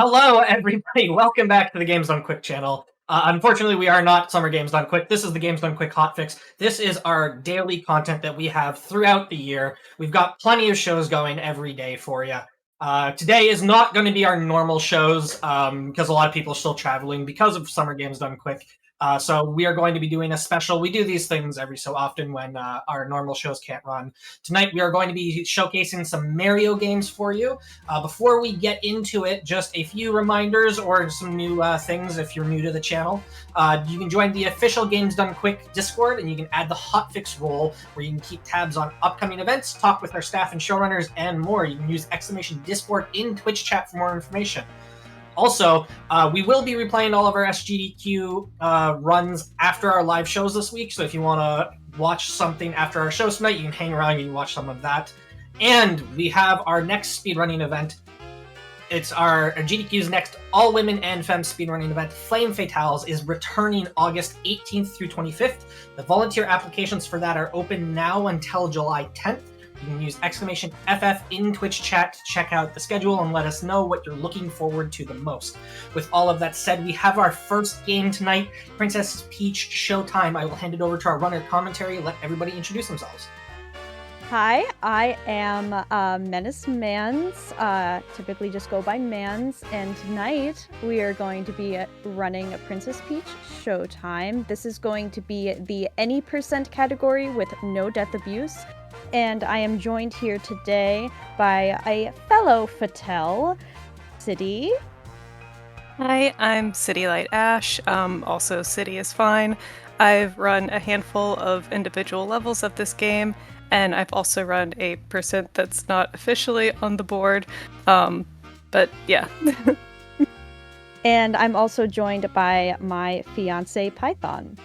Hello, everybody. Welcome back to the Games Done Quick channel. Unfortunately, we are not Summer Games Done Quick. This is the Games Done Quick Hotfix. This is our daily content that we have throughout the year. We've got plenty of shows going every day for you. Today is not going to be our normal shows because a lot of people are still traveling because of Summer Games Done Quick. So we are going to be doing a special. We do these things every so often when our normal shows can't run. Tonight we are going to be showcasing some Mario games for you. Before we get into it, just a few reminders or some new things if you're new to the channel. You can join the official Games Done Quick Discord, and you can add the Hotfix role, where you can keep tabs on upcoming events, talk with our staff and showrunners, and more. You can use !Discord in Twitch chat for more information. Also, we will be replaying all of our SGDQ runs after our live shows this week, so if you want to watch something after our shows tonight, you can hang around and you can watch some of that. And we have our next speedrunning event. It's our GDQ's next all-women and femme speedrunning event. Flame Fatales is returning August 18th through 25th. The volunteer applications for that are open now until July 10th. You can use !FF in Twitch chat to check out the schedule and let us know what you're looking forward to the most. With all of that said, we have our first game tonight, Princess Peach Showtime. I will hand it over to our runner commentary. Let everybody introduce themselves. Hi, I am Menace Mans, typically just go by Mans, and tonight we are going to be running a Princess Peach Showtime. This is going to be the any % category with no death abuse, and I am joined here today by a fellow Fatale, City. Hi, I'm City Light Ash, also City is fine. I've run a handful of individual levels of this game, and I've also run a % that's not officially on the board, but yeah. And I'm also joined by my fiance, Python.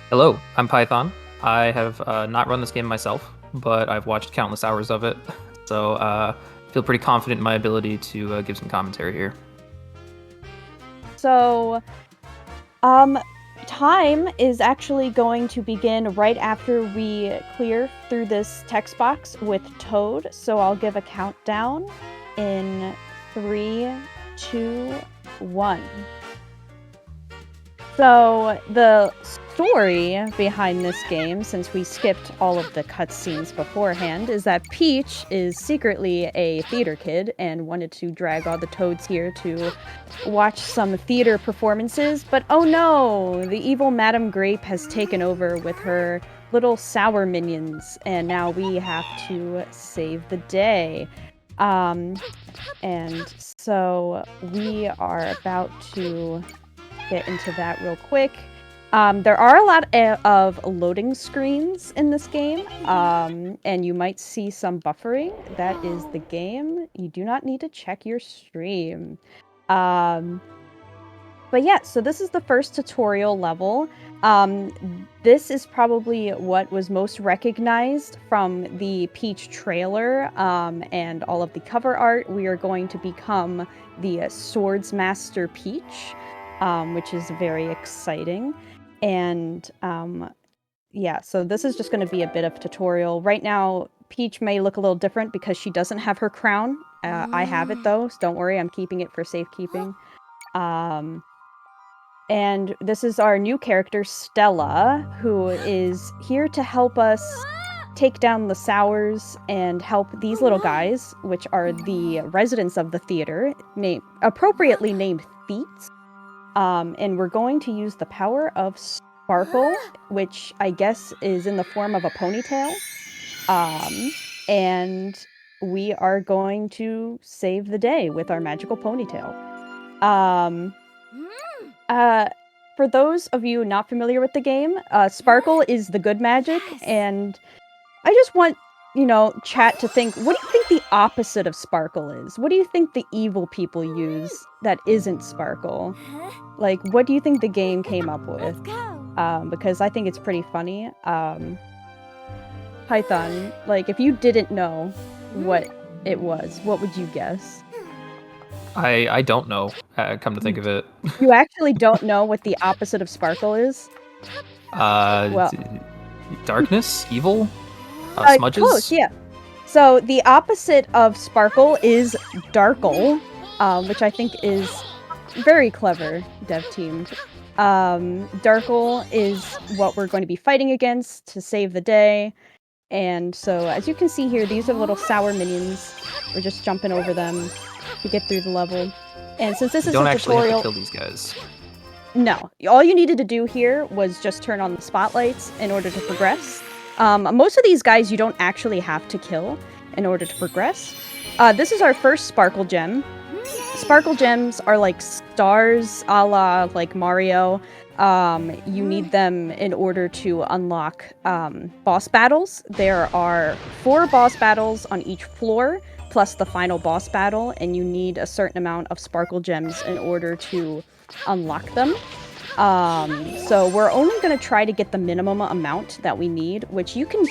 Hello, I'm Python. I have not run this game myself, but I've watched countless hours of it, so feel pretty confident in my ability to give some commentary here. So, time is actually going to begin right after we clear through this text box with Toad. So I'll give a countdown in 3, 2, 1. So the story behind this game, since we skipped all of the cutscenes beforehand, is that Peach is secretly a theater kid and wanted to drag all the Toads here to watch some theater performances, but oh no! The evil Madame Grape has taken over with her little sour minions, and now we have to save the day. And so we are about to get into that real quick. There are a lot of loading screens in this game, and you might see some buffering. That is the game. You do not need to check your stream. But yeah, so this is the first tutorial level. This is probably what was most recognized from the Peach trailer and all of the cover art. We are going to become the Swords Master Peach, which is very exciting. And yeah, so this is just going to be a bit of tutorial. Right now, Peach may look a little different because she doesn't have her crown. I have it though, so don't worry, I'm keeping it for safekeeping. And this is our new character, Stella, who is here to help us take down the Sours and help these little guys, which are the residents of the theater, appropriately named Feats. And we're going to use the power of Sparkle, which I guess is in the form of a ponytail. And we are going to save the day with our magical ponytail. For those of you not familiar with the game, Sparkle is the good magic, and I just want, chat to think, what do you think the opposite of Sparkle is? What do you think the evil people use that isn't Sparkle? Like, what do you think the game came up with? Because I think it's pretty funny. Python, like, if you didn't know what it was, what would you guess? I don't know, come to think of it. You actually don't know what the opposite of Sparkle is? Well, darkness? Evil? Smudges? Close, yeah. So the opposite of Sparkle is Darkle, which I think is very clever, dev team. Darkle is what we're going to be fighting against to save the day. And so, as you can see here, these are little sour minions. We're just jumping over them to get through the level. And since this You is don't a actually have tutorial... to kill these guys. No. All you needed to do here was just turn on the spotlights in order to progress. Most of these guys you don't actually have to kill in order to progress. This is our first Sparkle Gem. Sparkle Gems are like stars a la like Mario. You need them in order to unlock boss battles. There are 4 boss battles on each floor, plus the final boss battle, and you need a certain amount of Sparkle Gems in order to unlock them. So we're only going to try to get the minimum amount that we need, which you can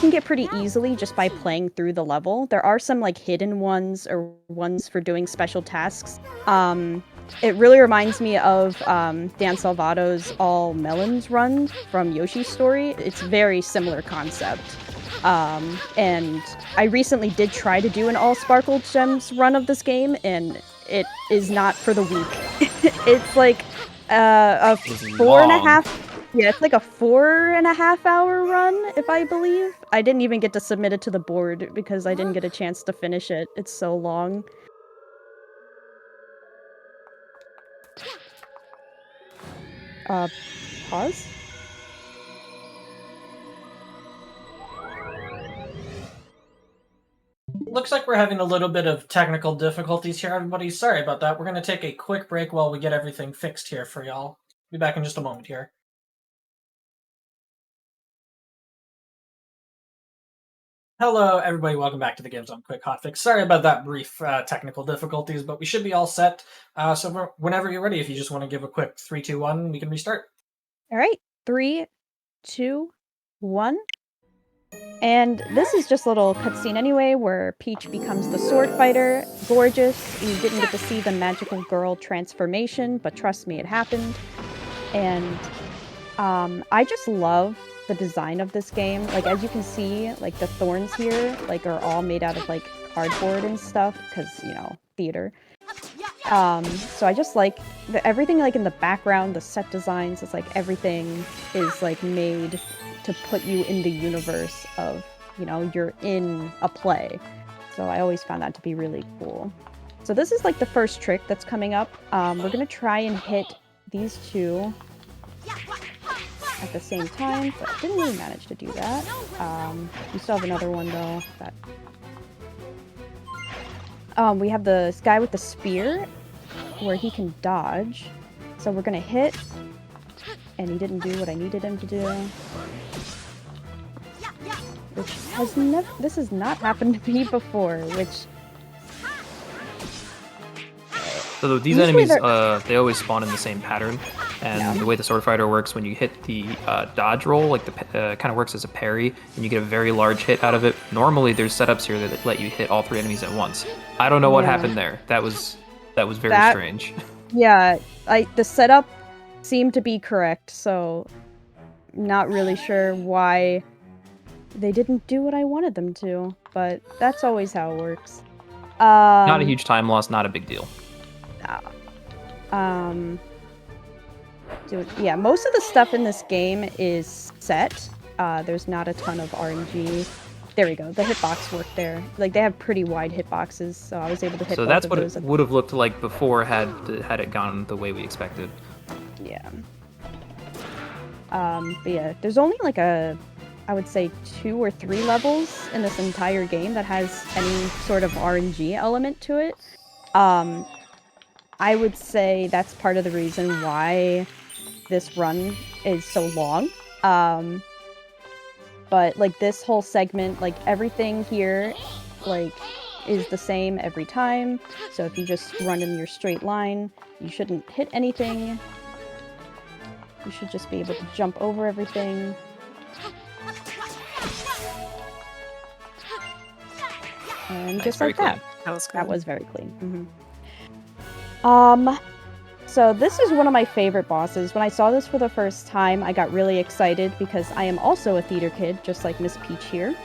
get pretty easily just by playing through the level. There are some like hidden ones or ones for doing special tasks. It really reminds me of Dan Salvato's All Melons run from Yoshi's Story. It's very similar concept. And I recently did try to do an all Sparkle Gems run of this game, and it is not for the weak. It's like a 4.5... Yeah, it's like a 4.5 hour run, if I believe. I didn't even get to submit it to the board because I didn't get a chance to finish it. It's so long. Pause? Looks like we're having a little bit of technical difficulties here, everybody. Sorry about that. We're going to take a quick break while we get everything fixed here for y'all. Be back in just a moment here. Hello, everybody. Welcome back to the Games on Quick Hotfix. Sorry about that brief technical difficulties, but we should be all set. So whenever you're ready, if you just want to give a quick 3, 2, 1, we can restart. All right, 3, 2, 1. And this is just a little cutscene anyway, where Peach becomes the sword fighter. Gorgeous. You didn't get to see the magical girl transformation, but trust me, it happened. And I just love the design of this game. Like, as you can see, like the thorns here, like are all made out of like cardboard and stuff, because you know, theater. So I just like everything, like in the background, the set designs. It's like everything is like made to put you in the universe of, you know, you're in a play. So I always found that to be really cool. So this is like the first trick that's coming up. We're gonna try and hit these two at the same time, but I didn't really manage to do that. We still have another one though. We have the guy with the spear where he can dodge. So we're gonna hit, and he didn't do what I needed him to do. Which has never, this has not happened to me before, which... So these enemies, they always spawn in the same pattern, and the way the sword fighter works, when you hit the dodge roll, like the kind of works as a parry, and you get a very large hit out of it. Normally, there's setups here that let you hit all 3 enemies at once. I don't know what happened there. That was very strange. Yeah, the setup seemed to be correct, so not really sure why they didn't do what I wanted them to, but that's always how it works. Not a huge time loss, not a big deal. Yeah, most of the stuff in this game is set. There's not a ton of RNG. There we go. The hitbox worked there. Like, they have pretty wide hitboxes, so I was able to hit both of those. So that's what it would have looked like before had it gone the way we expected. Yeah. But yeah, there's only like I would say 2 or 3 levels in this entire game that has any sort of RNG element to it. I would say that's part of the reason why this run is so long. But like this whole segment, like everything here, like is the same every time. So if you just run in your straight line, you shouldn't hit anything. You should just be able to jump over everything. And just like that. That was very clean. So this is one of my favorite bosses. When I saw this for the first time, I got really excited because I am also a theater kid, just like Miss Peach here.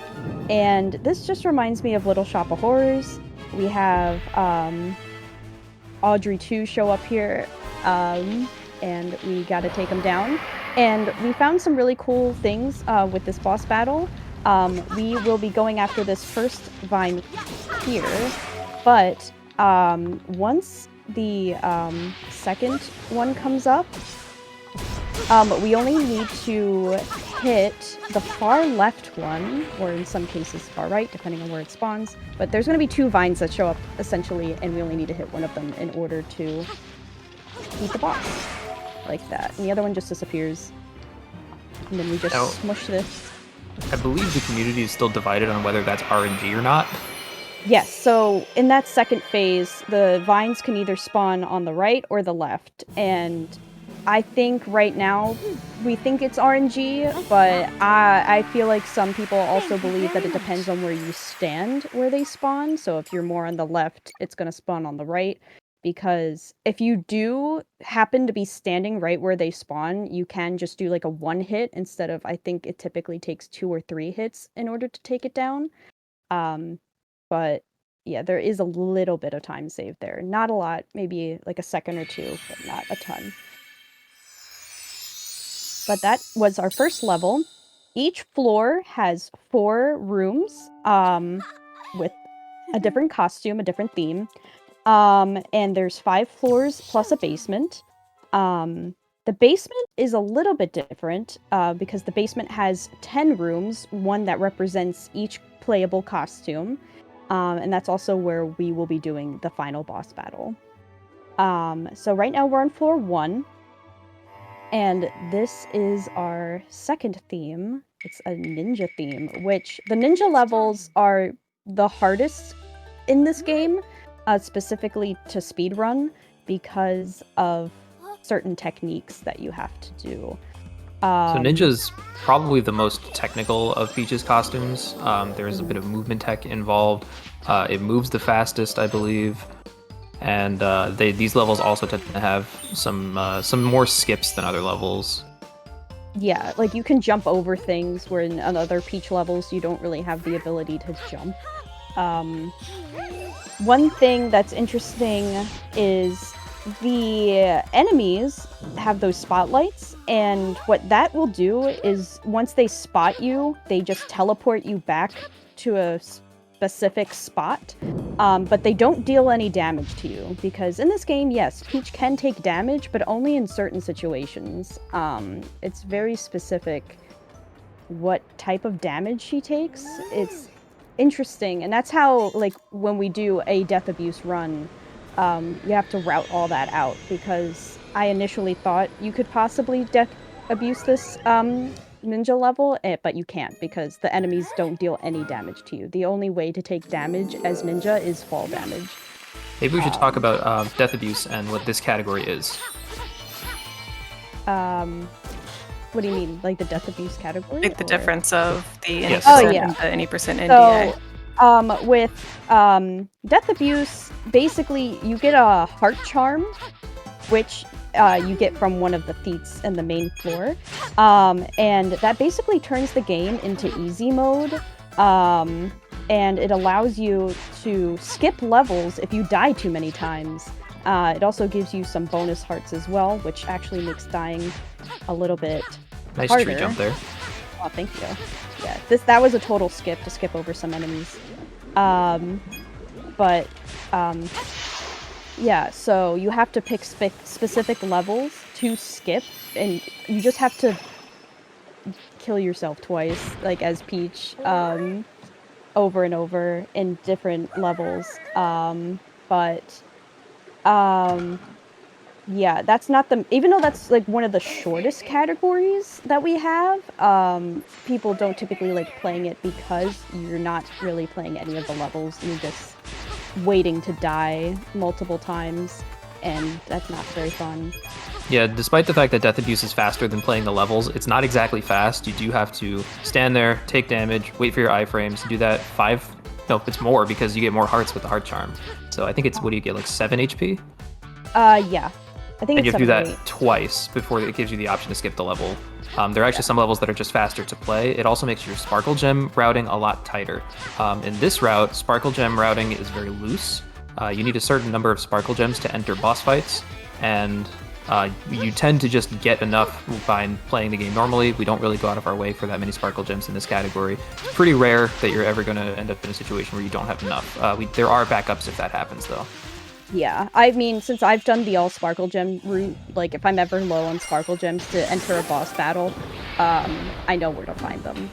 And this just reminds me of Little Shop of Horrors. We have Audrey 2 show up here, and we gotta take them down. And we found some really cool things with this boss battle. We will be going after this first vine here, but once the second one comes up, we only need to hit the far left one, or in some cases far right, depending on where it spawns. But there's going to be 2 vines that show up, essentially, and we only need to hit one of them in order to beat the boss. Like that. And the other one just disappears. And then we just smush this. I believe the community is still divided on whether that's RNG or not. Yes, so in that second phase, the vines can either spawn on the right or the left, and I think right now we think it's RNG, but I feel like some people also believe that it depends on where you stand where they spawn. So if you're more on the left, it's going to spawn on the right, because if you do happen to be standing right where they spawn, you can just do like a 1 hit instead of, I think it typically takes 2 or 3 hits in order to take it down. But yeah, there is a little bit of time saved there. Not a lot, maybe like a second or 2, but not a ton. But that was our first level. Each floor has 4 rooms with a different costume, a different theme. And there's 5 floors plus a basement. The basement is a little bit different because the basement has 10 rooms, one that represents each playable costume. And that's also where we will be doing the final boss battle. So right now we're on floor 1. And this is our second theme. It's a ninja theme, which the ninja levels are the hardest in this game, specifically to speedrun, because of certain techniques that you have to do. So Ninja's probably the most technical of Peach's costumes. There's a bit of movement tech involved. It moves the fastest, I believe. And these levels also tend to have some more skips than other levels. Yeah, like you can jump over things where in other Peach levels you don't really have the ability to jump. One thing that's interesting is the enemies have those spotlights, and what that will do is once they spot you, they just teleport you back to a specific spot, but they don't deal any damage to you, because in this game, yes, Peach can take damage, but only in certain situations. It's very specific what type of damage she takes. It's interesting, and that's how, like, when we do a death abuse run, you have to route all that out, because I initially thought you could possibly death abuse this ninja level, but you can't, because the enemies don't deal any damage to you. The only way to take damage as ninja is fall damage. Maybe we should talk about death abuse and what this category is. What do you mean? Like the death abuse category? Like the difference of the any Yes. percent yeah. and the any percent NDA. So, with death abuse, basically you get a heart charm, which you get from one of the feats in the main floor, and that basically turns the game into easy mode, and it allows you to skip levels if you die too many times. It also gives you some bonus hearts as well, which actually makes dying a little bit Nice harder. tree jump there. Oh, thank you. Yeah, that was a total skip to skip over some enemies. Yeah, so you have to pick specific levels to skip, and you just have to kill yourself twice, like as Peach, over and over in different levels. Yeah, that's not even though that's like one of the shortest categories that we have, people don't typically like playing it because you're not really playing any of the levels. You're just waiting to die multiple times, and that's not very fun. Yeah, despite the fact that death abuse is faster than playing the levels, it's not exactly fast. You do have to stand there, take damage, wait for your iframes, do that it's more because you get more hearts with the heart charm. So I think it's, what do you get, like 7 HP? Yeah. I think and you it's have to do 7 or that 8. twice before it gives you the option to skip the level. There are actually some levels that are just faster to play. It also makes your Sparkle Gem routing a lot tighter. In this route, Sparkle Gem routing is very loose. you need a certain number of sparkle gems to enter boss fights, and you tend to just get enough by playing the game normally. We don't really go out of our way for that many sparkle gems in this category. It's pretty rare that you're ever going to end up in a situation where you don't have enough. There are backups if that happens, though. Yeah, I mean, since I've done the all sparkle gem route, like if I'm ever low on sparkle gems to enter a boss battle, I know where to find them.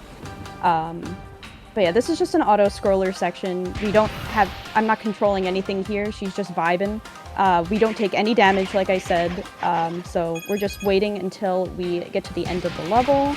But yeah, this is just an auto scroller section. I'm not controlling anything here. She's just vibing. We don't take any damage, like I said. So we're just waiting until we get to the end of the level.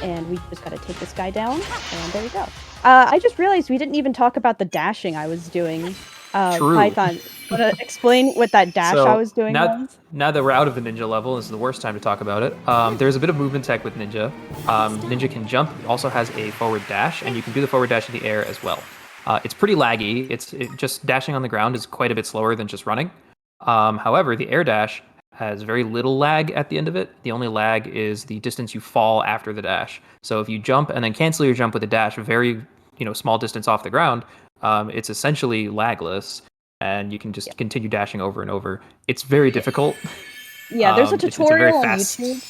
And we just gotta take this guy down, and there we go. I just realized we didn't even talk about the dashing I was doing. True. Python, wanna explain what that dash I was doing was? Now that we're out of the ninja level, this is the worst time to talk about it. There's a bit of movement tech with ninja. Ninja can jump, also has a forward dash, and you can do the forward dash in the air as well. It's pretty laggy. Just dashing on the ground is quite a bit slower than just running. However, the air dash has very little lag at the end of it. The only lag is the distance you fall after the dash. So if you jump and then cancel your jump with a dash, very small distance off the ground, it's essentially lagless, and you can just continue dashing over and over. It's very difficult. Yeah, there's a tutorial on YouTube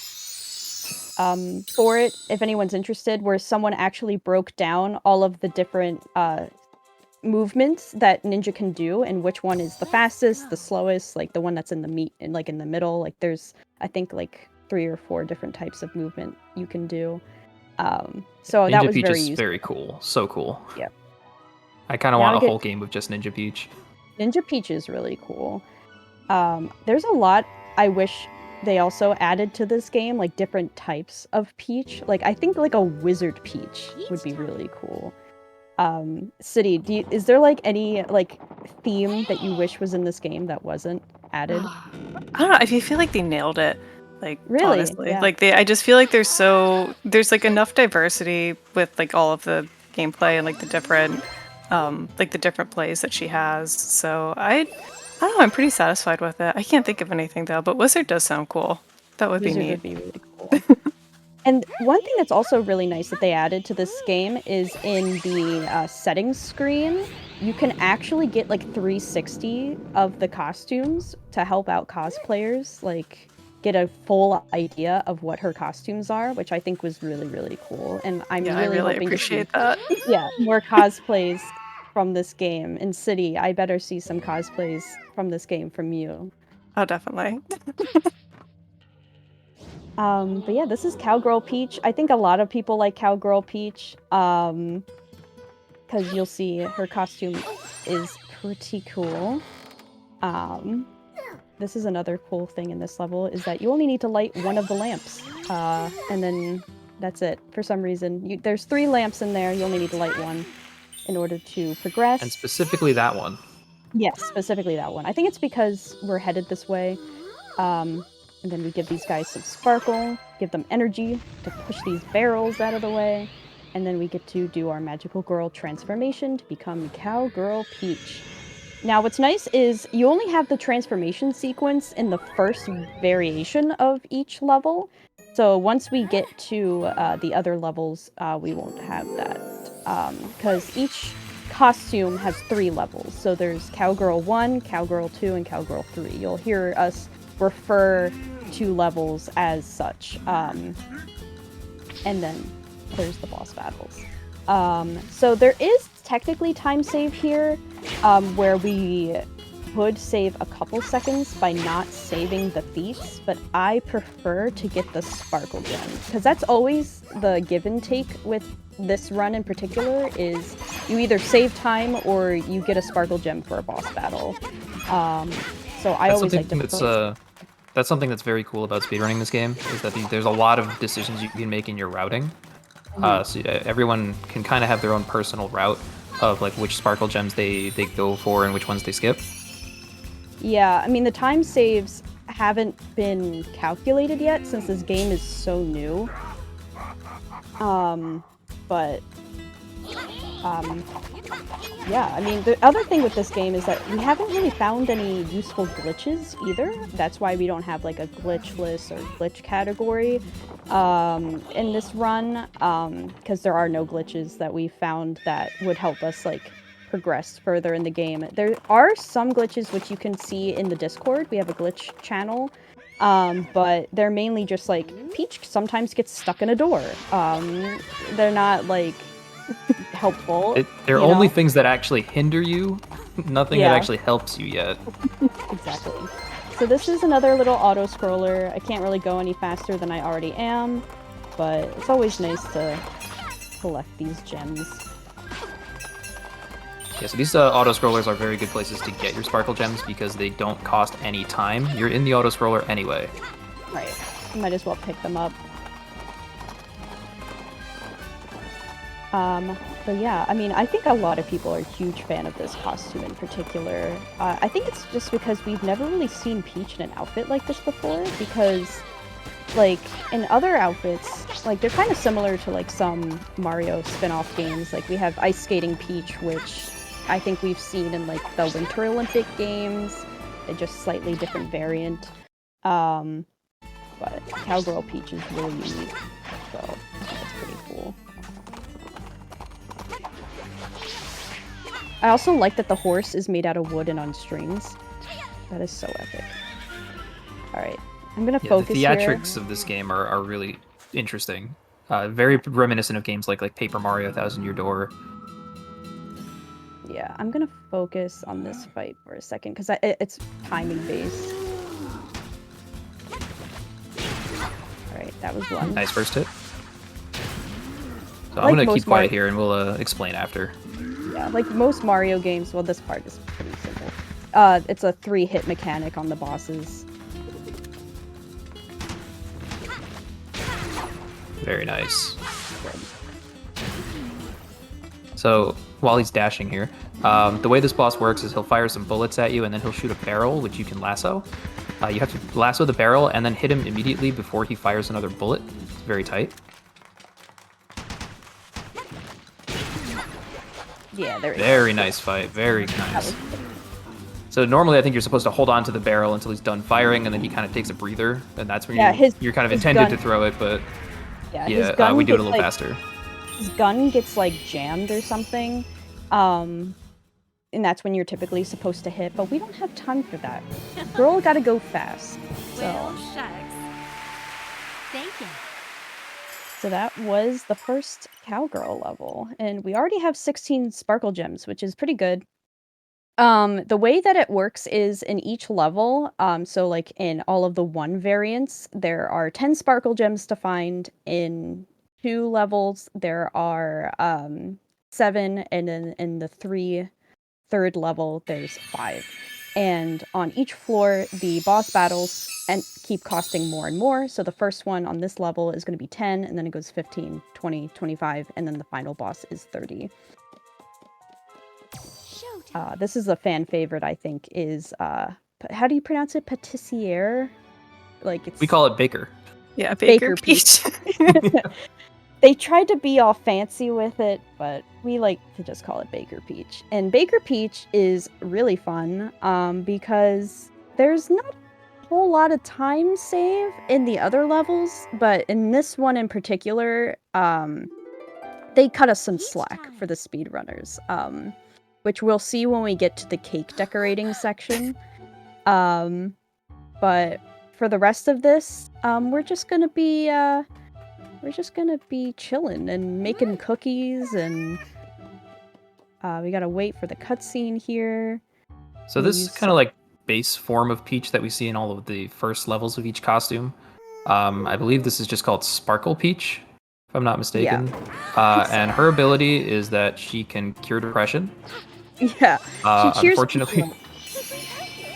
for it, if anyone's interested, where someone actually broke down all of the different movements that ninja can do and which one is the fastest, the slowest, like the one that's in the in the middle. Like there's, I think, like 3 or 4 different types of movement you can do. So Ninja that was Peach very is useful. very cool. So cool. Yep. I kind of want a whole game of just Ninja Peach. Ninja Peach is really cool. There's a lot I wish they also added to this game, like different types of Peach. Like I think like a Wizard Peach would be really cool. City, is there like any like theme that you wish was in this game that wasn't added? I don't know. I feel like they nailed it. Like really, honestly, yeah. like I just feel like there's like enough diversity with like all of the gameplay and like the different plays that she has. So I don't know. I'm pretty satisfied with it. I can't think of anything though, but Wizard does sound cool. That would Wizard be neat. would be really cool. And one thing that's also really nice that they added to this game is in the settings screen, you can actually get like 360 of the costumes to help out cosplayers, like get a full idea of what her costumes are, which I think was really, really cool. And I'm really hoping appreciate to see, that. more cosplays from this game. In City, I better see some cosplays from this game from you. Oh, definitely. But yeah, this is Cowgirl Peach. I think a lot of people like Cowgirl Peach, because you'll see her costume is pretty cool. This is another cool thing in this level, is that you only need to light one of the lamps, and then that's it. For some reason, there's 3 lamps in there, you only need to light one in order to progress. And specifically that one. Yes, specifically that one. I think it's because we're headed this way. And then we give these guys some sparkle, give them energy to push these barrels out of the way, and then we get to do our magical girl transformation to become Cowgirl Peach. Now what's nice is you only have the transformation sequence in the first variation of each level, so once we get to the other levels, we won't have that, because each costume has 3 levels. So there's Cowgirl 1, Cowgirl 2, and Cowgirl 3. You'll hear us refer to levels as such, and then there's the boss battles. So there is technically time save here, where we could save a couple seconds by not saving the feats, but I prefer to get the sparkle gem, because that's always the give and take with this run in particular, is you either save time or you get a sparkle gem for a boss battle. So I always like to that's something that's very cool about speedrunning this game, is that there's a lot of decisions you can make in your routing. So everyone can kind of have their own personal route of like which sparkle gems they go for and which ones they skip. Yeah, I mean the time saves haven't been calculated yet since this game is so new. But yeah, I mean, the other thing with this game is that we haven't really found any useful glitches either. That's why we don't have like a glitch list or glitch category in this run, because there are no glitches that we found that would help us like progress further in the game. There are some glitches which you can see in the Discord. We have a glitch channel, but they're mainly just like Peach sometimes gets stuck in a door. They're not like helpful. They're only things that actually hinder you, nothing that actually helps you yet. Exactly. So this is another little auto-scroller. I can't really go any faster than I already am, but it's always nice to collect these gems. Yeah, so these auto-scrollers are very good places to get your sparkle gems because they don't cost any time. You're in the auto-scroller anyway. Right. Might as well pick them up. But yeah, I mean, I think a lot of people are a huge fan of this costume in particular. I think it's just because we've never really seen Peach in an outfit like this before, because, like, in other outfits, like, they're kind of similar to, like, some Mario spin-off games. Like, we have Ice Skating Peach, which I think we've seen in, like, the Winter Olympic Games, a just slightly different variant. But Cowgirl Peach is really unique, so that's pretty cool. I also like that the horse is made out of wood and on strings. That is so epic. Alright, I'm gonna focus the theatrics here. of this game are really interesting. Very reminiscent of games like Paper Mario Thousand Year Door. Yeah, I'm gonna focus on this fight for a second, because it's timing based. Alright, that was one. Nice first hit. So Like I'm gonna keep quiet Mario here and we'll explain after. Yeah, like most Mario games, well, this part is pretty simple. It's a 3-hit mechanic on the bosses. Very nice. So while he's dashing here, the way this boss works is he'll fire some bullets at you and then he'll shoot a barrel, which you can lasso. You have to lasso the barrel and then hit him immediately before he fires another bullet. It's very tight. Yeah, there. Very nice fight. Very nice. So normally I think you're supposed to hold on to the barrel until he's done firing, and then he kind of takes a breather, and that's when you're kind of intended to throw it, but yeah, we do it a little faster. His gun gets like jammed or something, and that's when you're typically supposed to hit, but we don't have time for that. Girl gotta go fast. Well, shucks. Thank you. So that was the first Cowgirl level, and we already have 16 sparkle gems, which is pretty good. The way that it works is in each level, so like in all of the 1 variants, there are 10 sparkle gems to find. In 2 levels, there are 7, and then in the third level, there's 5. And on each floor, the boss battles keep costing more and more. So the first one on this level is going to be 10, and then it goes 15, 20, 25, and then the final boss is 30. This is a fan favorite, I think, is, how do you pronounce it? Patissiere? Like it's... We call it Baker. Yeah, Baker Peach. They tried to be all fancy with it, but we like to just call it Baker Peach. And Baker Peach is really fun, because there's not a whole lot of time save in the other levels, but in this one in particular, they cut us some slack for the speedrunners, which we'll see when we get to the cake decorating section. But for the rest of this, we're just gonna be chilling and making cookies, and we gotta wait for the cutscene here. So this kind of like base form of Peach that we see in all of the first levels of each costume, I believe this is just called Sparkle Peach, if I'm not mistaken. Yeah. And her ability is that she can cure depression. Yeah. Unfortunately,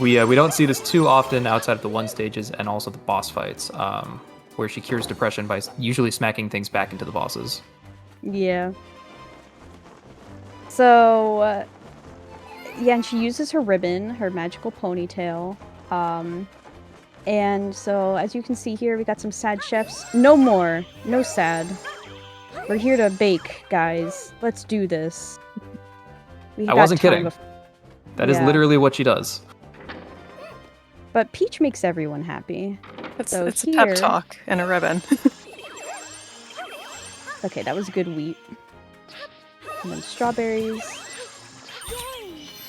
we don't see this too often outside of the 1 stages and also the boss fights, where she cures depression by usually smacking things back into the bosses. Yeah. So, yeah, and she uses her ribbon, her magical ponytail. And so, as you can see here, we got some sad chefs. No more. No sad. We're here to bake, guys. Let's do this. I wasn't kidding. That is literally what she does. But Peach makes everyone happy. It's a pep talk and a ribbon. Okay, that was good wheat. And then strawberries.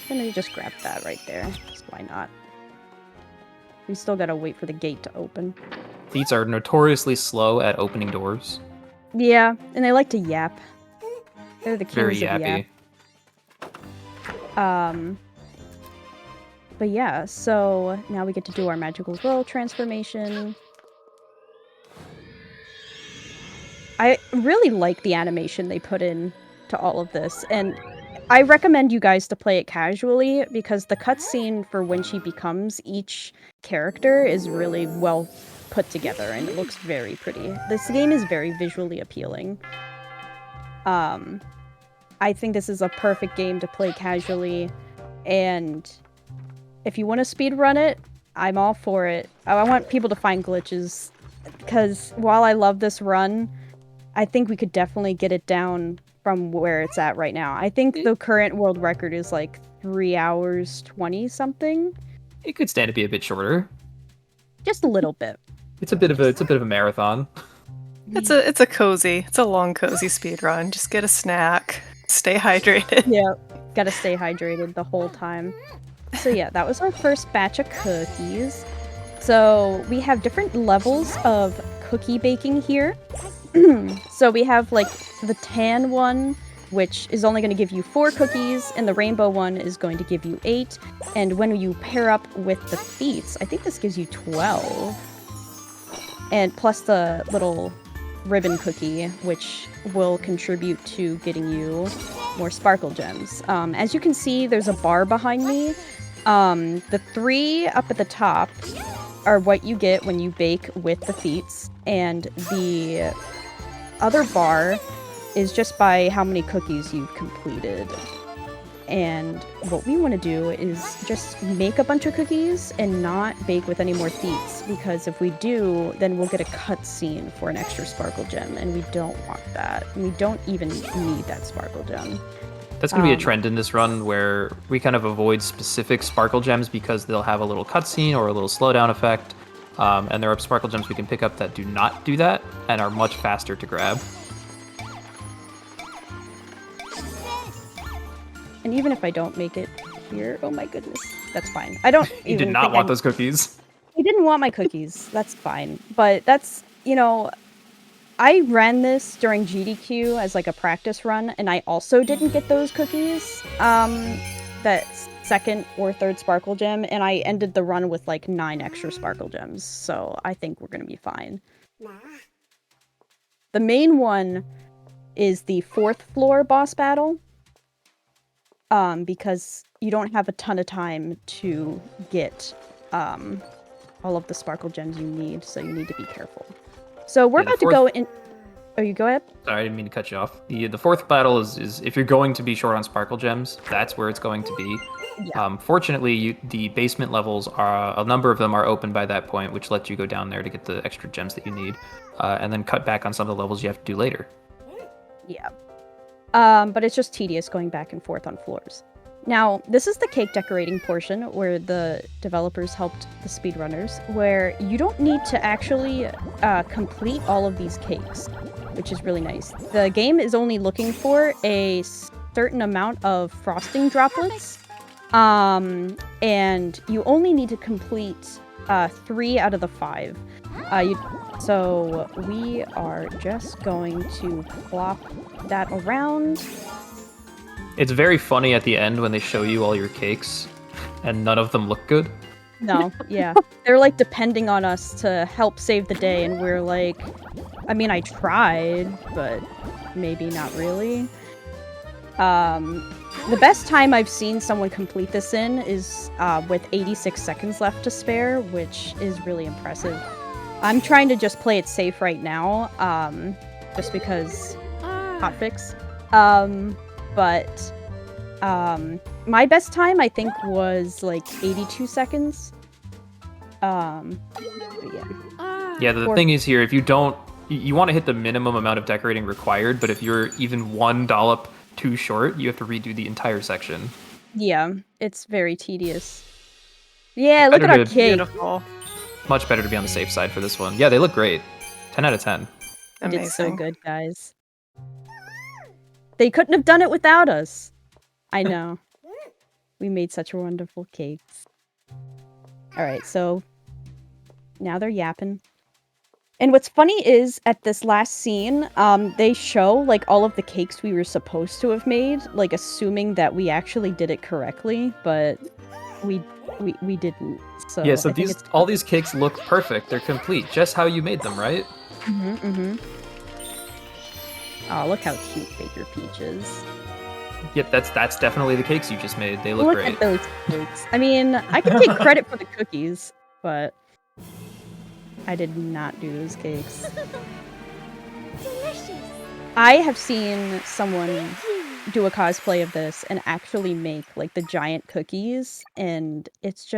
I'm gonna just grab that right there. Just why not? We still gotta wait for the gate to open. Feats are notoriously slow at opening doors. Yeah, and they like to yap. They're the Very kings of yappy. yap. But yeah, so now we get to do our magical girl transformation. I really like the animation they put in to all of this, and I recommend you guys to play it casually because the cutscene for when she becomes each character is really well put together and it looks very pretty. This game is very visually appealing. I think this is a perfect game to play casually, and if you want to speedrun it, I'm all for it. I want people to find glitches, because while I love this run, I think we could definitely get it down from where it's at right now. I think the current world record is like 3 hours 20 something. It could stand to be a bit shorter. Just a little bit. It's a bit of a marathon. It's a long cozy speed run. Just get a snack, stay hydrated. Yeah, gotta stay hydrated the whole time. So yeah, that was our first batch of cookies. So we have different levels of cookie baking here. So we have like the tan one, which is only going to give you 4 cookies, and the rainbow one is going to give you 8. And when you pair up with the feats, I think this gives you 12. And plus the little ribbon cookie, which will contribute to getting you more sparkle gems. As you can see, there's a bar behind me. The 3 up at the top are what you get when you bake with the feats, and the other bar is just by how many cookies you've completed. And what we want to do is just make a bunch of cookies and not bake with any more feats, because if we do, then we'll get a cutscene for an extra sparkle gem, and we don't want that. We don't even need that sparkle gem. That's going to be a trend in this run where we kind of avoid specific sparkle gems because they'll have a little cutscene or a little slowdown effect. And there are sparkle gems we can pick up that do not do that and are much faster to grab. And even if I don't make it here, oh my goodness, that's fine. I don't You did not want those cookies. I didn't want my cookies. That's fine. But that's, you know, I ran this during GDQ as like a practice run, and I also didn't get those cookies. That second or third sparkle gem, and I ended the run with like 9 extra sparkle gems. So I think we're gonna be fine. The main one is the 4th floor boss battle. Because you don't have a ton of time to get all of the sparkle gems you need, so you need to be careful. So we're about to go in. Oh, you go ahead. Sorry, I didn't mean to cut you off. The 4th battle is if you're going to be short on sparkle gems, that's where it's going to be. Yeah. Fortunately, the basement levels are a number of them are open by that point, which lets you go down there to get the extra gems that you need, and then cut back on some of the levels you have to do later. Yeah. But it's just tedious going back and forth on floors. Now, this is the cake decorating portion where the developers helped the speedrunners, where you don't need to actually complete all of these cakes, which is really nice. The game is only looking for a certain amount of frosting droplets, and you only need to complete 3 out of the 5. So we are just going to plop that around. It's very funny at the end when they show you all your cakes, and none of them look good. No, yeah. They're like depending on us to help save the day, and we're like, I mean, I tried, but maybe not really. The best time I've seen someone complete this in is with 86 seconds left to spare, which is really impressive. I'm trying to just play it safe right now, just because hotfix. But my best time, I think, was like 82 seconds. Yeah. Yeah, the thing is here, if you don't, you want to hit the minimum amount of decorating required, but if you're even 1 dollop too short, you have to redo the entire section. Yeah, it's very tedious. Yeah, look at our cake. Beautiful. Much better to be on the safe side for this one. Yeah, they look great. 10 out of 10. You did so Amazing. good, guys. They couldn't have done it without us. I know. We made such wonderful cakes. Alright, so now they're yapping. And what's funny is, at this last scene, they show, like, all of the cakes we were supposed to have made, like, assuming that we actually did it correctly, but we didn't. So Yeah, so I think all these cakes look perfect. They're complete, just how you made them, right? Oh, look how cute Baker Peach is. Yep, that's definitely the cakes you just made. They look great. Look at those cakes. I mean, I can take credit for the cookies, but I did not do those cakes. Delicious. I have seen someone do a cosplay of this and actually make, like, the giant cookies, and it's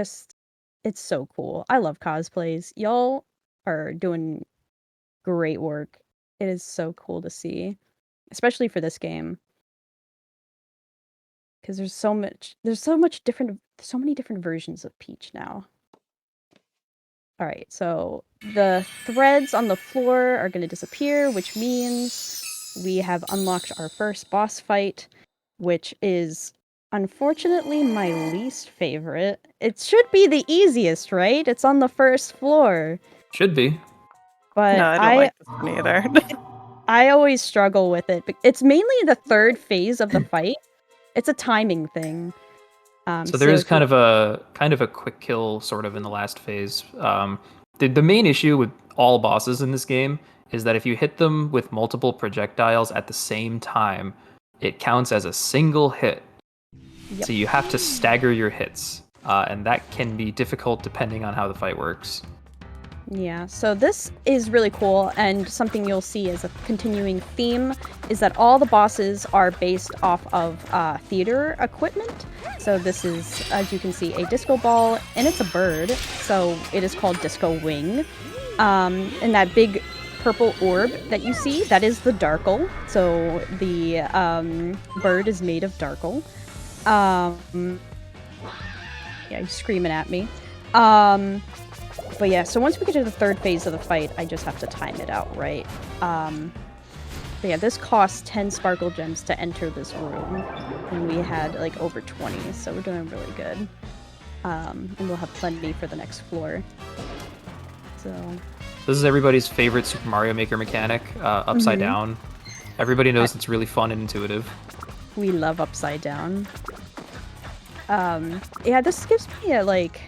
so cool. I love cosplays. Y'all are doing great work. It is so cool to see, especially for this game. Because there's so many different versions of Peach now. Alright, so the threads on the floor are going to disappear, which means we have unlocked our first boss fight, which is unfortunately my least favorite. It should be the easiest, right? It's on the first floor. Should be. But No, I don't like this one either. I always struggle with it. It's mainly the third phase of the fight. It's a timing thing. So there is kind of a quick kill sort of in the last phase. The main issue with all bosses in this game is that if you hit them with multiple projectiles at the same time, it counts as a single hit. Yep. So you have to stagger your hits, and that can be difficult depending on how the fight works. Yeah, so this is really cool, and something you'll see as a continuing theme is that all the bosses are based off of theater equipment. So this is, as you can see, a disco ball, and it's a bird, so it is called Disco Wing. And that big purple orb that you see, that is the Darkle. So the bird is made of Darkle. Yeah, he's screaming at me. But yeah, so once we get to the third phase of the fight, I just have to time it out right. But yeah, this costs 10 sparkle gems to enter this room, and we had like over 20, so we're doing really good. And we'll have plenty for the next floor. So this is everybody's favorite Super Mario Maker mechanic, upside down. Everybody knows it's really fun and intuitive. We love upside down. Yeah, this gives me a, like,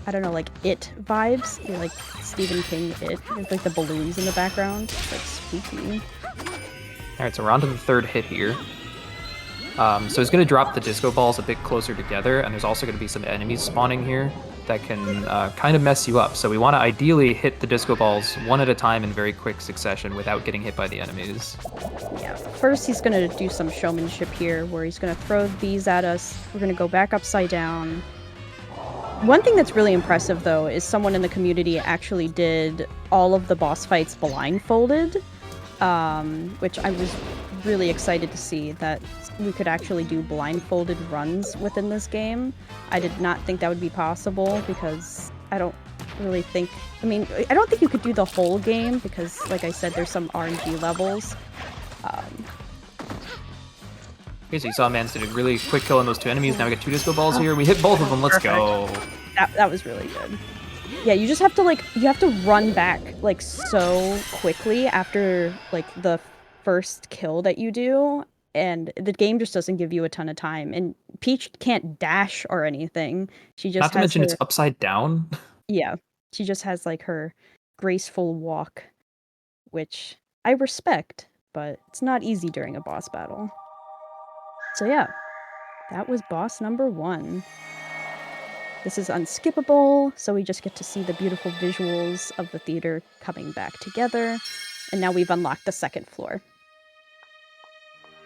I don't know, like It vibes. You know, like Stephen King It. There's like the balloons in the background. It's like spooky. Alright, so we're on to the third hit here. So it's going to drop the disco balls a bit closer together, and there's also going to be some enemies spawning here that can kind of mess you up. So we want to ideally hit the disco balls one at a time in very quick succession without getting hit by the enemies. Yeah, first he's going to do some showmanship here, where he's going to throw these at us. We're going to go back upside down. One thing that's really impressive, though, is someone in the community actually did all of the boss fights blindfolded, which I was really excited to see that we could actually do blindfolded runs within this game. I did not think that would be possible, because I don't really think... I mean, I don't think you could do the whole game, because, like I said, there's some RNG levels. Okay, so you saw Mans did a really quick kill on those two enemies. Now we got two disco balls here. We hit both of them. Let's go. That was really good. Yeah, you just have to, like, you have to run back, like, so quickly after, like, the first kill that you do, and the game just doesn't give you a ton of time. And Peach can't dash or anything. She just Not to mention it's upside down. Yeah, she just has, like, her graceful walk, which I respect, but it's not easy during a boss battle. So yeah, that was boss number 1. This is unskippable, so we just get to see the beautiful visuals of the theater coming back together. And now we've unlocked the second floor.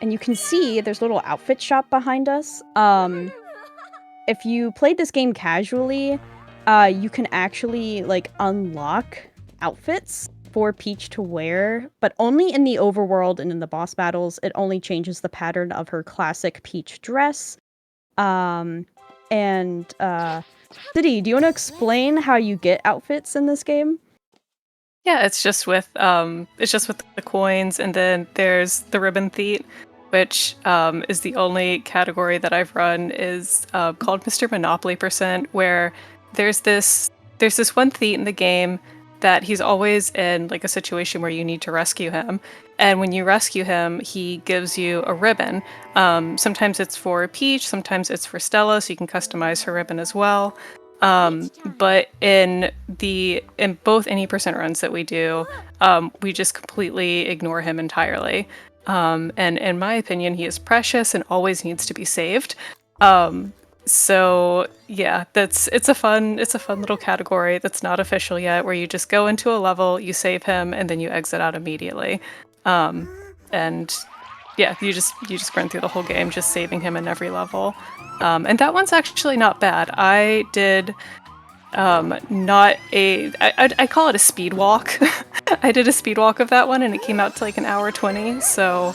And you can see there's a little outfit shop behind us. If you played this game casually, you can actually, like, unlock outfits for Peach to wear, but only in the overworld and in the boss battles. It only changes the pattern of her classic Peach dress. City, do you want to explain how you get outfits in this game? Yeah, it's just with the coins, and then there's the ribbon thief, which is the only category that I've run, is called Mr. Monopoly %, where there's this one thief in the game that he's always in like a situation where you need to rescue him. And when you rescue him, he gives you a ribbon. Sometimes it's for Peach, sometimes it's for Stella, so you can customize her ribbon as well. But in both any % runs that we do, we just completely ignore him entirely. And in my opinion, he is precious and always needs to be saved. So yeah, it's a fun little category that's not official yet, where you just go into a level, you save him, and then you exit out immediately. And yeah, you just run through the whole game just saving him in every level. And that one's actually not bad. I did I call it a speed walk. I did a speed walk of that one, and it came out to like an hour 20. So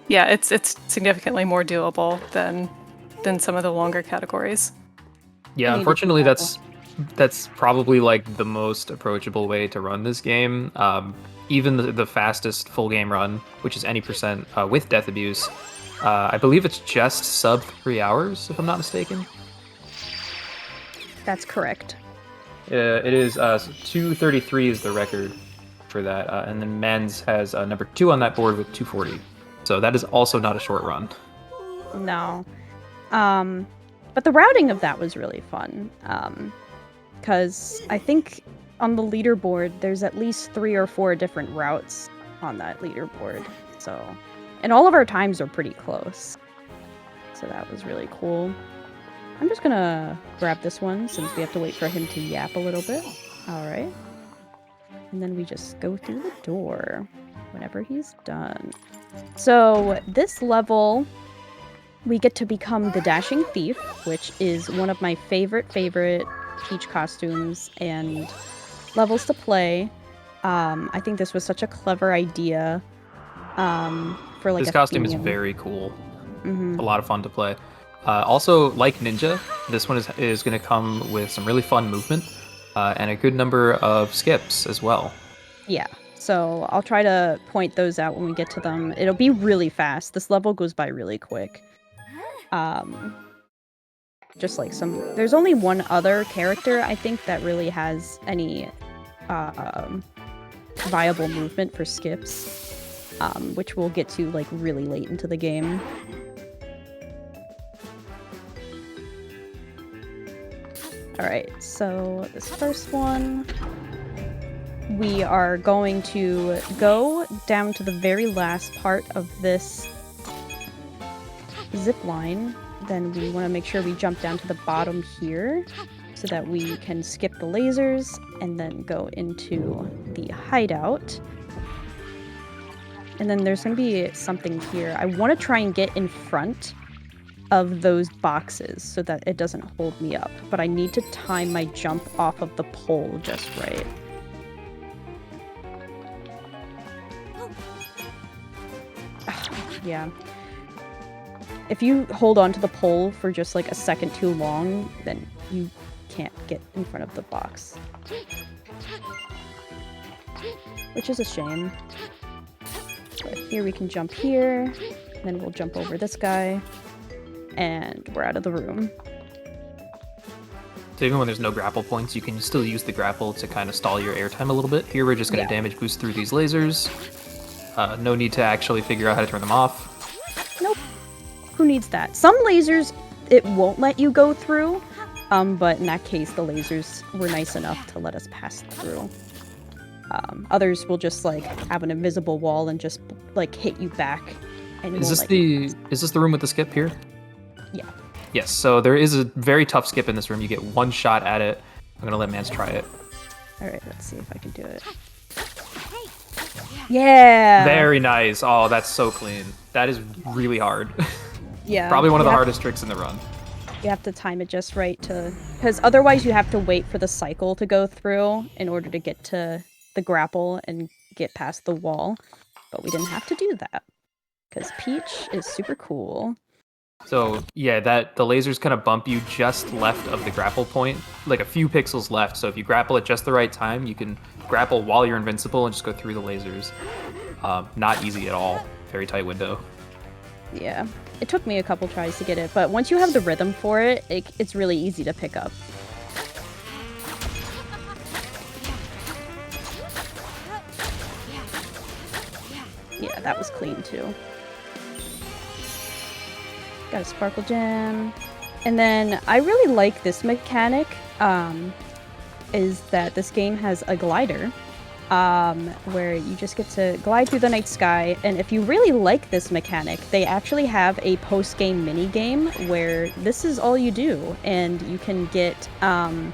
yeah, it's significantly more doable than some of the longer categories. Yeah, unfortunately, that's probably like the most approachable way to run this game. Even the fastest full game run, which is any % with death abuse, I believe it's just sub 3 hours, if I'm not mistaken. That's correct. It is 2:33 is the record for that, and then men's has number 2 on that board with 2:40. So that is also not a short run. No. But the routing of that was really fun. Because I think on the leaderboard, there's at least 3 or 4 different routes on that leaderboard. So, and all of our times are pretty close. So that was really cool. I'm just gonna grab this one since we have to wait for him to yap a little bit. All right. And then we just go through the door whenever he's done. So this level, we get to become the Dashing Thief, which is one of my favorite Peach costumes and levels to play. I think this was such a clever idea for like this costume is very cool. Mm-hmm. A lot of fun to play. Also, like Ninja, this one is going to come with some really fun movement and a good number of skips as well. Yeah, so I'll try to point those out when we get to them. It'll be really fast. This level goes by really quick. Just like there's only one other character, I think, that really has any viable movement for skips, which we'll get to like really late into the game. Alright, so this first one, we are going to go down to the very last part of this zip line. Then we want to make sure we jump down to the bottom here so that we can skip the lasers and then go into the hideout. And then there's going to be something here. I want to try and get in front of those boxes so that it doesn't hold me up, but I need to time my jump off of the pole just right. Yeah. If you hold on to the pole for just like a second too long, then you can't get in front of the box. Which is a shame. But here we can jump here, then we'll jump over this guy. And we're out of the room. So even when there's no grapple points, you can still use the grapple to kind of stall your airtime a little bit. Here we're just going to damage boost through these lasers. No need to actually figure out how to turn them off. Nope. Who needs that? Some lasers, it won't let you go through. But in that case, the lasers were nice enough to let us pass through. Others will just like have an invisible wall and just like hit you back. And is this the room with the skip here? Yeah. Yes, so there is a very tough skip in this room. You get one shot at it. I'm going to let Mance try it. Alright, let's see if I can do it. Yeah! Very nice. Oh, that's so clean. That is really hard. Yeah. Probably one of the hardest tricks in the run. You have to time it just right to... Because otherwise you have to wait for the cycle to go through in order to get to the grapple and get past the wall. But we didn't have to do that. Because Peach is super cool. So yeah, the lasers kind of bump you just left of the grapple point, like a few pixels left. So if you grapple at just the right time, you can grapple while you're invincible and just go through the lasers. Not easy at all. very tight window. Yeah, it took me a couple tries to get it, but once you have the rhythm for it, it's really easy to pick up. Yeah, that was clean too. Got a sparkle gem. And then I really like this mechanic, is that this game has a glider, where you just get to glide through the night sky. And if you really like this mechanic, they actually have a post-game mini-game where this is all you do. And you can get, I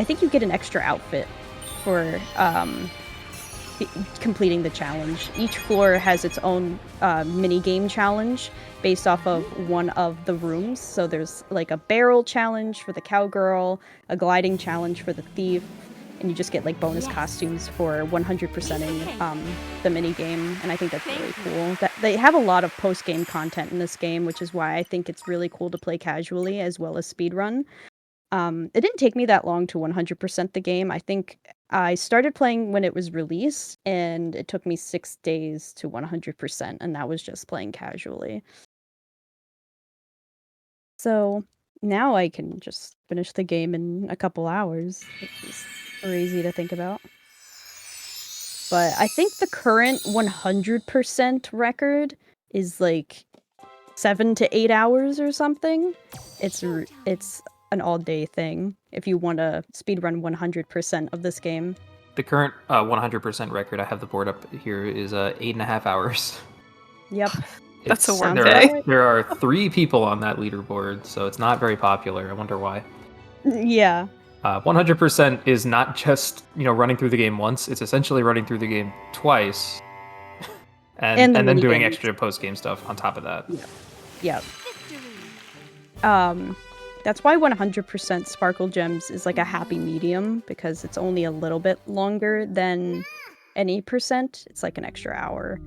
think you get an extra outfit for completing the challenge. Each floor has its own mini-game challenge based off of one of the rooms. So there's like a barrel challenge for the cowgirl, a gliding challenge for the thief, and you just get like bonus costumes for 100%ing the mini game. And I think that's really cool. That they have a lot of post-game content in this game, which is why I think it's really cool to play casually as well as speedrun. It didn't take me that long to 100% the game. I think I started playing when it was released, and it took me 6 days to 100%, and that was just playing casually. So now I can just finish the game in a couple hours, which is crazy to think about. But I think the current 100% record is like 7 to 8 hours or something. It's an all-day thing if you want to speedrun 100% of this game. The current 100% record, I have the board up here, is 8.5 hours. Yep. That's a It's- work there day. Are, there are 3 people on that leaderboard, so it's not very popular. I wonder why. Yeah. 100% is not just, running through the game once. It's essentially running through the game twice, and then doing minigames. extra post-game stuff on top of that. Yep. That's why 100% Sparkle Gems is like a happy medium, because it's only a little bit longer than any percent. It's like an extra hour.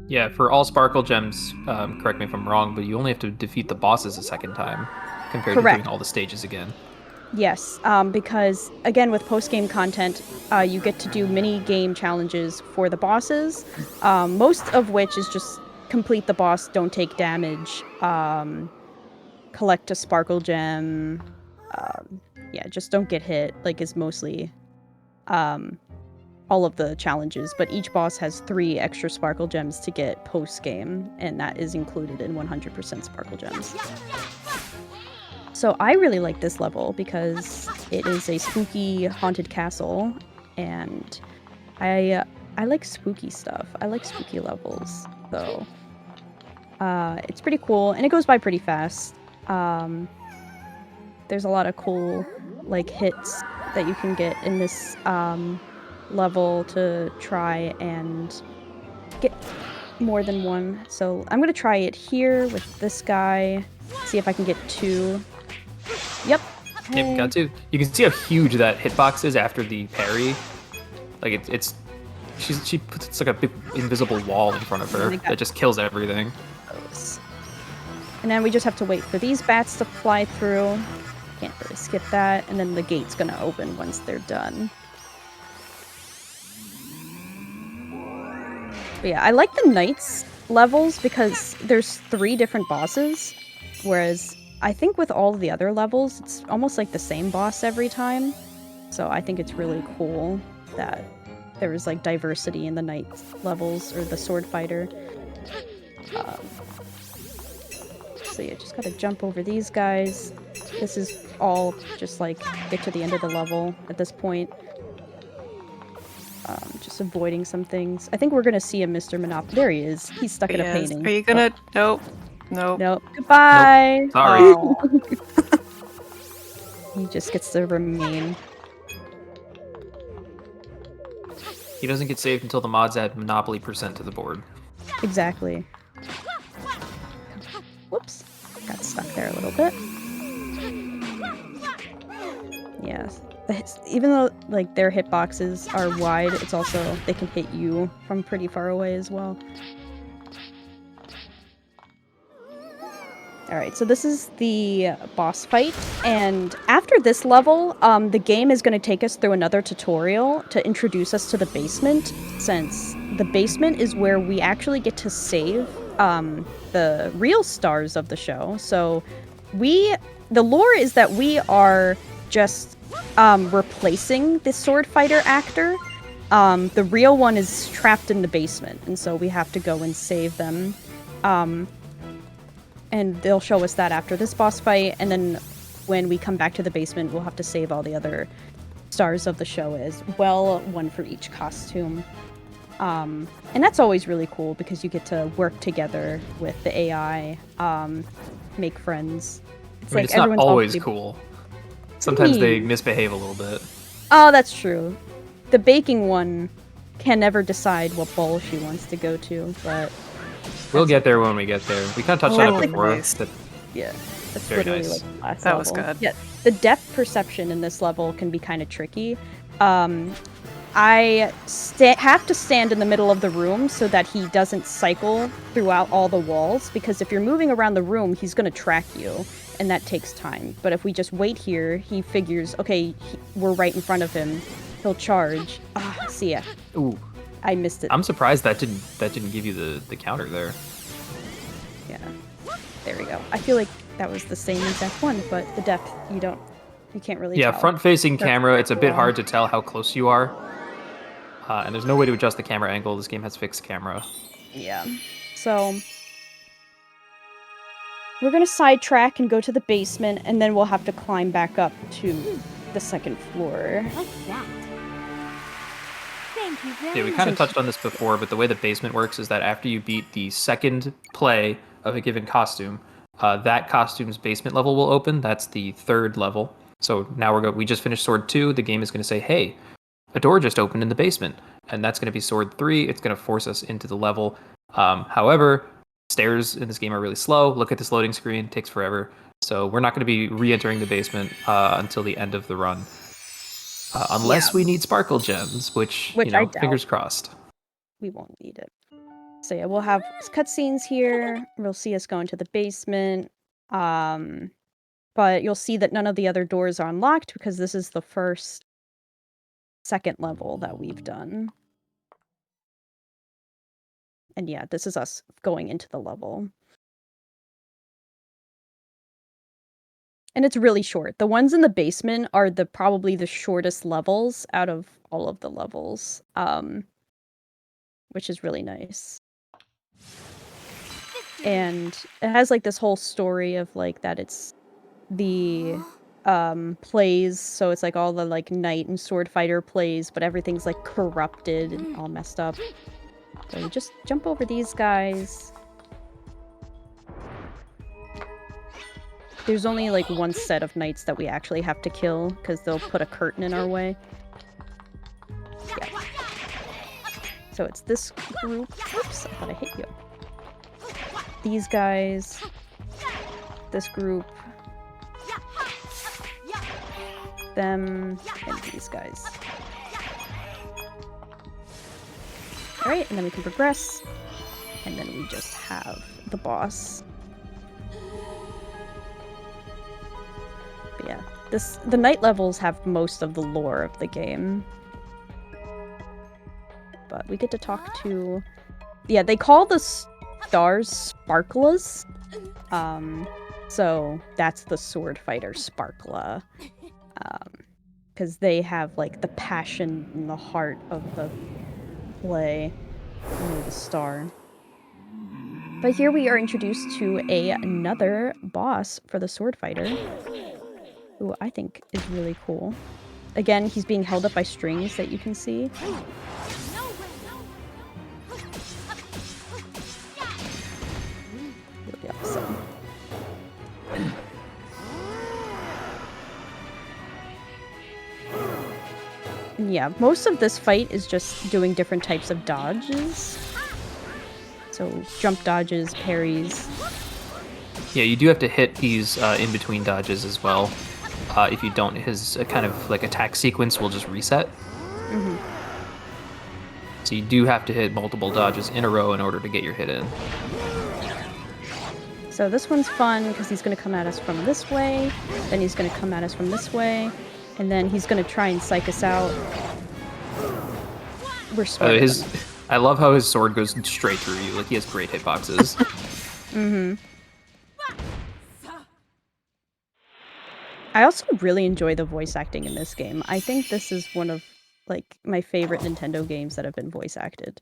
Yeah, for all Sparkle Gems, correct me if I'm wrong, but you only have to defeat the bosses a second time compared to Correct. doing all the stages again. Yes, because again, with post-game content, you get to do mini-game challenges for the bosses, most of which is just complete the boss, don't take damage, collect a sparkle gem, yeah, just don't get hit, like, is mostly all of the challenges, but each boss has 3 extra sparkle gems to get post-game, and that is included in 100% sparkle gems. So I really like this level because it is a spooky haunted castle, and I like spooky stuff. I like spooky levels, so it's pretty cool, and it goes by pretty fast. There's a lot of cool like hits that you can get in this level to try and get more than one. So I'm gonna try it here with this guy, see if I can get 2. Yep. Yep, got 2. You can see how huge that hitbox is after the parry. Like she puts it's like a big invisible wall in front of her that just kills everything. And then we just have to wait for these bats to fly through. Can't really skip that, and then the gate's gonna open once they're done. But yeah, I like the Knights levels because there's 3 different bosses, whereas I think with all the other levels, it's almost like the same boss every time. So I think it's really cool that there is like diversity in the Knights levels, or the sword fighter. So yeah, just gotta jump over these guys. This is all just like get to the end of the level at this point. Just avoiding some things. I think we're gonna see a Mr. Monopoly. There he is. He's stuck in a painting. Are you gonna? Nope. Nope. Goodbye. Nope. Sorry. Oh. He just gets to remain. He doesn't get saved until the mods add Monopoly % to the board. Exactly. Whoops. Got stuck there a little bit. Yes. Even though like their hitboxes are wide, it's also they can hit you from pretty far away as well. All right, so this is the boss fight, and after this level, the game is going to take us through another tutorial to introduce us to the basement, since the basement is where we actually get to save the real stars of the show. So the lore is that we are just replacing the sword fighter actor. The real one is trapped in the basement, and so we have to go and save them. And they'll show us that after this boss fight, and then when we come back to the basement, we'll have to save all the other stars of the show as well, one for each costume. And that's always really cool because you get to work together with the AI, make friends. I mean, it's not always cool. Sometimes they misbehave a little bit. Oh, that's true. The baking one can never decide what bowl she wants to go to, but... We'll get there when we get there. We kind of touched on it before. Nice. Yeah, that's Very literally nice. like the last That level. was good. Yeah, the depth perception in this level can be kind of tricky. I have to stand in the middle of the room so that he doesn't cycle throughout all the walls, because if you're moving around the room, he's going to track you, and that takes time. But if we just wait here, he figures, okay, we're right in front of him. He'll charge. Ah, see ya. Ooh. I missed it. I'm surprised that didn't give you the counter there. Yeah. There we go. I feel like that was the same exact one, but the depth, you can't really tell. Front-facing That's camera, it's a bit cool. hard to tell how close you are. And there's no way to adjust the camera angle. This game has fixed camera. Yeah. So we're gonna sidetrack and go to the basement, and then we'll have to climb back up to the second floor. What's that? Thank you very Yeah, we kind of touched on this before, but the way the basement works is that after you beat the second play of a given costume, that costume's basement level will open. That's the third level. So now we just finished Sword 2. The game is going to say, hey, a door just opened in the basement. And that's going to be Sword 3. It's going to force us into the level. However, stairs in this game are really slow. Look at this loading screen. It takes forever. So we're not going to be re-entering the basement until the end of the run. Unless we need sparkle gems, which I doubt. fingers crossed. We won't need it. So yeah, we'll have cutscenes here. We'll see us go into the basement. But you'll see that none of the other doors are unlocked because this is the second level that we've done. And yeah, this is us going into the level. And it's really short. The ones in the basement are probably the shortest levels out of all of the levels, which is really nice. And it has like this whole story of like that it's the plays, so it's like all the like knight and sword fighter plays, but everything's like corrupted and all messed up. So you just jump over these guys. There's only like one set of knights that we actually have to kill because they'll put a curtain in our way. Yeah. So it's this group. Oops, I thought I hit you. These guys. This group. Them. And these guys. Alright, and then we can progress. And then we just have the boss. But yeah, the night levels have most of the lore of the game. But we get to talk to... Yeah, they call the stars sparklas. So that's the sword fighter sparkla. Because they have like the passion in the heart of the play. The star. But here we are introduced to another boss for the sword fighter. Who I think is really cool. Again, he's being held up by strings that you can see. Really awesome. And yeah, most of this fight is just doing different types of dodges. So jump dodges, parries. Yeah, you do have to hit these in-between dodges as well. If you don't, his kind of like attack sequence will just reset. Mm-hmm. So you do have to hit multiple dodges in a row in order to get your hit in. So this one's fun because he's going to come at us from this way, then he's going to come at us from this way, and then he's going to try and psych us out. We're sweating. I love how his sword goes straight through you. Like, he has great hitboxes. Mm-hmm. I also really enjoy the voice acting in this game. I think this is one of, like, my favorite Nintendo games that have been voice acted.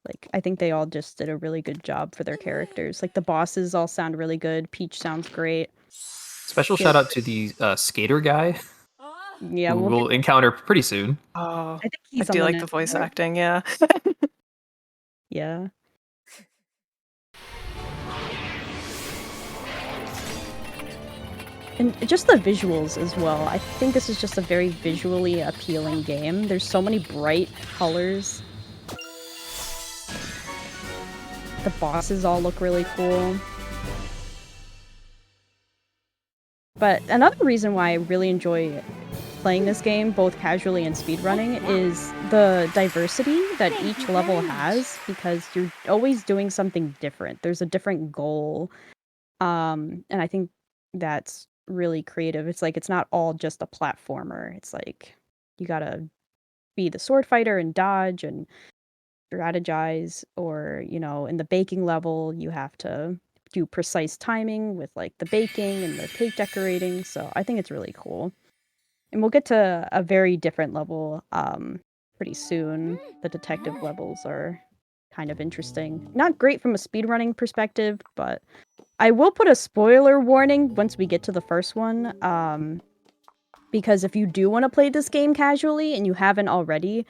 Like, I think they all just did a really good job for their characters. Like, the bosses all sound really good. Peach sounds great. Special shout out to the skater guy. Yeah, who we'll encounter pretty soon. Oh, I think he's I do like the voice acting, yeah. Yeah. And just the visuals as well. I think this is just a very visually appealing game. There's so many bright colors. The bosses all look really cool. But another reason why I really enjoy playing this game, both casually and speedrunning, is the diversity that each level has, because you're always doing something different. There's a different goal. And I think that's really creative. It's like, it's not all just a platformer. It's like, you gotta be the sword fighter and dodge and strategize, or, you know, in the baking level, you have to do precise timing with like the baking and the cake decorating. So I think it's really cool. And we'll get to a very different level pretty soon. The detective levels are kind of interesting. Not great from a speedrunning perspective, but I will put a spoiler warning once we get to the first one. Because if you do want to play this game casually and you haven't already,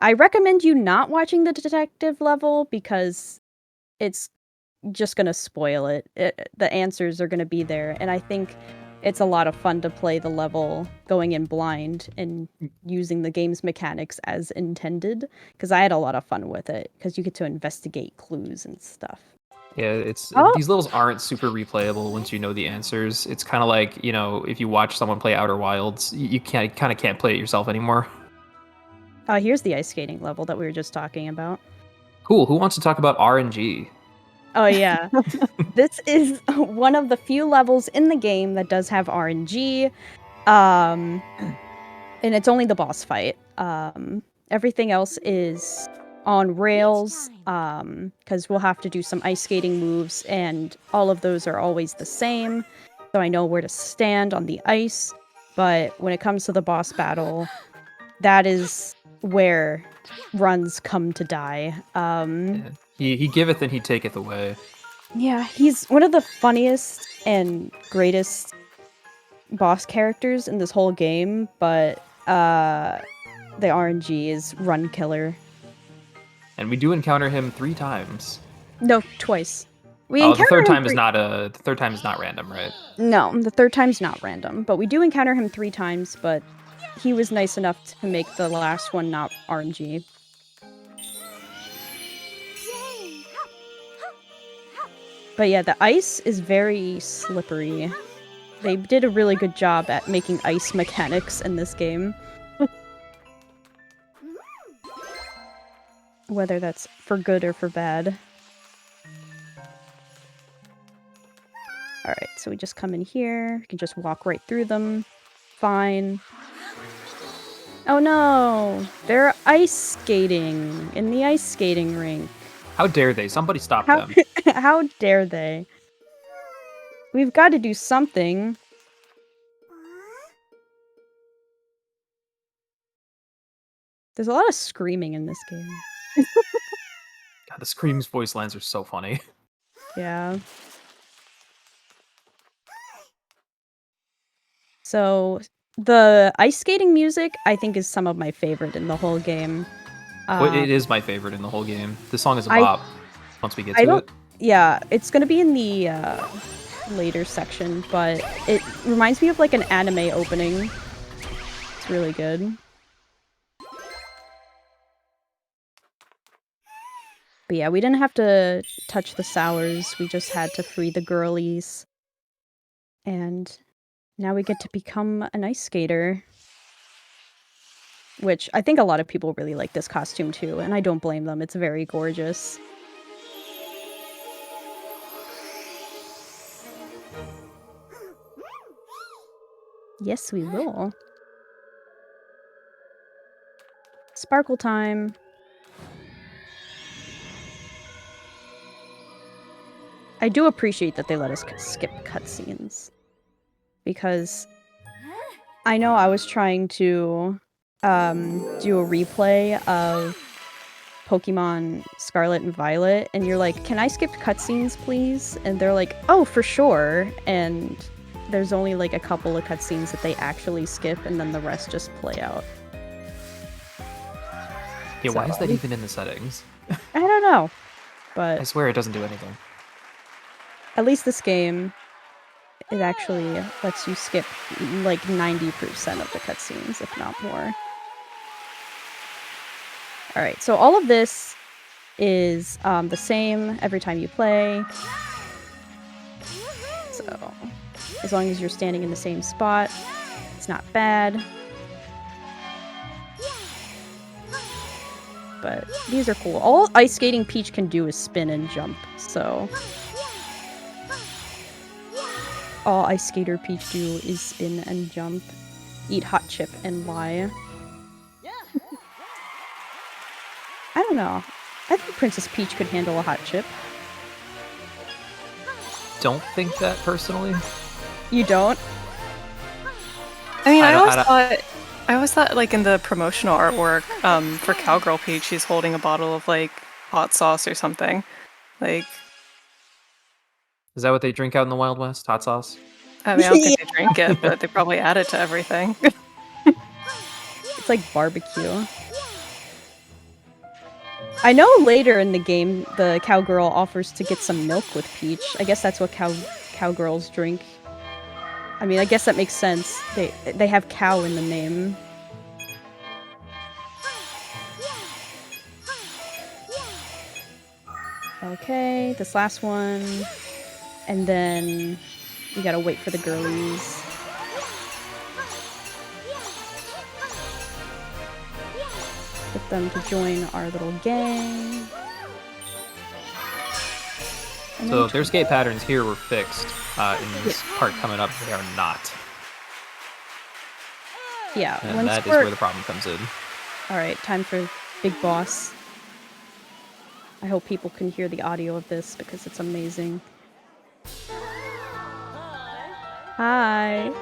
I recommend you not watching the detective level, because it's just going to spoil it. The answers are going to be there, and I think it's a lot of fun to play the level going in blind and using the game's mechanics as intended, because I had a lot of fun with it, because you get to investigate clues and stuff. Yeah, these levels aren't super replayable once you know the answers. It's kind of like, you know, if you watch someone play Outer Wilds, you kind of can't play it yourself anymore. Here's the ice skating level that we were just talking about. Cool. Who wants to talk about RNG? Oh yeah. This is one of the few levels in the game that does have RNG. And it's only the boss fight. Everything else is on rails, because we'll have to do some ice skating moves, and all of those are always the same, so I know where to stand on the ice. But when it comes to the boss battle, that is where runs come to die. Yeah. He giveth and he taketh away. Yeah, he's one of the funniest and greatest boss characters in this whole game, but the RNG is run killer. And we do encounter him 3 times. No, twice. The third time is not random, right? No, the third time's not random, but we do encounter him 3 times, but he was nice enough to make the last one not RNG. But yeah, the ice is very slippery. They did a really good job at making ice mechanics in this game. Whether that's for good or for bad. Alright, so we just come in here. We can just walk right through them. Fine. Oh no! They're ice skating in the ice skating rink. How dare they? Somebody stop them. How dare they? We've got to do something. There's a lot of screaming in this game. God, the Scream's voice lines are so funny. Yeah. So, the ice skating music, I think, is some of my favorite in the whole game. It is my favorite in the whole game. This song is a bop once we get to it. Yeah, it's gonna be in the later section, but it reminds me of like an anime opening. It's really good. But yeah, we didn't have to touch the sours, we just had to free the girlies. And now we get to become an ice skater. Which I think a lot of people really like this costume too, and I don't blame them, it's very gorgeous. Yes, we will. Sparkle time. I do appreciate that they let us skip cutscenes. Because I know I was trying to do a replay of Pokemon Scarlet and Violet, and you're like, can I skip cutscenes, please? And they're like, oh, for sure. And there's only like a couple of cutscenes that they actually skip, and then the rest just play out. Yeah, why is that even in the settings? I don't know, but I swear it doesn't do anything. at least this game, it actually lets you skip like 90% of the cutscenes, if not more. Alright, so all of this is the same every time you play. So, as long as you're standing in the same spot, it's not bad. But these are cool. All ice skating Peach can do is spin and jump, so... all Ice Skater Peach do is spin and jump, eat hot chip, and lie. I don't know. I think Princess Peach could handle a hot chip. Don't think that personally. You don't? I mean, I always thought, like, in the promotional artwork for Cowgirl Peach, she's holding a bottle of, like, hot sauce or something. Like... Is that what they drink out in the Wild West? Hot sauce? I mean, I don't think they drink it, but they probably add it to everything. It's like barbecue. I know later in the game, the cowgirl offers to get some milk with Peach. I guess that's what cowgirls drink. I mean, I guess that makes sense. They have cow in the name. Okay, this last one. And then we gotta wait for the girlies. Get them to join our little gang. So their skate patterns here were fixed. In this part coming up, they are not. Yeah, and that is where the problem comes in. Alright, time for Big Boss. I hope people can hear the audio of this because it's amazing. Hi.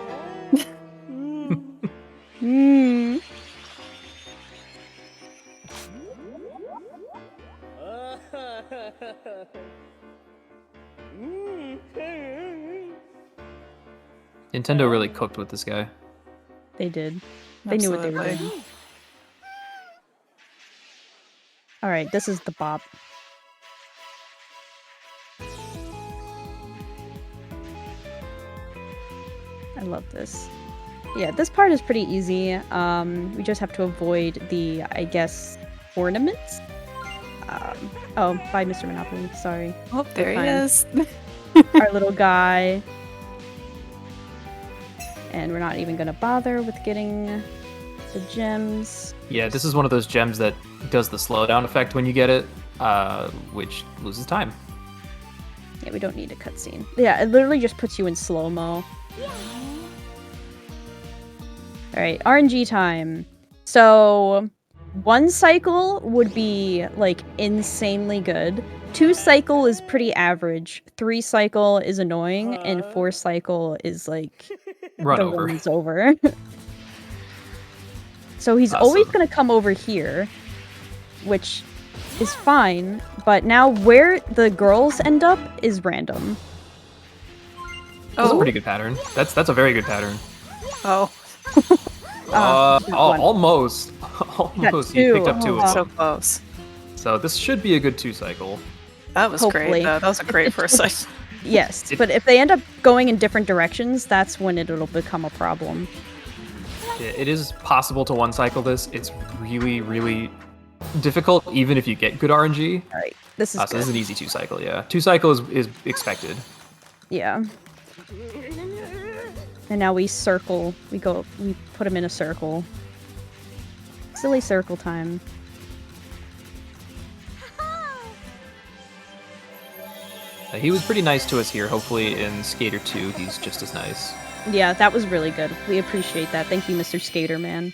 Nintendo really cooked with this guy. They did. They knew what they were doing. Alright, this is the bop. I love this. Yeah, this part is pretty easy. We just have to avoid the, I guess, ornaments? Oh, bye, Mr. Monopoly. Sorry. Oh, there he is. Our little guy. And we're not even gonna bother with getting the gems. Yeah, this is one of those gems that does the slowdown effect when you get it, which loses time. Yeah, we don't need a cutscene. Yeah, it literally just puts you in slow-mo. Alright, RNG time. So, 1 cycle would be, like, insanely good. 2 cycle is pretty average. 3 cycle is annoying, and 4 cycle is, like, Run the over. run's over. So he's always gonna come over here, which is fine, but now where the girls end up is random. That's a pretty good pattern. That's a very good pattern. Oh. Almost. Almost. You picked up 2 of them. So close. So this should be a good 2 cycle. That was great, though. That was a great first cycle. Yes, but if they end up going in different directions, that's when it'll become a problem. It is possible to 1 cycle this. It's really, really difficult, even if you get good RNG. Alright, this is so this is an easy 2 cycle, yeah. 2 cycle is expected. Yeah. And now we circle. We put him in a circle. Silly circle time. He was pretty nice to us here. Hopefully in Skater 2, he's just as nice. Yeah, that was really good. We appreciate that. Thank you, Mr. Skater Man.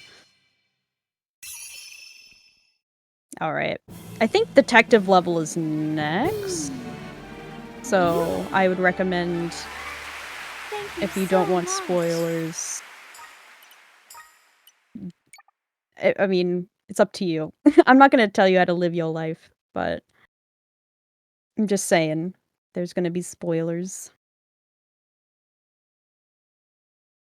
Alright. I think detective level is next. So I would recommend, if you don't want spoilers, I mean, it's up to you. I'm not gonna tell you how to live your life, but I'm just saying, there's gonna be spoilers.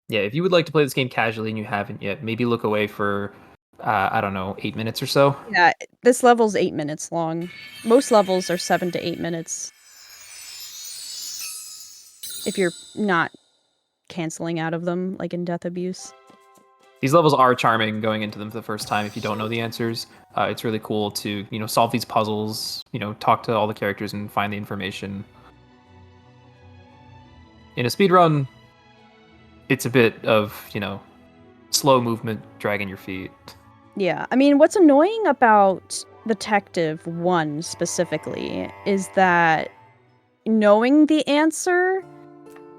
Yeah, if you would like to play this game casually and you haven't yet, maybe look away for, I don't know, 8 minutes or so. Yeah, this level's 8 minutes long. Most levels are 7 to 8 minutes. If you're not canceling out of them, like in Death Abuse. These levels are charming going into them for the first time if you don't know the answers. It's really cool to, solve these puzzles, talk to all the characters and find the information. In a speedrun, it's a bit of, slow movement, dragging your feet. Yeah, I mean, what's annoying about Detective 1 specifically is that knowing the answer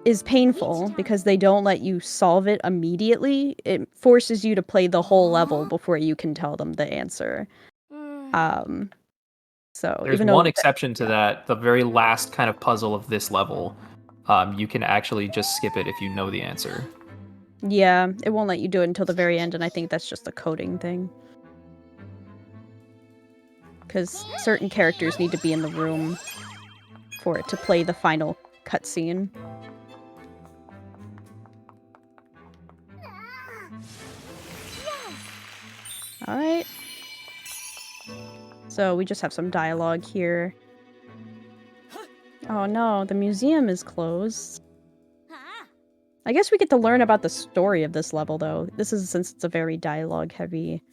is painful because they don't let you solve it immediately. It forces you to play the whole level before you can tell them the answer. So There's even one though exception to that, the very last kind of puzzle of this level. You can actually just skip it if you know the answer. yeah, it won't let you do it until the very end, and I think that's just a coding thing. Because certain characters need to be in the room for it to play the final cutscene. Alright. So we just have some dialogue here. Oh no, the museum is closed. I guess we get to learn about the story of this level, though. This is since it's a very dialogue-heavy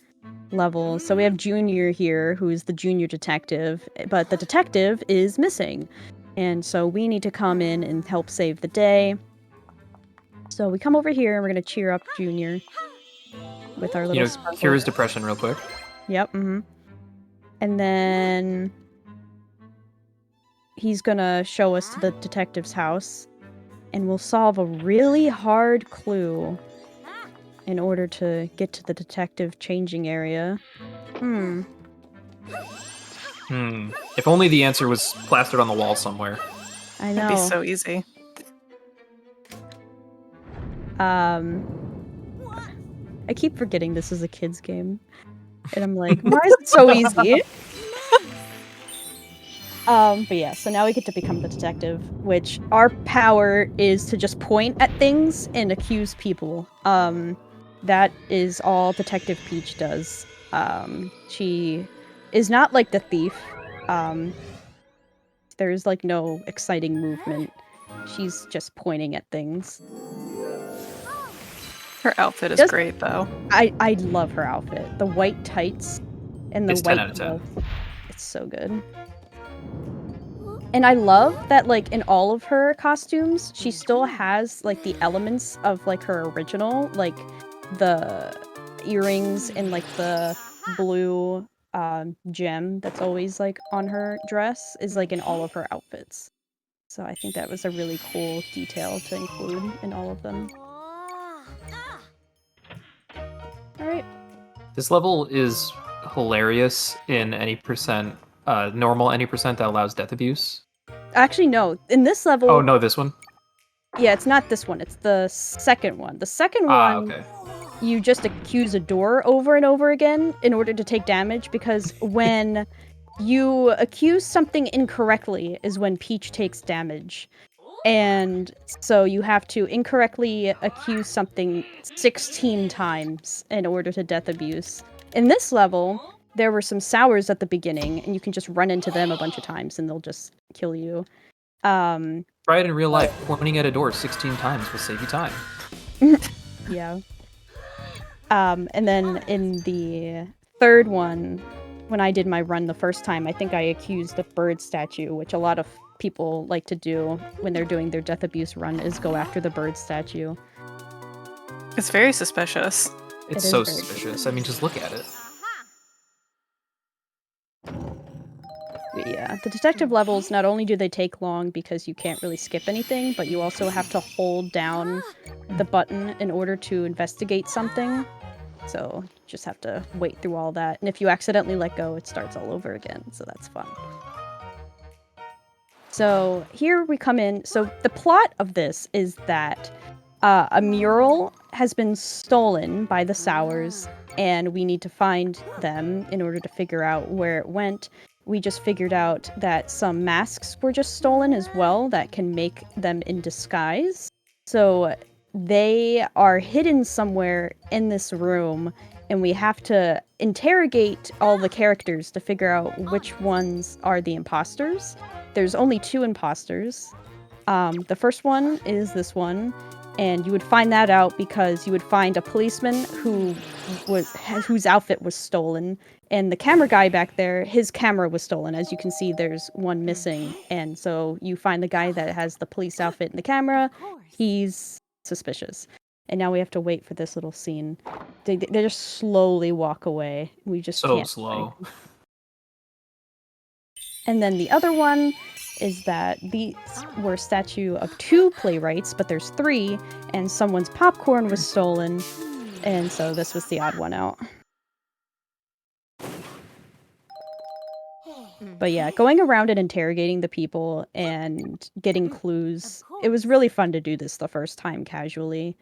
level. So we have Junior here, who is the junior detective, but the detective is missing. And so we need to come in and help save the day. So we come over here and we're going to cheer up Junior with our little sparkle. Cure his depression real quick. Yep, And then he's going to show us to the detective's house. And we'll solve a really hard clue in order to get to the detective changing area. If only the answer was plastered on the wall somewhere. I know. It'd be so easy. I keep forgetting this is a kid's game. And I'm like, why is it so easy? But yeah, so now we get to become the detective, which our power is to just point at things and accuse people. That is all Detective Peach does. She is not like the thief. There's like no exciting movement. She's just pointing at things. Her outfit is great, though. I love her outfit. The white tights and the It's white 10 out of 10. gloves. It's so good. And I love that, like, in all of her costumes, she still has, like, the elements of, like, her original, like, the earrings and, like, the blue gem that's always, like, on her dress is, like, in all of her outfits. So I think that was a really cool detail to include in all of them. Alright. This level is hilarious in any percent, normal any percent that allows death abuse. Actually, no. In this level... Oh, no, this one? Yeah, it's not this one. It's the second one. The second one, okay. You just accuse a door over and over again in order to take damage, because when you accuse something incorrectly is when Peach takes damage. And so you have to incorrectly accuse something 16 times in order to death abuse. In this level, there were some sours at the beginning, and you can just run into them a bunch of times and they'll just kill you. Try it in real life. Pointing at a door 16 times will save you time. Yeah. And then in the third one, when I did my run the first time, I think I accused the bird statue, which a lot of people like to do when they're doing their death abuse run, is go after the bird statue. It's very suspicious. It's so suspicious. I mean, just look at it. But yeah, the detective levels, not only do they take long because you can't really skip anything, but you also have to hold down the button in order to investigate something. So you just have to wait through all that. And if you accidentally let go, it starts all over again. So that's fun. So here we come in. So the plot of this is that a mural has been stolen by the Sours, and we need to find them in order to figure out where it went. We just figured out that some masks were just stolen as well that can make them in disguise. So they are hidden somewhere in this room, and we have to interrogate all the characters to figure out which ones are the imposters. There's only 2 imposters. The first one is this one, and you would find that out because you would find a policeman whose outfit was stolen, and the camera guy back there, his camera was stolen. As you can see, there's one missing, and so you find the guy that has the police outfit and the camera. He's suspicious. And now we have to wait for this little scene. They just slowly walk away. We just So can't slow. And then the other one is that these were a statue of 2 playwrights, but there's 3, and someone's popcorn was stolen, and so this was the odd one out. But yeah, going around and interrogating the people and getting clues, it was really fun to do this the first time casually.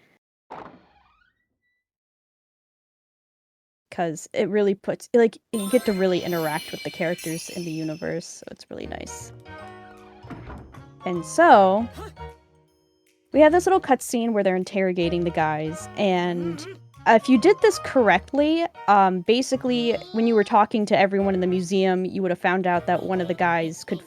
Because it really puts, like, you get to really interact with the characters in the universe, so it's really nice. And so, we have this little cutscene where they're interrogating the guys, and if you did this correctly, basically, when you were talking to everyone in the museum, you would have found out that one of the guys could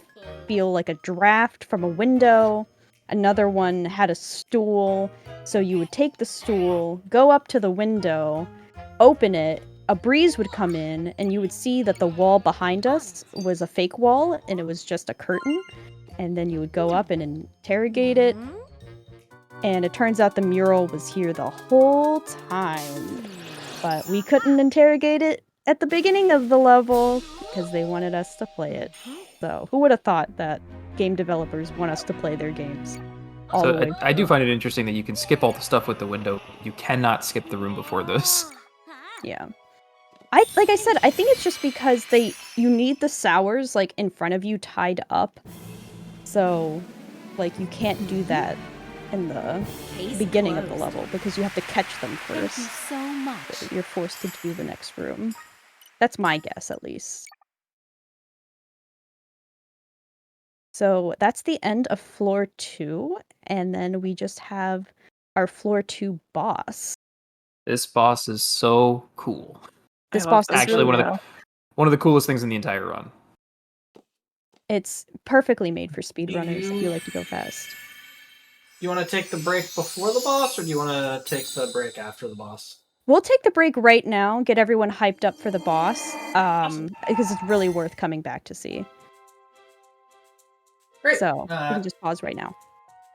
feel like a draft from a window, another one had a stool, so you would take the stool, go up to the window, open it, a breeze would come in, and you would see that the wall behind us was a fake wall, and it was just a curtain. And then you would go up and interrogate it. And it turns out the mural was here the whole time. But we couldn't interrogate it at the beginning of the level because they wanted us to play it. So who would have thought that game developers want us to play their games? So I do find it interesting that you can skip all the stuff with the window. You cannot skip the room before this. Yeah. Like I said, I think it's just because you need the Sours, like, in front of you tied up. So, like, you can't do that in the beginning of the level because you have to catch them first. Thank you so much. So you're forced to do the next room. That's my guess, at least. So that's the end of floor 2, and then we just have our floor 2 boss. This boss is so cool. This boss is Actually really one of the coolest things in the entire run. It's perfectly made for speedrunners if you like to go fast. Do you want to take the break before the boss, or do you want to take the break after the boss? We'll take the break right now, get everyone hyped up for the boss, because it's really worth coming back to see. Great. So, we can just pause right now.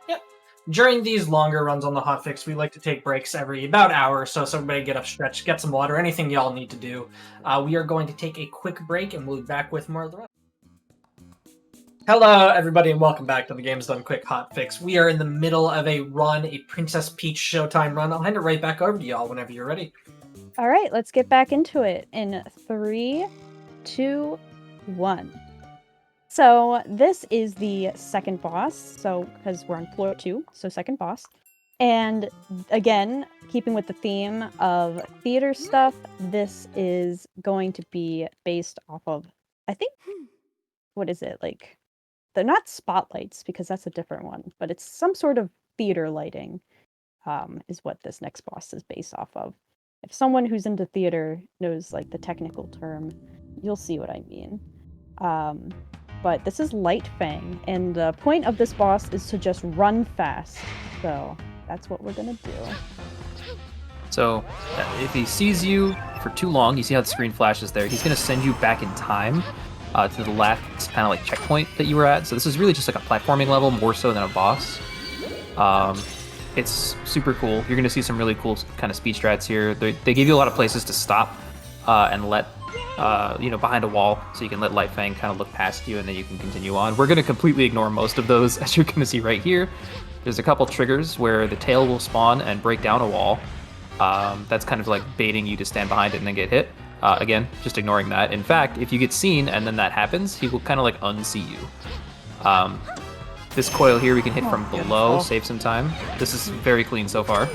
Yep. During these longer runs on the hotfix, we like to take breaks every about hour or so everybody get up, stretch, get some water, anything y'all need to do. We are going to take a quick break, and we'll be back with more of the run. Hello, everybody, and welcome back to the Games Done Quick Hotfix. We are in the middle of a run, a Princess Peach Showtime run. I'll hand it right back over to y'all whenever you're ready. All right, let's get back into it in 3, 2, 1. So this is the second boss, so because we're on floor 2, so second boss. And again, keeping with the theme of theater stuff, this is going to be based off of, I think, what is it, like, they're not spotlights because that's a different one, but it's some sort of theater lighting is what this next boss is based off of. If someone who's into theater knows, like, the technical term, you'll see what I mean. But this is Light Fang, and the point of this boss is to just run fast. So that's what we're gonna do. So if he sees you for too long, you see how the screen flashes there, he's going to send you back in time to the last kind of like checkpoint that you were at. So this is really just like a platforming level more so than a boss. It's super cool. You're going to see some really cool kind of speed strats here. They give you a lot of places to stop and let behind a wall, so you can let Light Fang kind of look past you, and then you can continue on. We're going to completely ignore most of those, as you're going to see right here. There's a couple triggers where the tail will spawn and break down a wall. That's kind of like baiting you to stand behind it and then get hit. Again, just ignoring that. In fact, if you get seen and then that happens, he will kind of like unsee you. This coil here we can hit from below, save some time. This is very clean so far.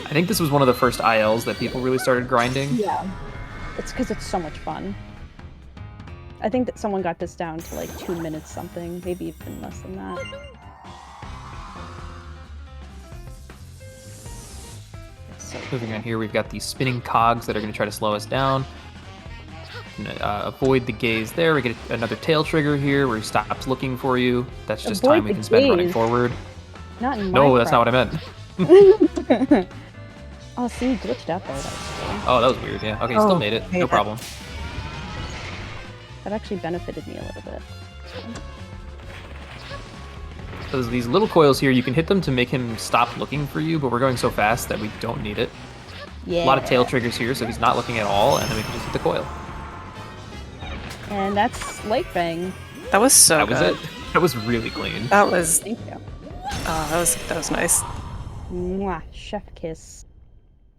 I think this was one of the first ILs that people really started grinding. Yeah. It's because it's so much fun. I think that someone got this down to like 2 minutes something, maybe even less than that. Moving on here, we've got these spinning cogs that are going to try to slow us down. Avoid the gaze there. We get another tail trigger here where he stops looking for you. That's just Avoid time we the can spend running gaze. forward. Not in No, that's not what I meant. Oh, see, you glitched out there. That was cool. Oh, that was weird, yeah. Okay, still made it. No problem. That actually benefited me a little bit. So there's these little coils here. You can hit them to make him stop looking for you, but we're going so fast that we don't need it. Yeah. A lot of tail triggers here, so he's not looking at all, and then we can just hit the coil. And that's Light Fang. That was so That good. was it. That was really clean. That was Thank you. that was nice. Mwah, chef kiss.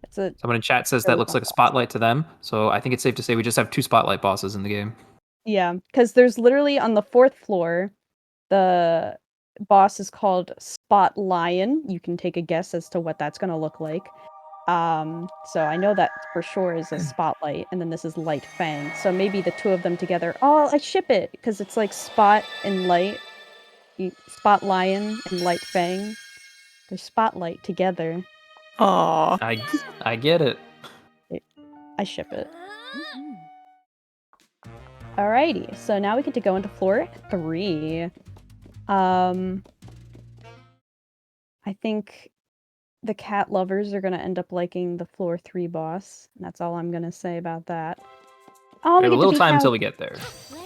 That's a Someone in chat says that looks like a spotlight to them, so I think it's safe to say we just have 2 spotlight bosses in the game. yeah, because there's literally on the 4th floor, the boss is called Spot Lion. You can take a guess as to what that's gonna look like. So I know that for sure is a spotlight, and then this is Light Fang. So maybe the 2 of them together. Oh, I ship it because it's like Spot and Light, Spot Lion and Light Fang. They're spotlight together. Aww. I get it. I ship it. Alrighty, so now we get to go into floor 3. I think the cat lovers are gonna end up liking the floor 3 boss. And that's all I'm gonna say about that. Oh, We have a little time until until we get there.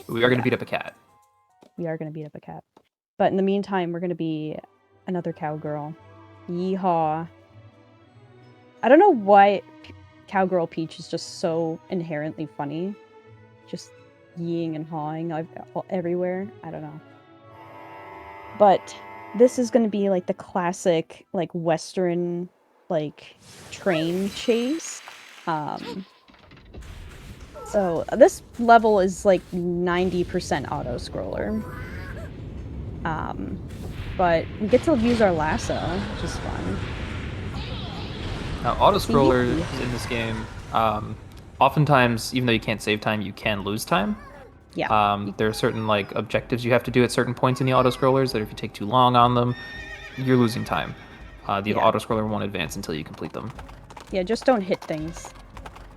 We are going to beat up a cat. We are gonna beat up a cat. But in the meantime, we're gonna be another cowgirl. Yeehaw. I don't know why Cowgirl Peach is just so inherently funny. Just yeeing and hawing everywhere. I don't know. But this is going to be like the classic like Western like train chase. So this level is like 90% auto scroller. But we get to use our lasso, which is fun. Now, auto-scrollers in this game, oftentimes, even though you can't save time, you can lose time. Yeah. There are certain like objectives you have to do at certain points in the auto-scrollers that if you take too long on them, you're losing time. The auto-scroller won't advance until you complete them. Yeah, just don't hit things.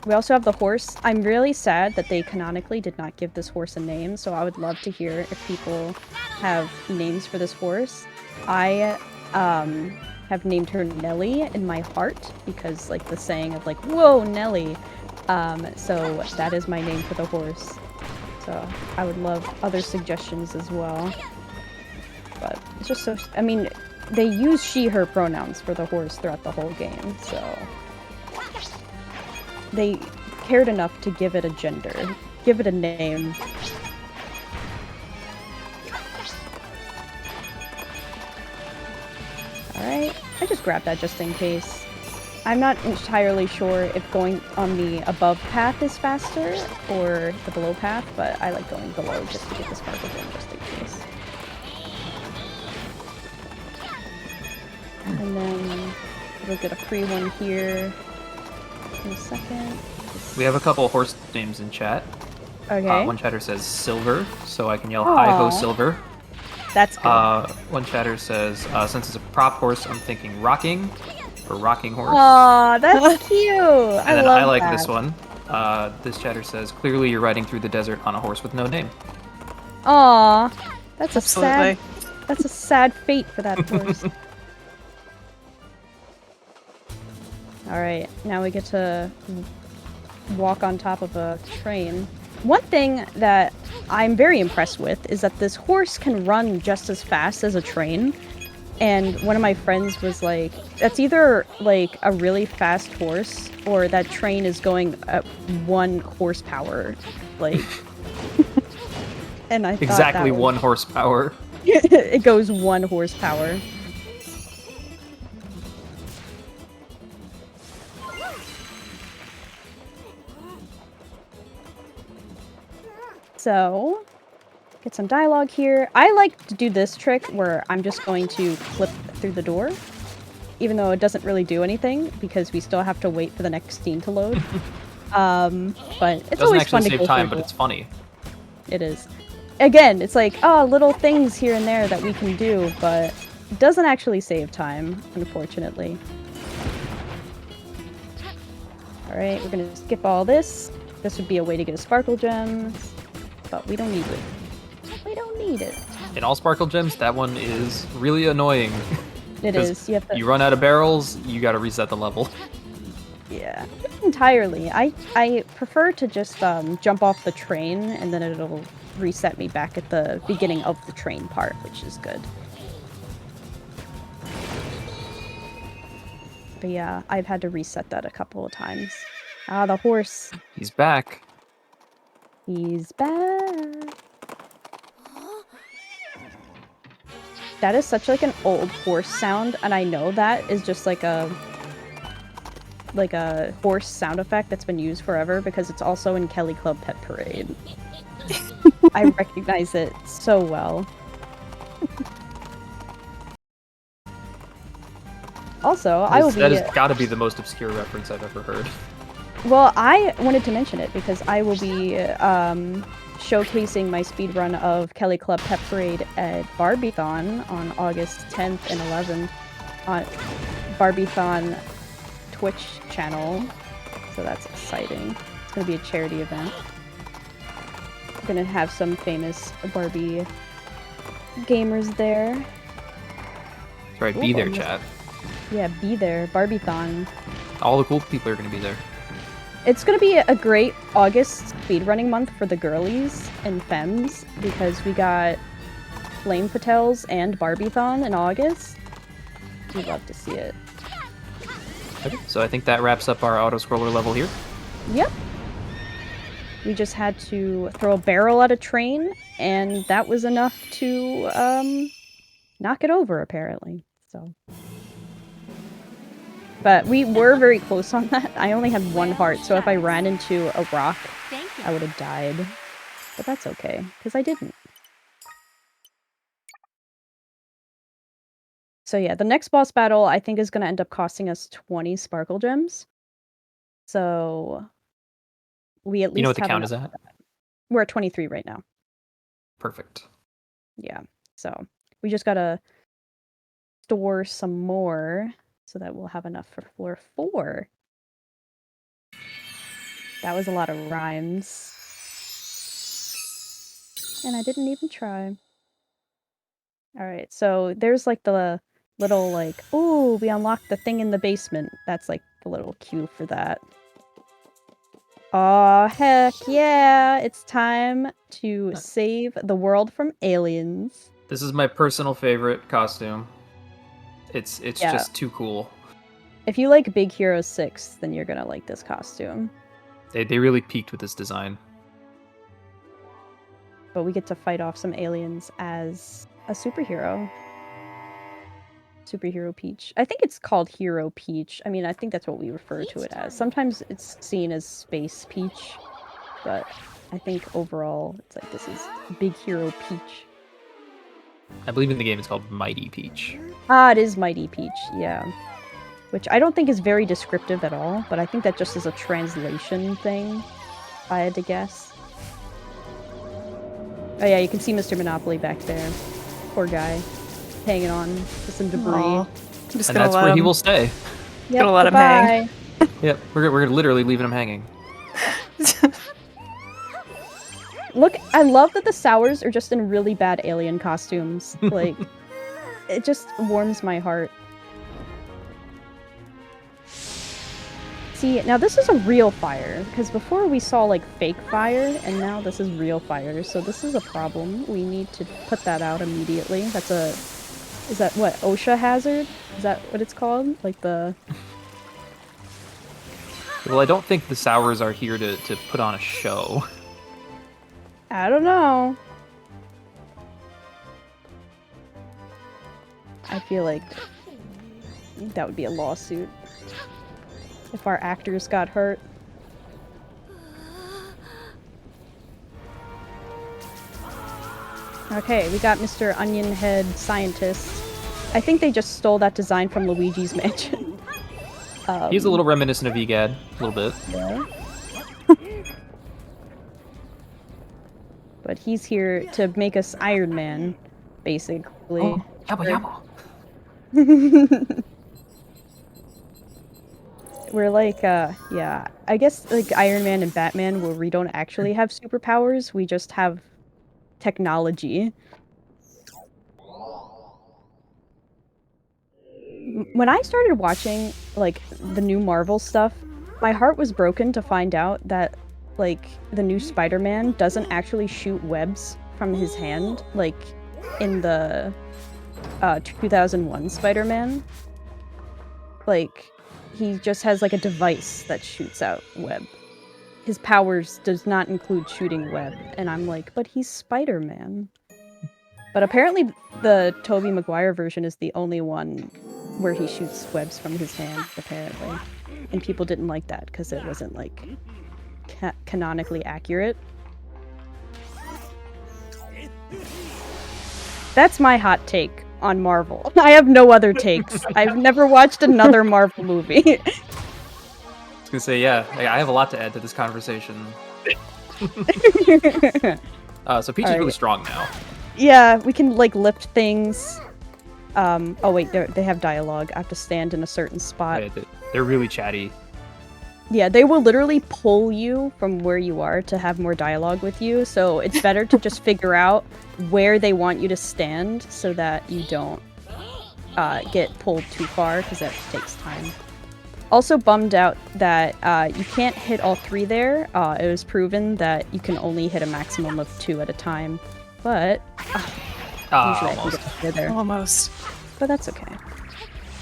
We also have the horse. I'm really sad that they canonically did not give this horse a name, so I would love to hear if people have names for this horse. I have named her Nelly in my heart because like the saying of like, whoa, Nelly. So that is my name for the horse. So I would love other suggestions as well. But it's just so, I mean, they use she, her pronouns for the horse throughout the whole game, so they cared enough to give it a gender, give it a name. Alright, I just grabbed that just in case. I'm not entirely sure if going on the above path is faster or the below path, but I like going below just to get this sparkle in just in case. And then we'll get a free one here in a second. We have a couple horse names in chat. Okay. One chatter says Silver, so I can yell hi-ho Silver. That's good. One chatter says, since it's a prop horse, I'm thinking rocking, or rocking horse. Aw, that's cute! And then love I like that. this one. This chatter says, clearly you're riding through the desert on a horse with no name. Aw, that's Absolutely. that's a sad fate for that horse. Alright, now we get to walk on top of a train. One thing that I'm very impressed with is that this horse can run just as fast as a train. And one of my friends was like, that's either like a really fast horse or that train is going at 1 horsepower. Like, and I thought Exactly that was... 1 horsepower. It goes 1 horsepower. So, get some dialogue here. I like to do this trick where I'm just going to flip through the door, even though it doesn't really do anything because we still have to wait for the next scene to load. But it's always fun to go through. Doesn't actually save time, but it's funny. It is. Again, it's like, oh, little things here and there that we can do, but it doesn't actually save time, unfortunately. Alright, we're gonna skip all this. This would be a way to get a sparkle gem, but we don't need it. We don't need it. In all sparkle gems, that one is really annoying. It is. You have to... You run out of barrels, you gotta reset the level. Yeah, not entirely. I prefer to just jump off the train and then it'll reset me back at the beginning of the train part, which is good. But yeah, I've had to reset that a couple of times. Ah, the horse. He's back. He's back. That is such like an old horse sound, and I know that is just like a horse sound effect that's been used forever because it's also in Kelly Club Pet Parade. I recognize it so well. Also, I will be... That has gotta be the most obscure reference I've ever heard. Well, I wanted to mention it because I will be showcasing my speedrun of Kelly Club Pet Parade at Barbiethon on August 10th and 11th on Barbiethon Twitch channel. So that's exciting. It's going to be a charity event. I'm going to have some famous Barbie gamers there. That's right, be there, chat. Yeah, be there. Barbiethon. All the cool people are going to be there. It's going to be a great August speedrunning month for the girlies and femmes because we got Flame Patels and Barbiethon in August. We'd love to see it. Okay, so I think that wraps up our auto-scroller level here. Yep. We just had to throw a barrel at a train, and that was enough to knock it over, apparently. So... But we were very close on that. I only had 1 heart, so if I ran into a rock, I would have died. But that's okay, because I didn't. So yeah, the next boss battle, I think, is going to end up costing us 20 sparkle gems. So we at least You know what the have count is enough at? We're at 23 right now. Perfect. Yeah, so we just got to store some more so that we'll have enough for floor 4. That was a lot of rhymes. And I didn't even try. Alright, so there's like the little like, ooh, we unlocked the thing in the basement. That's like the little cue for that. Aw, heck yeah! It's time to save the world from aliens. This is my personal favorite costume. It's Yeah. just too cool. If you like Big Hero 6, then you're gonna like this costume. They really peaked with this design. But we get to fight off some aliens as a superhero. Superhero Peach. I think it's called Hero Peach. I mean, I think that's what we refer to it as. Sometimes it's seen as Space Peach, but I think overall it's like this is Big Hero Peach. I believe in the game it's called Mighty Peach. Ah, it is Mighty Peach, yeah. Which I don't think is very descriptive at all, but I think that just is a translation thing, if I had to guess. Oh yeah, you can see Mr. Monopoly back there. Poor guy. Hanging on to some debris. Aw. Just And gonna that's let where he him- will stay. Yep, Gonna let him hang. goodbye. Yep, we're literally leaving him hanging. Look, I love that the Sours are just in really bad alien costumes. Like, it just warms my heart. See, now this is a real fire, because before we saw, like, fake fire, and now this is real fire, so this is a problem. We need to put that out immediately. That's a Is that what, OSHA hazard? Is that what it's called? Like the... Well, I don't think the Sours are here to put on a show. I don't know. I feel like that would be a lawsuit if our actors got hurt. Okay, we got Mr. Onion Head Scientist. I think they just stole that design from Luigi's Mansion. He's a little reminiscent of Egad, a little bit. Yeah. But he's here to make us Iron Man, basically. Oh, yabba yabba. We're like, yeah, I guess like Iron Man and Batman, where we don't actually have superpowers, we just have technology. When I started watching, like, the new Marvel stuff, my heart was broken to find out that, like, the new Spider-Man doesn't actually shoot webs from his hand, like, in the 2001 Spider-Man. Like, he just has, like, a device that shoots out web. His powers does not include shooting web, and I'm like, but he's Spider-Man. But apparently the Tobey Maguire version is the only one where he shoots webs from his hand, apparently. And people didn't like that, because it wasn't, like, canonically accurate. That's my hot take on Marvel. I have no other takes. I've never watched another Marvel movie. I was gonna say, yeah, I have a lot to add to this conversation. So Peach is really strong now. Yeah, we can, like, lift things. Oh wait, they have dialogue. I have to stand in a certain spot. Yeah, they're really chatty. Yeah, they will literally pull you from where you are to have more dialogue with you, so it's better to just figure out where they want you to stand so that you don't get pulled too far, because that takes time. Also bummed out that you can't hit all three there. It was proven that you can only hit a maximum of 2 at a time, but usually I can get to 4 there. Almost. But that's okay.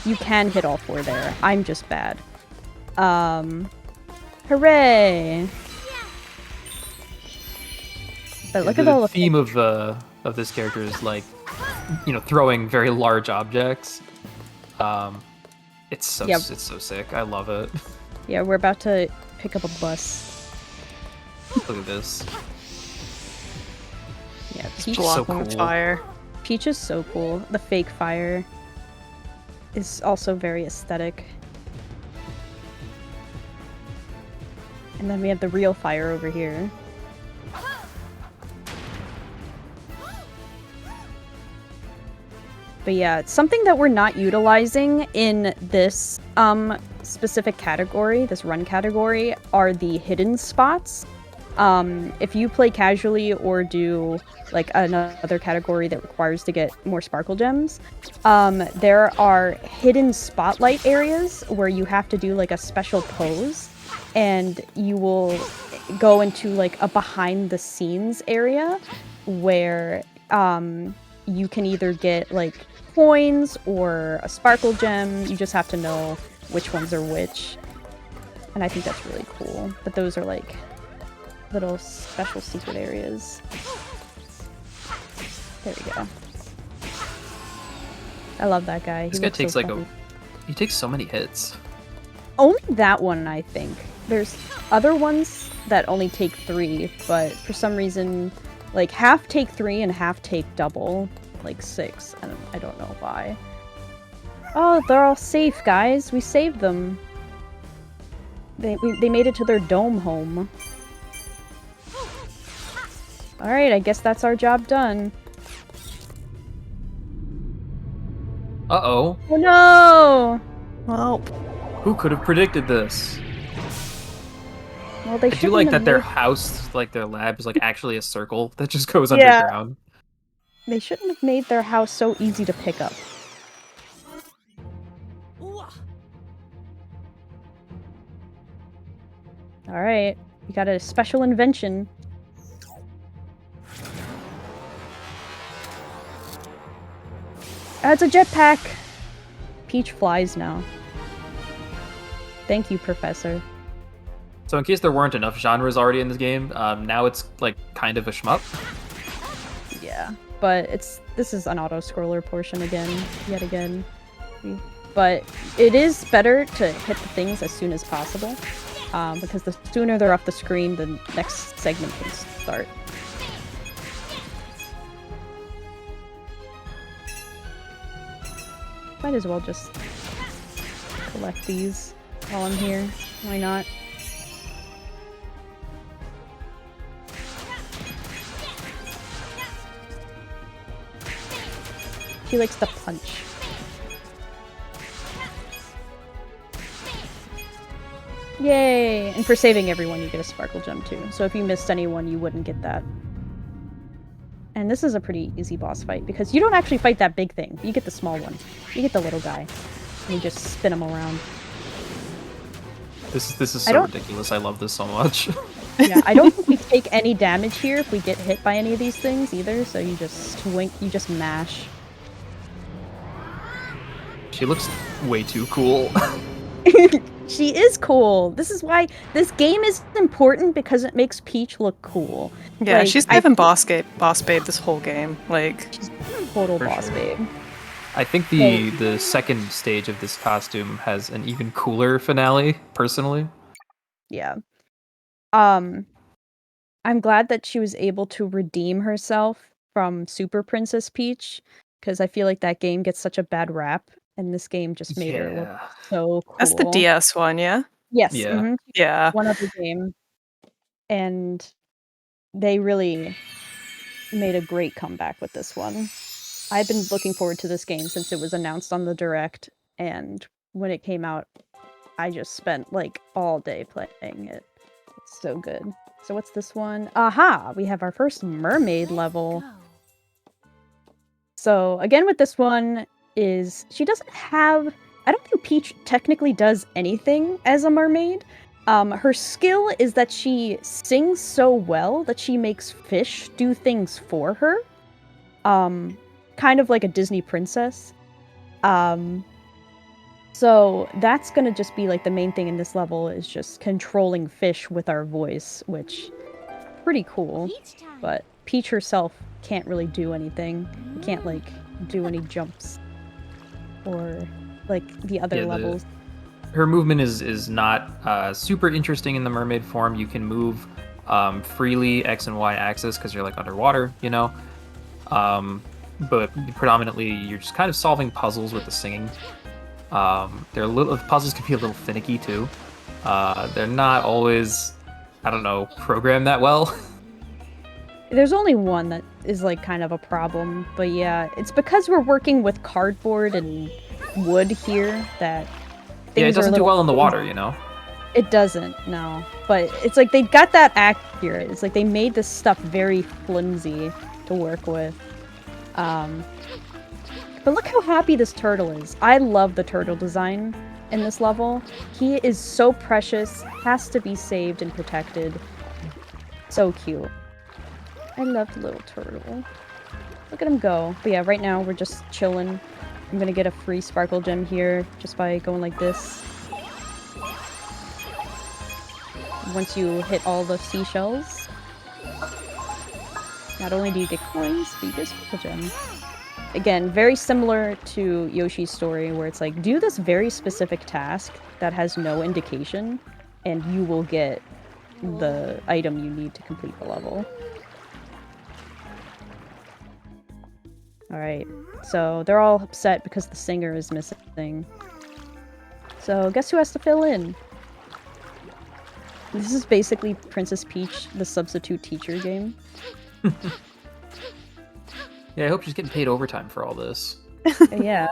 You can hit all 4 there. I'm just bad. Hooray! But look at all the theme of this character is, like, you know, throwing very large objects. It's so it's so sick. I love it. Yeah, we're about to pick up a bus. Look at this. Yeah, Peach Block so on cool. fire. Peach is so cool. The fake fire is also very aesthetic. And then we have the real fire over here. But yeah, something that we're not utilizing in this specific category, this run category, are the hidden spots. If you play casually or do like another category that requires to get more sparkle gems, there are hidden spotlight areas where you have to do like a special pose, and you will go into like a behind the scenes area where you can either get like coins or a sparkle gem. You just have to know which ones are which, and I think that's really cool. But those are like little special secret areas. There we go. I love that guy. This guy takes so like he takes so many hits. Only that one, I think. There's other ones that only take 3, but for some reason, like half take 3 and half take double, like 6. I don't know why. Oh, they're all safe, guys. We saved them. They made it to their dome home. Alright, I guess that's our job done. Uh-oh. Oh no! Well, Who could have predicted this? Well, they I do like that their house, like their lab, is like actually a circle that just goes underground. They shouldn't have made their house so easy to pick up. Alright, we got a special invention. It's a jetpack. Peach flies now. Thank you, Professor. So in case there weren't enough genres already in this game, now it's like kind of a shmup. Yeah, but this is an auto-scroller portion yet again. But it is better to hit the things as soon as possible, because the sooner they're off the screen, the next segment can start. Might as well just collect these while I'm here. Why not? She likes to punch. Yay! And for saving everyone, you get a sparkle gem too. So if you missed anyone, you wouldn't get that. And this is a pretty easy boss fight, because you don't actually fight that big thing. You get the small one. You get the little guy. And you just spin him around. This is so ridiculous. I love this so much. Yeah, I don't think we take any damage here if we get hit by any of these things either, so you just swing, you just mash. She looks way too cool. She is cool. This is why this game is important, because it makes Peach look cool. Yeah, like, she's given boss babe this whole game. Like, she's total For boss sure. babe. I think the second stage of this costume has an even cooler finale, personally. Yeah. I'm glad that she was able to redeem herself from Super Princess Peach, because I feel like that game gets such a bad rap, and this game just made her look so cool. that's the DS one, yeah? Yes. Yeah. Mhm. Yeah. One other game. And they really made a great comeback with this one. I've been looking forward to this game since it was announced on the Direct, and when it came out, I just spent like all day playing it. It's so good. So what's this one? Aha! We have our first mermaid level. So again with this one is she doesn't have, I don't think Peach technically does anything as a mermaid. Her skill is that she sings so well that she makes fish do things for her. Kind of like a Disney princess. So that's gonna just be like the main thing in this level, is just controlling fish with our voice, which pretty cool. But Peach herself can't really do anything. Can't like do any jumps or like the other levels. Her movement is not super interesting in the mermaid form. You can move freely X and Y axis because you're like underwater, you know. But predominantly you're just kind of solving puzzles with the singing. Puzzles can be a little finicky too. They're not always, I don't know, programmed that well. There's only one that is like kind of a problem, but yeah, it's because we're working with cardboard and wood here that Yeah, it doesn't do well in the water, you know? It doesn't, no. But it's like they got that accurate. It's like they made this stuff very flimsy to work with. But look how happy this turtle is. I love the turtle design in this level. He is so precious, has to be saved and protected. So cute. I love the little turtle. Look at him go. But yeah, right now we're just chilling. I'm gonna get a free sparkle gem here just by going like this. Once you hit all the seashells, not only do you get coins, but you get a sparkle gem. Again, very similar to Yoshi's story, where it's like, do this very specific task that has no indication, and you will get the item you need to complete the level. Alright, so they're all upset because the singer is missing. So guess who has to fill in? This is basically Princess Peach, the substitute teacher game. Yeah, I hope she's getting paid overtime for all this. Yeah.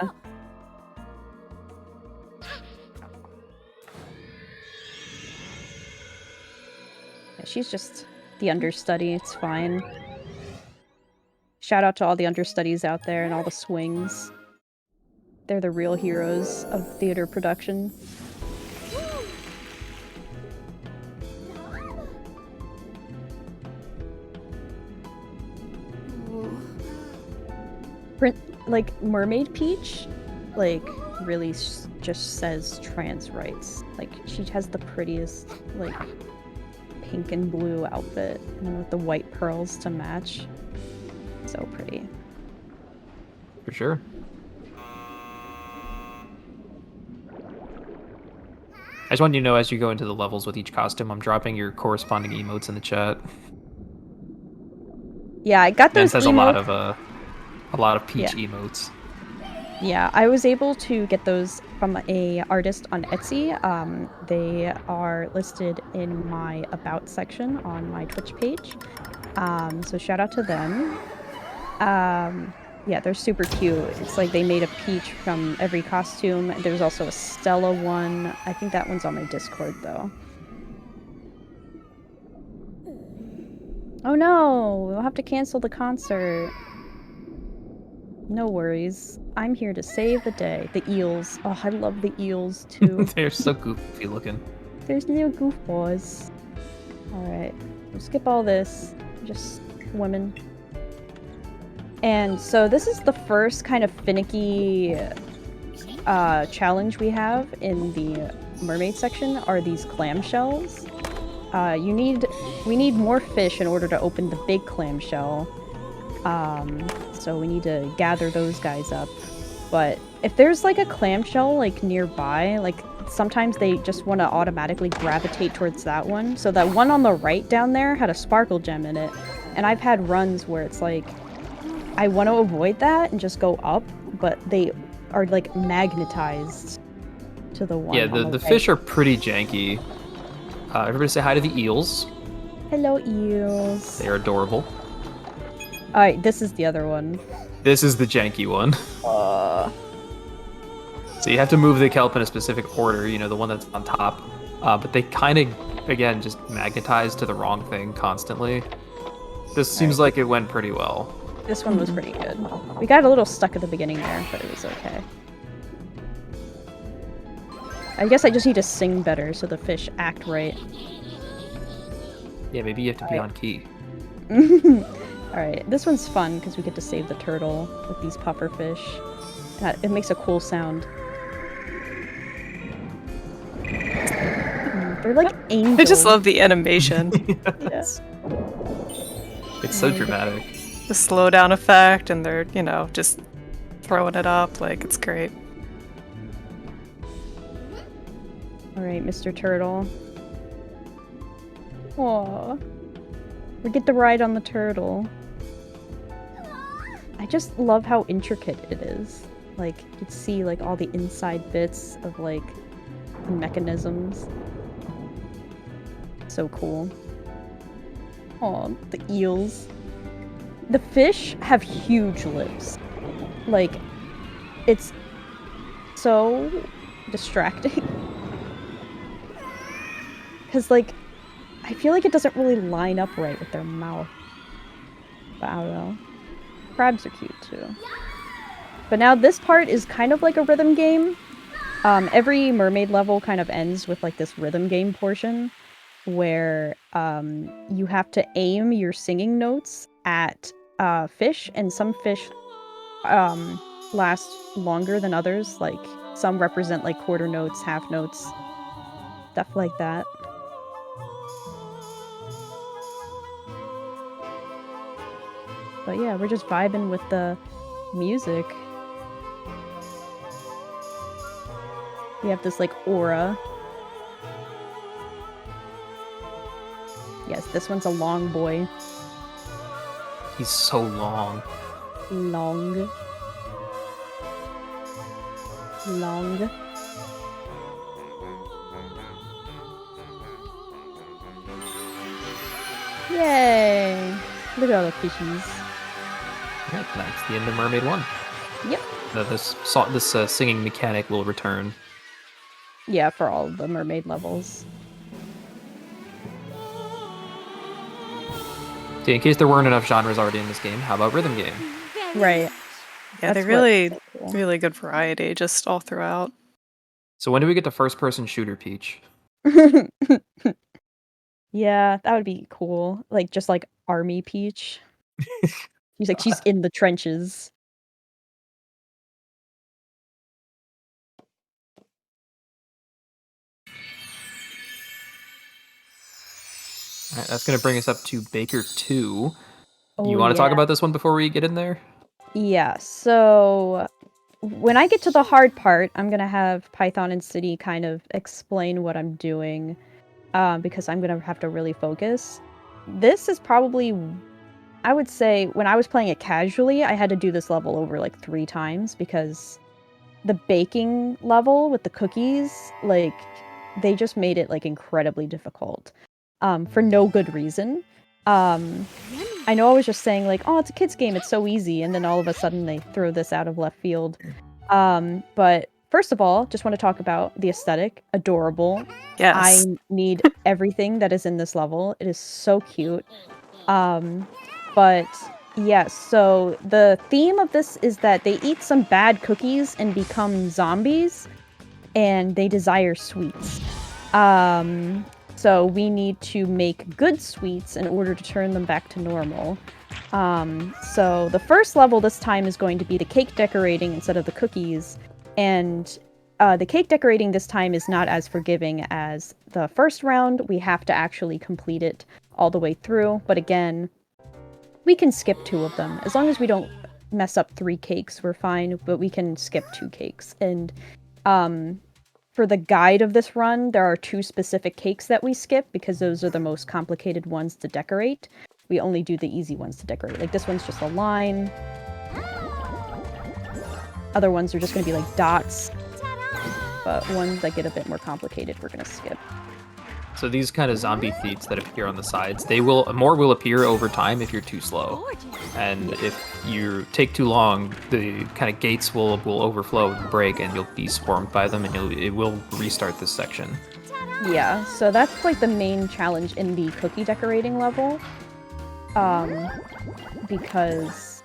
Yeah, she's just the understudy, it's fine. Shout out to all the understudies out there and all the swings. They're the real heroes of theater production. like Mermaid Peach, like really just says trans rights. Like she has the prettiest like pink and blue outfit, and then with the white pearls to match. So pretty. For sure. I just want you to know as you go into the levels with each costume, I'm dropping your corresponding emotes in the chat. Yeah, I got those has emotes. a lot of Peach emotes. Yeah, I was able to get those from a artist on Etsy. They are listed in my About section on my Twitch page. So shout out to them. Yeah, they're super cute. It's like they made a Peach from every costume. There's also a Stella one. I think that one's on my Discord, though. Oh no! We'll have to cancel the concert. No worries. I'm here to save the day. The eels. Oh, I love the eels, too. They're so goofy looking. There's little goofballs. Alright. We'll skip all this. Just women. And so this is the first kind of finicky challenge we have in the mermaid section are these clamshells. We need more fish in order to open the big clamshell. So we need to gather those guys up. But if there's like a clamshell like nearby, like sometimes they just want to automatically gravitate towards that one. So that one on the right down there had a sparkle gem in it. And I've had runs where it's like, I want to avoid that and just go up, but they are like magnetized to the one. Yeah, the fish are pretty janky. Everybody say hi to the eels. Hello, eels. They are adorable. Alright, this is the other one. This is the janky one. So you have to move the kelp in a specific order, you know, the one that's on top. But they kind of, again, just magnetize to the wrong thing constantly. This seems like it went pretty well. This one was pretty good. We got a little stuck at the beginning there, but it was okay. I guess I just need to sing better so the fish act right. Yeah, maybe you have to be on key. Alright, this one's fun because we get to save the turtle with these puffer fish. It makes a cool sound. They're like angels. I just love the animation. Yes. It's so dramatic. The slowdown effect, and they're, you know, just throwing it up. Like, it's great. Alright, Mr. Turtle. Aww. We get to ride on the turtle. I just love how intricate it is. Like, you can see, like, all the inside bits of, like, mechanisms. So cool. Aw, the eels. The fish have huge lips. Like, it's so distracting. Because, like, I feel like it doesn't really line up right with their mouth. But I don't know. Crabs are cute, too. But now this part is kind of like a rhythm game. Every mermaid level kind of ends with, like, this rhythm game portion where you have to aim your singing notes at fish, and some fish last longer than others. Like, some represent, like, quarter notes, half notes, stuff like that. But yeah, we're just vibing with the music. We have this, like, aura. Yes, this one's a long boy. He's so long. Long. Long. Yay! Look at all the fishies. Yep, that's the end of Mermaid 1. Yep. This singing mechanic will return. Yeah, for all the mermaid levels. So in case there weren't enough genres already in this game, how about rhythm game? Right. Yeah, they're really good variety just all throughout. So when do we get to first-person shooter, Peach? Yeah, that would be cool. Like, just like Army Peach. She's in the trenches. All right, that's going to bring us up to Baker 2. You Oh, want to talk yeah. about this one before we get in there? Yeah, so when I get to the hard part, I'm going to have Python and City kind of explain what I'm doing, because I'm going to have to really focus. This is probably, I would say, when I was playing it casually, I had to do this level over like 3 times because the baking level with the cookies, like, they just made it like incredibly difficult, for no good reason. I know I was just saying like, oh, it's a kid's game, it's so easy, and then all of a sudden they throw this out of left field. But first of all, just want to talk about the aesthetic. Adorable. Yes. I need everything that is in this level. It is so cute. But yes, so the theme of this is that they eat some bad cookies and become zombies, and they desire sweets. So we need to make good sweets in order to turn them back to normal. So the first level this time is going to be the cake decorating instead of the cookies, and the cake decorating this time is not as forgiving as the first round. We have to actually complete it all the way through, but again, we can skip 2 of them. As long as we don't mess up 3 cakes, we're fine, but we can skip 2 cakes. And for the guide of this run, there are 2 specific cakes that we skip because those are the most complicated ones to decorate. We only do the easy ones to decorate. Like this one's just a line. Other ones are just going to be like dots. But ones that get a bit more complicated, we're going to skip. So these kind of zombie feats that appear on the sides, more will appear over time if you're too slow. And if you take too long, the kind of gates will overflow and break, and you'll be swarmed by them, and it will restart this section. Yeah, so that's like the main challenge in the cookie decorating level. Because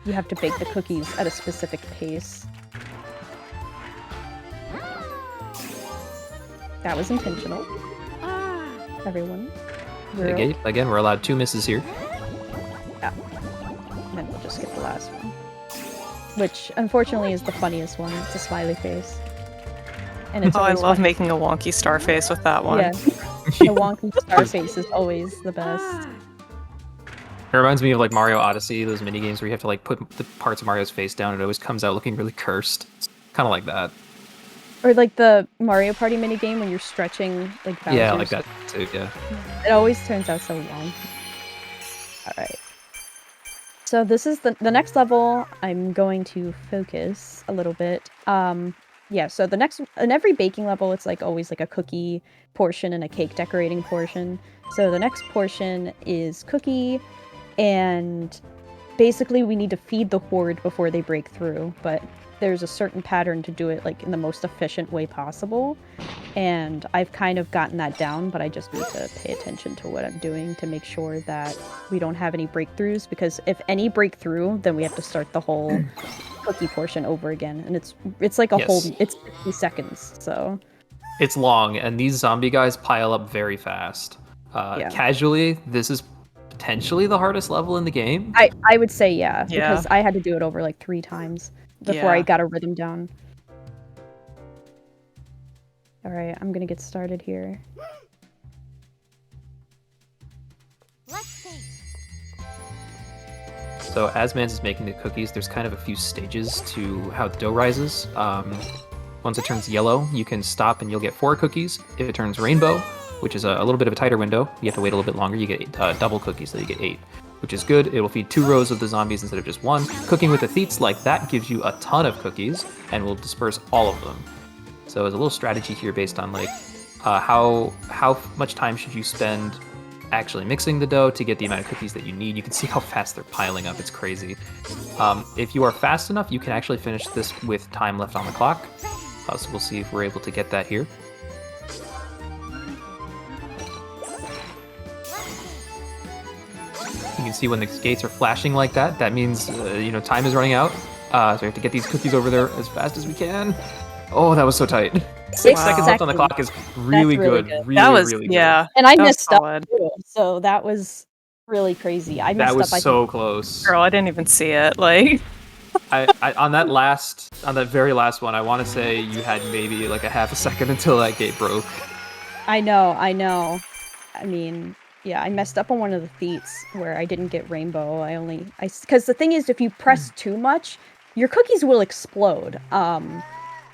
you have to bake the cookies at a specific pace. That was intentional. Everyone. Again, we're allowed 2 misses here. Yeah. And then we'll just skip the last one. Which, unfortunately, is the funniest one. It's a smiley face. And it's I always love funny. making a wonky star face with that one. Yeah. The wonky star face is always the best. It reminds me of like Mario Odyssey, those mini games where you have to like put the parts of Mario's face down and it always comes out looking really cursed. It's kind of like that. Or like the Mario Party minigame when you're stretching like Bowser's. Yeah, like that too, yeah. It always turns out so wrong. Alright. So this is the next level. I'm going to focus a little bit. Yeah, so the next, in every baking level, it's like always like a cookie portion and a cake decorating portion. So the next portion is cookie, and basically we need to feed the horde before they break through, but there's a certain pattern to do it like in the most efficient way possible, and I've kind of gotten that down, but I just need to pay attention to what I'm doing to make sure that we don't have any breakthroughs, because if any breakthrough, then we have to start the whole cookie portion over again, and it's like a whole, it's 50 seconds, so it's long, and these zombie guys pile up very fast. Casually, this is potentially the hardest level in the game. I would say yeah, because I had to do it over like 3 times before I got a rhythm down. Alright, I'm gonna get started here. So as Mans is making the cookies, there's kind of a few stages to how the dough rises. Once it turns yellow, you can stop and you'll get 4 cookies. If it turns rainbow, which is a little bit of a tighter window, you have to wait a little bit longer, you get double cookies, so you get 8. Which is good. It will feed 2 rows of the zombies instead of just 1. Cooking with the theats like that gives you a ton of cookies and will disperse all of them. So there's a little strategy here based on like how much time should you spend actually mixing the dough to get the amount of cookies that you need. You can see how fast they're piling up. It's crazy. If you are fast enough, you can actually finish this with time left on the clock. So we'll see if we're able to get that here. You can see when the gates are flashing like that, that means, time is running out. So we have to get these cookies over there as fast as we can. Oh, that was so tight. 6 seconds left on the clock is really good. Really good. Yeah. And I messed up too, so that was really crazy. I messed up. That was so close. Girl, I didn't even see it. Like, I on that very last one, I want to say you had maybe like a half a second until that gate broke. I know. I mean, yeah, I messed up on one of the feats where I didn't get rainbow. Because the thing is, if you press too much, your cookies will explode.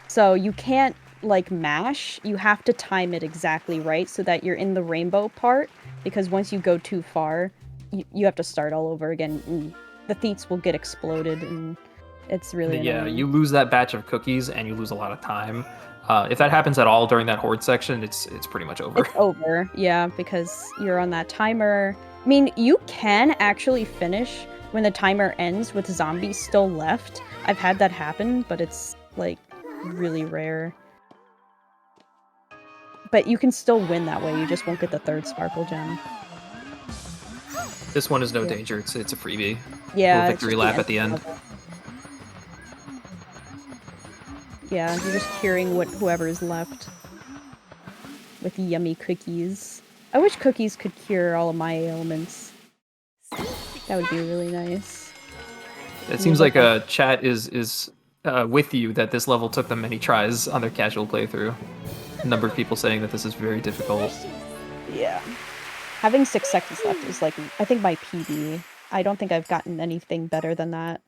So you can't, like, mash. You have to time it exactly right so that you're in the rainbow part, because once you go too far, you have to start all over again, and the feats will get exploded, and it's really Yeah, annoying. you lose that batch of cookies and you lose a lot of time. If that happens at all during that horde section, it's pretty much over. It's over, yeah, because you're on that timer. I mean, you can actually finish when the timer ends with zombies still left. I've had that happen, but it's, like, really rare. But you can still win that way, you just won't get the 3rd sparkle gem. This one is no Yeah. danger. It's a freebie. Yeah, Little it's victory just lap at the end. level. Yeah, you're just curing whoever is left with yummy cookies. I wish cookies could cure all of my ailments. That would be really nice. It seems like chat is with you that this level took them many tries on their casual playthrough. A number of people saying that this is very difficult. Yeah. Having 6 seconds left is, like, I think my PB. I don't think I've gotten anything better than that.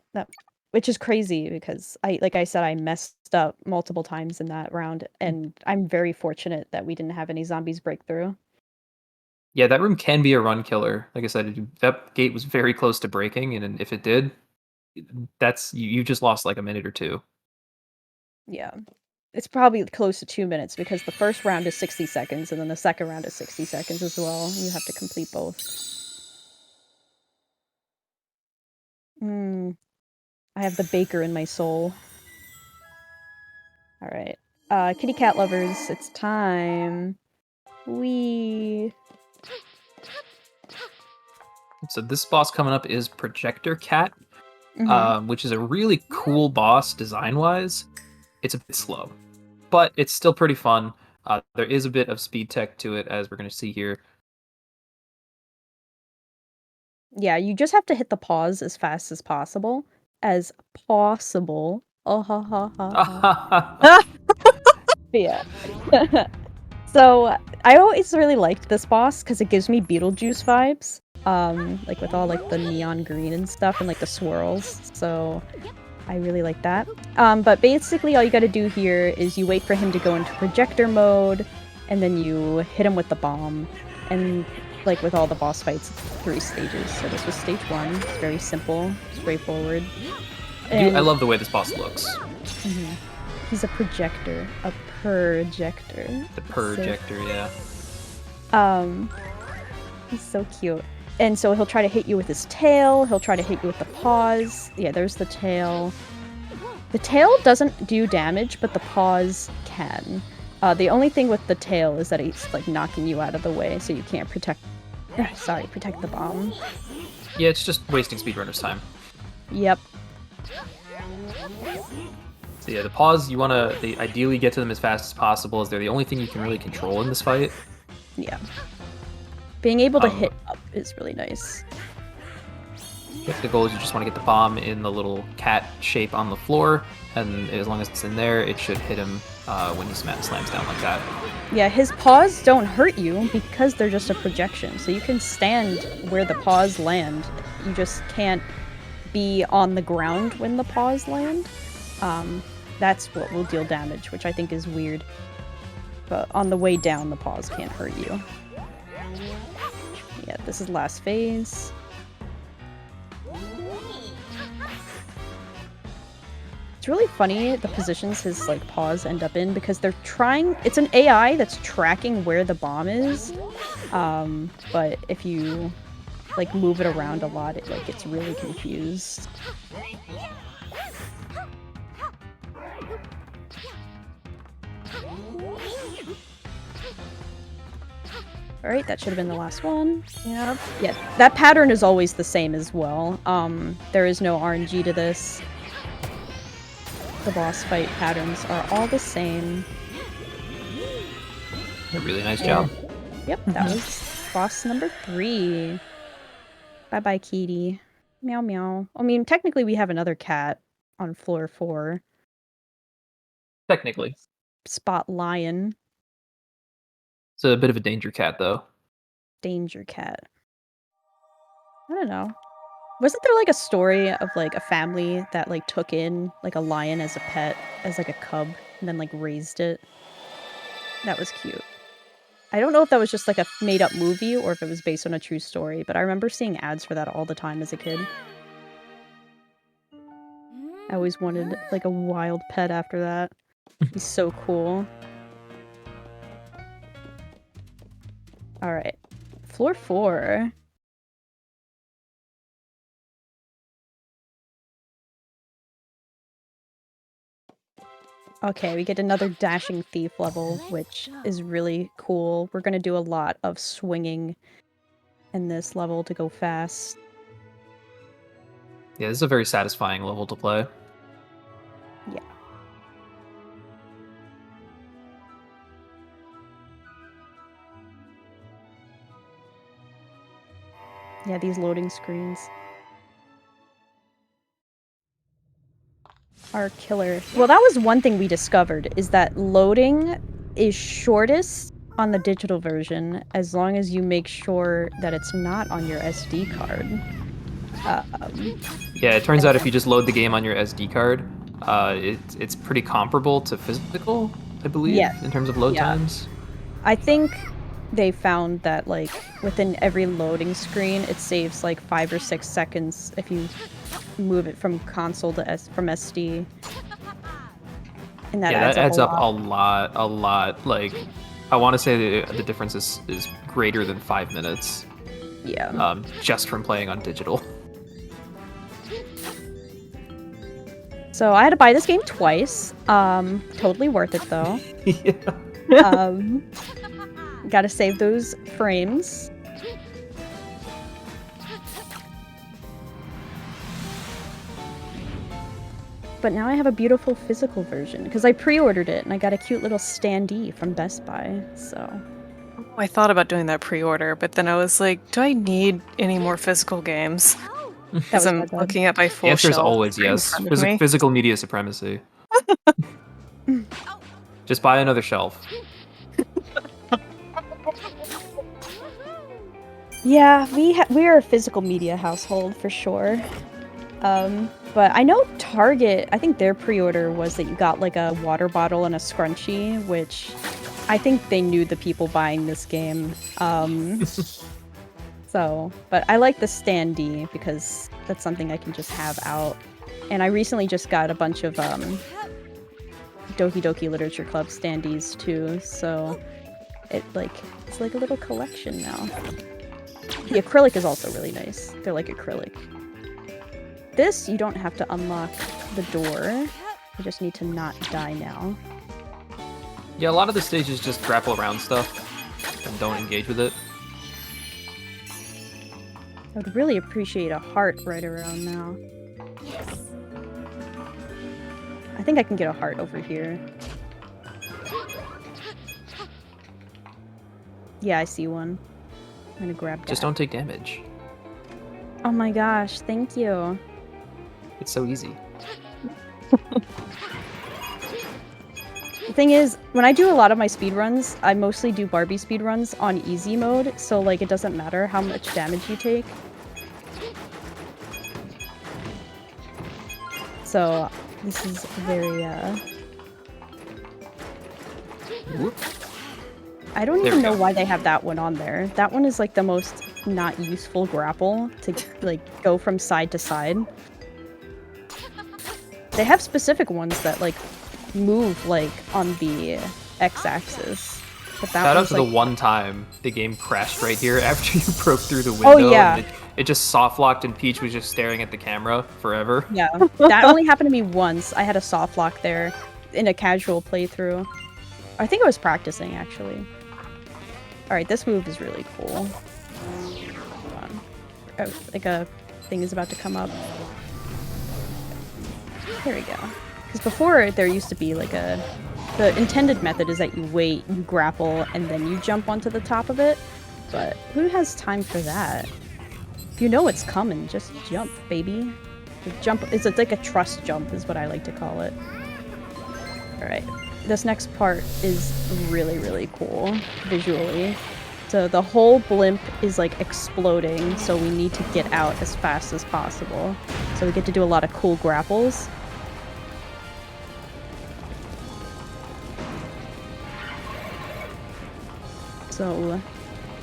Which is crazy because like I said, I messed up multiple times in that round, and I'm very fortunate that we didn't have any zombies break through. Yeah, that room can be a run killer. Like I said, that gate was very close to breaking, and if it did, that's you just lost like a minute or two. Yeah. It's probably close to 2 minutes because the first round is 60 seconds, and then the second round is 60 seconds as well. You have to complete both. I have the baker in my soul. Alright. Kitty cat lovers, it's time. Wee. So this boss coming up is Projector Cat, Mhm. which is a really cool boss design-wise. It's a bit slow, but it's still pretty fun. There is a bit of speed tech to it, as we're going to see here. Yeah, you just have to hit the pause as fast as possible. As possible. Oh, ha, ha, ha, ha. But yeah. So, I always really liked this boss because it gives me Beetlejuice vibes. Like with all like the neon green and stuff and like the swirls. So, I really like that. But basically all you gotta do here is you wait for him to go into projector mode, and then you hit him with the bomb. And like with all the boss fights, it's 3 stages. So this was stage 1. It's very simple, straightforward. I love the way this boss looks. He's a projector. A projector. The projector, yeah. He's so cute. And so he'll try to hit you with his tail, he'll try to hit you with the paws. Yeah, there's the tail. The tail doesn't do damage, but the paws can. The only thing with the tail is that he's like knocking you out of the way, so you can't protect the bomb. Yeah, it's just wasting speedrunners' time. Yep. So yeah, the paws, you want to ideally get to them as fast as possible, as they're the only thing you can really control in this fight. Yeah. Being able to hit up is really nice. The goal is you just want to get the bomb in the little cat shape on the floor, and as long as it's in there, it should hit him when he slams down like that. Yeah, his paws don't hurt you because they're just a projection, so you can stand where the paws land. You just can't be on the ground when the paws land. That's what will deal damage, which I think is weird. But on the way down, the paws can't hurt you. Yeah, this is last phase. It's really funny the positions his like paws end up in because they're trying. It's an AI that's tracking where the bomb is, but if you like move it around a lot, it like gets really confused. Alright, that should have been the last one. Yep. Yeah, that pattern is always the same as well. There is no RNG to this. The boss fight patterns are all the same. A really nice job. Yep, that was boss number 3. Bye-bye, kitty. Meow meow. I mean, technically we have another cat on floor 4. Technically. Spot lion. It's a bit of a danger cat, though. Danger cat. I don't know. Wasn't there like a story of like a family that like took in like a lion as a pet, as like a cub, and then like raised it? That was cute. I don't know if that was just like a made up movie or if it was based on a true story, but I remember seeing ads for that all the time as a kid. I always wanted like a wild pet after that. He's so cool. Alright. Floor 4. Okay, we get another Dashing Thief level, which is really cool. We're gonna do a lot of swinging in this level to go fast. Yeah, this is a very satisfying level to play. Yeah. Yeah, these loading screens are killer. Well, that was one thing we discovered, is that loading is shortest on the digital version as long as you make sure that it's not on your SD card. Yeah, it turns out if you just load the game on your SD card, it's pretty comparable to physical, I believe, in terms of load times. I think they found that like within every loading screen, it saves like 5 or 6 seconds if you move it from console to from SD. And that adds up a lot. Like, I want to say the difference is greater than 5 minutes. Yeah. Just from playing on digital. So I had to buy this game twice. Totally worth it though. Yeah. Gotta save those frames. But now I have a beautiful physical version because I pre-ordered it and I got a cute little standee from Best Buy, so. I thought about doing that pre-order, but then I was like, do I need any more physical games? Because I'm looking at my full shelf. The answer is shelf always right in yes. front of me. Physical media supremacy. Just buy another shelf. Yeah, we are a physical media household for sure. But I know Target, I think their pre-order was that you got like a water bottle and a scrunchie, which I think they knew the people buying this game. So, but I like the standee because that's something I can just have out. And I recently just got a bunch of Doki Doki Literature Club standees too, so it's like a little collection now. The acrylic is also really nice. They're like acrylic. This, you don't have to unlock the door. You just need to not die now. Yeah, a lot of the stages just grapple around stuff and don't engage with it. I would really appreciate a heart right around now. Yes. I think I can get a heart over here. Yeah, I see one. I'm gonna grab that. Just don't take damage. Oh my gosh, thank you. It's so easy. The thing is, when I do a lot of my speedruns, I mostly do Barbie speedruns on easy mode, so like it doesn't matter how much damage you take. So this is very Whoop. I don't even know why they have that one on there. That one is like the most not useful grapple to like go from side to side. They have specific ones that like move like on the x-axis. Shout out to the one time the game crashed right here after you broke through the window. Oh yeah. And it just soft locked and Peach was just staring at the camera forever. Yeah, that only happened to me once. I had a soft lock there in a casual playthrough. I think I was practicing actually. Alright, this move is really cool. Hold on. Oh, like a thing is about to come up. There we go. Because before there used to be like the intended method is that you wait, you grapple, and then you jump onto the top of it. But who has time for that? If you know it's coming, just jump, baby. The jump is like a trust jump is what I like to call it. Alright. This next part is really, really cool visually. So the whole blimp is like exploding, so we need to get out as fast as possible. So we get to do a lot of cool grapples. So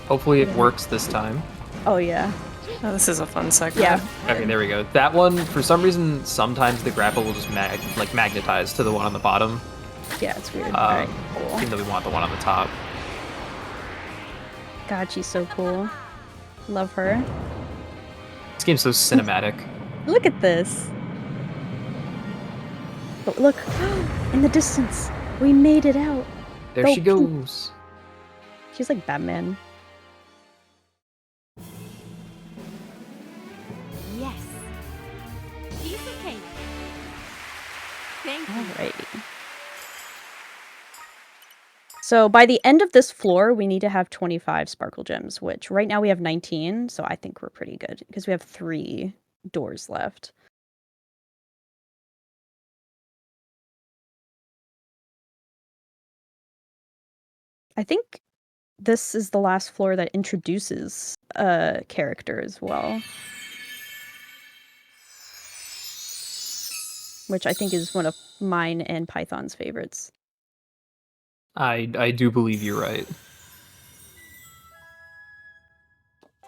Hopefully it works this time. oh yeah. Oh, this is a fun segment. Yeah. Okay, there we go. That one, for some reason, sometimes the grapple will just magnetize to the one on the bottom. Yeah, it's weird. Alright, cool. Even though we want the one on the top. God, she's so cool. Love her. This game's so cinematic. Look at this. Oh, look, in the distance, we made it out. There Go she goes. She's like Batman. Yes. Piece of cake. Thank you. Alrighty. So by the end of this floor, we need to have 25 sparkle gems, which right now we have 19, so I think we're pretty good because we have 3 doors left. I think this is the last floor that introduces a character as well. Which I think is one of mine and Python's favorites. I do believe you're right.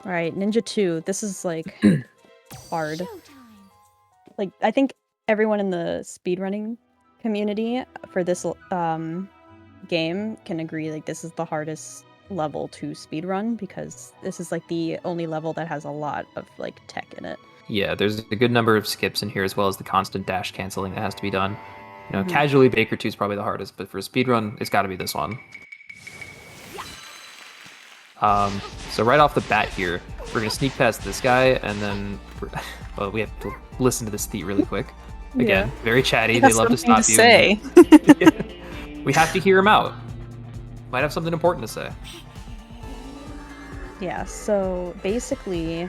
Alright, Ninja 2. This is like hard. Showtime. Like, I think everyone in the speedrunning community for this game can agree, like, this is the hardest level to speedrun because this is like the only level that has a lot of like tech in it. Yeah, there's a good number of skips in here as well as the constant dash canceling that has to be done. You know, casually Baker 2 is probably the hardest, but for a speedrun, it's got to be this one. So right off the bat here, we're going to sneak past this guy, and then well, we have to listen to this Theet really quick. Again, very chatty. They love to stop you. Say. We have to hear him out. Might have something important to say. Yeah, so basically,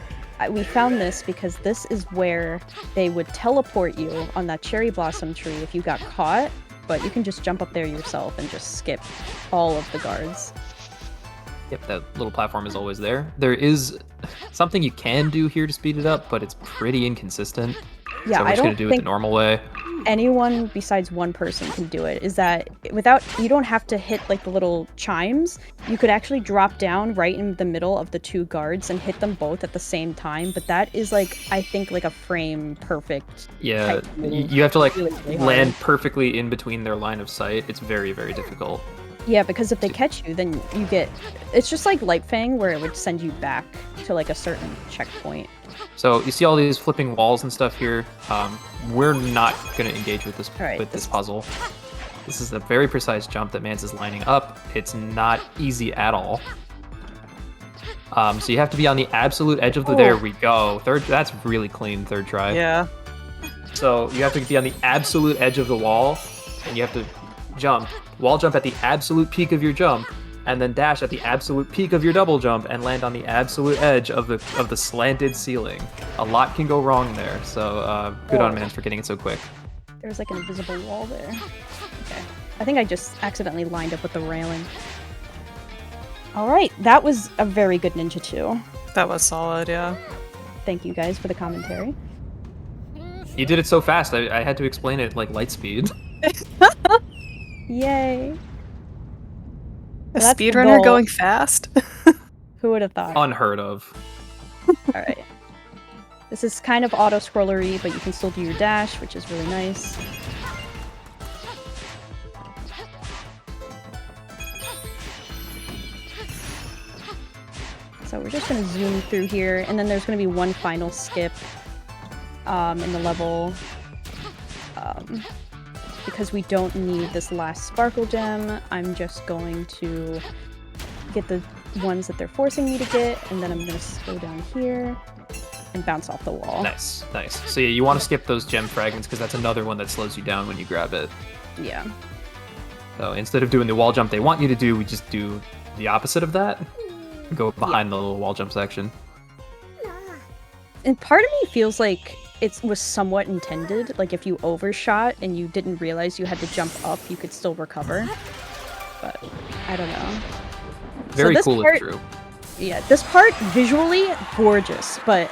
we found this because this is where they would teleport you on that cherry blossom tree if you got caught, but you can just jump up there yourself and just skip all of the guards. Yep, that little platform is always there. There is something you can do here to speed it up, but it's pretty inconsistent. Yeah, so we're I just don't going to do it think the normal way. anyone besides one person can do it. Is that you don't have to hit like the little chimes. You could actually drop down right in the middle of the 2 guards and hit them both at the same time, but that is like, I think, like a frame perfect. Yeah, you have to like land perfectly in between their line of sight. It's very, very difficult. Yeah, because if they catch you, then you get... It's just like Light Fang, where it would send you back to like a certain checkpoint. So you see all these flipping walls and stuff here. We're not going to engage with this puzzle. This is a very precise jump that Mance is lining up. It's not easy at all. So you have to be on the absolute edge of the... There we go. That's really clean, third try. Yeah. So you have to be on the absolute edge of the wall, and you have to jump. Wall jump at the absolute peak of your jump, and then dash at the absolute peak of your double jump and land on the absolute edge of the slanted ceiling. A lot can go wrong there, so good on Mance for getting it so quick. There's like an invisible wall there. Okay. I think I just accidentally lined up with the railing. Alright, that was a very good Ninja 2. That was solid, yeah. Thank you guys for the commentary. You did it so fast, I had to explain it like light speed. Yay! A speedrunner going fast? Who would have thought? Unheard of. Alright. This is kind of auto-scrollery, but you can still do your dash, which is really nice. So we're just going to zoom through here, and then there's going to be one final skip in the level. Because we don't need this last sparkle gem, I'm just going to get the ones that they're forcing me to get, and then I'm going to go down here and bounce off the wall. Nice, nice. So yeah, you want to skip those gem fragments because that's another one that slows you down when you grab it. Yeah. So instead of doing the wall jump they want you to do, we just do the opposite of that. Go behind the little wall jump section. And part of me feels like it was somewhat intended. Like if you overshot and you didn't realize you had to jump up, you could still recover. But I don't know. Very cool if true. Yeah, this part, visually, gorgeous, but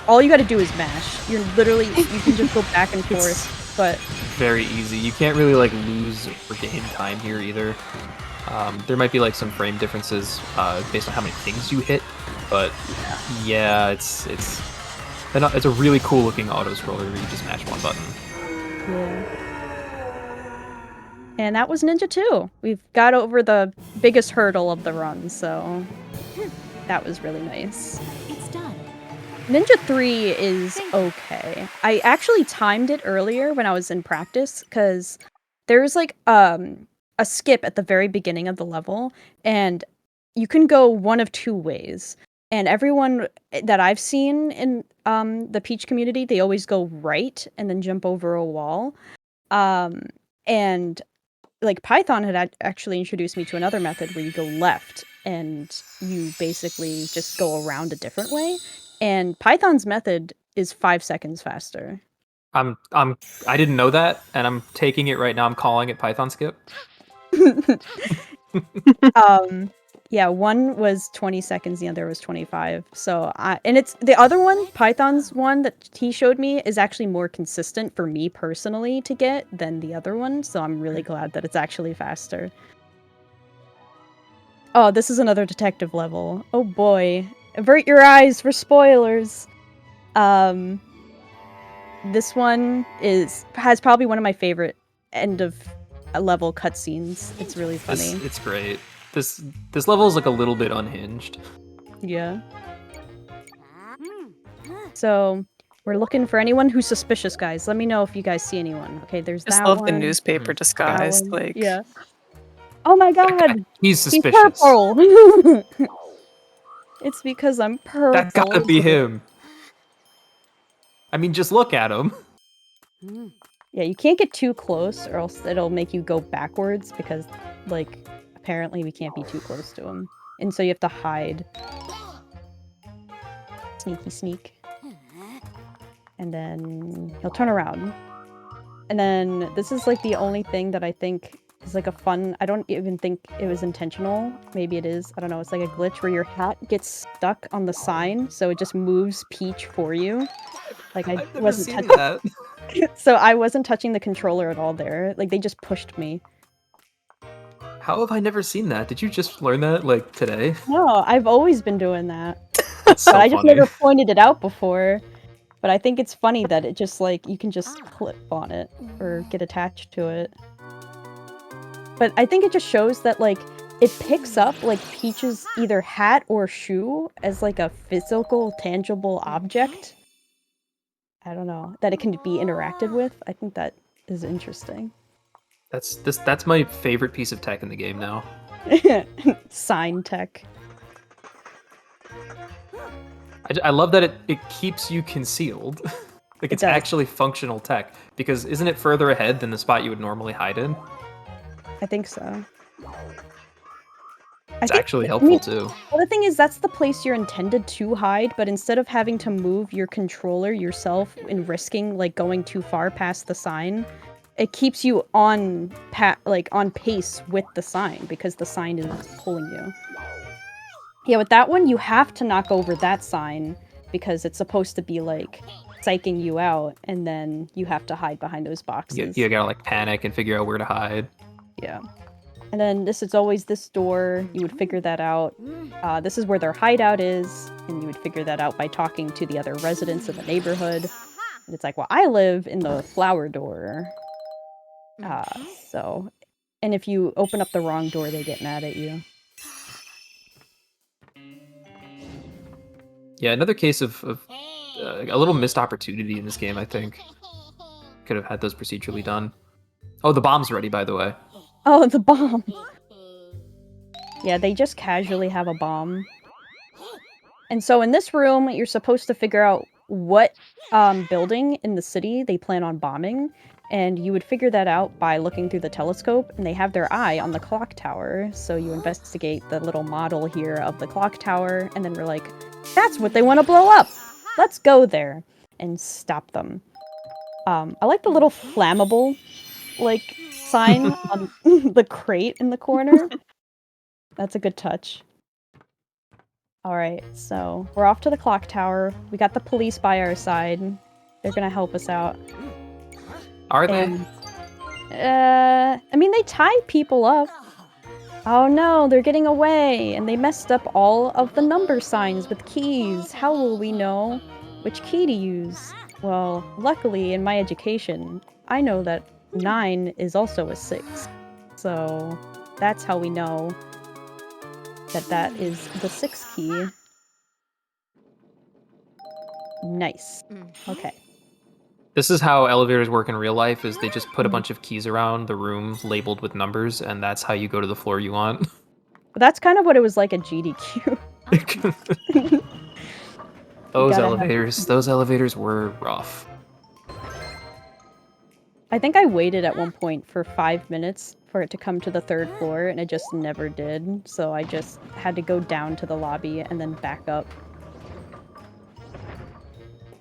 all you gotta do is mash. You're literally, you can just go back and forth, but... Very easy. You can't really, like, lose or gain time here either. There might be, like, some frame differences based on how many things you hit, but yeah, it's a really cool-looking auto-scroller where you just mash one button. Yeah. And that was Ninja 2. We've got over the biggest hurdle of the run, so that was really nice. It's done. Ninja 3 is okay. I actually timed it earlier when I was in practice, because there's like a skip at the very beginning of the level, and you can go one of two ways. And everyone that I've seen in the Peach community, they always go right and then jump over a wall. And like Python had actually introduced me to another method where you go left and you basically just go around a different way. And Python's method is 5 seconds faster. I didn't know that, and I'm taking it right now. I'm calling it Python skip. Yeah, one was 20 seconds, the other was 25. So, and it's the other one, Python's one that he showed me, is actually more consistent for me personally to get than the other one. So I'm really glad that it's actually faster. Oh, this is another detective level. Oh boy. Avert your eyes for spoilers. This one has probably one of my favorite end of level cutscenes. It's really funny. It's great. This level is like a little bit unhinged. Yeah. So we're looking for anyone who's suspicious, guys. Let me know if you guys see anyone. Okay, there's Just that love one. the newspaper disguise. Like, Yeah. Oh my god! He's suspicious. He's purple! It's because I'm purple. That's gotta be him. I mean, just look at him. Yeah, you can't get too close or else it'll make you go backwards because, like, apparently we can't be too close to him. And so you have to hide. Sneaky sneak. And then he'll turn around. And then this is, like, the only thing that I think is, like, a fun... I don't even think it was intentional. Maybe it is. I don't know. It's like a glitch where your hat gets stuck on the sign, so it just moves Peach for you. Like, I've never seen that. So I wasn't touching the controller at all there. Like, they just pushed me. How have I never seen that? Did you just learn that, like, today? No, I've always been doing that. That's so But I just funny. never pointed it out before. But I think it's funny that it just, like, you can just clip on it or get attached to it. But I think it just shows that, like, it picks up, like, Peach's either hat or shoe as, like, a physical, tangible object. I don't know, that it can be interacted with. I think that is interesting. That's my favorite piece of tech in the game now. Sign tech. I love that it keeps you concealed. Like, it's actually functional tech. Because isn't it further ahead than the spot you would normally hide in? I think so. It's actually helpful, too. Well, the thing is, that's the place you're intended to hide, but instead of having to move your controller yourself and risking, like, going too far past the sign, it keeps you on pace with the sign, because the sign is pulling you. Yeah, with that one, you have to knock over that sign, because it's supposed to be, like, psyching you out, and then you have to hide behind those boxes. You gotta, like, panic and figure out where to hide. Yeah. And then this is always this door. You would figure that out. This is where their hideout is, and you would figure that out by talking to the other residents of the neighborhood. And it's like, well, I live in the flower door. And if you open up the wrong door, they get mad at you. Yeah, another case of a little missed opportunity in this game, I think. Could have had those procedurally done. Oh, the bomb's ready, by the way. Oh, the bomb! Yeah, they just casually have a bomb. And so in this room, you're supposed to figure out what building in the city they plan on bombing. And you would figure that out by looking through the telescope, and they have their eye on the clock tower. So you investigate the little model here of the clock tower, and then we're like, that's what they want to blow up! Let's go there and stop them. I like the little flammable, like, sign on the crate in the corner. That's a good touch. All right, so we're off to the clock tower. We got the police by our side. They're gonna help us out. Are they? I mean, they tie people up. Oh no, they're getting away, and they messed up all of the number signs with keys. How will we know which key to use? Well, luckily, in my education, I know that 9 is also a 6. So, that's how we know that that is the 6th key. Nice. Okay. This is how elevators work in real life, is they just put a bunch of keys around the room labeled with numbers, and that's how you go to the floor you want. But that's kind of what it was like at GDQ. Those elevators were rough. I think I waited at one point for 5 minutes for it to come to the 3rd floor, and it just never did. So I just had to go down to the lobby and then back up.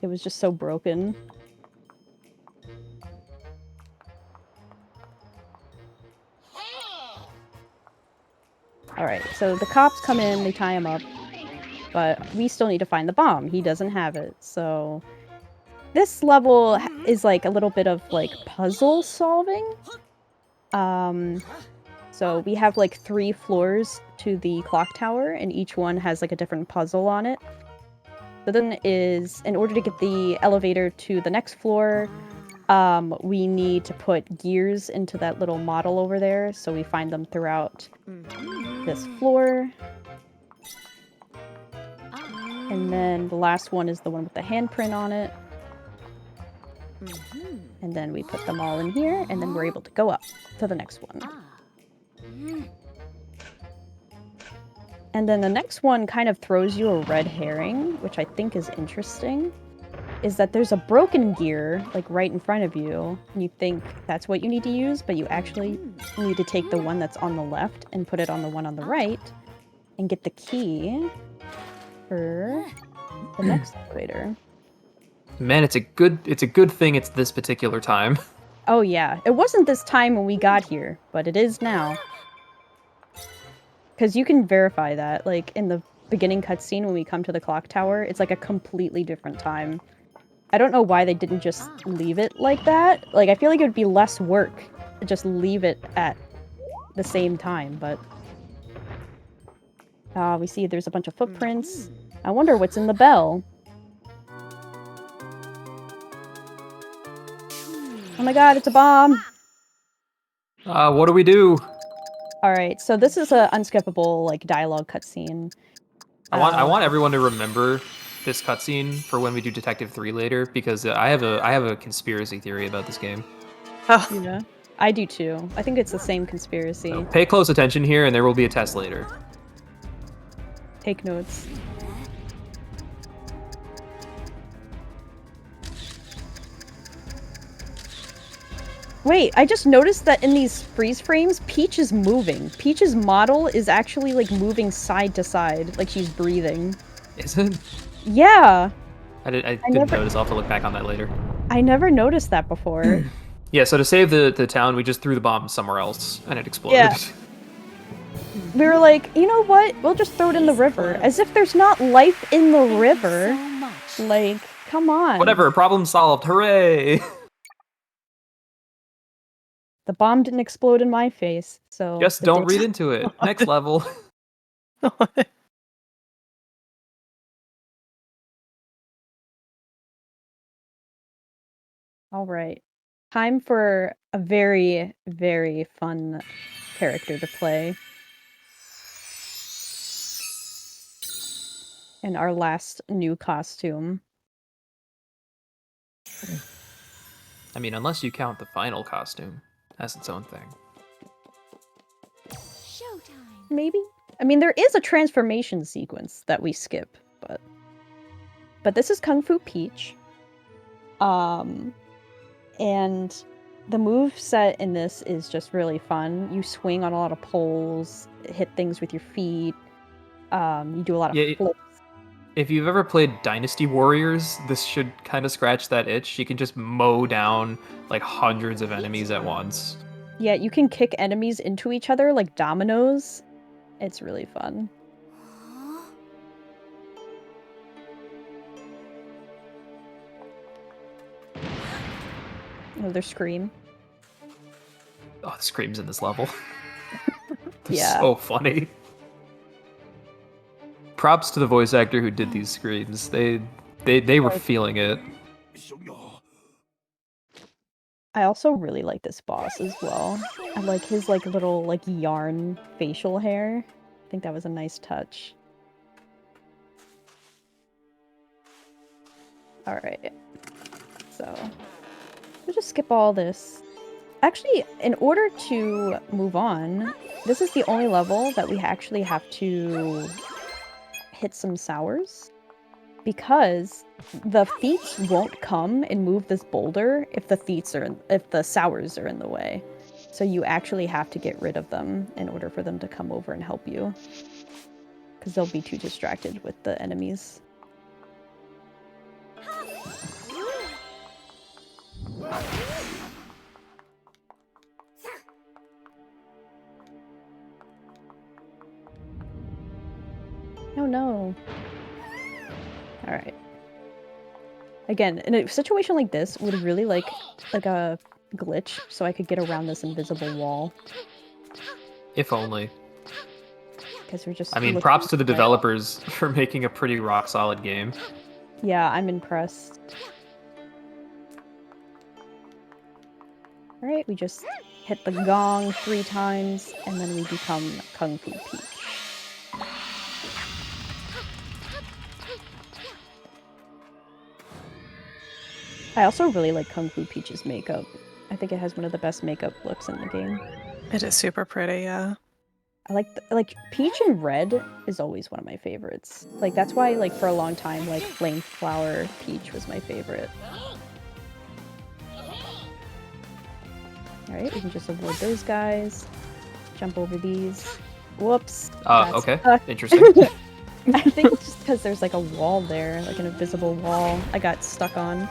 It was just so broken. Alright, so the cops come in, they tie him up, but we still need to find the bomb. He doesn't have it, so... This level is like a little bit of like puzzle solving. So we have like 3 floors to the clock tower, and each one has like a different puzzle on it. So then is, in order to get the elevator to the next floor, we need to put gears into that little model over there, so we find them throughout this floor. And then the last one is the one with the handprint on it. And then we put them all in here, and then we're able to go up to the next one. And then the next one kind of throws you a red herring, which I think is interesting, is that there's a broken gear, like, right in front of you, and you think that's what you need to use, but you actually need to take the one that's on the left and put it on the one on the right, and get the key for the next elevator. Man, it's a good thing it's this particular time. Oh yeah, it wasn't this time when we got here, but it is now. Because you can verify that, like, in the beginning cutscene when we come to the clock tower, it's like a completely different time. I don't know why they didn't just leave it like that. Like, I feel like it would be less work to just leave it at the same time, but... we see there's a bunch of footprints. I wonder what's in the bell. Oh my god, it's a bomb! What do we do? Alright, so this is a unskippable, like, dialogue cutscene. I want everyone to remember this cutscene for when we do Detective 3 later, because I have a conspiracy theory about this game. Oh. Yeah, I do too. I think it's the same conspiracy. So pay close attention here, and there will be a test later. Take notes. Wait, I just noticed that in these freeze frames, Peach is moving. Peach's model is actually, like, moving side to side, like she's breathing. Is it? Yeah! I didn't notice. I'll have to look back on that later. I never noticed that before. Yeah, so to save the town, we just threw the bomb somewhere else, and it exploded. Yeah. We were like, you know what? We'll just throw it in the river. As if there's not life in the river. Like, come on. Whatever, problem solved. Hooray! The bomb didn't explode in my face, so... Just don't read into it. Next level. Alright. Time for a very, very fun character to play. And our last new costume. I mean, unless you count the final costume as its own thing. Showtime. Maybe? I mean, there is a transformation sequence that we skip, but this is Kung Fu Peach. And the moveset in this is just really fun. You swing on a lot of poles, hit things with your feet. You do a lot of flips. If you've ever played Dynasty Warriors, this should kind of scratch that itch. You can just mow down like hundreds of enemies at once. Yeah, you can kick enemies into each other like dominoes. It's really fun. Another scream. Oh, the screams in this level. They're Yeah. so funny. Props to the voice actor who did these screams. They were feeling it. I also really like this boss as well. I like his like little like yarn facial hair. I think that was a nice touch. Alright. So we'll just skip all this. Actually, in order to move on, this is the only level that we actually have to hit some sours. Because the theets won't come and move this boulder if the sours are in the way. So you actually have to get rid of them in order for them to come over and help you. Because they'll be too distracted with the enemies. Oh no. Alright. Again, in a situation like this, would really like a glitch so I could get around this invisible wall. If only. Because we're just I mean, looking props to the right developers for making a pretty rock solid game. Yeah, I'm impressed. Alright, we just hit the gong 3 times, and then we become Kung Fu Peach. I also really like Kung Fu Peach's makeup. I think it has one of the best makeup looks in the game. It is super pretty, yeah. I like Peach in red is always one of my favorites. Like that's why like for a long time like Flame Flower Peach was my favorite. Alright, we can just avoid those guys. Jump over these. Whoops. Okay. Interesting. I think it's just because there's like a wall there, like an invisible wall I got stuck on.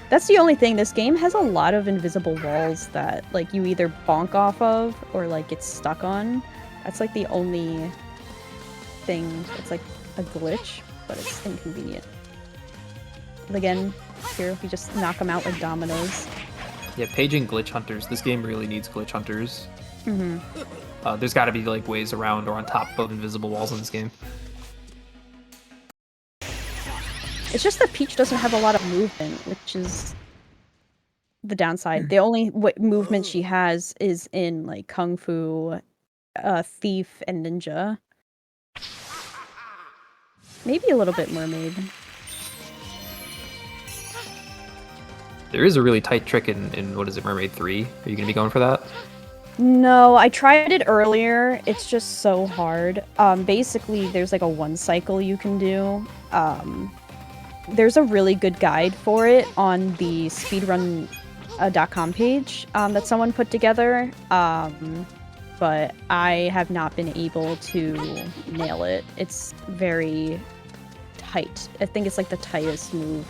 That's the only thing. This game has a lot of invisible walls that like you either bonk off of or like get stuck on. That's like the only thing that's like a glitch, but it's inconvenient. But again, here we just knock them out like dominoes. Yeah, paging glitch hunters. This game really needs glitch hunters. Mm-hmm. There's got to be like ways around or on top of invisible walls in this game. It's just that Peach doesn't have a lot of movement, which is the downside. The only movement she has is in like Kung Fu, Thief, and Ninja. Maybe a little bit Mermaid. There is a really tight trick in what is it, Mermaid 3? Are you going to be going for that? No, I tried it earlier. It's just so hard. Basically, there's like a 1 cycle you can do. There's a really good guide for it on the speedrun.com page that someone put together. But I have not been able to nail it. It's very tight. I think it's like the tightest move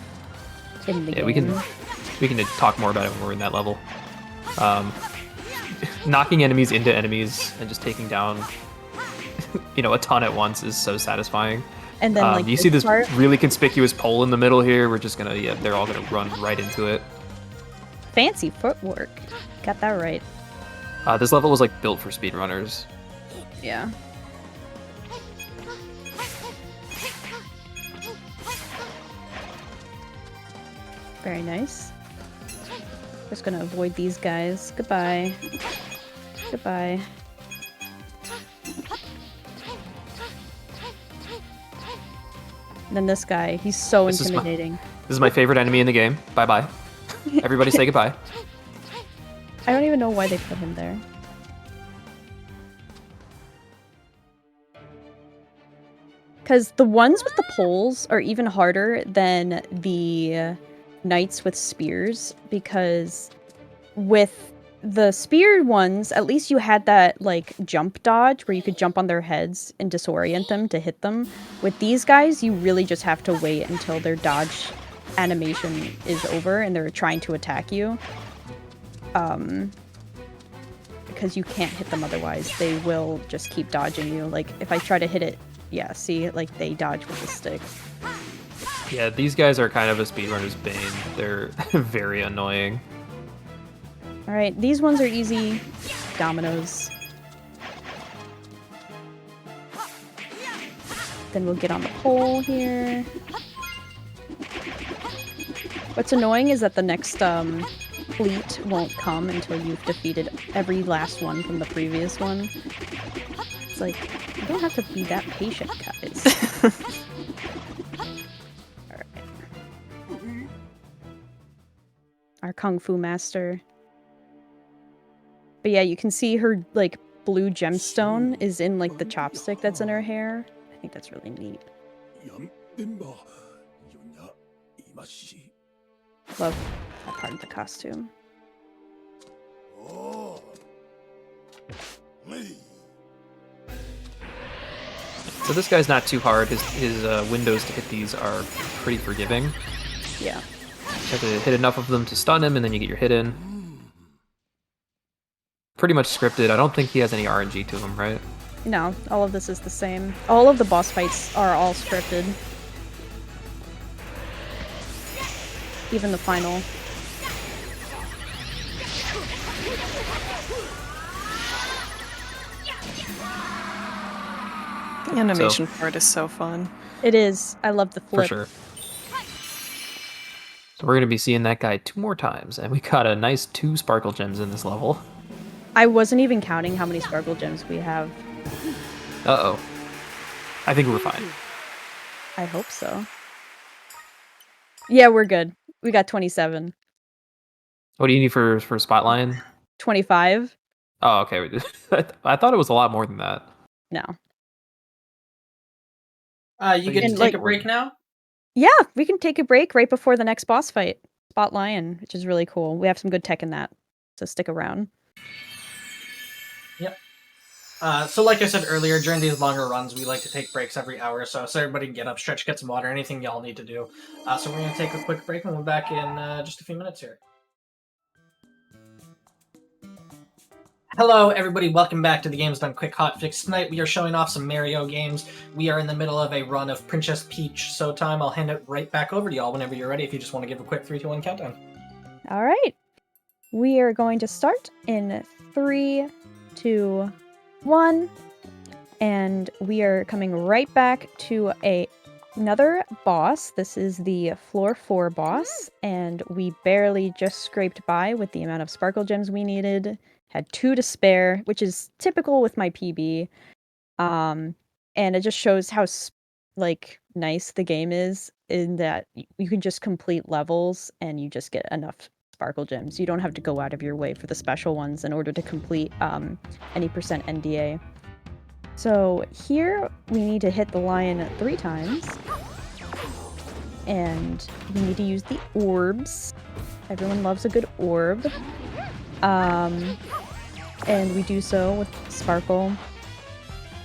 in the game. We can talk more about it when we're in that level. Knocking enemies into enemies and just taking down, a ton at once is so satisfying. And then, like, you see this really conspicuous pole in the middle here. We're just gonna, they're all gonna run right into it. Fancy footwork. Got that right. This level was like built for speedrunners. Yeah. Very nice. Just gonna avoid these guys. Goodbye. Goodbye. And then this guy, he's so intimidating. This is my favorite enemy in the game. Bye-bye. Everybody say goodbye. I don't even know why they put him there. Because the ones with the poles are even harder than the knights with spears, because with the spear ones, at least you had that, like, jump dodge where you could jump on their heads and disorient them to hit them. With these guys, you really just have to wait until their dodge animation is over and they're trying to attack you. Because you can't hit them otherwise. They will just keep dodging you. Like, if I try to hit it, yeah, see? Like, they dodge with the stick. Yeah, these guys are kind of a speedrunner's bane. They're very annoying. Alright, these ones are easy. Dominoes. Then we'll get on the pole here. What's annoying is that the next fleet won't come until you've defeated every last one from the previous one. It's like, you don't have to be that patient, guys. Alright. Our Kung Fu master. But yeah, you can see her, like, blue gemstone is in, like, the chopstick that's in her hair. I think that's really neat. Love that part of the costume. So this guy's not too hard. His windows to hit these are pretty forgiving. Yeah. You have to hit enough of them to stun him, and then you get your hit in. Pretty much scripted. I don't think he has any RNG to him, right? No, all of this is the same. All of the boss fights are all scripted. Even the final. The animation part is so fun. It is. I love the flip. For sure. So we're going to be seeing that guy 2 more times, and we got a nice 2 sparkle gems in this level. I wasn't even counting how many sparkle gems we have. Uh-oh. I think we're fine. I hope so. Yeah, we're good. We got 27. What do you need for Spotlion? 25? Oh, okay. I thought it was a lot more than that. No. You get to take a break now? Yeah, we can take a break right before the next boss fight. Spot Lion, which is really cool. We have some good tech in that, so stick around. Yep. So like I said earlier, during these longer runs, we like to take breaks every hour or so everybody can get up, stretch, get some water, anything y'all need to do. So we're going to take a quick break, and we'll be back in just a few minutes here. Hello, everybody. Welcome back to the Games Done Quick Hotfix. Tonight, we are showing off some Mario games. We are in the middle of a run of Princess Peach Showtime. I'll hand it right back over to y'all whenever you're ready, if you just want to give a quick 3, 2, 1 countdown. All right. We are going to start in 3, 2, 1. And we are coming right back to another boss. This is the floor 4 boss. And we barely just scraped by with the amount of sparkle gems we needed. Had 2 to spare, which is typical with my PB. And it just shows how nice the game is in that you can just complete levels and you just get enough sparkle gems. You don't have to go out of your way for the special ones in order to complete any percent NDA. So here we need to hit the lion 3 times. And we need to use the orbs. Everyone loves a good orb. And we do so with Sparkle.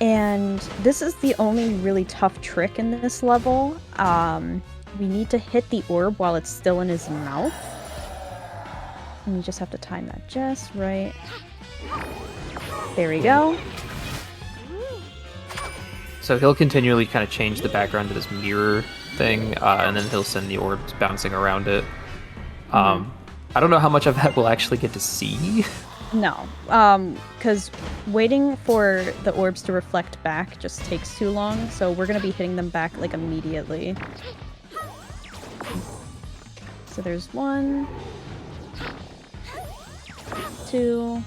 And this is the only really tough trick in this level. We need to hit the orb while it's still in his mouth. And you just have to time that just right. There we go. So he'll continually kind of change the background to this mirror thing, and then he'll send the orbs bouncing around it. I don't know how much of that we'll actually get to see. No, because waiting for the orbs to reflect back just takes too long, so we're going to be hitting them back, like, immediately. So there's 1, 2,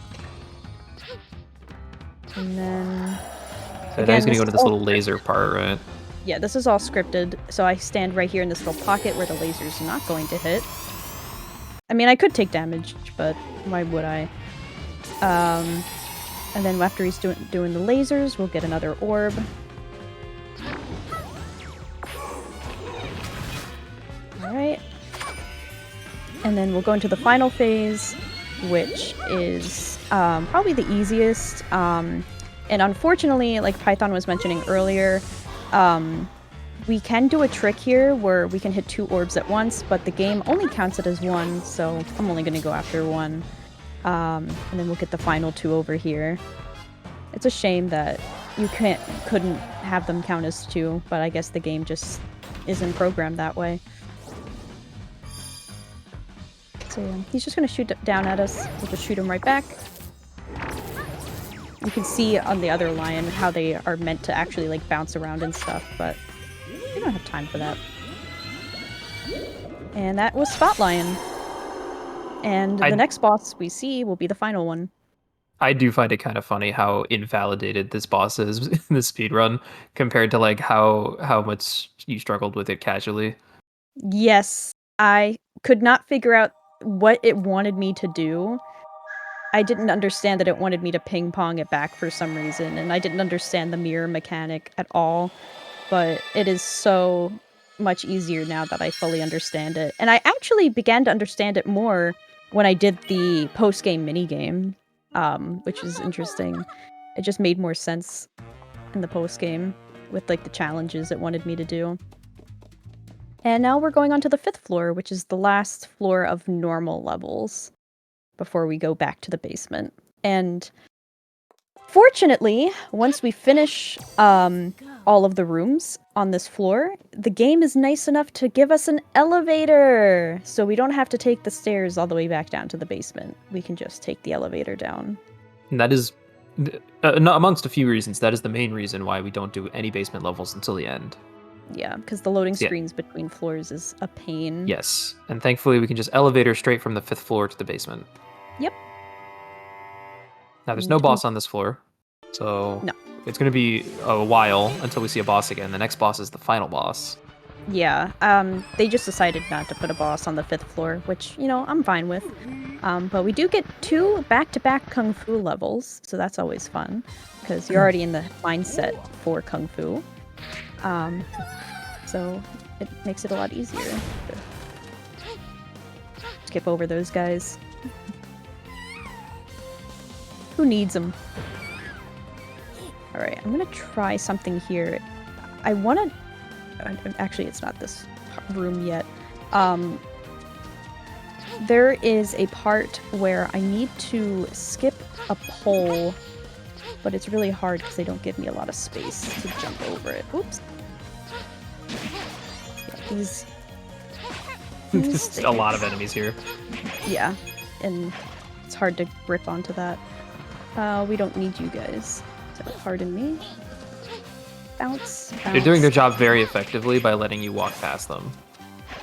and then... So now he's going to go to this little laser part, right? Yeah, this is all scripted, so I stand right here in this little pocket where the laser's not going to hit. I mean, I could take damage, but why would I? And then after he's doing the lasers, we'll get another orb. Alright. And then we'll go into the final phase, which is probably the easiest. And unfortunately, like Python was mentioning earlier, we can do a trick here where we can hit 2 orbs at once, but the game only counts it as 1, so I'm only going to go after 1. And then we'll get the final 2 over here. It's a shame that you couldn't have them count as 2, but I guess the game just isn't programmed that way. So yeah, he's just gonna shoot down at us. We'll just shoot him right back. You can see on the other lion how they are meant to actually like bounce around and stuff, but we don't have time for that. And that was Spot Lion. And the next boss we see will be the final one. I do find it kind of funny how invalidated this boss is in the speedrun compared to like how much you struggled with it casually. Yes, I could not figure out what it wanted me to do. I didn't understand that it wanted me to ping pong it back for some reason, and I didn't understand the mirror mechanic at all, but it is so much easier now that I fully understand it. And I actually began to understand it more when I did the post-game minigame, which is interesting. It just made more sense in the post-game with like the challenges it wanted me to do. And now we're going on to the 5th floor, which is the last floor of normal levels before we go back to the basement. And fortunately, once we finish all of the rooms on this floor, the game is nice enough to give us an elevator! So we don't have to take the stairs all the way back down to the basement. We can just take the elevator down. And that is, amongst a few reasons, that is the main reason why we don't do any basement levels until the end. Yeah, because the loading screens between floors is a pain. Yes, and thankfully we can just elevator straight from the 5th floor to the basement. Yep. Now there's no boss on this floor, so no. It's going to be a while until we see a boss again. The next boss is the final boss. Yeah, they just decided not to put a boss on the 5th floor, which, you know, I'm fine with. But we do get 2 back-to-back Kung Fu levels, so that's always fun, because you're already in the mindset for Kung Fu. So it makes it a lot easier to skip over those guys. Who needs them? Alright, I'm gonna try something here. I wanna... Actually, it's not this room yet. There is a part where I need to skip a pole, but it's really hard because they don't give me a lot of space to jump over it. Oops. Yeah, There's a lot of enemies here. Yeah, and it's hard to grip onto that. We don't need you guys, so pardon me. Bounce, bounce. They're doing their job very effectively by letting you walk past them.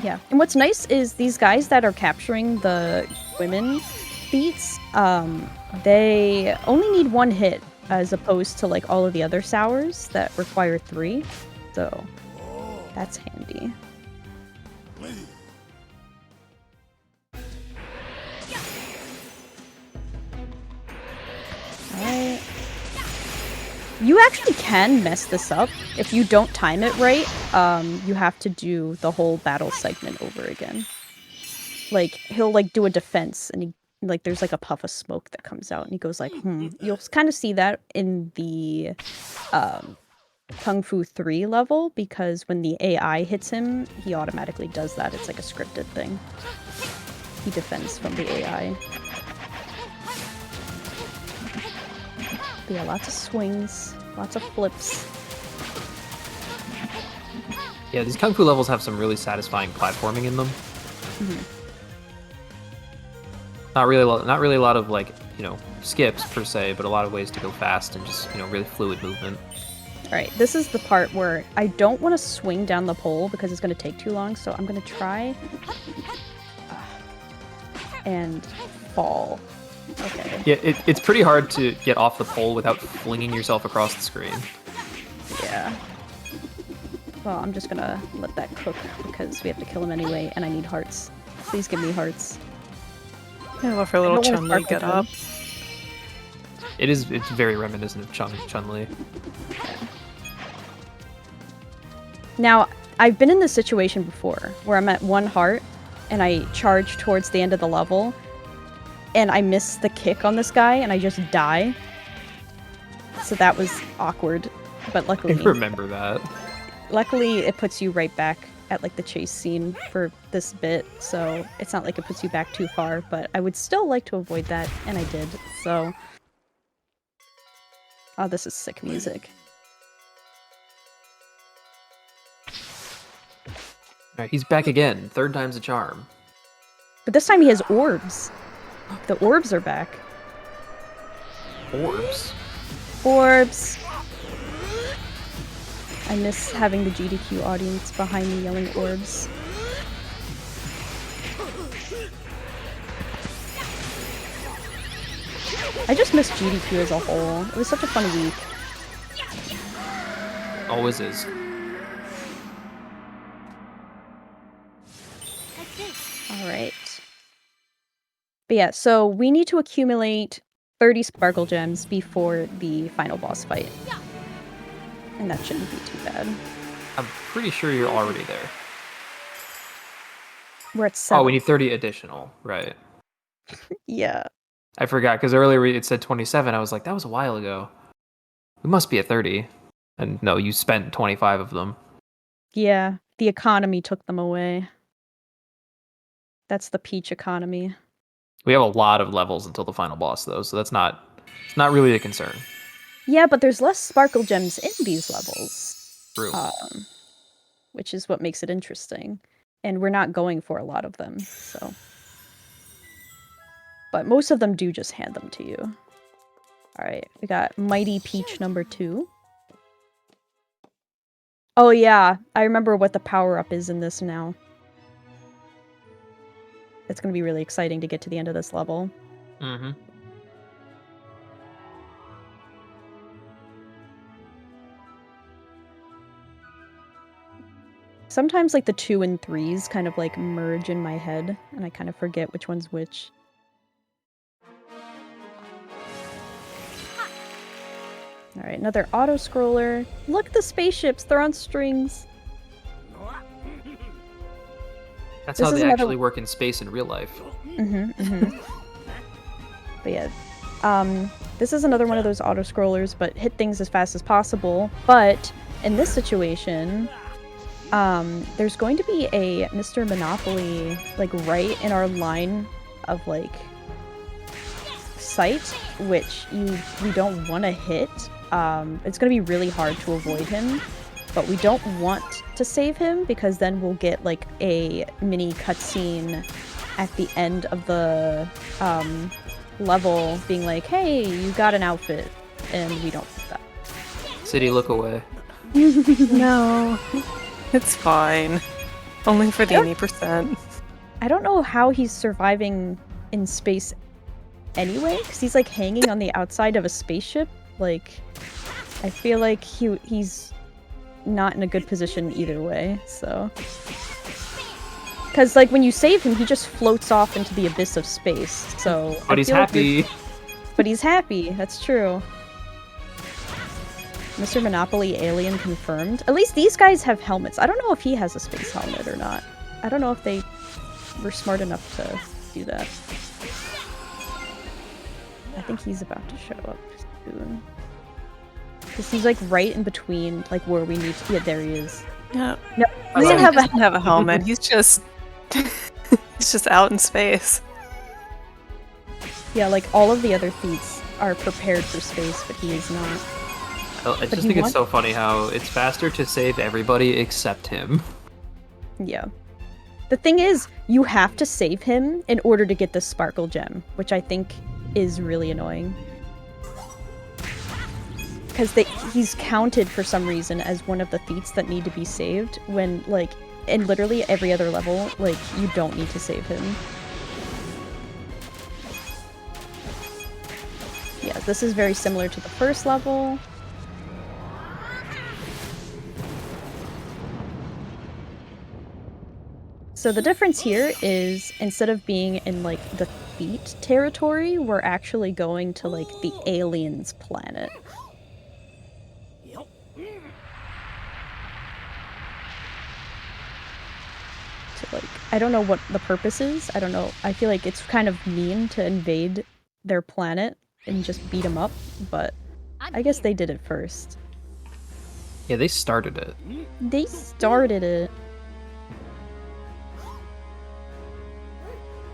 Yeah, and what's nice is these guys that are capturing the women beats, they only need 1 hit as opposed to like all of the other sours that require 3. So that's handy. Alright. You actually can mess this up. If you don't time it right, you have to do the whole battle segment over again. Like, he'll, like, do a defense, and he, like, there's, like, a puff of smoke that comes out, and he goes, like, You'll kind of see that in the, Kung Fu 3 level, because when the AI hits him, he automatically does that. It's, like, a scripted thing. He defends from the AI. Yeah, lots of swings, lots of flips. Yeah, these Kung Fu levels have some really satisfying platforming in them. Not really a lot of, like, you know, skips per se, but a lot of ways to go fast and just, you know, really fluid movement. Alright, this is the part where I don't want to swing down the pole because it's going to take too long, so I'm going to try and fall. Okay. Yeah, it's pretty hard to get off the pole without flinging yourself across the screen. Yeah. Well, I'm just gonna let that cook because we have to kill him anyway, and I need hearts. Please give me hearts. I love her little Chun-Li get up. It's very reminiscent of Chun-Li. Yeah. Now, I've been in this situation before, where I'm at 1 heart, and I charge towards the end of the level, and I miss the kick on this guy, and I just die. So that was awkward, but luckily... I remember that. Luckily, it puts you right back at, like, the chase scene for this bit, so it's not like it puts you back too far, but I would still like to avoid that, and I did, so... Oh, this is sick music. Alright, he's back again. 3rd time's a charm. But this time he has orbs. The orbs are back. Orbs? Orbs! I miss having the GDQ audience behind me yelling orbs. I just miss GDQ as a whole. It was such a fun week. Always is. Alright. But yeah, so we need to accumulate 30 sparkle gems before the final boss fight. And that shouldn't be too bad. I'm pretty sure you're already there. We're at 7. Oh, we need 30 additional. Right. Yeah. I forgot, because earlier it said 27. I was like, that was a while ago. We must be at 30. And no, you spent 25 of them. Yeah, the economy took them away. That's the Peach economy. We have a lot of levels until the final boss, though, so it's not really a concern. Yeah, but there's less sparkle gems in these levels. True. Which is what makes it interesting. And we're not going for a lot of them, so... But most of them do just hand them to you. Alright, we got Mighty Peach number 2. Oh yeah, I remember what the power-up is in this now. It's gonna be really exciting to get to the end of this level. Mm-hmm. Sometimes like the 2 and 3s kind of like merge in my head, and I kind of forget which one's which. Alright, another auto-scroller. Look at the spaceships, they're on strings. That's This how is they another- actually work in space in real life. But yeah, this is another one of those auto-scrollers, but hit things as fast as possible. But in this situation, there's going to be a Mr. Monopoly, like, right in our line of, like, sight, which we don't want to hit. It's going to be really hard to avoid him, but we don't want to save him because then we'll get, like, a mini cutscene at the end of the level being like, hey, you got an outfit, and we don't want that. City, look away. No. It's fine. Only for the 80%. I don't know how he's surviving in space anyway, because he's like hanging on the outside of a spaceship. Like, I feel like he's not in a good position either way, so... Because, like, when you save him, he just floats off into the abyss of space, so... But he's happy! But he's happy, that's true. Mr. Monopoly alien confirmed. At least these guys have helmets. I don't know if he has a space helmet or not. I don't know if they were smart enough to do that. I think he's about to show up soon. Because he's like right in between, like where we need to. Yeah, there he is. Yeah. No, He he doesn't doesn't have a helmet. He's just he's just out in space. Yeah, like all of the other thieves are prepared for space, but he is not. I just think it's so funny how it's faster to save everybody except him. Yeah. The thing is, you have to save him in order to get the sparkle gem, which I think is really annoying. Because he's counted for some reason as one of the thieves that need to be saved, when, like, in literally every other level, like, you don't need to save him. Yeah, this is very similar to the first level. So the difference here is, instead of being in, like, the Feet territory, we're actually going to, like, the aliens planet. So, like, I don't know what the purpose is. I don't know. I feel like it's kind of mean to invade their planet and just beat them up, but I guess they did it first. Yeah, they started it. They started it.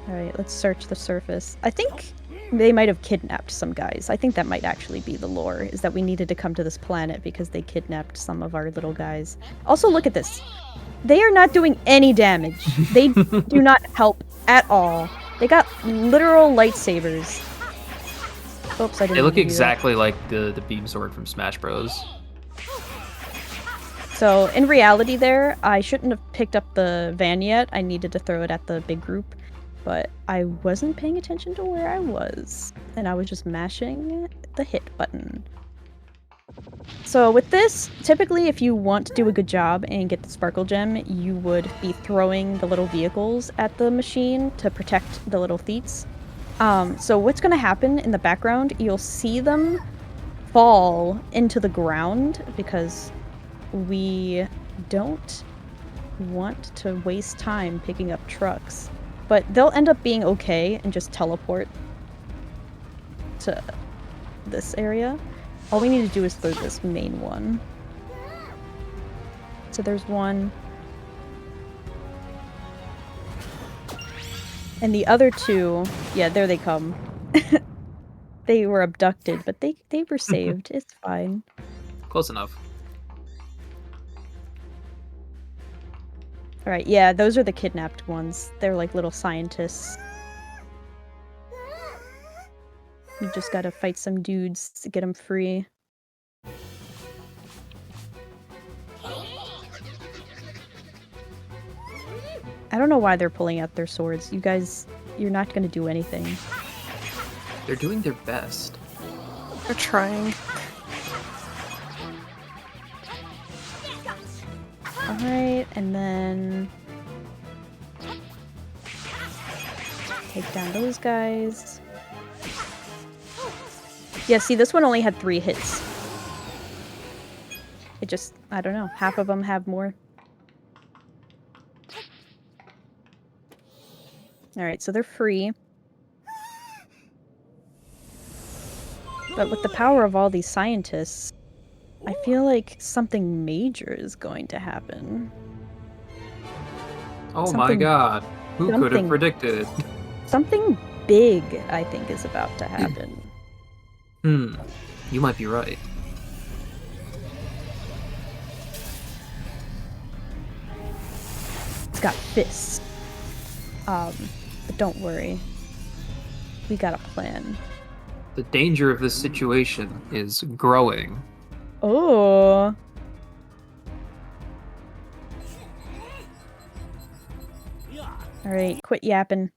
Alright, let's search the surface. I think they might have kidnapped some guys. I think that might actually be the lore, is that we needed to come to this planet because they kidnapped some of our little guys. Also, look at this. They are not doing any damage. They do not help at all. They got literal lightsabers. Oops, I didn't They look mean to do that. exactly like the beam sword from Smash Bros. So, in reality there, I shouldn't have picked up the van yet. I needed to throw it at the big group. But I wasn't paying attention to where I was. And I was just mashing the hit button. So with this, typically if you want to do a good job and get the Sparkle Gem, you would be throwing the little vehicles at the machine to protect the little theats. So what's going to happen in the background, you'll see them fall into the ground because we don't want to waste time picking up trucks. But they'll end up being okay and just teleport to this area. All we need to do is throw this main one. So there's one. And the other two, yeah, there they come. They were abducted, but they were saved. It's fine. Close enough. Alright, yeah, those are the kidnapped ones. They're like little scientists. You just gotta fight some dudes to get them free. I don't know why they're pulling out their swords. You guys, you're not gonna do anything. They're doing their best. They're trying. Alright, and then... take down those guys. Yeah, see, this one only had 3 hits. It just, I don't know, half of them have more. Alright, so they're free. But with the power of all these scientists, I feel like something major is going to happen. Oh my god. Who could have predicted? Something big, I think, is about to happen. You might be right. It's got fists. But don't worry. We got a plan. The danger of this situation is growing. Oh. Alright, quit yapping.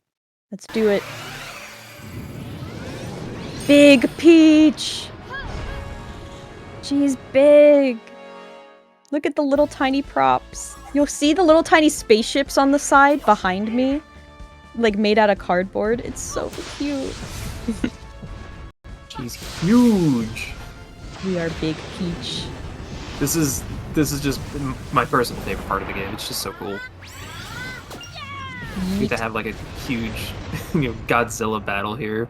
Let's do it. Big Peach! She's big! Look at the little tiny props. You'll see the little tiny spaceships on the side behind me. Like made out of cardboard. It's so cute. She's huge! We are Big Peach. This is just my personal favorite part of the game. It's just so cool. You get to have like a huge Godzilla battle here.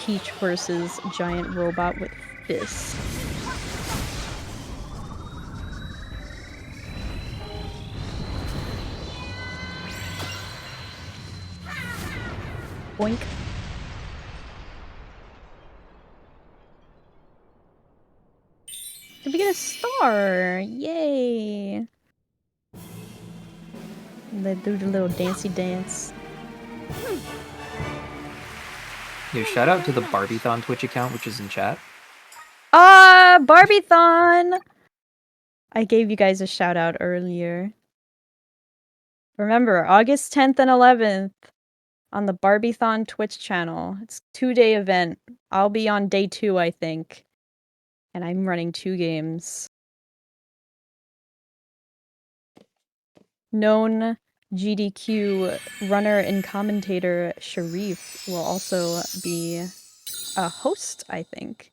Peach versus giant robot with fists. Boink. Did we get a star? Yay! They do the little dancey dance. Yo, shout out to the Barbiethon Twitch account, which is in chat. Barbiethon! I gave you guys a shout out earlier. Remember, August 10th and 11th on the Barbiethon Twitch channel. It's a 2-day event. I'll be on day 2, I think. And I'm running 2 games. Known GDQ runner and commentator Sharif will also be a host, I think.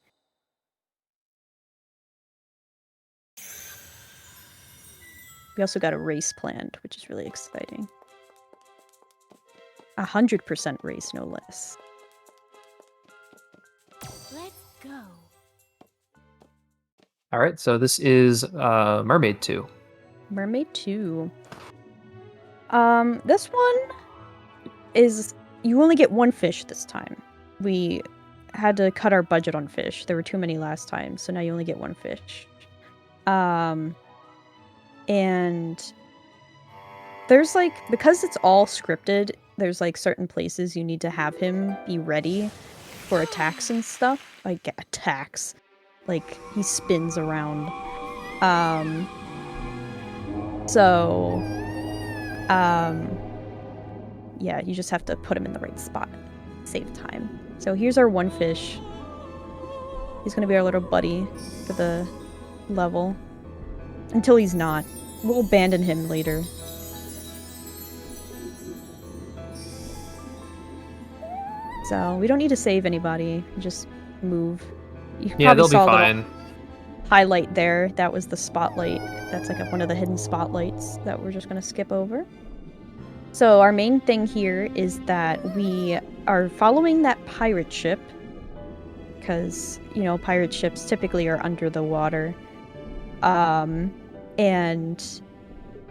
We also got a race planned, which is really exciting. 100% race, no less. Let's go. Alright, so this is Mermaid 2. Mermaid 2. This one is... you only get 1 fish this time. We had to cut our budget on fish. There were too many last time, so now you only get 1 fish. And there's like, because it's all scripted, there's like certain places you need to have him be ready for attacks and stuff. Like attacks. Like he spins around. Yeah, you just have to put him in the right spot. Save time. So here's our one fish. He's gonna be our little buddy for the level. Until he's not. We'll abandon him later. So we don't need to save anybody. Just move. You Yeah, they'll probably be saw fine. Highlight there. That was the spotlight. That's like one of the hidden spotlights that we're just gonna skip over. So our main thing here is that we are following that pirate ship because, you know, pirate ships typically are under the water. And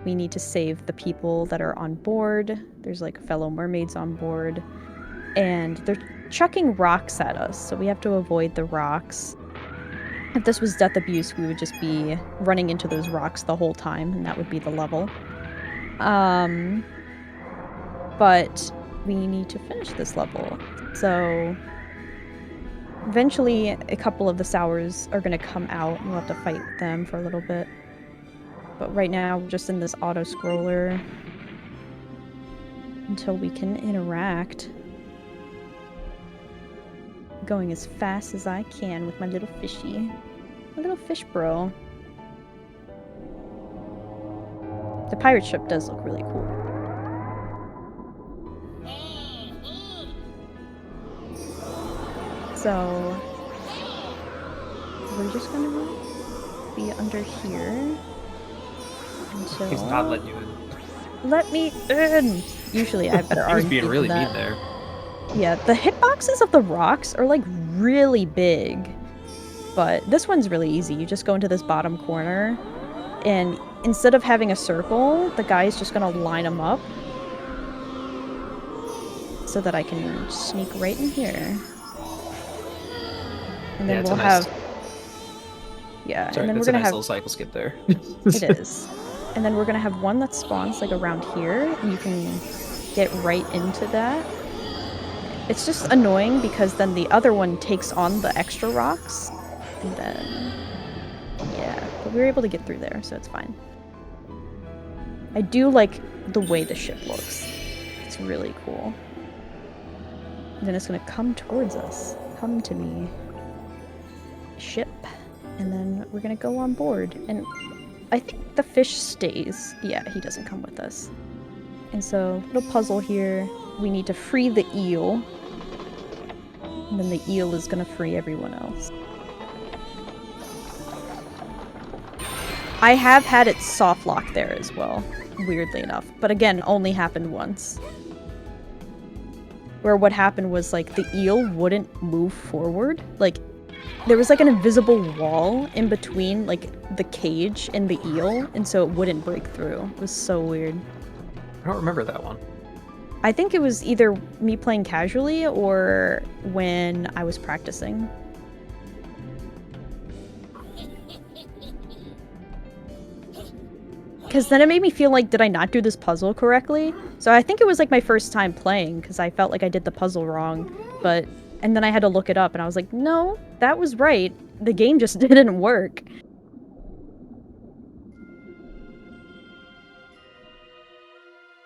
we need to save the people that are on board. There's like fellow mermaids on board. And they're chucking rocks at us, so we have to avoid the rocks. If this was Death Abuse, we would just be running into those rocks the whole time, and that would be the level. But we need to finish this level. So eventually a couple of the sours are going to come out, and we'll have to fight them for a little bit. But right now, we're just in this auto-scroller until we can interact. Going as fast as I can with my little fishy. My little fish bro. The pirate ship does look really cool. So we're just gonna be under here until He's not letting you in. Let me in. Usually I have better He was RNG being than really that. mean there. Yeah, the hitboxes of the rocks are like really big. But this one's really easy. You just go into this bottom corner, and instead of having a circle, the guy's just gonna line them up so that I can sneak right in here. And then we'll have... Yeah, Sorry, and then that's we're gonna a nice have... little cycle skip there. It is. And then we're gonna have one that spawns like around here, and you can get right into that. It's just annoying because then the other one takes on the extra rocks. And then, yeah, but we were able to get through there, so it's fine. I do like the way the ship looks. It's really cool. And then it's gonna come towards us. Come to me. Ship. And then we're gonna go on board. And I think the fish stays. Yeah, he doesn't come with us. And so, little puzzle here. We need to free the eel. And then the eel is gonna free everyone else. I have had it soft lock there as well, weirdly enough. But again, only happened once. Where what happened was, like, the eel wouldn't move forward. Like, there was, like, an invisible wall in between, like, the cage and the eel, and so it wouldn't break through. It was so weird. I don't remember that one. I think it was either me playing casually or when I was practicing. Because then it made me feel like, did I not do this puzzle correctly? So I think it was like my first time playing, because I felt like I did the puzzle wrong. And then I had to look it up, and I was like, no, that was right. The game just didn't work.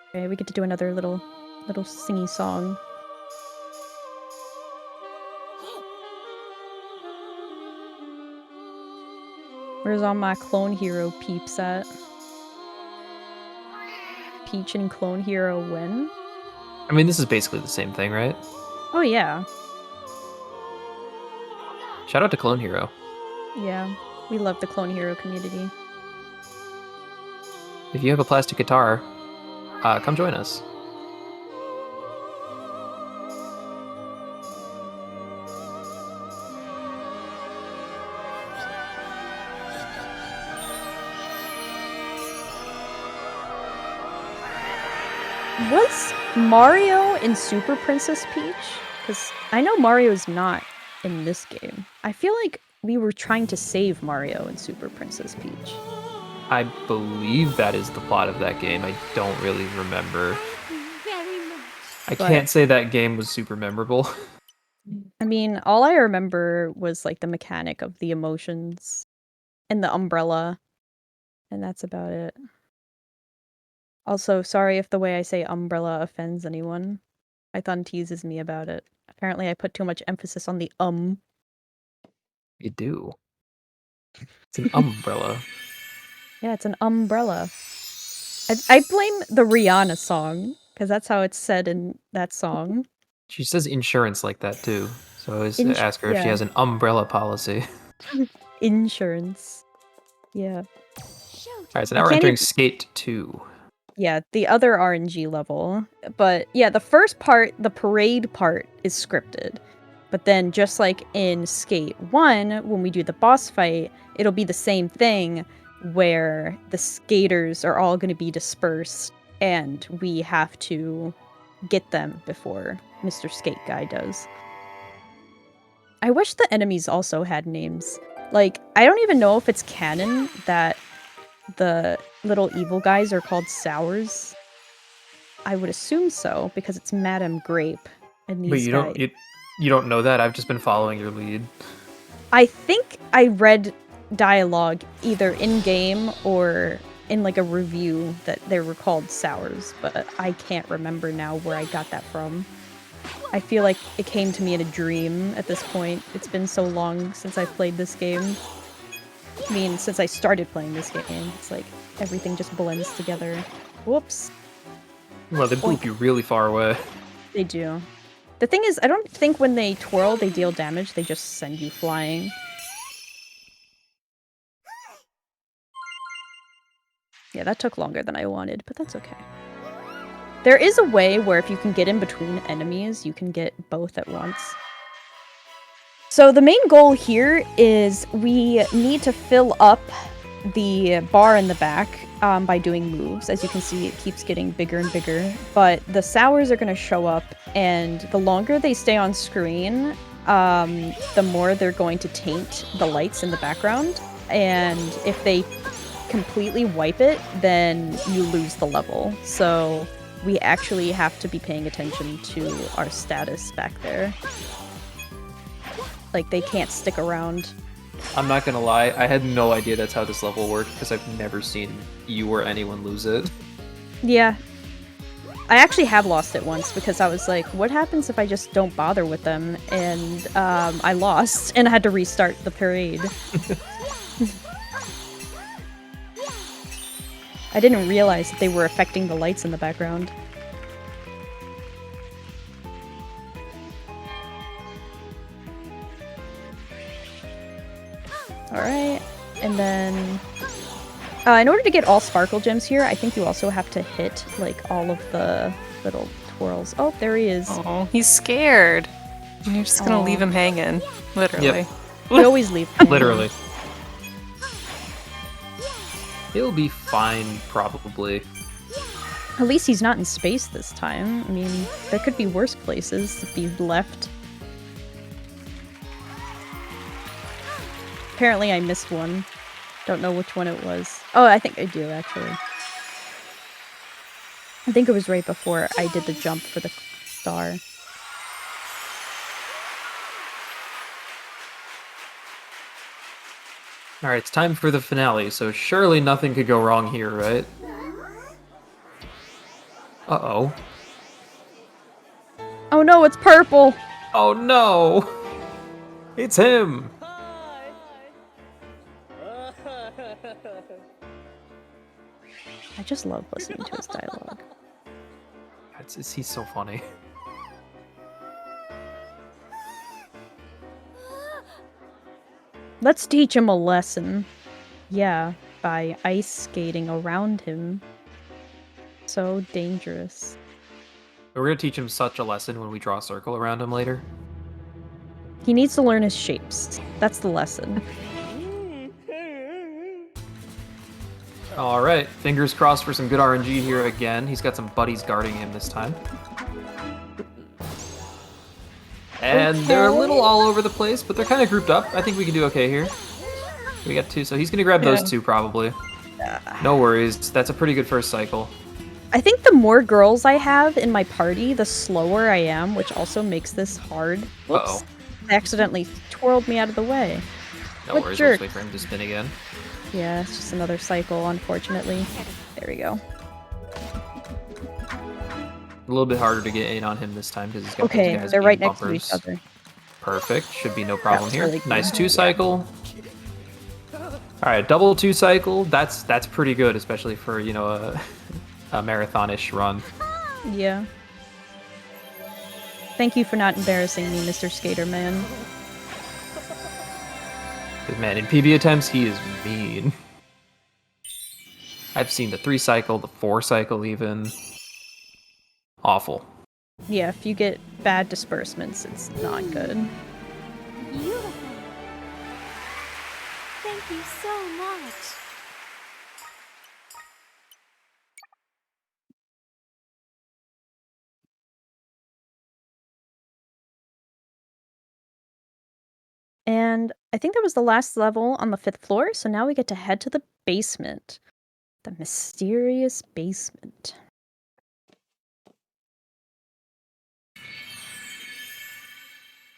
Okay, we get to do another little singy song. Where's all my Clone Hero peeps at? Peach and Clone Hero win? I mean, this is basically the same thing, right? Oh yeah. Shout out to Clone Hero. Yeah, we love the Clone Hero community. If you have a plastic guitar, come join us. Was Mario in Super Princess Peach? Because I know Mario's not in this game. I feel like we were trying to save Mario in Super Princess Peach. I believe that is the plot of that game. I don't really remember. Very much. I can't say that game was super memorable. I mean, all I remember was like the mechanic of the emotions and the umbrella, and that's about it. Also, sorry if the way I say umbrella offends anyone. Python teases me about it. Apparently, I put too much emphasis on the You do. It's an umbrella. Yeah, it's an umbrella. I blame the Rihanna song, because that's how it's said in that song. She says insurance like that too. So I always ask her if she has an umbrella policy. Insurance. Yeah. Alright, so now we're entering Skate 2. Yeah, the other RNG level. But yeah, the first part, the parade part, is scripted. But then just like in Skate 1, when we do the boss fight, it'll be the same thing where the skaters are all going to be dispersed and we have to get them before Mr. Skate Guy does. I wish the enemies also had names. Like, I don't even know if it's canon that the little evil guys are called Sours. I would assume so, because it's Madame Grape and these But you don't know that? I've just been following your lead. I think I read dialogue either in-game or in like a review that they were called Sours, but I can't remember now where I got that from. I feel like it came to me in a dream at this point. It's been so long since I played this game. I mean, since I started playing this game, it's like everything just blends together. Whoops. Well, they boop you really far away. They do. The thing is, I don't think when they twirl, they deal damage. They just send you flying. Yeah, that took longer than I wanted, but that's okay. There is a way where if you can get in between enemies, you can get both at once. So the main goal here is we need to fill up the bar in the back by doing moves. As you can see, it keeps getting bigger and bigger, but the Sours are going to show up, and the longer they stay on screen, the more they're going to taint the lights in the background, and if they completely wipe it, then you lose the level. So we actually have to be paying attention to our status back there. Like, they can't stick around. I'm not gonna lie, I had no idea that's how this level worked because I've never seen you or anyone lose it. Yeah. I actually have lost it once because I was like, what happens if I just don't bother with them? And I lost and I had to restart the parade. I didn't realize that they were affecting the lights in the background. Alright, and then... in order to get all sparkle gems here, I think you also have to hit, like, all of the little twirls. Oh, there he is. Oh, he's scared. You're just gonna leave him hanging, literally. Yep. We always leave him. Literally. He'll be fine, probably. At least he's not in space this time. I mean, there could be worse places if he left. Apparently I missed one. Don't know which one it was. Oh, I think I do, actually. I think it was right before I did the jump for the star. Alright, it's time for the finale, so surely nothing could go wrong here, right? Uh-oh. Oh no, it's purple! Oh no! It's him! I just love listening to his dialogue. He's so funny. Let's teach him a lesson. Yeah, by ice skating around him. So dangerous. We're gonna teach him such a lesson when we draw a circle around him later. He needs to learn his shapes. That's the lesson. Alright, fingers crossed for some good RNG here again. He's got some buddies guarding him this time. And they're a little all over the place, but they're kind of grouped up. I think we can do okay here. We got two, so he's gonna grab those two probably. No worries. That's a pretty good first cycle. I think the more girls I have in my party, the slower I am, which also makes this hard. Whoops. Uh-oh. I accidentally twirled me out of the way. No What worries. jerk. Let's wait for him to spin again. Yeah, it's just another cycle, unfortunately. There we go. A little bit harder to get in on him this time because he's got Okay, those guys they're being right next bumpers. to each other. Perfect. Should be no problem was here. really cool. Nice 2-cycle. All right, double 2-cycle. That's pretty good, especially for a marathonish run. Yeah. Thank you for not embarrassing me, Mr. Skater Man. But man, in PB attempts, he is mean. I've seen the 3-cycle, the 4-cycle even. Awful. Yeah, if you get bad disbursements, it's not good. Beautiful. Thank you so much. And I think that was the last level on the 5th floor, so now we get to head to the basement. The mysterious basement.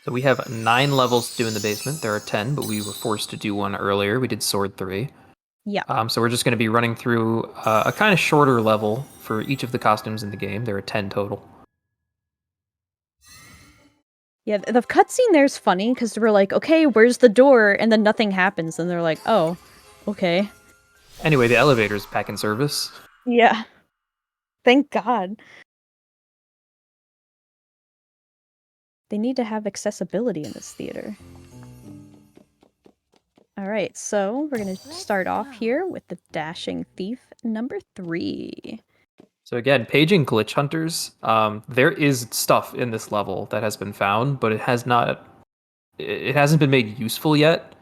So we have 9 levels to do in the basement. There are 10, but we were forced to do one earlier. We did Sword 3. Yeah. So we're just going to be running through a kind of shorter level for each of the costumes in the game. There are 10 total. Yeah, the cutscene there's funny because we're like, okay, where's the door? And then nothing happens, and they're like, oh, okay. Anyway, the elevator's back in service. Yeah. Thank God. They need to have accessibility in this theater. Alright, so we're going to start off here with the Dashing Thief number 3. So again, paging glitch hunters. There is stuff in this level that has been found, but it hasn't been made useful yet.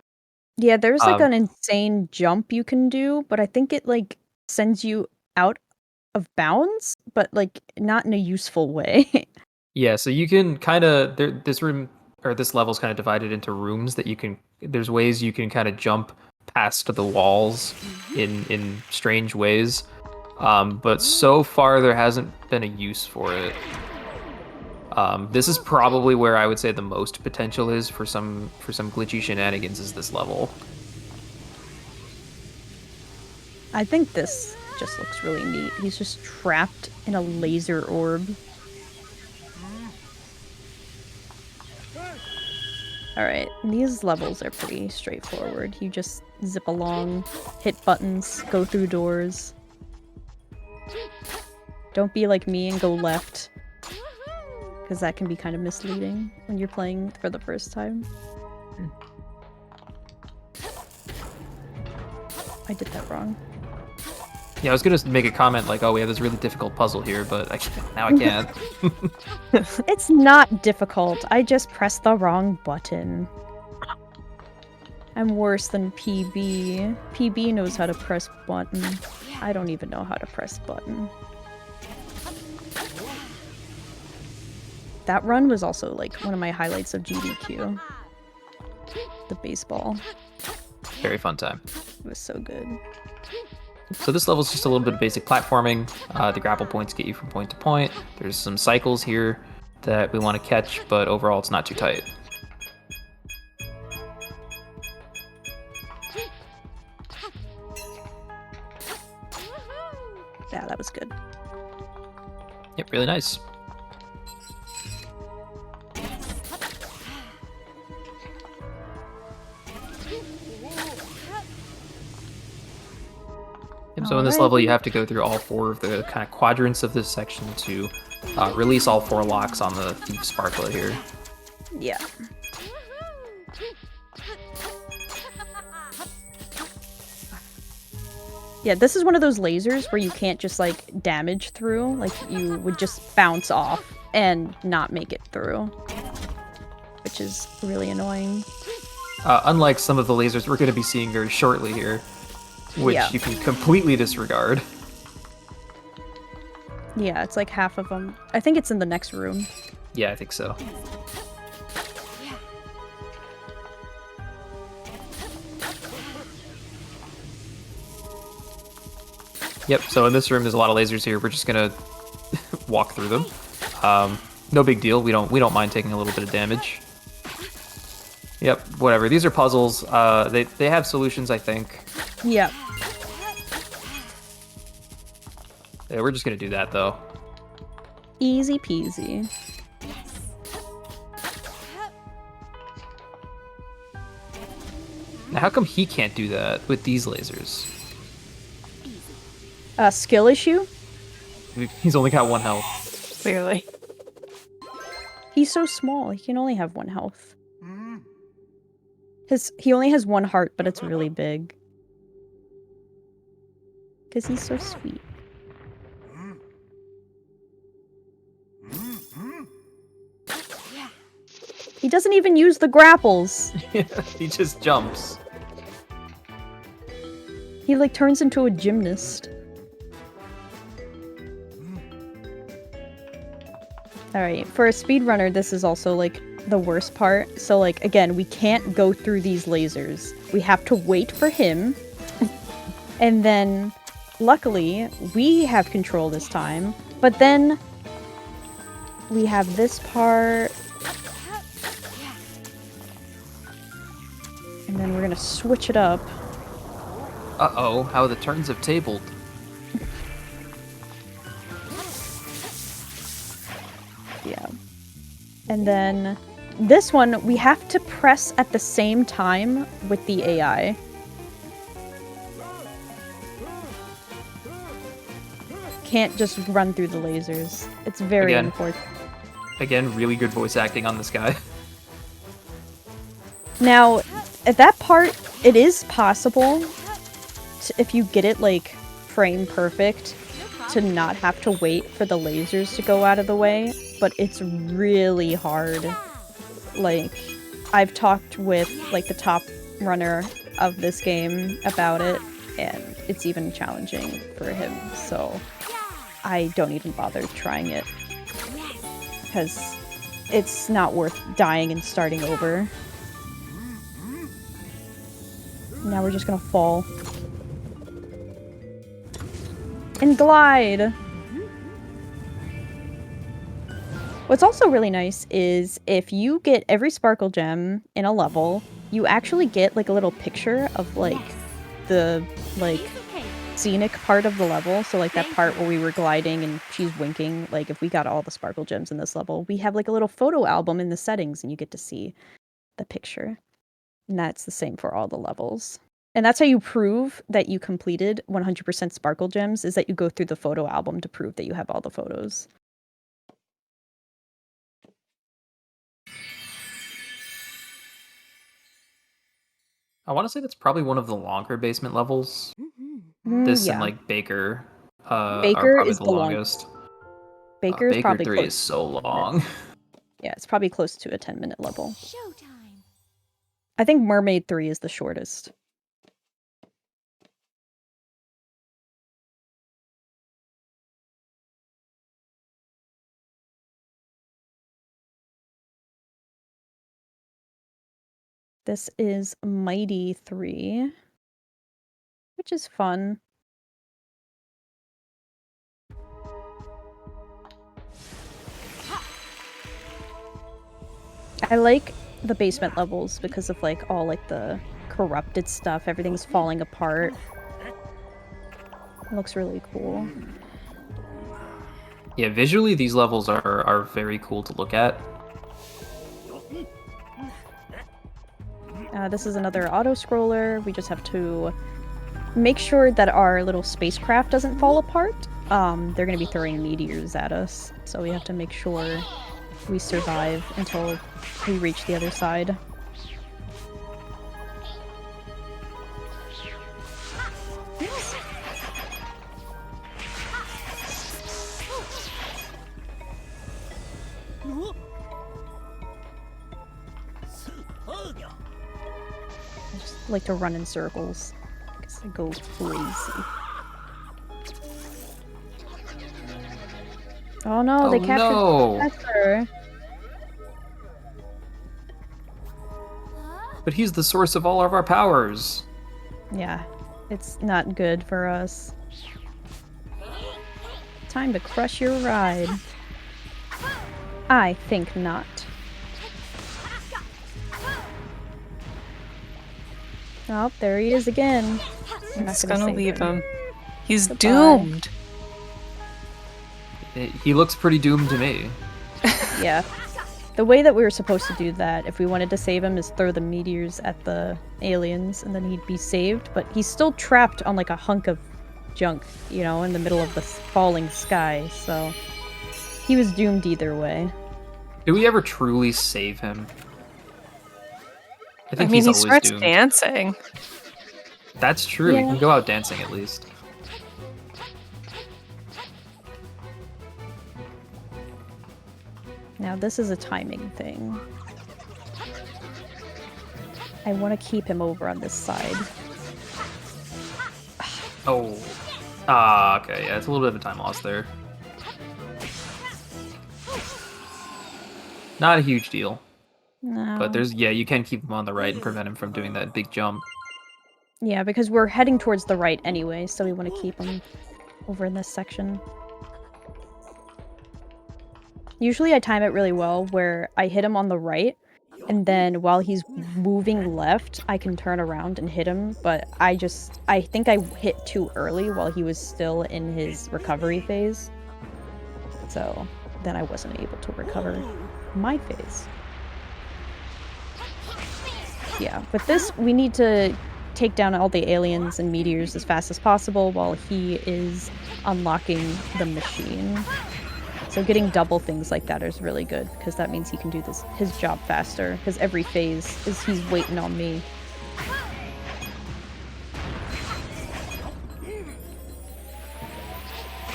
Yeah, there's like an insane jump you can do, but I think it like sends you out of bounds, but like not in a useful way. Yeah, so you can kind of this room or this level's kind of divided into rooms that there's ways you can kind of jump past the walls in strange ways. But so far there hasn't been a use for it. This is probably where I would say the most potential is for some glitchy shenanigans is this level. I think this just looks really neat. He's just trapped in a laser orb. Alright, these levels are pretty straightforward. You just zip along, hit buttons, go through doors. Don't be like me and go left, because that can be kind of misleading when you're playing for the first time. I did that wrong. Yeah, I was gonna make a comment like, "Oh, we have this really difficult puzzle here," but now I can't. It's not difficult. I just pressed the wrong button. I'm worse than PB. PB knows how to press button. I don't even know how to press button. That run was also like one of my highlights of GDQ. The baseball. Very fun time. It was so good. So this level is just a little bit of basic platforming. The grapple points get you from point to point. There's some cycles here that we want to catch, but overall it's not too tight. Yeah, that was good. Yep, really nice. So in this level, you have to go through all 4 of the kind of quadrants of this section to release all 4 locks on the Thief Sparklet here. Yeah. Yeah, this is one of those lasers where you can't just, like, damage through. Like, you would just bounce off and not make it through. Which is really annoying. Unlike some of the lasers we're going to be seeing very shortly here, which you can completely disregard. Yeah, it's like half of them. I think it's in the next room. Yeah, I think so. Yep, so in this room there's a lot of lasers here. We're just gonna walk through them. No big deal. We don't mind taking a little bit of damage. Yep, whatever. These are puzzles. They have solutions, I think. Yep. Yeah, we're just gonna do that though. Easy peasy. Now, how come he can't do that with these lasers? Skill issue? He's only got 1 health. Clearly. He's so small. He can only have 1 health. He only has 1 heart, but it's really big. Because he's so sweet. He doesn't even use the grapples. He just jumps. He like turns into a gymnast. Alright, for a speedrunner, this is also like the worst part. So like, again, we can't go through these lasers. We have to wait for him. And then, luckily, we have control this time. But then, we have this part. And then we're gonna switch it up. Uh-oh, how the turns have tabled. Yeah. And then this one, we have to press at the same time with the AI. Can't just run through the lasers. It's very unfortunate. Again, really good voice acting on this guy. Now, at that part, it is possible, if you get it, like, frame perfect, to not have to wait for the lasers to go out of the way, but it's really hard. Like, I've talked with, like, the top runner of this game about it, and it's even challenging for him, so I don't even bother trying it. Because it's not worth dying and starting over. Now we're just gonna fall. And glide! What's also really nice is if you get every sparkle gem in a level, you actually get like a little picture of like the like scenic part of the level. So like that part where we were gliding and she's winking, like if we got all the sparkle gems in this level, we have like a little photo album in the settings and you get to see the picture. And that's the same for all the levels. And that's how you prove that you completed 100% sparkle gems, is that you go through the photo album to prove that you have all the photos. I want to say that's probably one of the longer basement levels. This Yeah. and like Baker are Baker probably is the the longest. Baker is Baker probably 3 close is so long. Yeah, it's probably close to a 10-minute level. Showtime. I think Mermaid 3 is the shortest. This is Mighty 3, which is fun. I like the basement levels because of like all like the corrupted stuff. Everything's falling apart. It looks really cool. Yeah, visually these levels are very cool to look at. This is another auto-scroller. We just have to make sure that our little spacecraft doesn't fall apart. They're going to be throwing meteors at us, so we have to make sure we survive until we reach the other side. Oops. I just like to run in circles because I go crazy. Oh no, they captured the professor. But he's the source of all of our powers. Yeah, it's not good for us. Time to crush your ride. I think not. Oh, there he is again. I'm just gonna leave him. He's Goodbye. doomed. He looks pretty doomed to me. Yeah. The way that we were supposed to do that, if we wanted to save him, is throw the meteors at the aliens, and then he'd be saved, but he's still trapped on like a hunk of junk, you know, in the middle of the falling sky, so he was doomed either way. Do we ever truly save him? I think mean, he's he always starts doomed. dancing. That's true. Yeah. He can go out dancing at least. Now this is a timing thing. I want to keep him over on this side. Oh. Ah, okay. Yeah, it's a little bit of a time loss there. Not a huge deal. No. But there's, yeah, you can keep him on the right and prevent him from doing that big jump. Yeah, because we're heading towards the right anyway, so we want to keep him over in this section. Usually I time it really well where I hit him on the right, and then while he's moving left, I can turn around and hit him, but I think I hit too early while he was still in his recovery phase. So then I wasn't able to recover my phase. Yeah, with this, we need to take down all the aliens and meteors as fast as possible while he is unlocking the machine. So getting double things like that is really good, because that means he can do his job faster, because every phase he's waiting on me.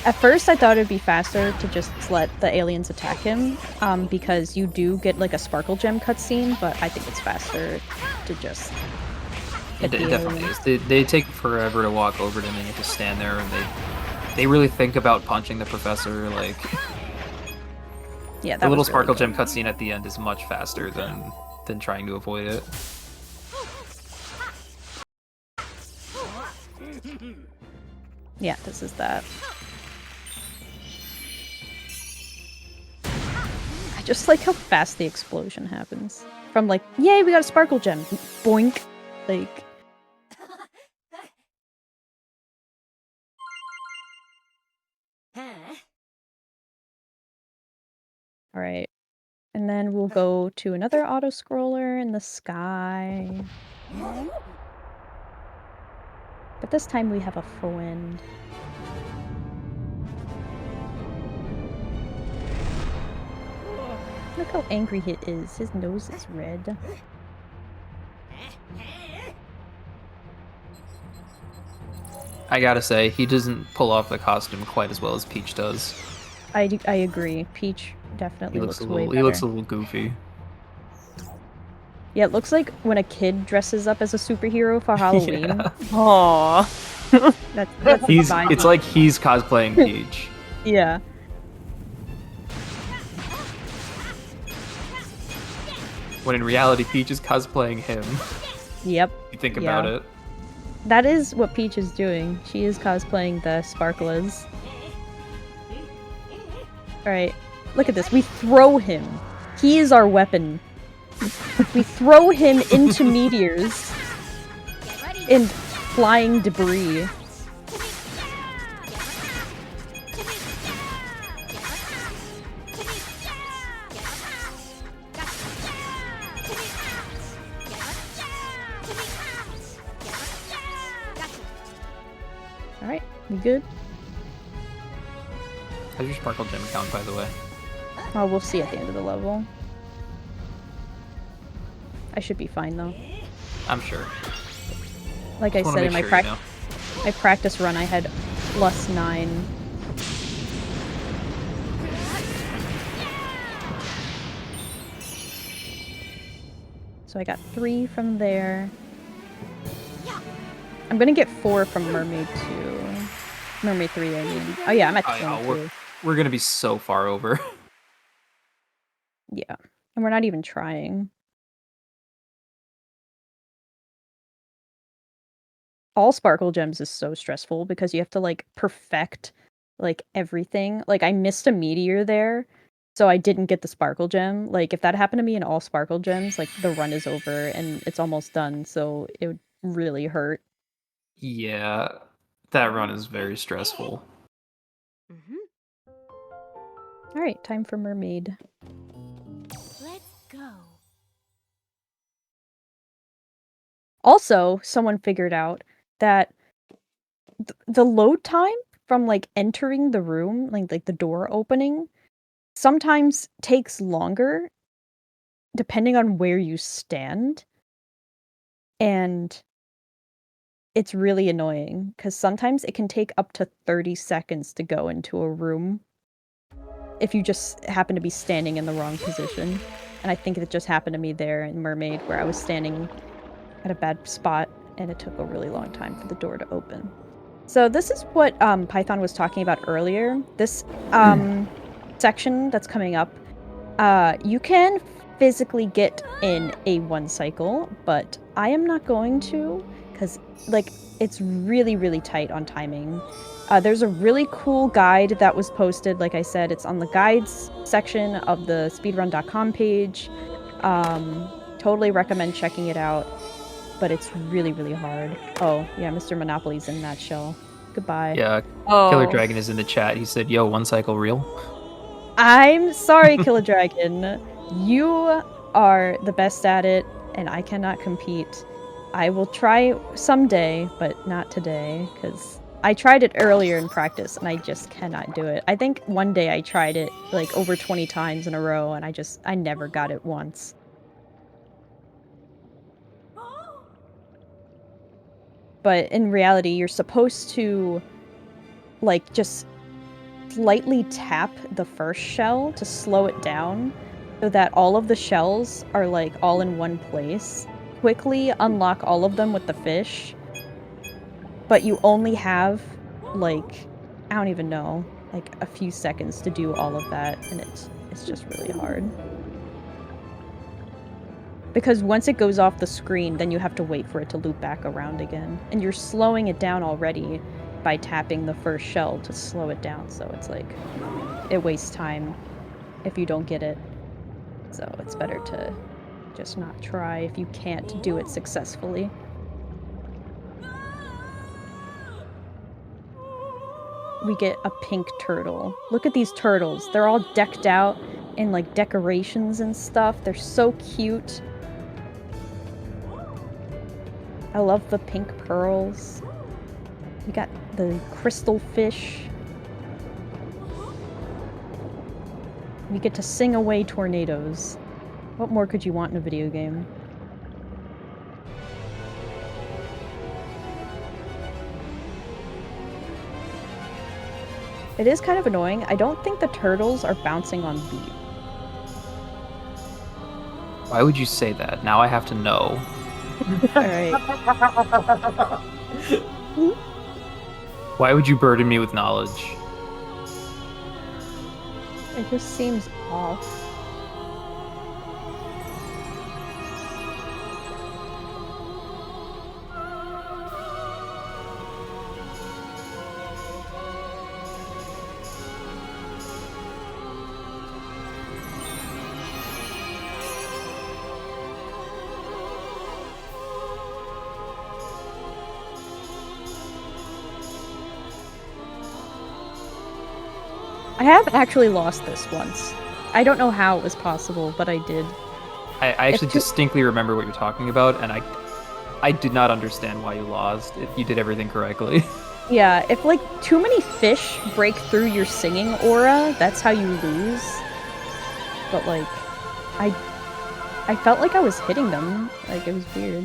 At first, I thought it'd be faster to just let the aliens attack him, because you do get like a sparkle gem cutscene, but I think it's faster to just It definitely is. They take forever to walk over to him, and you have to stand there, and they really think about punching the professor, like... Yeah, the little sparkle gem cutscene at the end is much faster than trying to avoid it. Yeah, this is that. I just like how fast the explosion happens. From like, yay, we got a sparkle gem. Boink. Like... Alright. And then we'll go to another auto-scroller in the sky. But this time we have a friend. Look how angry he is. His nose is red. I gotta say, he doesn't pull off the costume quite as well as Peach does. I agree. Peach definitely looks way better. He looks a little goofy. Yeah, it looks like when a kid dresses up as a superhero for Halloween. Yeah. Aww. That's It's like he's cosplaying Peach. Yeah. When in reality, Peach is cosplaying him. Yep. You think about it. That is what Peach is doing. She is cosplaying the Sparklers. Alright, look at this. We throw him. He is our weapon. We throw him into meteors and flying debris. Alright, we good? How's your sparkle gem count, by the way? Oh, we'll see at the end of the level. I should be fine, though. I'm sure. Like I said, in my sure, my practice run, I had +9. So I got 3 from there. I'm gonna get 4 from Mermaid 2. Mermaid 3, I mean. Oh yeah, I'm at 22. We're gonna be so far over. Yeah. And we're not even trying. All sparkle gems is so stressful because you have to like perfect like everything. Like I missed a meteor there, so I didn't get the sparkle gem. Like if that happened to me in all sparkle gems, like the run is over and it's almost done, so it would really hurt. Yeah, that run is very stressful. All right, time for mermaid. Let's go. Also, someone figured out that the load time from like entering the room, like the door opening, sometimes takes longer depending on where you stand. And it's really annoying because sometimes it can take up to 30 seconds to go into a room if you just happen to be standing in the wrong position. And I think it just happened to me there in Mermaid where I was standing at a bad spot and it took a really long time for the door to open. So this is what Python was talking about earlier. This section that's coming up, you can physically get in a 1 cycle, but I am not going to because like it's really, really tight on timing. There's a really cool guide that was posted. Like I said, it's on the guides section of the speedrun.com page. Totally recommend checking it out, but it's really, really hard. Oh, yeah, Mr. Monopoly's in that shell. Goodbye. Yeah, Oh. Killer Dragon is in the chat. He said, "Yo, 1 cycle real." I'm sorry, Killer Dragon. You are the best at it, and I cannot compete. I will try someday, but not today, because I tried it earlier in practice, and I just cannot do it. I think one day I tried it, like, over 20 times in a row, and I never got it once. But in reality, you're supposed to, like, just slightly tap the first shell to slow it down so that all of the shells are like all in one place. Quickly unlock all of them with the fish, but you only have like, I don't even know, like a few seconds to do all of that, and it's just really hard. Because once it goes off the screen, then you have to wait for it to loop back around again. And you're slowing it down already by tapping the first shell to slow it down, so it's like, it wastes time if you don't get it. So it's better to just not try if you can't do it successfully. We get a pink turtle. Look at these turtles. They're all decked out in like decorations and stuff. They're so cute. I love the pink pearls. We got the crystal fish. We get to sing away tornadoes. What more could you want in a video game? It is kind of annoying. I don't think the turtles are bouncing on beat. Why would you say that? Now I have to know. Alright. Why would you burden me with knowledge? It just seems off. I have actually lost this once. I don't know how it was possible, but I did. I actually distinctly remember what you're talking about, and I did not understand why you lost. If you did everything correctly. Yeah, if like too many fish break through your singing aura, that's how you lose. But like, I felt like I was hitting them. Like, it was weird.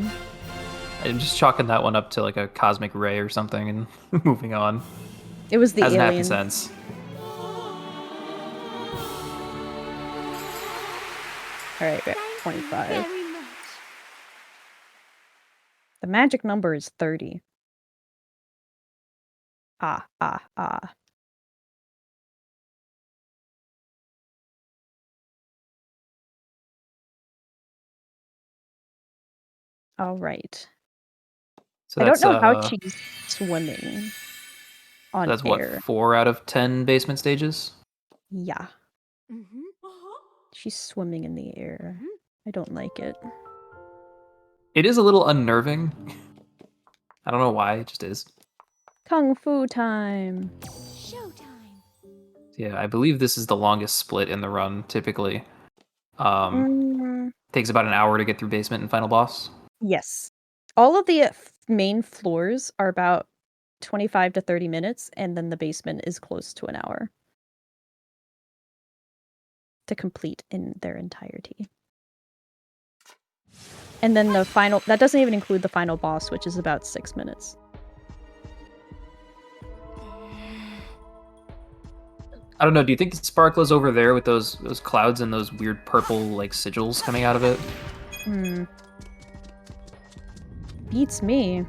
I'm just chalking that one up to like a cosmic ray or something and moving on. It was the Hasn't alien. happened since. Alright, we're at 25. Very much. The magic number is 30. Ah. All right. So I that's don't know how she's swimming. on That's air. what, 4 out of 10 basement stages? Yeah. Mm-hmm. She's swimming in the air. I don't like it. It is a little unnerving. I don't know why, it just is. Kung Fu time! Showtime. Yeah, I believe this is the longest split in the run, typically. Takes about an hour to get through basement and final boss. Yes. All of the main floors are about 25 to 30 minutes, and then the basement is close to an hour to complete in their entirety. And then the final, that doesn't even include the final boss, which is about 6 minutes. I don't know, do you think Sparkla's over there with those clouds and those weird purple, like, sigils coming out of it? Beats me.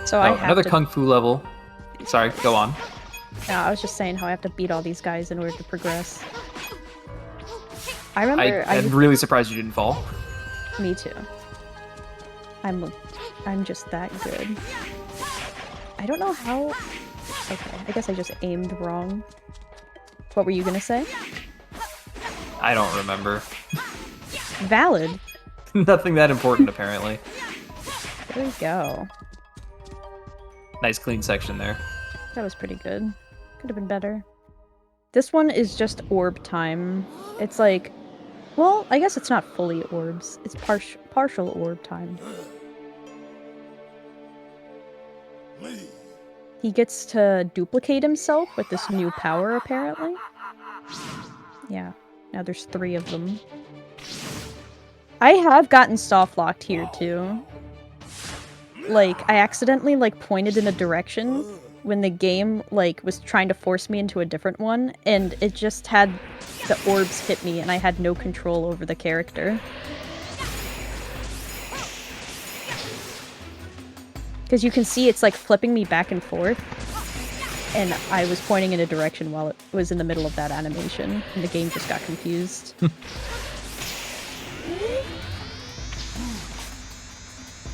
So I have another to... Kung Fu level. Sorry, go on. No, I was just saying how I have to beat all these guys in order to progress. I remember... I'm really surprised you didn't fall. Me too. I'm just that good. I don't know how... Okay, I guess I just aimed wrong. What were you gonna say? I don't remember. Valid. Nothing that important, apparently. There we go. Nice clean section there. That was pretty good. Could have been better. This one is just orb time. It's like... Well, I guess it's not fully orbs. It's partial orb time. He gets to duplicate himself with this new power, apparently. Yeah. Now there's 3 of them. I have gotten soft-locked here, too. Like, I accidentally, like, pointed in a direction when the game, like, was trying to force me into a different one, and it just had the orbs hit me, and I had no control over the character. Because you can see it's, like, flipping me back and forth, and I was pointing in a direction while it was in the middle of that animation, and the game just got confused.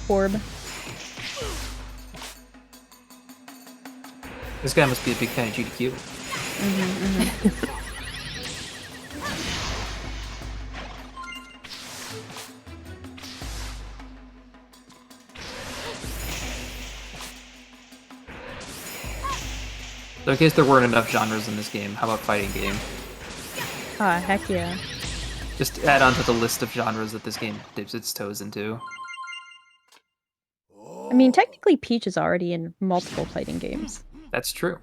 Orb. This guy must be a big fan of GDQ. So in case there weren't enough genres in this game, how about fighting game? Ah, heck yeah. Just add on to the list of genres that this game dips its toes into. I mean, technically Peach is already in multiple fighting games. That's true.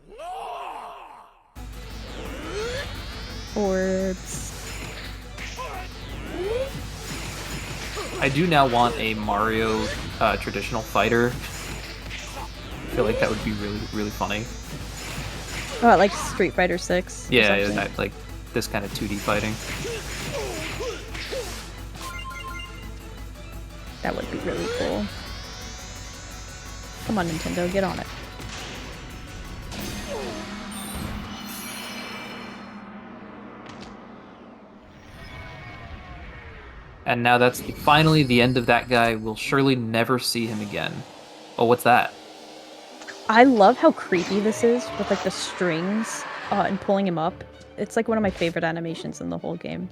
Orbs. I do now want a Mario traditional fighter. I feel like that would be really, really funny. Oh, like Street Fighter 6. Yeah, like this kind of 2D fighting. That would be really cool. Come on, Nintendo, get on it. And now that's finally the end of that guy. We'll surely never see him again. Oh, what's that? I love how creepy this is with like the strings and pulling him up. It's like one of my favorite animations in the whole game.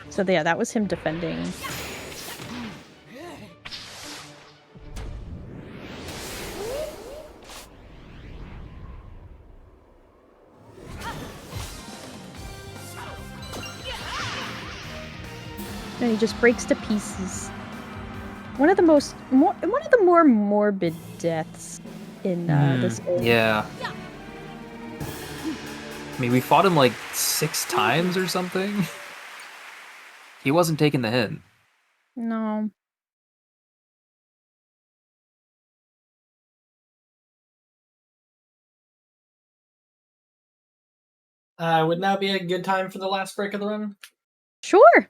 So yeah, that was him defending. And he just breaks to pieces. One of the more morbid deaths in this game. Yeah. I mean, we fought him like 6 times or something. He wasn't taking the hit. No. Would now be a good time for the last break of the run? Sure.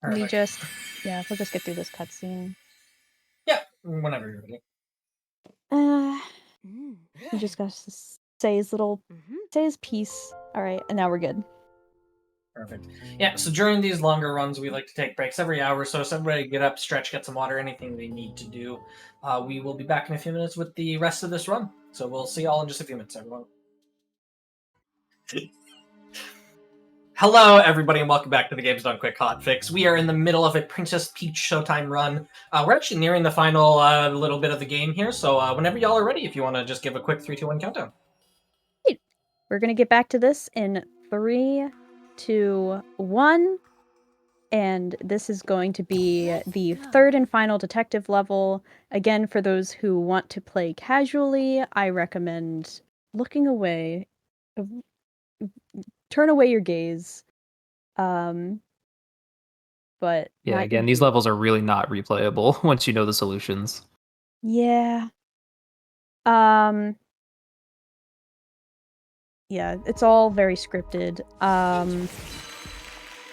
Perfect. We'll just get through this cutscene. Yeah, whenever you're ready. You just got to say his piece. All right, and now we're good. Perfect. Yeah, so during these longer runs, we like to take breaks every hour or so everybody get up, stretch, get some water, anything they need to do. We will be back in a few minutes with the rest of this run. So we'll see y'all in just a few minutes, everyone. Hello, everybody, and welcome back to the Games Done Quick Hotfix. We are in the middle of a Princess Peach Showtime run. We're actually nearing the final little bit of the game here, so whenever y'all are ready, if you want to just give a quick 3, 2, 1 countdown. We're going to get back to this in 3, 2, 1. And this is going to be the third and final detective level. Again, for those who want to play casually, I recommend looking away. Turn away your gaze. But yeah, again, these levels are really not replayable once you know the solutions. Yeah. Yeah, it's all very scripted.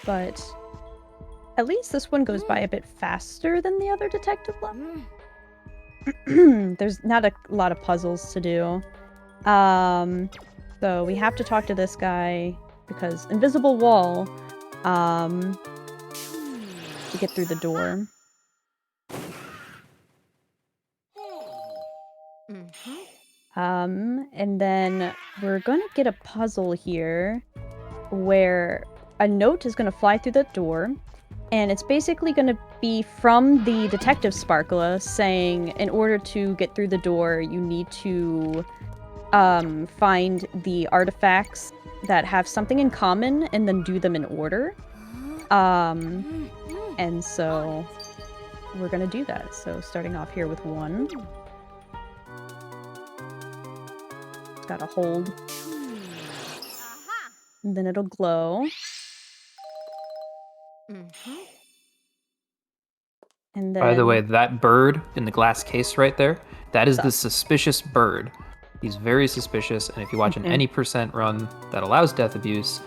But at least this one goes by a bit faster than the other detective level. There's not a lot of puzzles to do. So we have to talk to this guy because invisible wall to get through the door. And then we're gonna get a puzzle here where a note is gonna fly through the door, and it's basically gonna be from the detective Sparkla saying in order to get through the door, you need to find the artifacts that have something in common and then do them in order. And so we're gonna do that. So starting off here with 1. It's gotta hold. And then it'll glow. And then... By the way, that bird in the glass case right there, that is the suspicious bird. He's very suspicious, and if you watch an any percent run that allows death abuse,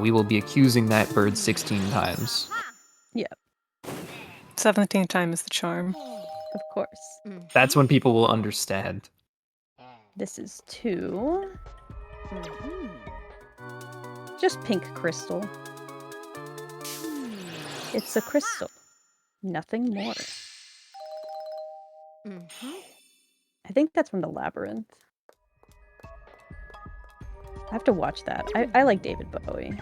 we will be accusing that bird 16 times. Yep. 17 times is the charm. Of course. That's when people will understand. This is 2. Just pink crystal. It's a crystal. Nothing more. I think that's from the labyrinth. I have to watch that. I like David Bowie.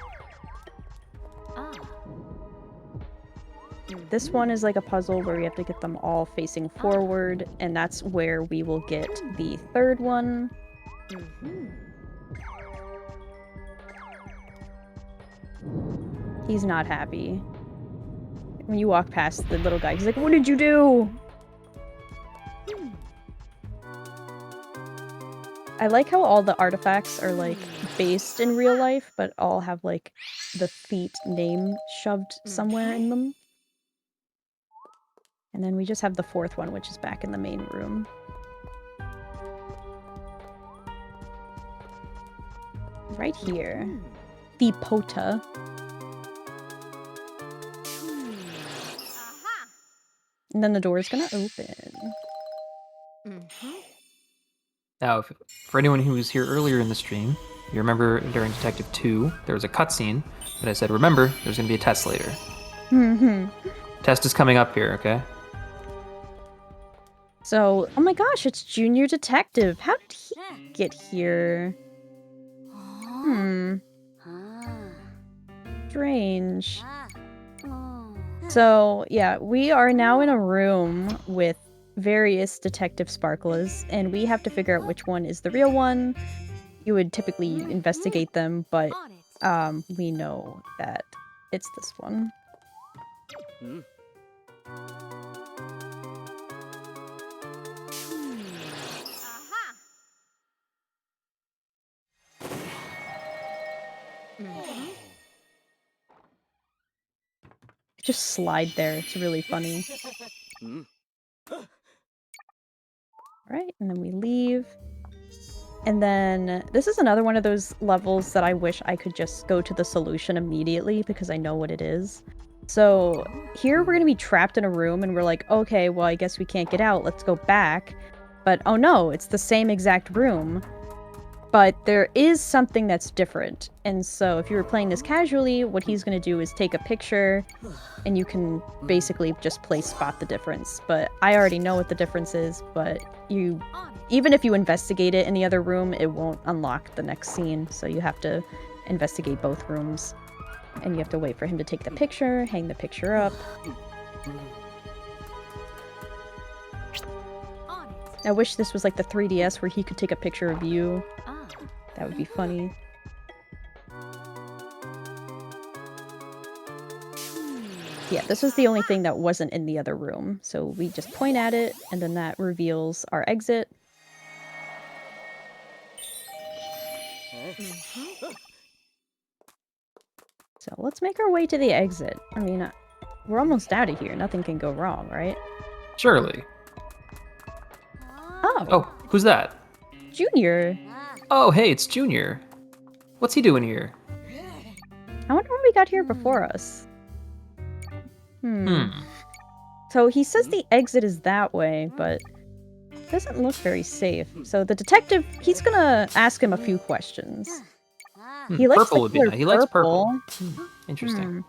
This one is like a puzzle where we have to get them all facing forward, and that's where we will get the third one. He's not happy. When you walk past the little guy, he's like, "What did you do?" I like how all the artifacts are like based in real life, but all have like the feet name shoved somewhere in them. And then we just have the fourth one, which is back in the main room. Right here. The Pota. And then the door is gonna open. Now, for anyone who was here earlier in the stream, you remember during Detective 2, there was a cutscene that I said, remember, there's going to be a test later. Test is coming up here, okay? So, oh my gosh, it's Junior Detective. How did he get here? Strange. So, yeah, we are now in a room with various detective Sparklas, and we have to figure out which one is the real one. You would typically investigate them, but we know that it's this one. Just slide there. It's really funny. Right, and then we leave. And then this is another one of those levels that I wish I could just go to the solution immediately because I know what it is. So here we're going to be trapped in a room and we're like, okay, well, I guess we can't get out. Let's go back. But oh no, it's the same exact room. but there is something that's different. And so if you were playing this casually, what he's going to do is take a picture, and you can basically just play spot the difference. But I already know what the difference is, but even if you investigate it in the other room, it won't unlock the next scene. So you have to investigate both rooms, and you have to wait for him to take the picture, hang the picture up. I wish this was like the 3DS where he could take a picture of you. That would be funny. Yeah, this was the only thing that wasn't in the other room. So we just point at it, and then that reveals our exit. So let's make our way to the exit. I mean, we're almost out of here. Nothing can go wrong, right? Surely. Oh, Who's that? Junior. Oh, hey, it's Junior. What's he doing here? I wonder when we got here before us. So he says the exit is that way, but it doesn't look very safe. So the detective, he's gonna ask him a few questions. He likes Purple the would be color nice. He likes purple. Interesting.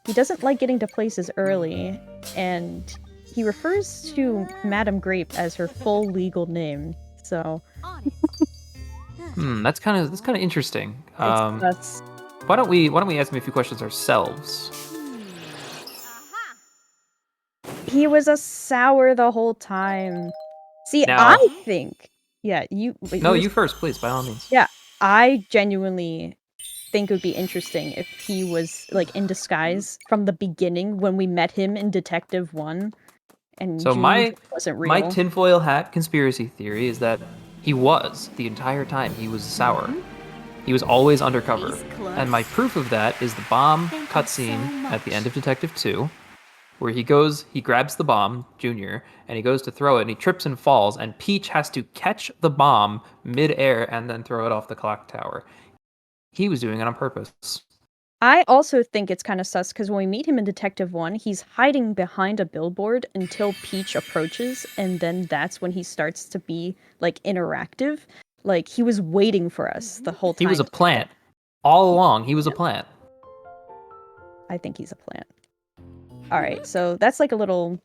He doesn't like getting to places early, and he refers to Madame Grape as her full legal name. So That's kind of interesting. that's Why don't we ask him a few questions ourselves? he was a sour the whole time. See, Now- I think, yeah, you. No, you first, please, by all means. Yeah, I genuinely think it would be interesting if he was like in disguise from the beginning when we met him in Detective 1, and So June wasn't real. my tinfoil hat conspiracy theory is that he was the entire time. He was sour. He was always undercover. And my proof of that is the bomb cutscene at the end of Detective 2, where he grabs the bomb, Junior, and he goes to throw it, and he trips and falls, and Peach has to catch the bomb mid-air and then throw it off the clock tower. He was doing it on purpose. I also think it's kind of sus because when we meet him in Detective 1, he's hiding behind a billboard until Peach approaches, and then that's when he starts to be like interactive. Like he was waiting for us the whole time. He was a plant. All along, he was a plant. I think he's a plant. Alright, so that's like a little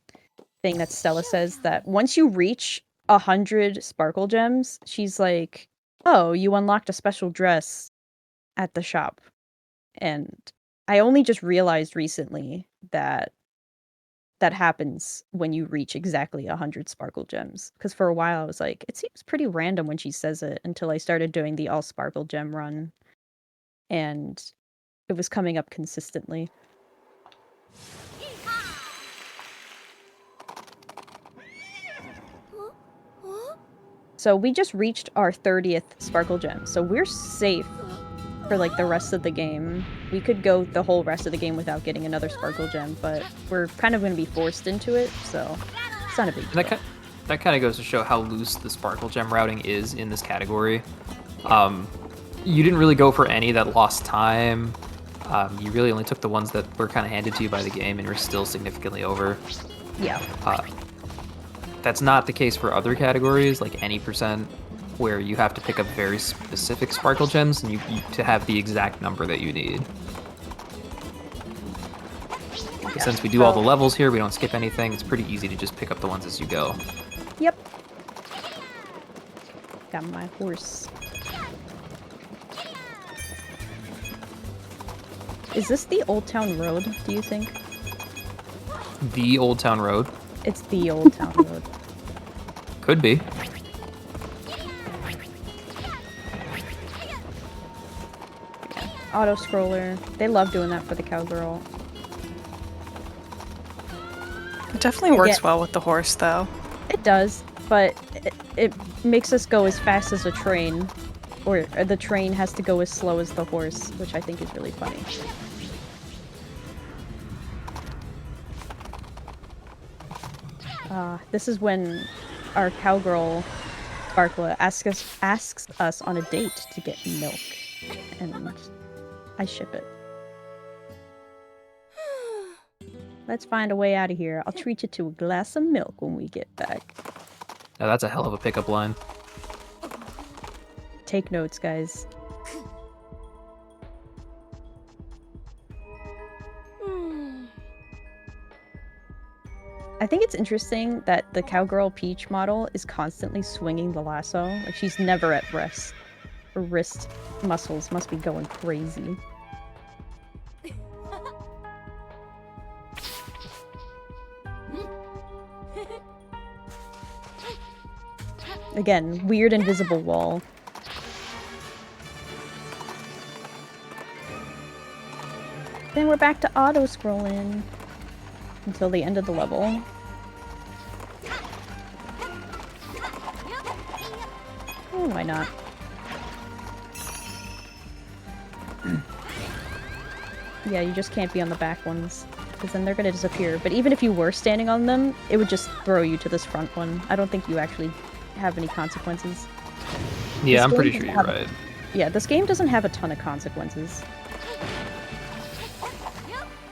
thing that Stella says, that once you reach 100 sparkle gems, she's like, oh, you unlocked a special dress at the shop. And I only just realized recently that that happens when you reach exactly 100 sparkle gems. Because for a while I was like, it seems pretty random when she says it, until I started doing the all sparkle gem run. And it was coming up consistently. So we just reached our 30th sparkle gem, so we're safe for like the rest of the game. We could go the whole rest of the game without getting another sparkle gem, but we're kind of going to be forced into it, so it's not a big deal. That kind of goes to show how loose the sparkle gem routing is in this category. You didn't really go for any that lost time. You really only took the ones that were kind of handed to you by the game, and you're still significantly over. Yeah. That's not the case for other categories, like any percent, where you have to pick up very specific sparkle gems and you to have the exact number that you need. Yeah. Since we do all the levels here, we don't skip anything, it's pretty easy to just pick up the ones as you go. Yep. Got my horse. Is this the Old Town Road, do you think? The Old Town Road? It's the Old Town Road. Could be. Auto scroller. They love doing that for the cowgirl. It definitely works well with the horse, though. It does, but it makes us go as fast as a train, or the train has to go as slow as the horse, which I think is really funny. This is when our cowgirl Sparkla asks us on a date to get milk, and I ship it. Let's find a way out of here. I'll treat you to a glass of milk when we get back. Now that's a hell of a pickup line. Take notes, guys. I think it's interesting that the Cowgirl Peach model is constantly swinging the lasso. Like, she's never at rest. Her wrist muscles must be going crazy. Again, weird invisible wall. Then we're back to auto-scrolling until the end of the level. Oh, why not? Yeah, you just can't be on the back ones, because then they're gonna disappear. But even if you were standing on them, it would just throw you to this front one. I don't think you actually have any consequences. Yeah, This I'm pretty game sure doesn't you're have a- right. Yeah, this game doesn't have a ton of consequences.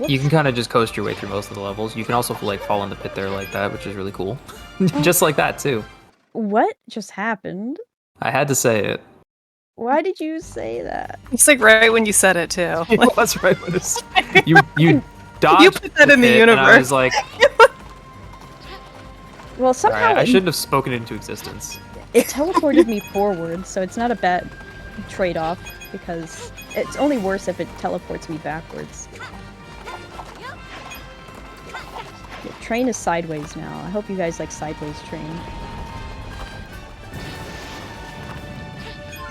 You can kind of just coast your way through most of the levels. You can also like fall in the pit there like that, which is really cool. Just like that too. What just happened? I had to say it. Why did you say that? It's like right when you said it too. It was right when it's you dodged. You put that in the pit, and I was universe. like, Well, somehow alright, I it, shouldn't have spoken it into existence. it teleported me forward, so it's not a bad trade-off, because it's only worse if it teleports me backwards. The train is sideways now. I hope you guys like sideways train.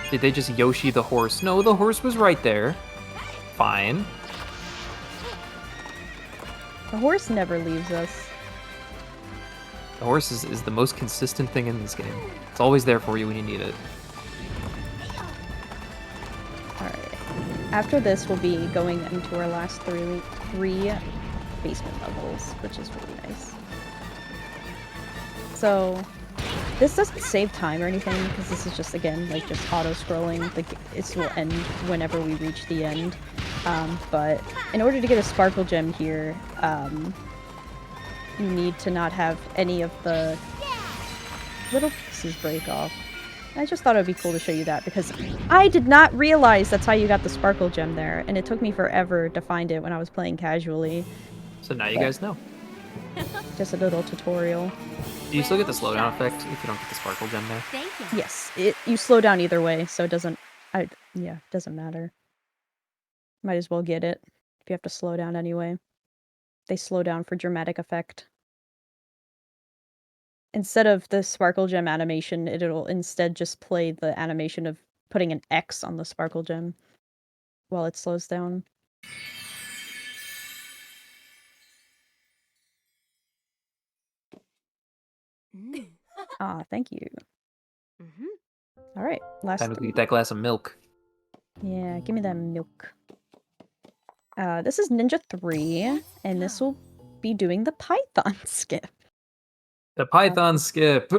Did they just Yoshi the horse? No, the horse was right there. Fine. The horse never leaves us. The horse is the most consistent thing in this game. It's always there for you when you need it. Alright. After this, we'll be going into our last three basement levels, which is really nice. So, this doesn't save time or anything, because this is just, again, like, just auto-scrolling. It will end whenever we reach the end. But in order to get a Sparkle Gem here, you need to not have any of the little pieces break off. I just thought it would be cool to show you that, because I did not realize that's how you got the Sparkle Gem there, and it took me forever to find it when I was playing casually. So now you guys know. Just a little tutorial. Do you still get the slowdown effect if you don't get the sparkle gem there? Thank you. Yes, you slow down either way, so it doesn't... yeah, it doesn't matter. Might as well get it, if you have to slow down anyway. They slow down for dramatic effect. Instead of the Sparkle Gem animation, it'll instead just play the animation of putting an X on the Sparkle Gem while it slows down. Mm. Ah, thank you. Mm-hmm. Alright, last Time to three. eat that glass of milk. Yeah, give me that milk. This is Ninja 3, and this will be doing the Python skip. The Python skip.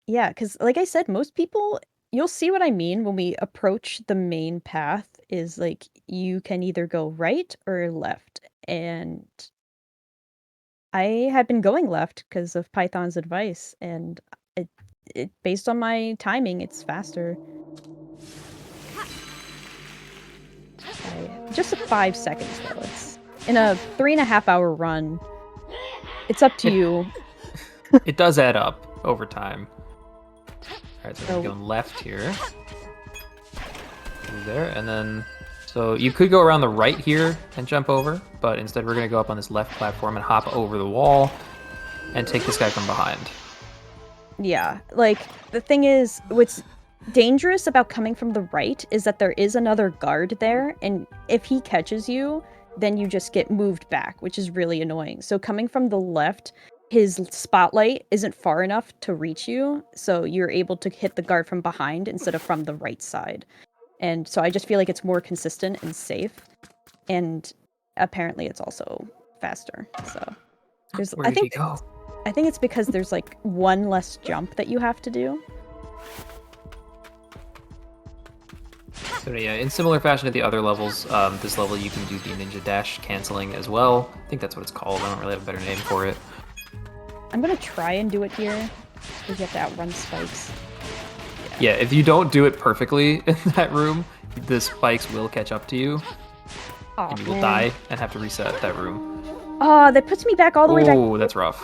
Yeah, because like I said, most people, you'll see what I mean when we approach the main path, is like you can either go right or left. And I had been going left because of Python's advice, and it based on my timing, it's faster. Just 5 seconds though. It's in a 3.5-hour run. It's up to you. It does add up over time. Alright, so Oh. we're going left here. Through there, and then... So you could go around the right here and jump over, but instead we're going to go up on this left platform and hop over the wall and take this guy from behind. Yeah, like, the thing is, what's dangerous about coming from the right is that there is another guard there, and if he catches you, then you just get moved back, which is really annoying. So coming from the left, his spotlight isn't far enough to reach you, so you're able to hit the guard from behind instead of from the right side. And so I just feel like it's more consistent and safe, and apparently it's also faster. So there's, Where did he go? I think it's because there's like one less jump that you have to do. So yeah, in similar fashion to the other levels, this level you can do the ninja dash canceling as well. I think that's what it's called. I don't really have a better name for it. I'm gonna try and do it here, because you have to outrun spikes. Yeah, if you don't do it perfectly in that room, the spikes will catch up to you, Oh, and you will man. die and have to reset that room. Oh, that puts me back all the way back. Oh, that's rough.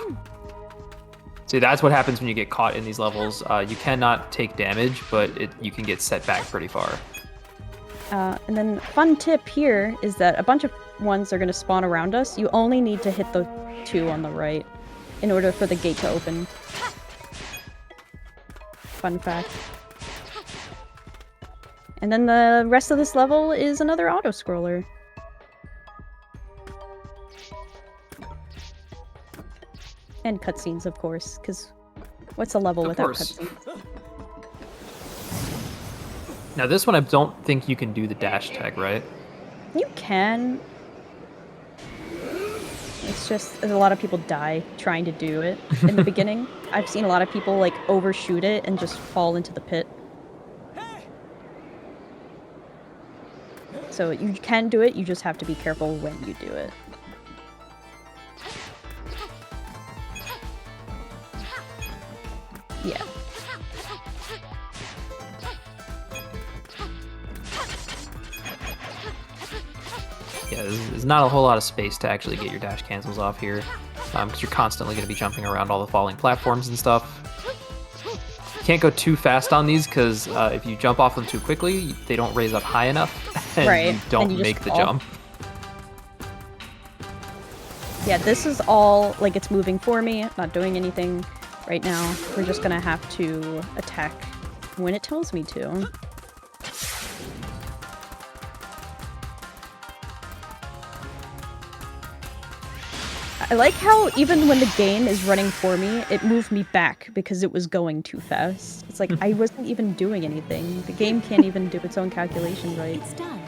See, that's what happens when you get caught in these levels. You cannot take damage, but you can get set back pretty far. And then fun tip here is that a bunch of ones are going to spawn around us. You only need to hit the 2 on the right in order for the gate to open. Fun fact. And then the rest of this level is another auto-scroller. And cutscenes, of course, because what's a level without cutscenes? Now this one I don't think you can do the dash tag, right? You can. It's just a lot of people die trying to do it in the beginning. I've seen a lot of people like overshoot it and just fall into the pit. So you can do it, you just have to be careful when you do it. Yeah. Yeah, there's not a whole lot of space to actually get your dash cancels off here, because you're constantly going to be jumping around all the falling platforms and stuff. You can't go too fast on these, because if you jump off them too quickly, they don't raise up high enough, and right. you don't and you make the fall. jump. Yeah, this is all, like, it's moving for me, not doing anything right now. We're just gonna have to attack when it tells me to. I like how even when the game is running for me, it moved me back because it was going too fast. It's like, I wasn't even doing anything. The game can't even do its own calculation right. It's done.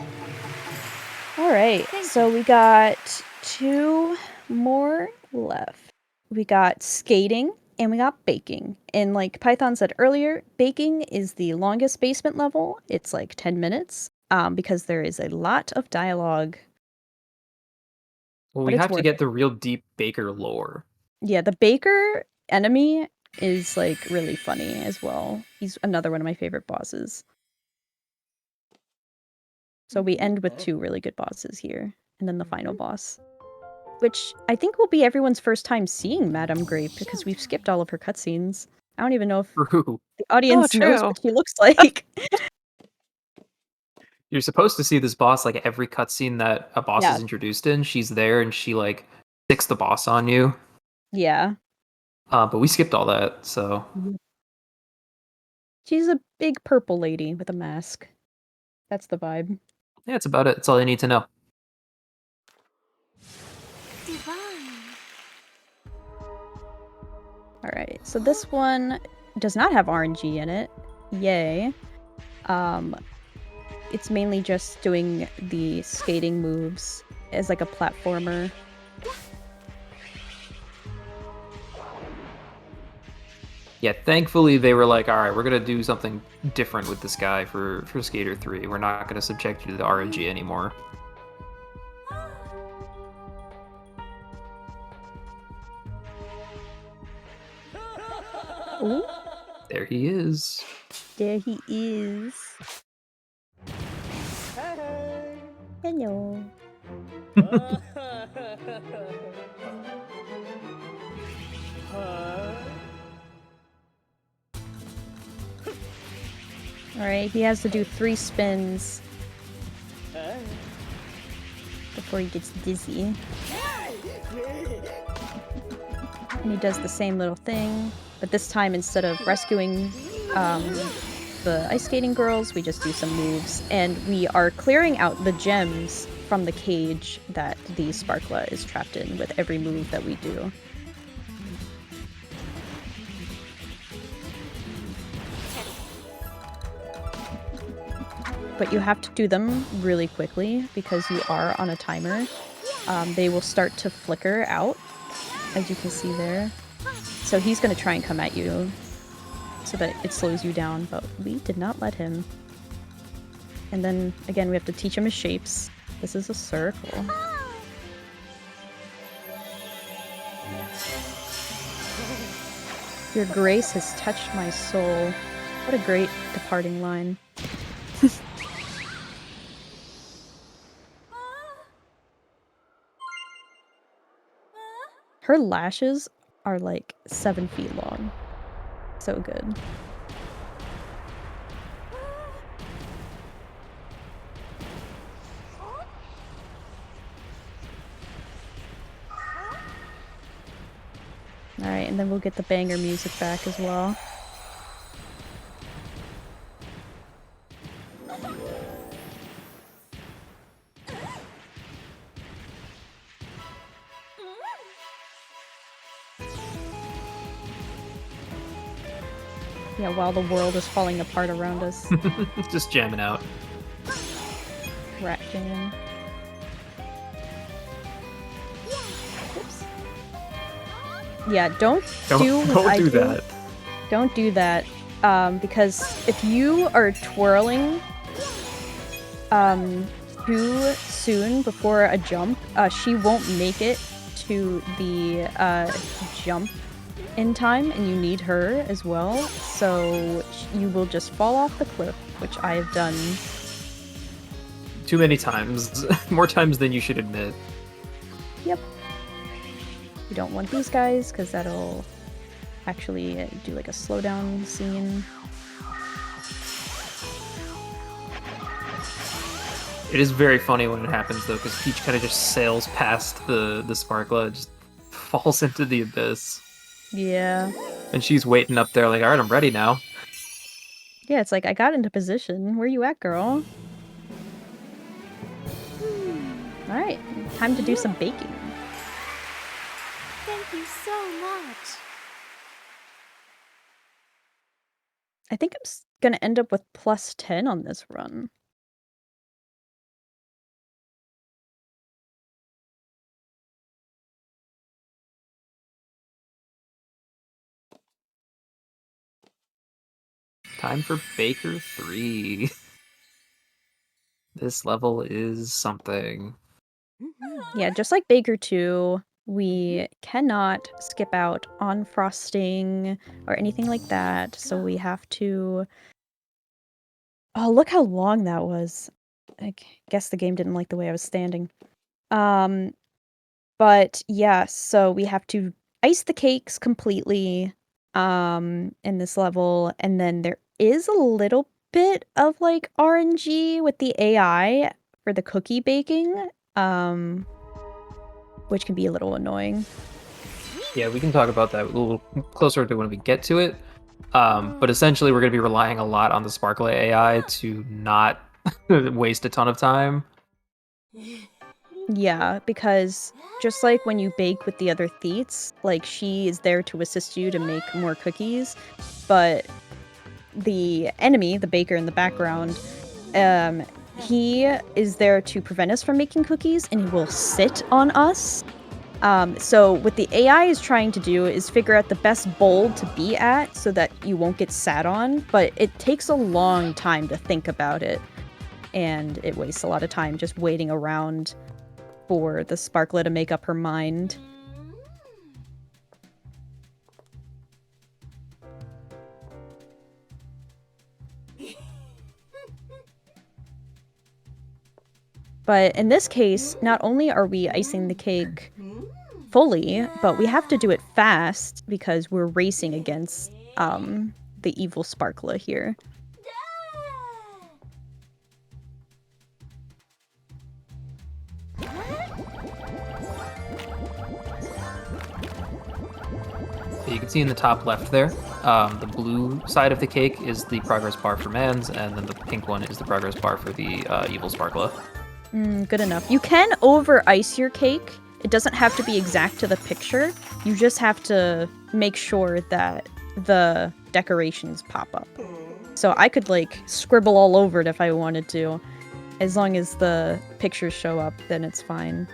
Alright, so we got 2 more left. We got skating and we got baking. And like Python said earlier, baking is the longest basement level. It's like 10 minutes because there is a lot of dialogue. Well, But we it's have to worth get it. the real deep Baker lore. Yeah, the baker enemy is like really funny as well. He's another one of my favorite bosses. So we end with 2 really good bosses here. And then the final boss. Which I think will be everyone's first time seeing Madame Grape because we've skipped all of her cutscenes. I don't even know if True. the audience knows true. what she looks like. You're supposed to see this boss like every cutscene that a boss Yeah. is introduced in. She's there and she like sticks the boss on you. Yeah. But we skipped all that, so She's a big purple lady with a mask. That's the vibe. yeah, that's about it. That's all you need to know. Divine. Alright, so this one does not have RNG in it. Yay. It's mainly just doing the skating moves as like a platformer. Yeah, thankfully they were like, all right, we're gonna do something different with this guy for Skater 3. We're not gonna subject you to the RNG anymore. Ooh, There he is. there he is. Hello. Alright, he has to do 3 spins before he gets dizzy. And he does the same little thing, but this time instead of rescuing the ice skating girls, we just do some moves, and we are clearing out the gems from the cage that the Sparkla is trapped in with every move that we do. But you have to do them really quickly because you are on a timer. They will start to flicker out, as you can see there. So he's going to try and come at you so that it slows you down, but we did not let him. And then, again, we have to teach him his shapes. This is a circle. Your grace has touched my soul. What a great departing line. Her lashes are like 7 feet long. So good. Alright, and then we'll get the banger music back as well. Yeah, while the world is falling apart around us. Just jamming out. Rat jam. Oops. Yeah, don't do that. Don't do that. Because if you are twirling too soon before a jump, she won't make it to the jump in time, and you need her as well, so you will just fall off the cliff, which I have done. Too many times. More times than you should admit. Yep. You don't want these guys, because that'll actually do like a slowdown scene. It is very funny when it happens, though, because Peach kind of just sails past the Sparkla and just falls into the abyss. Yeah. And she's waiting up there like, alright, I'm ready now. Yeah, it's like, I got into position. Where you at, girl? Alright, time to do some baking. Thank you so much. I think I'm gonna end up with plus 10 on this run. Time for Baker 3. This level is something. Yeah, just like Baker 2, we cannot skip out on frosting or anything like that, so we have to... Oh, look how long that was. I guess the game didn't like the way I was standing. But yeah, so we have to ice the cakes completely in this level, and then there is a little bit of like RNG with the AI for the cookie baking, which can be a little annoying. Yeah, we can talk about that a little closer to when we get to it. But essentially, we're going to be relying a lot on the Sparkle AI to not waste a ton of time. Yeah, because just like when you bake with the other Theats, like she is there to assist you to make more cookies, but the enemy, the baker in the background, he is there to prevent us from making cookies, and he will sit on us. So what the AI is trying to do is figure out the best bowl to be at so that you won't get sat on, but it takes a long time to think about it, and it wastes a lot of time just waiting around for the Sparklet to make up her mind. But in this case, not only are we icing the cake fully, but we have to do it fast because we're racing against the evil Sparkla here. You can see in the top left there, the blue side of the cake is the progress bar for Mans, and then the pink one is the progress bar for the evil Sparkla. Good enough. You can over-ice your cake. It doesn't have to be exact to the picture. You just have to make sure that the decorations pop up. So I could, like, scribble all over it if I wanted to. As long as the pictures show up, then it's fine.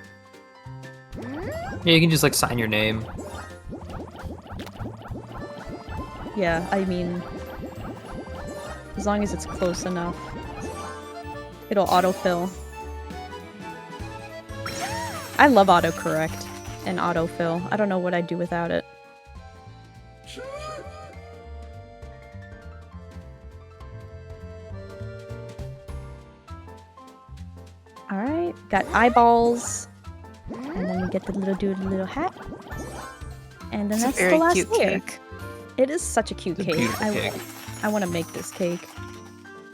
Yeah, you can just, like, sign your name. Yeah, I mean, as long as it's close enough. It'll autofill. I love autocorrect and autofill. I don't know what I'd do without it. All right, got eyeballs, and then we get the little dude, little hat, and then It's that's a very the last cute layer. cake. It is such a cute It's a cake. beautiful cake. I want to make this cake,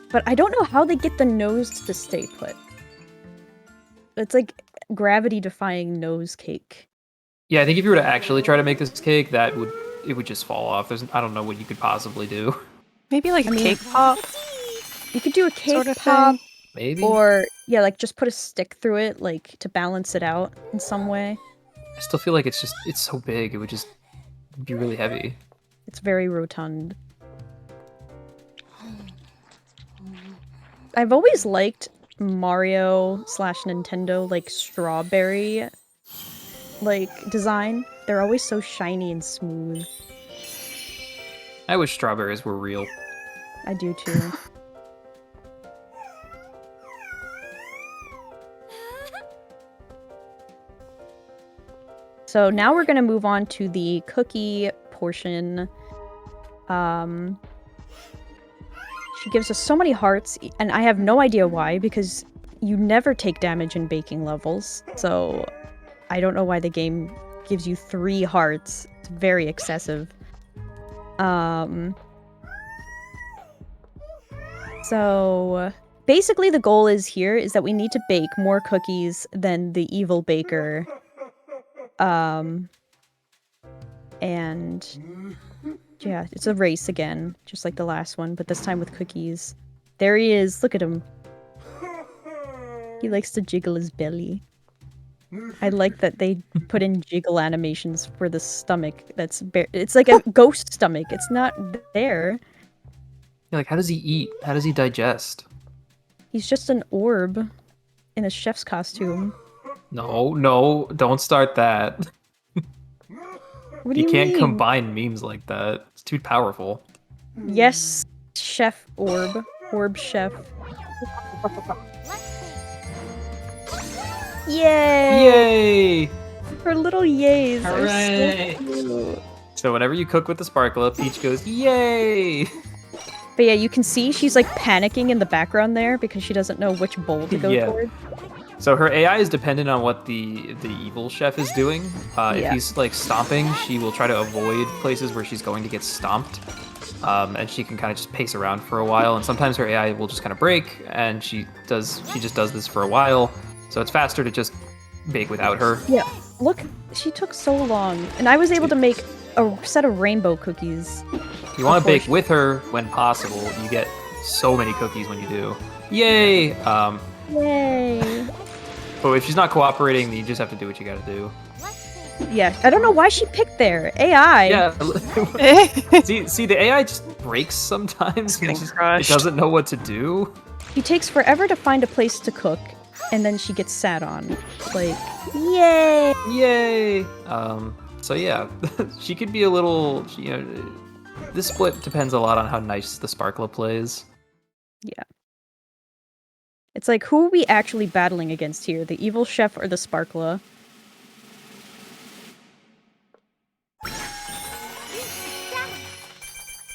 but I don't know how they get the nose to stay put. It's like gravity-defying nose cake. Yeah, I think if you were to actually try to make this cake, it would just fall off. I don't know what you could possibly do. Maybe like I a mean- cake pop. You could do a cake Sort of pop, thing. Maybe. or yeah, like just put a stick through it, like to balance it out in some way. I still feel like it's so big. It would just be really heavy. It's very rotund. I've always liked Mario / Nintendo like strawberry like design. They're always so shiny and smooth. I wish strawberries were real. I do too. So now we're gonna move on to the cookie portion. She gives us so many hearts, and I have no idea why, because you never take damage in baking levels, so I don't know why the game gives you 3 hearts. It's very excessive. So basically the goal is that we need to bake more cookies than the evil baker. And yeah, it's a race again, just like the last one, but this time with cookies. There he is, look at him. He likes to jiggle his belly. I like that they put in jiggle animations for the stomach. It's like a ghost stomach. It's not there. Yeah, like, how does he eat? How does he digest? He's just an orb in a chef's costume. No, don't start that. What do You you can't mean? combine memes like that. It's too powerful. Yes, chef orb. Orb chef. Yay! Yay! Her little yays Hooray! are so cute. So whenever you cook with the sparkler, Peach goes, yay! But yeah, you can see she's like panicking in the background there because she doesn't know which bowl to go Yeah. toward. So her AI is dependent on what the evil chef is doing. If Yeah. he's like stomping, she will try to avoid places where she's going to get stomped. And she can kind of just pace around for a while. And sometimes her AI will just kind of break, and she just does this for a while. So it's faster to just bake without her. Yeah, look, she took so long, and I was able to make a set of rainbow cookies. You want to bake with her when possible. You get so many cookies when you do. Yay! Yay! But if she's not cooperating, then you just have to do what you gotta do. Yeah, I don't know why she picked there. AI. Yeah. see, the AI just breaks sometimes. Getting It just- crushed. It doesn't know what to do. She takes forever to find a place to cook, and then she gets sat on. Like, yay! Yay! So yeah, she could be a little. This split depends a lot on how nice the Sparkler plays. Yeah. It's like, who are we actually battling against here? The evil chef or the sparkler?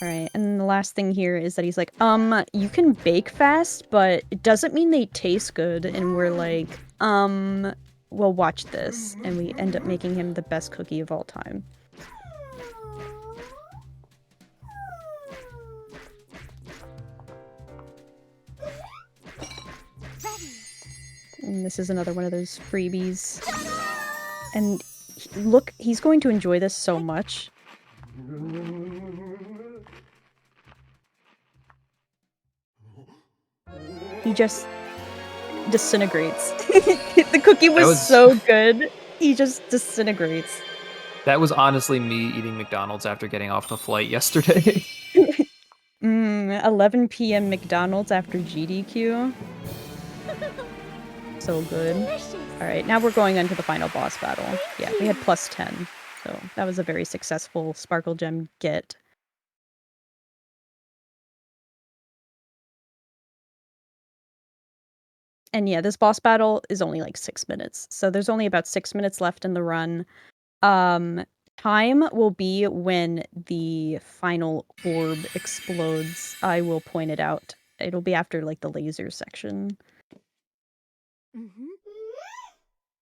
Alright, and then the last thing here is that he's like, you can bake fast, but it doesn't mean they taste good. And we're like, well, watch this. And we end up making him the best cookie of all time. And this is another one of those freebies. And look, he's going to enjoy this so much. He just disintegrates. The cookie was so good. He just disintegrates. That was honestly me eating McDonald's after getting off the flight yesterday. 11 p.m. McDonald's after GDQ. So good. Alright, now we're going on to the final boss battle. Yeah, we had plus 10. So that was a very successful Sparkle Gem get. And yeah, this boss battle is only like 6 minutes. So there's only about 6 minutes left in the run. Time will be when the final orb explodes. I will point it out. It'll be after like the laser section. Mm-hmm.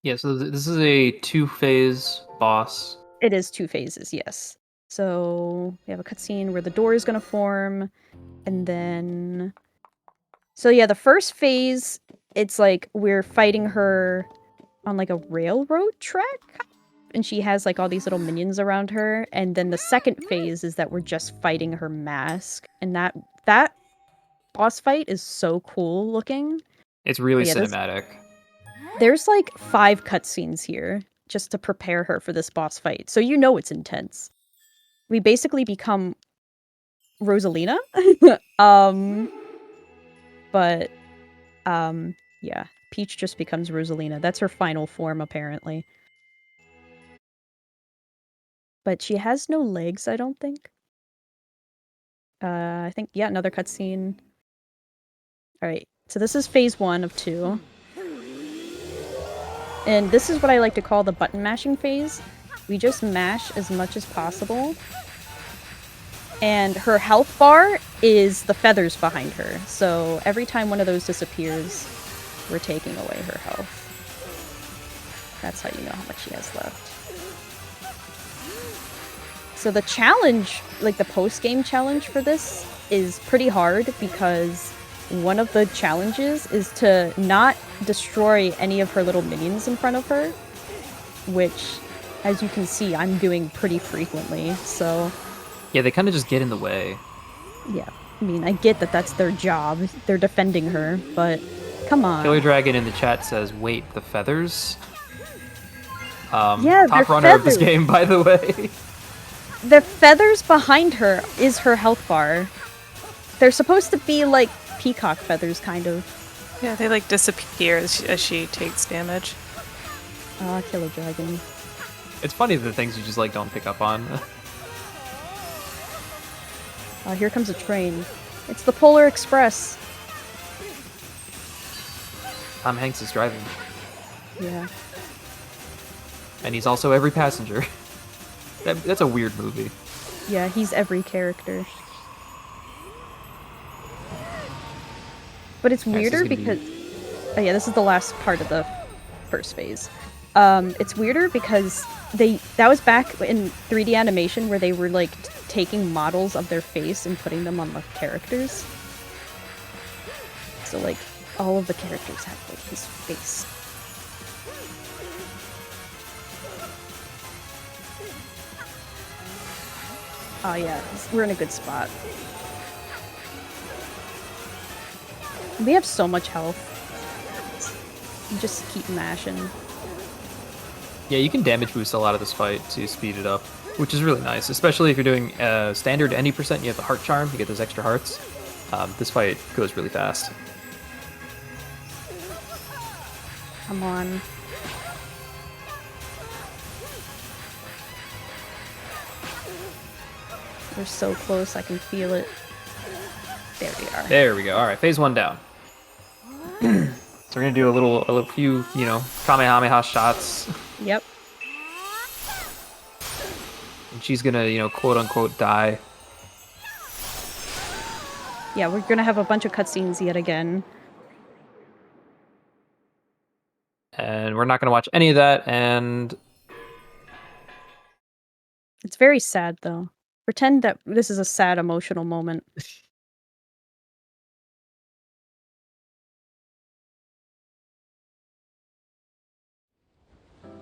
Yeah, so this is a 2-phase boss. It is 2 phases, yes. So we have a cutscene where the door is going to form, and then... So yeah, the first phase, it's like we're fighting her on like a railroad track, and she has like all these little minions around her, and then the second phase is that we're just fighting her mask, and that boss fight is so cool looking. It's really Yeah, cinematic. There's like 5 cutscenes here just to prepare her for this boss fight, so you know it's intense. We basically become Rosalina. But yeah, Peach just becomes Rosalina. That's her final form apparently. But she has no legs, I don't think. I think yeah, another cutscene. All right. So this is phase 1 of 2. And this is what I like to call the button mashing phase. We just mash as much as possible. And her health bar is the feathers behind her. So every time one of those disappears, we're taking away her health. That's how you know how much she has left. So the challenge, like the post-game challenge for this, is pretty hard because one of the challenges is to not destroy any of her little minions in front of her, which, as you can see, I'm doing pretty frequently, so... Yeah, they kind of just get in the way. Yeah, I mean, I get that that's their job. They're defending her, but come on. Killer Dragon in the chat says, wait, the feathers? Yeah, top runner of this game, by the way. The feathers behind her is her health bar. They're supposed to be like peacock feathers, kind of. Yeah, they like disappear as she takes damage. Ah, Killer Dragon. It's funny the things you just like don't pick up on. Here comes a train. It's the Polar Express. Tom Hanks is driving. Yeah. And he's also every passenger. That's a weird movie. Yeah, he's every character. But it's weirder because... Oh yeah, this is the last part of the first phase. It's weirder because that was back in 3D animation where they were like taking models of their face and putting them on the characters. So like all of the characters have like his face. Oh yeah, we're in a good spot. We have so much health. You just keep mashing. Yeah, you can damage boost a lot of this fight to speed it up, which is really nice, especially if you're doing standard any percent, you have the heart charm, you get those extra hearts. This fight goes really fast. Come on. We're so close, I can feel it. There we are. There we go. All right, phase 1 down. So we're gonna do a few, you know, Kamehameha shots. Yep. And she's gonna, you know, quote unquote die. Yeah, we're gonna have a bunch of cutscenes yet again. And we're not gonna watch any of that, and It's very sad, though. Pretend that this is a sad, emotional moment.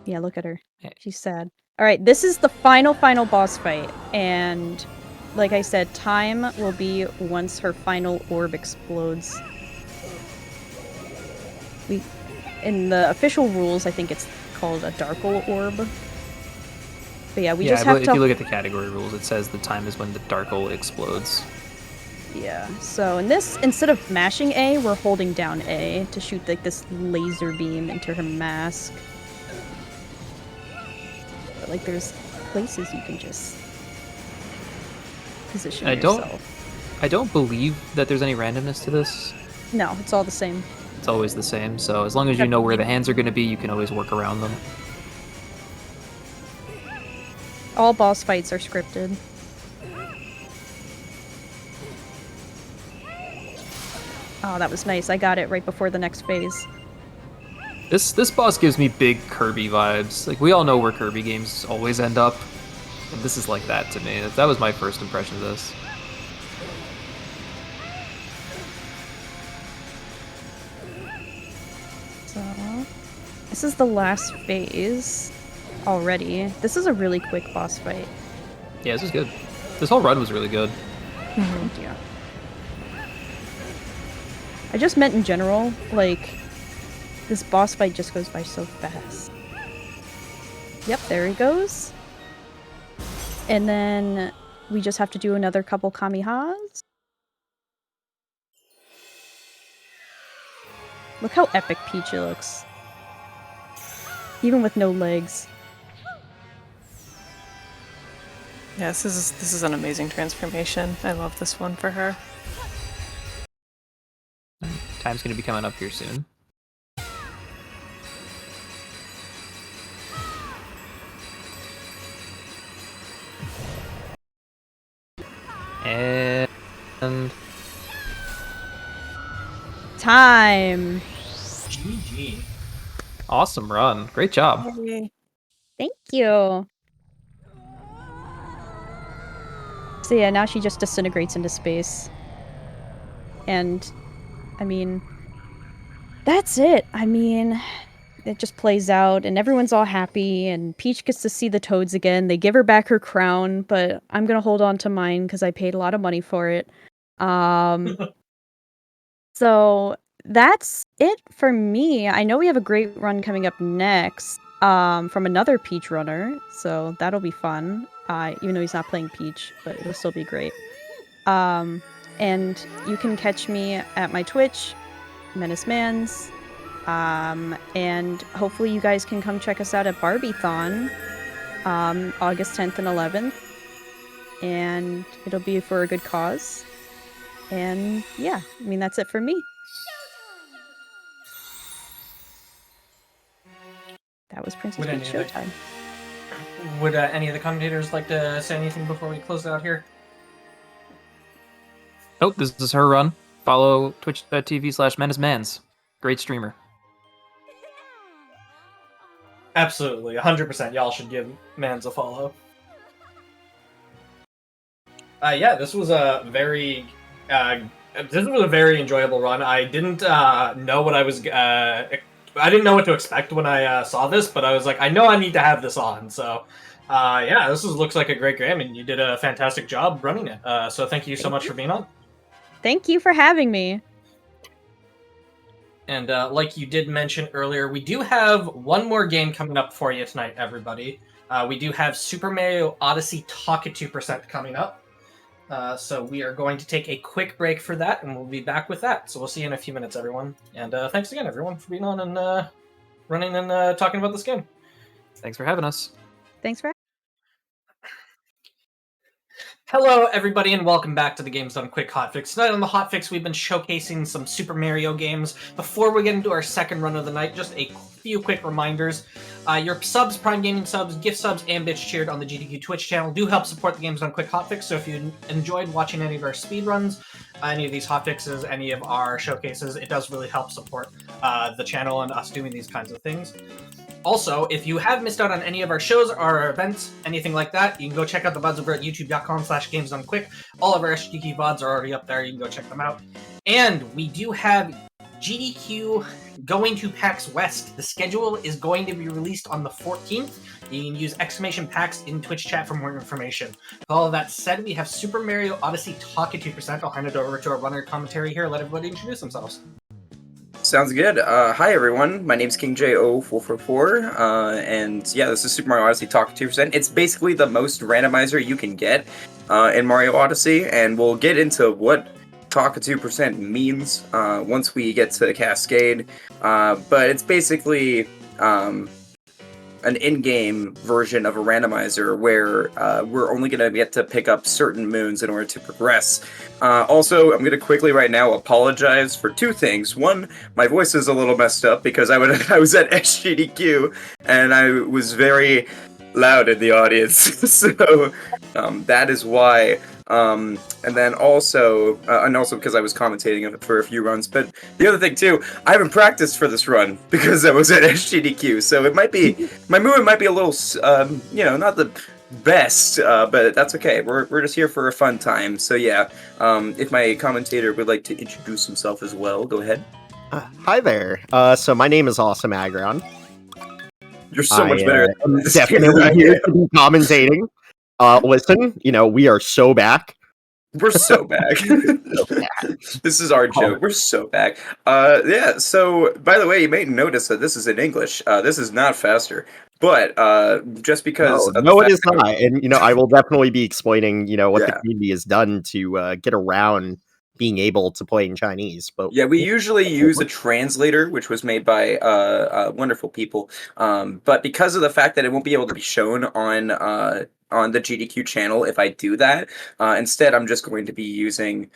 Yeah, look at her. She's sad. Alright, this is the final boss fight, and like I said, time will be once her final orb explodes. In the official rules, I think it's called a Darkle Orb. But yeah, we just have to... if you look at the category rules, it says the time is when the Darkle explodes. Yeah, so in this, instead of mashing A, we're holding down A to shoot like this laser beam into her mask. But like there's places you can just position yourself. I don't believe that there's any randomness to this. No, it's all the same. It's always the same, so as long as you know where the hands are going to be, you can always work around them. All boss fights are scripted. Oh, that was nice. I got it right before the next phase. This boss gives me big Kirby vibes. Like, we all know where Kirby games always end up, and this is like that to me. That was my first impression of this. So, this is the last phase already. This is a really quick boss fight. Yeah, this is good. This whole run was really good. Thank you. I just meant in general, like, this boss fight just goes by so fast. Yep, there he goes. And then we just have to do another couple Kamihas. Look how epic Peachy looks. Even with no legs. Yes, this is an amazing transformation. I love this one for her. Time's gonna be coming up here soon. And Time! GG. awesome run. Great job. Thank you! So yeah, now she just disintegrates into space. And, I mean, that's it. I mean, it just plays out and everyone's all happy and Peach gets to see the Toads again. They give her back her crown, but I'm gonna hold on to mine because I paid a lot of money for it. So that's it for me. I know we have a great run coming up next from another Peach runner, so that'll be fun. Even though he's not playing Peach, but it'll still be great. And you can catch me at my Twitch, Menace Mans. And hopefully you guys can come check us out at Barbiethon, August 10th and 11th. And it'll be for a good cause. And yeah, I mean, that's it for me. That was Princess Peach Showtime. Would any of the commentators like to say anything before we close it out here? Nope, this is her run. Follow twitch.tv/menacemans. Great streamer. Absolutely, 100%. Y'all should give Mans a follow. Yeah, this was a very enjoyable run. I didn't know what I was. I didn't know what to expect when I saw this, but I was like, I know I need to have this on. So, yeah, looks like a great game, and you did a fantastic job running it. So thank you so much for being on. Thank you for having me. And like you did mention earlier, we do have one more game coming up for you tonight, everybody. We do have Super Mario Odyssey Talk at 2% coming up. So we are going to take a quick break for that, and we'll be back with that. So we'll see you in a few minutes, everyone. And thanks again, everyone, for being on and running and talking about this game. Thanks for having us. Thanks for Hello, everybody, and welcome back to the Games Done Quick Hotfix. Tonight on the Hotfix, we've been showcasing some Super Mario games. Before we get into our second run of the night, just a few quick reminders. Your subs, Prime Gaming subs, gift subs, and bitch cheered on the GDQ Twitch channel do help support the Games Done Quick Hotfix, so if you enjoyed watching any of our speedruns, any of these hotfixes, any of our showcases, it does really help support the channel and us doing these kinds of things. Also, if you have missed out on any of our shows or our events, anything like that, you can go check out the VODs over at youtube.com/GamesDoneQuick. All of our SGDQ VODs are already up there. You can go check them out. And we do have GDQ going to PAX West. The schedule is going to be released on the 14th. You can use !PAX in Twitch chat for more information. With all of that said, we have Super Mario Odyssey Talk at 2%. I'll hand it over to our runner commentary here. Let everybody introduce themselves. Sounds good. Hi everyone, my name's KingJ0444, and yeah, this is Super Mario Odyssey Talk 2%. It's basically the most randomizer you can get in Mario Odyssey, and we'll get into what Talk 2% means once we get to Cascade, but it's basically an in-game version of a randomizer where we're only going to get to pick up certain moons in order to progress. Also, I'm going to quickly right now apologize for two things. One, my voice is a little messed up because I was at SGDQ and I was very loud in the audience. So that is why. And then also, because I was commentating for a few runs. But the other thing too, I haven't practiced for this run because I was at GDQ, so it might be my movement might be a little, not the best, but that's okay. We're just here for a fun time. So yeah, if my commentator would like to introduce himself as well, go ahead. Hi there. So my name is Awesome Agron. You're so much better. Definitely here to be commentating. Listen, we are so back. We're so back. This is our joke. We're so back. Yeah. So, by the way, you may notice that this is in English. This is not faster, but just because no, it is not. And I will definitely be explaining, what the community has done to get around being able to play in Chinese. But yeah, we usually use a translator, which was made by wonderful people. But because of the fact that it won't be able to be shown on the GDQ channel if I do that, instead I'm just going to be using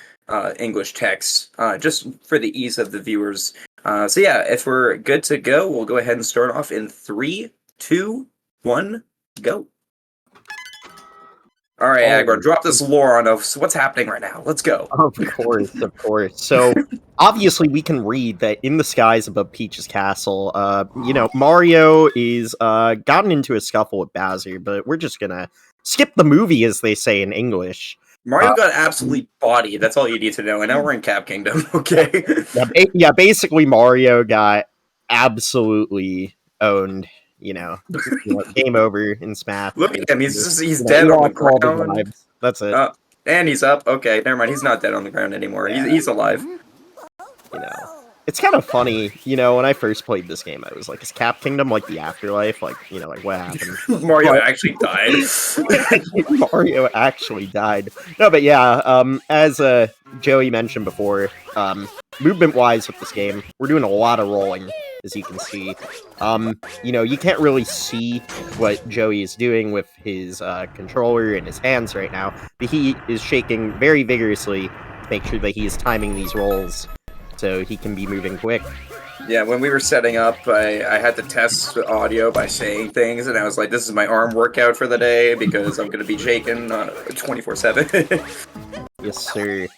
English text just for the ease of the viewers. So yeah, if we're good to go, we'll go ahead and start off in 3, 2, 1, go. All right, Agron, drop this lore on us. What's happening right now? Let's go. Of course. So, obviously, we can read that in the skies above Peach's castle, Mario is gotten into a scuffle with Bowser, but we're just gonna skip the movie, as they say in English. Mario got absolutely bodied. That's all you need to know. And now we're in Cap Kingdom, okay? Basically, Mario got absolutely owned. Game over in Smash. Look at him, he's dead on the ground. That's it. And he's up. Okay, never mind. He's not dead on the ground anymore. He's alive. It's kind of funny, when I first played this game, I was like, is Cap Kingdom like the afterlife? Like, what happened? Mario actually died. Mario actually died. No, but yeah, as Joey mentioned before, movement-wise with this game, we're doing a lot of rolling, as you can see. You can't really see what Joey is doing with his controller in his hands right now, but he is shaking very vigorously to make sure that he is timing these rolls so he can be moving quick. Yeah, when we were setting up, I had to test the audio by saying things, and I was like, this is my arm workout for the day, because I'm going to be shaking 24/7. Yes, sir.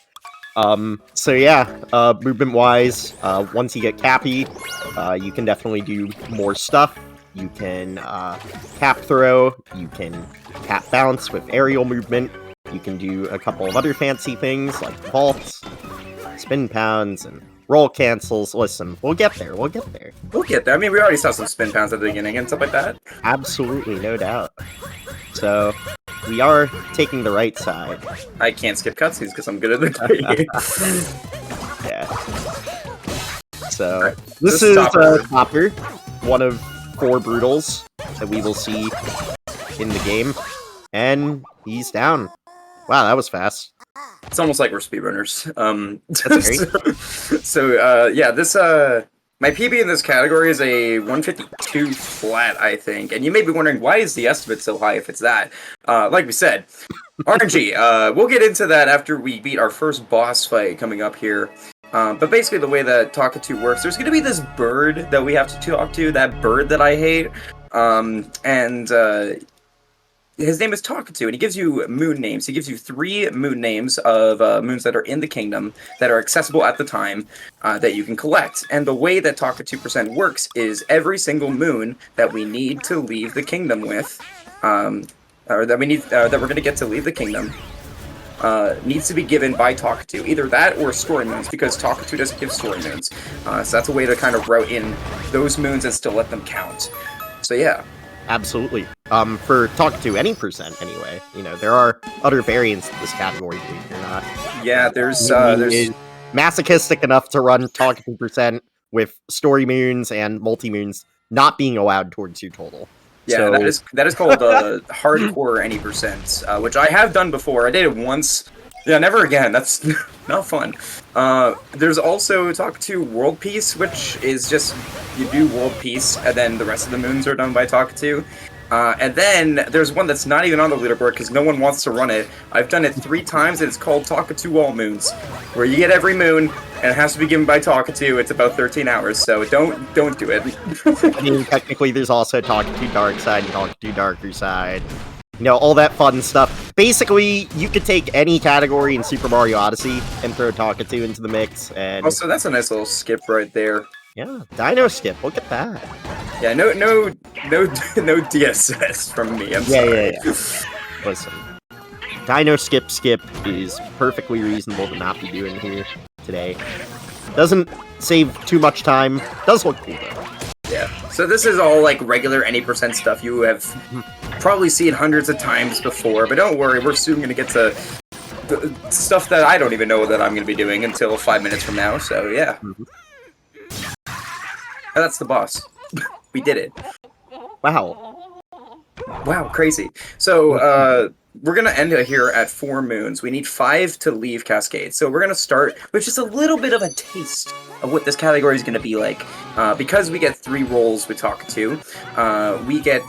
So yeah, movement-wise, once you get Cappy, you can definitely do more stuff. You can cap throw, you can cap bounce with aerial movement, you can do a couple of other fancy things like vaults, spin pounds, and roll cancels. Listen, we'll get there. We'll get there. I mean, we already saw some spin pounds at the beginning and stuff like that. Absolutely, no doubt. So, we are taking the right side. I can't skip cutscenes because I'm good at the game. Yeah. So, this is Topper, one of 4 Brutals that we will see in the game. And he's down. Wow, that was fast. It's almost like we're speedrunners. That's great. Yeah, this my PB in this category is a 152 flat, I think. And you may be wondering, why is the estimate so high if it's that? Like we said, RNG. We'll get into that after we beat our first boss fight coming up here. But basically the way that Talkatoo works, there's going to be this bird that we have to talk to, that bird that I hate. His name is Talkatoo, and he gives you moon names. He gives you 3 moon names of moons that are in the kingdom that are accessible at the time that you can collect. And the way that Talkatoo% works is every single moon that we need to leave the kingdom with, or that we need that we're going to get to leave the kingdom, needs to be given by Talkatoo. Either that or story moons, because Talkatoo doesn't give story moons. So that's a way to kind of route in those moons and still let them count. So yeah. Absolutely. For Talkatoo any percent, anyway. There are other variants of this category, believe it or not. Yeah, there's masochistic enough to run Talkatoo% with story moons and multi-moons not being allowed towards your total. Yeah, so... that is called hardcore any percent, which I have done before. I did it once. Yeah, never again. That's not fun. There's also Talkatoo World Peace, which is just you do World Peace, and then the rest of the moons are done by Talkatoo. And then there's one that's not even on the leaderboard because no one wants to run it. I've done it 3 times, and it's called Talkatu All Moons, where you get every moon, and it has to be given by Talkatu. It's about 13 hours, so don't do it. I mean, technically, there's also Talkatu Dark Side and Talkatu Darker Side. You know, all that fun stuff. Basically, you could take any category in Super Mario Odyssey and throw Talkatu into the mix, and... Also, that's a nice little skip right there. Yeah, Dino Skip, look at that. Yeah, no DSS from me, I'm sorry. Yeah. Listen, Dino Skip is perfectly reasonable to not be doing here today. Doesn't save too much time, does look cool though. Yeah, so this is all like regular any percent stuff you have probably seen hundreds of times before, but don't worry, we're soon going to get to the stuff that I don't even know that I'm going to be doing until 5 minutes from now, so yeah. Oh, that's the boss. We did it. Wow. Wow, crazy. So, we're going to end it here at 4 moons. We need 5 to leave Cascade. So we're going to start with just a little bit of a taste of what this category is going to be like. Because we get 3 rolls with Talkatu, we get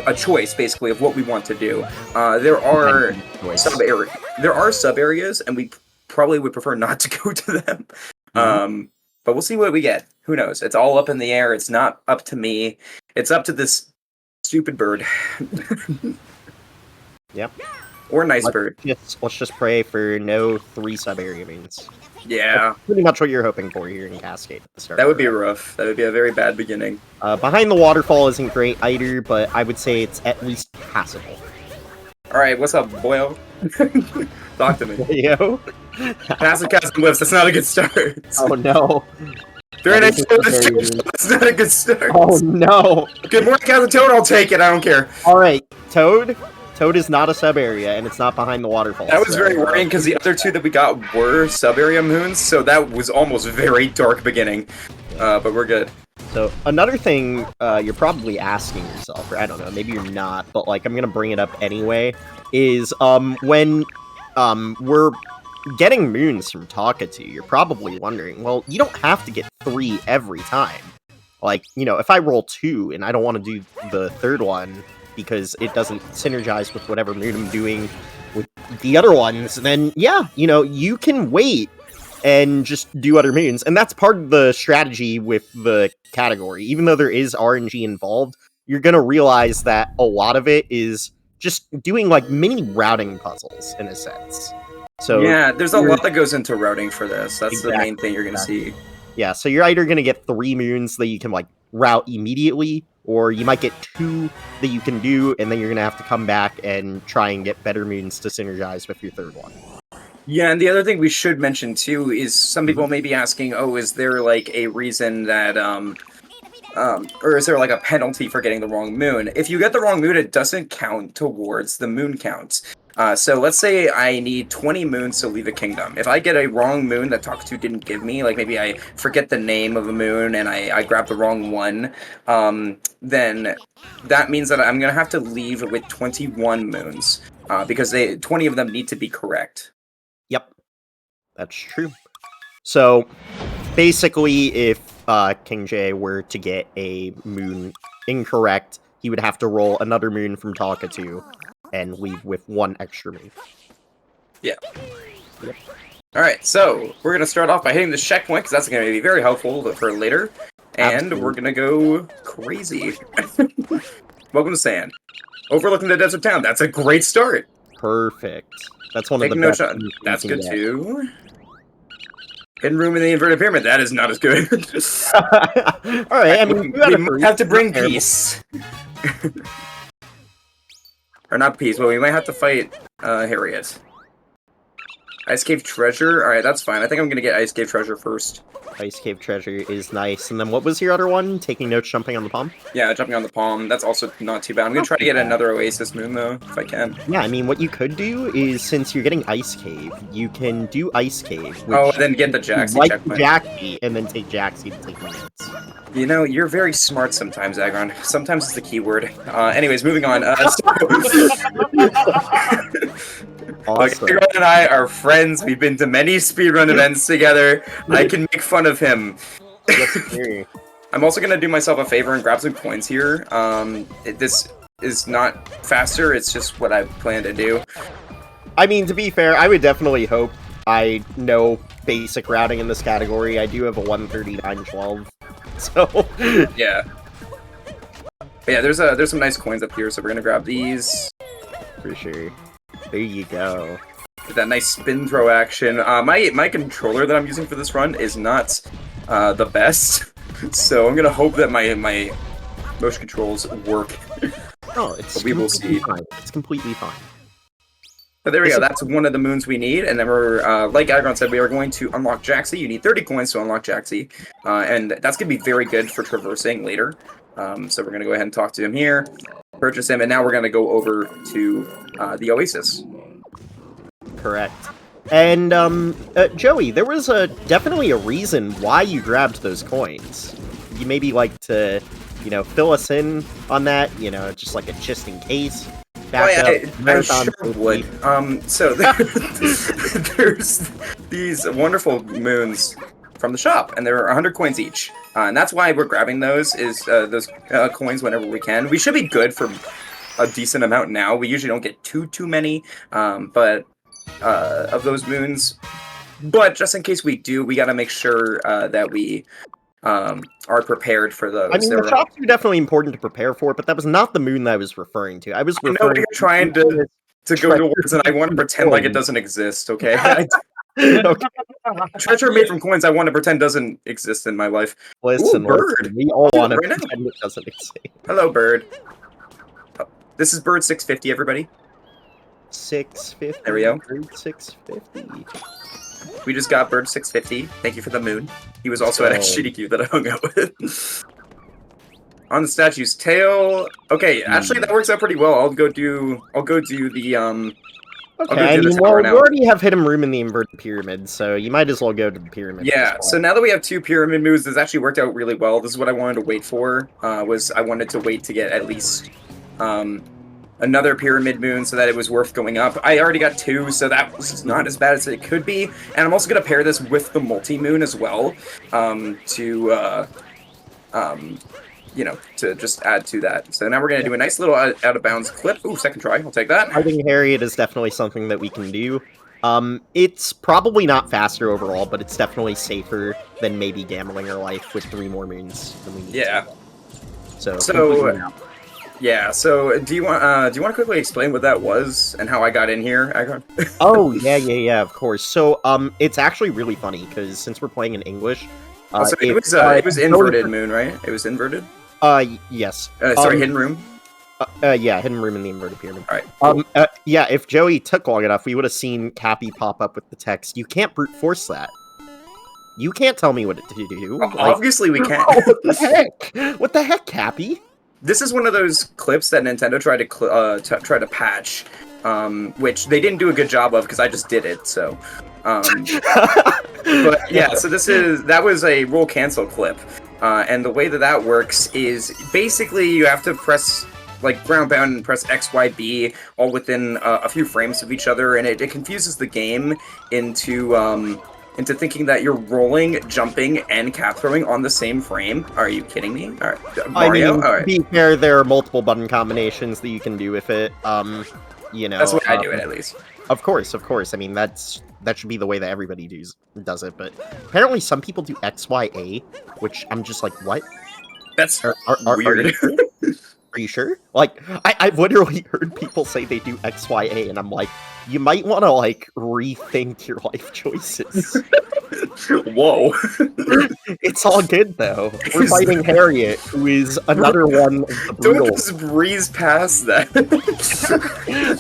a choice, basically, of what we want to do. There are sub areas, and we probably would prefer not to go to them. But we'll see what we get. Who knows? It's all up in the air. It's not up to me. It's up to this stupid bird. Yep. Or nice bird. Let's just pray for no 3 sub-area moons. Yeah. That's pretty much what you're hoping for here in Cascade at the start. That would be rough. That would be a very bad beginning. Behind the waterfall isn't great either, but I would say it's at least passable. Alright, what's up, boyo? Talk to me. Yo. Passive cast and lifts, that's not a good start. Oh no. That's not a good start. Oh no. Good morning, Cast and Toad, I'll take it, I don't care. Alright, Toad. Toad is not a sub-area, and it's not behind the waterfall. That was very worrying, because the other 2 that we got were sub-area moons, so that was almost very dark beginning. But we're good. So, another thing you're probably asking yourself, or I don't know, maybe you're not, but like, I'm gonna bring it up anyway, is when we're getting moons from Talkatu, you're probably wondering, well, you don't have to get 3 every time. Like, you know, if I roll 2 and I don't want to do the 3rd one, because it doesn't synergize with whatever moon I'm doing with the other ones, then yeah, you know, you can wait and just do other moons. And that's part of the strategy with the category. Even though there is RNG involved, you're going to realize that a lot of it is just doing like mini routing puzzles in a sense. So yeah, there's a lot that goes into routing for this. That's the main thing you're going to see. Yeah, so you're either going to get 3 moons that you can like route immediately, or you might get 2 that you can do, and then you're going to have to come back and try and get better moons to synergize with your 3rd one. Yeah, and the other thing we should mention, too, is some people may be asking, oh, is there, like, a reason that, or is there, like, a penalty for getting the wrong moon? If you get the wrong moon, it doesn't count towards the moon count. So let's say I need 20 moons to leave a kingdom. If I get a wrong moon that Talkatu didn't give me, like maybe I forget the name of a moon and I grab the wrong one, then that means that I'm going to have to leave with 21 moons, because 20 of them need to be correct. Yep, that's true. So basically, if King J were to get a moon incorrect, he would have to roll another moon from Talkatu and leave with 1 extra moon. Yeah. Yep. Alright, so we're going to start off by hitting the checkpoint, because that's going to be very helpful for later. And Absolutely. We're going to go crazy. Welcome to Sand. Overlooking the desert town. That's a great start. Perfect. That's one of the best. That's good, too. Hidden room in the inverted pyramid. That is not as good. Alright, I mean, we might have to bring peace. Or not peace, but we might have to fight Harriet. Ice Cave Treasure? Alright, that's fine. I think I'm gonna get Ice Cave Treasure first. Ice Cave Treasure is nice. And then what was your other one? Taking notes, jumping on the palm? Yeah, jumping on the palm. That's also not too bad. I'm gonna try to get another Oasis moon, though, if I can. Yeah, I mean, what you could do is, since you're getting Ice Cave, you can do Ice Cave. Oh, and then get the Jaxie checkpoint. Jaxie, and then take Jaxie to take notes. You know, you're very smart sometimes, Agron. Sometimes it's the keyword. Anyways, moving on. Awesome. Agron and I are friends. We've been to many speedrun events together. I can make fun of him. I'm also gonna do myself a favor and grab some coins here. This is not faster, it's just what I plan to do. I mean, to be fair, I would definitely hope I know basic routing in this category. I do have a 139.12, so... Yeah. But yeah, there's some nice coins up here, so we're gonna grab these. For sure. There you go. Get that nice spin throw action. My controller that I'm using for this run is not the best, so I'm gonna hope that my motion controls work. Oh, it's we will see. Fine. It's completely fine. But there we go. That's one of the moons we need, and then we're like Agron said, we are going to unlock Jaxie. You need 30 coins to unlock Jaxie, and that's gonna be very good for traversing later. So we're gonna go ahead and talk to him here, purchase him, and now we're gonna go over to the Oasis. Correct. And Joey, there was definitely a reason why you grabbed those coins. You maybe like to, fill us in on that. Just like a just in case. I sure would. So there's these wonderful moons from the shop, and they're 100 coins each. And that's why we're grabbing those coins whenever we can. We should be good for a decent amount now. We usually don't get too many, but of those moons. But just in case we do, we got to make sure that we are prepared for those. I mean, the shops are definitely important to prepare for, but that was not the moon that I was referring to. I was referring I know you're trying to go towards, and I want to pretend like it doesn't exist, okay? Okay. Treasure made from coins I want to pretend doesn't exist in my life. Listen, ooh, bird. We all want to right pretend it doesn't exist. Hello, bird. Oh, this is bird 650, everybody. 650. There we go. Bird 650. We just got bird 650. Thank you for the moon. He was also at GDQ that I hung out with. On the statue's tail. Okay, actually that works out pretty well. I'll go do the Okay, I mean, well, we already have hidden room in the inverted pyramid, so you might as well go to the pyramid. Yeah, so now that we have 2 pyramid moves, this actually worked out really well. This is what I wanted to wait for. I wanted to wait to get at least another pyramid moon so that it was worth going up. I already got 2, so that was not as bad as it could be. And I'm also going to pair this with the multi-moon as well to just add to that. So now we're going to do a nice little out-of-bounds clip. Ooh, second try. I'll take that. I think Harriet is definitely something that we can do. It's probably not faster overall, but it's definitely safer than maybe gambling our life with 3 more moons than we need. Yeah. So yeah. So do you want to quickly explain what that was and how I got in here, Agron? Oh yeah, of course. So it's actually really funny because since we're playing in English, so it was inverted moon, right? It was inverted. Yes. Sorry, hidden room. Yeah, hidden room in the inverted pyramid. All right. Cool. Yeah, if Joey took long enough, we would have seen Cappy pop up with the text. You can't brute force that. You can't tell me what to do. Well, obviously we can't. Oh, what the heck? What the heck, Cappy? This is one of those clips that Nintendo tried to patch, which they didn't do a good job of because I just did it. So, but yeah, so that was a roll cancel clip, and the way that works is basically you have to press ground bound and press X, Y, B all within a few frames of each other, and it confuses the game into thinking that you're rolling, jumping, and cap throwing on the same frame. Are you kidding me? All right, Mario. I mean, all right. To be fair, there are multiple button combinations that you can do with it. That's the way I do it, at least. Of course. I mean, that should be the way that everybody does it. But apparently, some people do X, Y, A, which I'm just like, what? That's weird. Are you sure? I've literally heard people say they do X, Y, A, and I'm like, you might want to, rethink your life choices. Whoa. It's all good, though. We're fighting Harriet, who is another one of the brutal. Don't just breeze past that.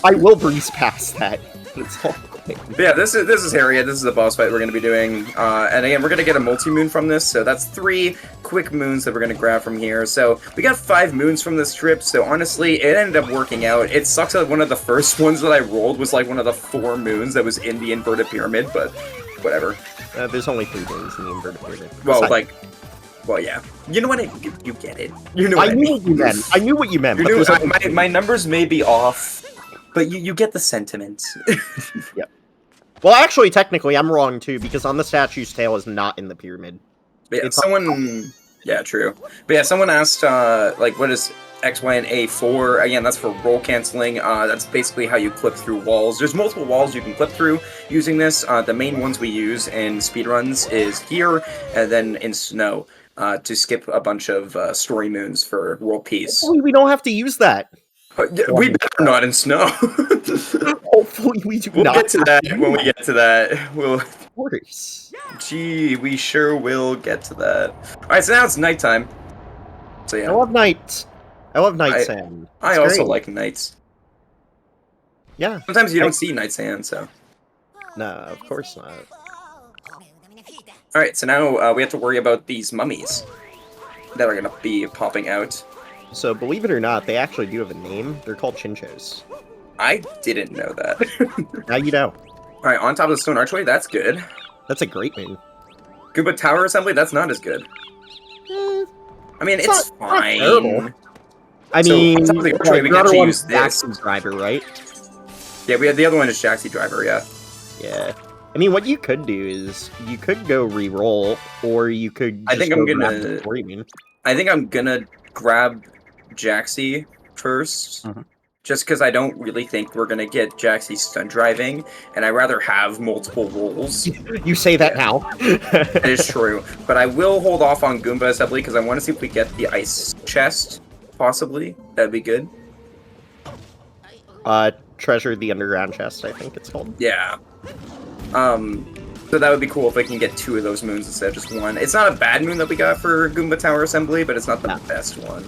I will breeze past that. It's all good. Yeah, this is Harriet. This is the boss fight we're going to be doing. And again, we're going to get a multi-moon from this, so that's 3 quick moons that we're going to grab from here. So we got 5 moons from this trip, so honestly, it ended up working out. It sucks that one of the first ones that I rolled was one of the 4 moons that was in the inverted pyramid, but whatever. There's only 3 moons in the inverted pyramid. Well, yeah. You know what? You get it. You know what I knew what you meant. I knew what you meant. My numbers may be off, but you get the sentiment. Yep. Well, actually, technically, I'm wrong, too, because on the statue's tail is not in the pyramid. Yeah, someone Yeah, true. But yeah, someone asked, like, what is X, Y, and A for? Again, that's for roll canceling. That's basically how you clip through walls. There's multiple walls you can clip through using this. The main ones we use in speedruns is here, and then in snow, to skip a bunch of story moons for world peace. Hopefully we don't have to use that. We better not in snow. Hopefully we do We'll not. get to that when we get to that. We'll... Of course. Gee, we sure will get to that. Alright, so now it's nighttime. So yeah. I love nights. I love night sand. I also like nights. Yeah. Sometimes you don't see night sand, so. No, of course not. Alright, so now we have to worry about these mummies that are gonna be popping out. So, believe it or not, they actually do have a name. They're called Chinchos. I didn't know that. Now you know. Alright, on top of the stone archway, that's good. That's a great name. Goomba Tower Assembly, that's not as good. I mean, it's fine. terrible. I mean, on top of the archway, we get to use this. Jackson's driver, right? Yeah, we had the other one is Jaxi Driver, yeah. Yeah. I mean, what you could do is you could go re-roll, or you could. I think just I'm go gonna. grab the streaming. I think I'm gonna grab Jaxi first, just because I don't really think we're gonna get Jaxi stunt driving, and I rather have multiple rolls. You say that now. That is true, but I will hold off on Goomba Assembly because I want to see if we get the ice chest, possibly. That'd be good. Treasure the underground chest, I think it's called. Yeah. So that would be cool if we can get 2 of those moons instead of just 1. It's not a bad moon that we got for Goomba Tower Assembly, but it's not the best one.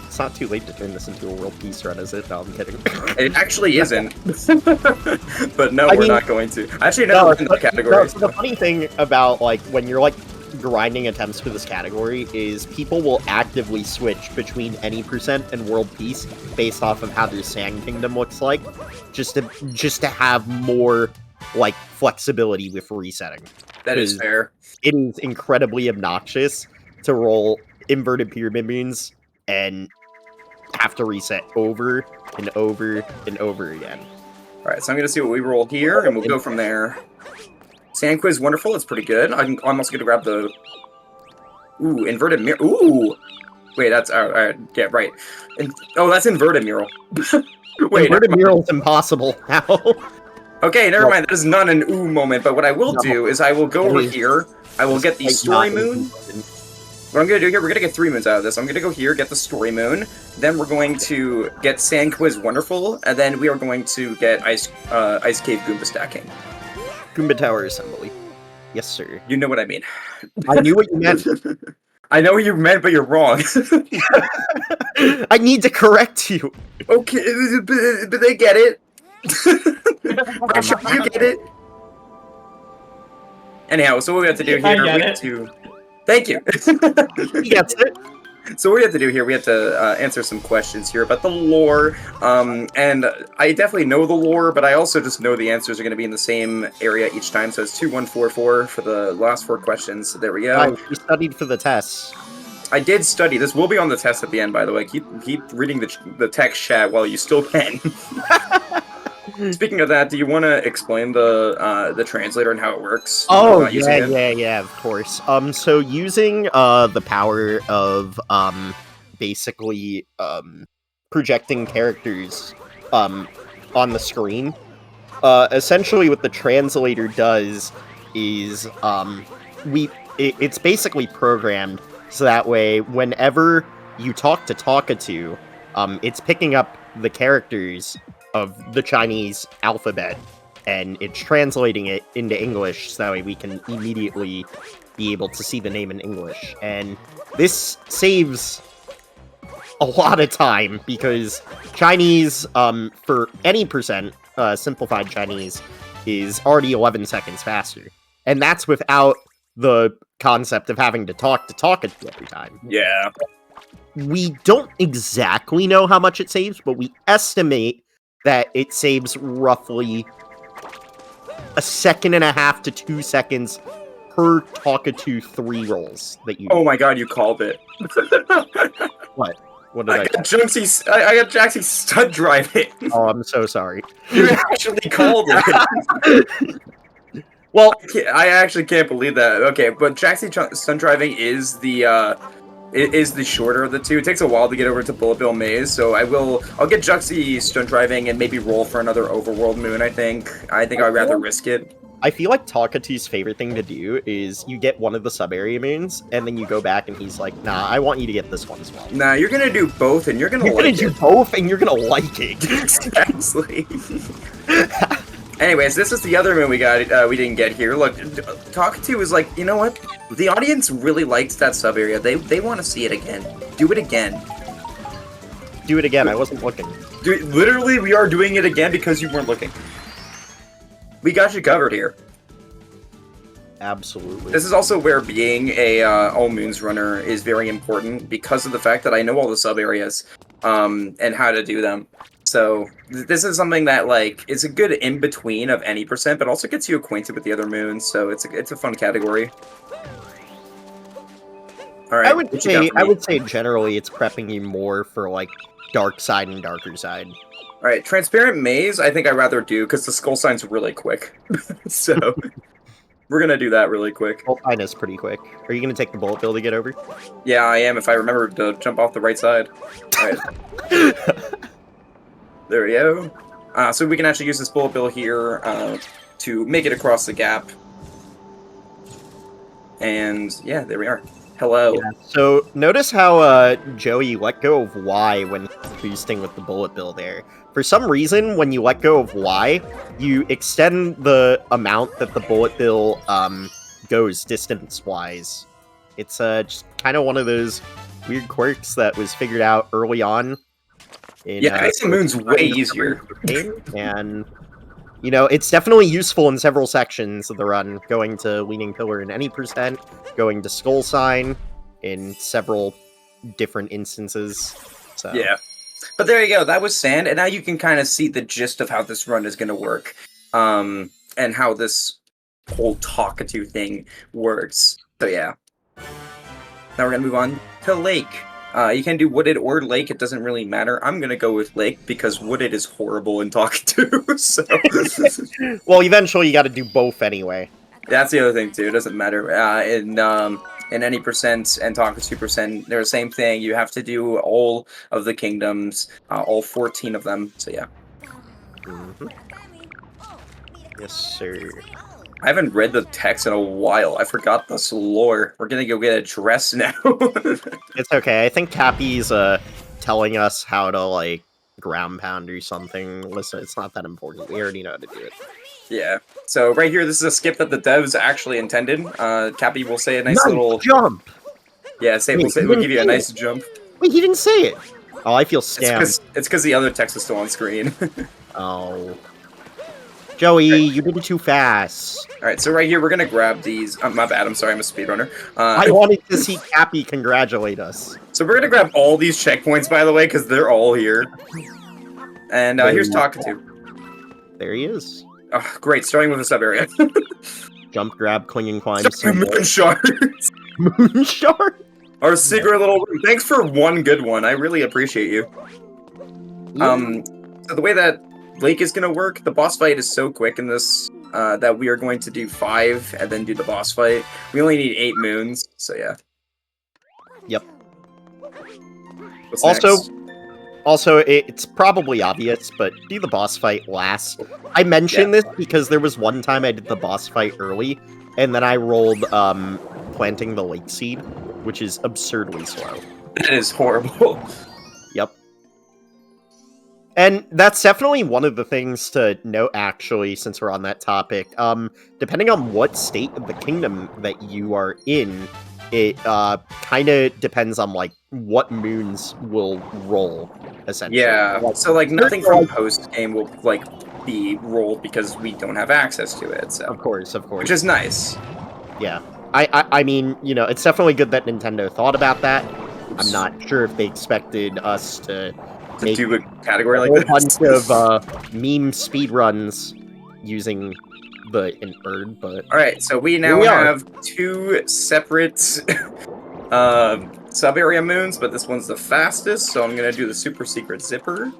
It's not too late to turn this into a world peace run, is it? No, I'm kidding. It actually isn't. But no, we're not going to. Actually, no, in the category. The funny thing about, like, when you're, like, grinding attempts for this category is people will actively switch between any percent and world peace based off of how their Sand Kingdom looks like, just to have more, like, flexibility with resetting. That is fair. It is incredibly obnoxious to roll inverted pyramid moons and have to reset over and over and over again. Alright, so I'm going to see what we roll here, and we'll go from there. Sand Quiz, wonderful, it's pretty good. I'm also going to grab the... Ooh, inverted mirror. Ooh! Wait, that's... Alright, yeah, right. Oh, that's inverted mural. Wait, inverted mural is impossible. How? Okay, never mind. That is not an ooh moment, but what I will do is I will go over here. I will get the story moon. What I'm going to do here, we're going to get 3 moons out of this. I'm going to go here, get the story moon. Then we're going to get Sand Quiz Wonderful, and then we are going to get Ice Cave Goomba Stacking. Goomba Tower Assembly. Yes, sir. You know what I mean. I knew what you meant. I know what you meant, but you're wrong. I need to correct you. Okay, but they get it. I'm sure you get it. Anyhow, so what we have to do here, we have to... Thank you. He gets it. So what we have to do here, we have to answer some questions here about the lore, and I definitely know the lore, but I also just know the answers are going to be in the same area each time, so it's 2144 for the last 4 questions, so there we go. You studied for the tests. I did study. This will be on the test at the end, by the way. Keep reading the text chat while you still can. Speaking of that, do you want to explain the translator and how it works? Oh, yeah, of course. So using the power of basically projecting characters on the screen, essentially what the translator does is it's basically programmed so that way whenever you talk to Talkatoo, it's picking up the characters of the Chinese alphabet, and it's translating it into English so that way we can immediately be able to see the name in English. And this saves a lot of time, because Chinese, for any percent, simplified Chinese, is already 11 seconds faster. And that's without the concept of having to talk to Talkatoo every time. Yeah. We don't exactly know how much it saves, but we estimate that it saves roughly 1.5 seconds to 2 seconds per Talkatoo 3 rolls that you. Oh my god, you called it. What? What did I got Jaxi stud driving. Oh, I'm so sorry. You actually called it. Well, I actually can't believe that. Okay, but Jaxi stunt driving is the shorter of the two. It takes a while to get over to Bullet Bill Maze, so I'll get Juxie stunt driving and maybe roll for another overworld moon. I think I'd rather risk it. I feel like Takatu's favorite thing to do is you get one of the sub-area moons, and then you go back and he's like, nah, I want you to get this one as well. Nah, you're gonna do both, and you're gonna do both, and you're gonna like it. Exactly. Anyways, this is the other moon we didn't get here. Look, Takatu is like, you know what? The audience really liked that sub-area. They want to see it again. Do it again. Do it again, I wasn't looking. Literally, we are doing it again because you weren't looking. We got you covered here. Absolutely. This is also where being a all moons runner is very important because of the fact that I know all the sub areas and how to do them. So this is something that like is a good in between of any percent, but also gets you acquainted with the other moons. So it's a fun category. All right. I would say generally it's prepping you more for like dark side and darker side. Alright, Transparent Maze, I think I'd rather do, because the skull sign's really quick. So, we're gonna do that really quick. Skull sign is pretty quick. Are you gonna take the bullet bill to get over? Yeah, I am, if I remember to jump off the right side. Alright. There we go. So we can actually use this bullet bill here to make it across the gap. And, yeah, there we are. Hello. Yeah. So, notice how Joey let go of Y when boosting with the bullet bill there. For some reason, when you let go of Y, you extend the amount that the bullet bill goes distance-wise. It's just kind of one of those weird quirks that was figured out early on. Yeah, it makes the moons way easier. And, you know, it's definitely useful in several sections of the run, going to Leaning Pillar in any percent, going to Skull Sign in several different instances. So. Yeah. But there you go, that was Sand, and now you can kind of see the gist of how this run is going to work, and how this whole Talkatoo thing works. So yeah. Now we're going to move on to Lake. You can do Wooded or Lake, it doesn't really matter. I'm going to go with Lake, because Wooded is horrible in Talkatoo, so... Well, eventually you got to do both anyway. That's the other thing, too, it doesn't matter. In any percent and Talkatoo percent, they're the same thing. You have to do all of the kingdoms, all 14 of them, so yeah. Mm-hmm. Yes, sir. I haven't read the text in a while. I forgot this lore. We're gonna go get a dress now. It's okay. I think Cappy's telling us how to, like, ground pound or something. Listen, it's not that important. We already know how to do it. Yeah. So right here, this is a skip that the devs actually intended. Cappy will say a nice little jump. Yeah, we'll give you a nice jump. Wait, he didn't say it. Oh, I feel scammed. It's because the other text is still on screen. Oh. Joey, you did it too fast. Alright, so right here, we're gonna grab these. My bad, I'm sorry, I'm a speedrunner. I wanted to see Cappy congratulate us. So we're gonna grab all these checkpoints, by the way, because they're all here. And here's Talkatoo. There he is. Oh, great, starting with the sub-area. Jump, grab, cling, and climb. Moon shards. Moon shard? Our secret little... Thanks for one good one. I really appreciate you. Yeah. So the way that Lake is going to work, the boss fight is so quick in this that we are going to do 5 and then do the boss fight. We only need 8 moons, so yeah. Yep. What's next? Also, it's probably obvious, but do the boss fight last. I mention this because there was one time I did the boss fight early, and then I rolled planting the lake seed, which is absurdly slow. That is horrible. Yep. And that's definitely one of the things to note, actually, since we're on that topic. Depending on what state of the kingdom that you are in, it kind of depends on, like, what moons will roll, essentially. Yeah, so, like, nothing from post-game will, like, be rolled because we don't have access to it, so... Of course. Which is nice. Yeah. I mean, you know, it's definitely good that Nintendo thought about that. I'm not sure if they expected us to do a category like this. A bunch of meme speedruns using the invert, but... Alright, so we now have 2 separate sub-area moons, but this one's the fastest, so I'm gonna do the Super Secret Zipper.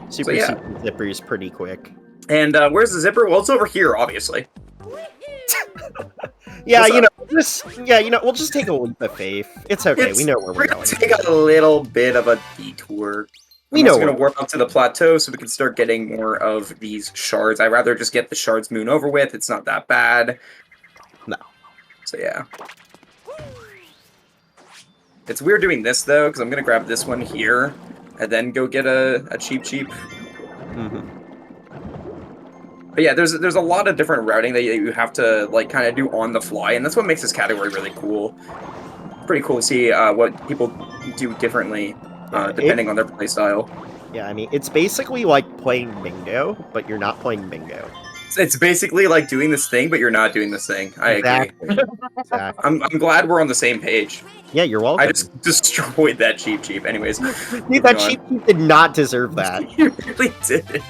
Super Secret Zipper is pretty quick. And where's the zipper? Well, it's over here, obviously. Yeah, we'll just take a leap of faith. It's okay. We know where we're going. Take a little bit of a detour. We know. We're going to warp up to the plateau so we can start getting more of these shards. I'd rather just get the shards moon over with. It's not that bad. No. So yeah. It's weird doing this though, because I'm going to grab this one here and then go get a cheap. Mm-hmm. But yeah, there's a lot of different routing that you have to like kind of do on the fly, and that's what makes this category really cool. Pretty cool to see what people do differently depending on their playstyle. Yeah, I mean, it's basically like playing bingo, but you're not playing bingo. It's basically like doing this thing, but you're not doing this thing. I agree. Exactly. I'm glad we're on the same page. Yeah, you're welcome. I just destroyed that cheap. Anyways, dude, that cheap did not deserve that. It really didn't.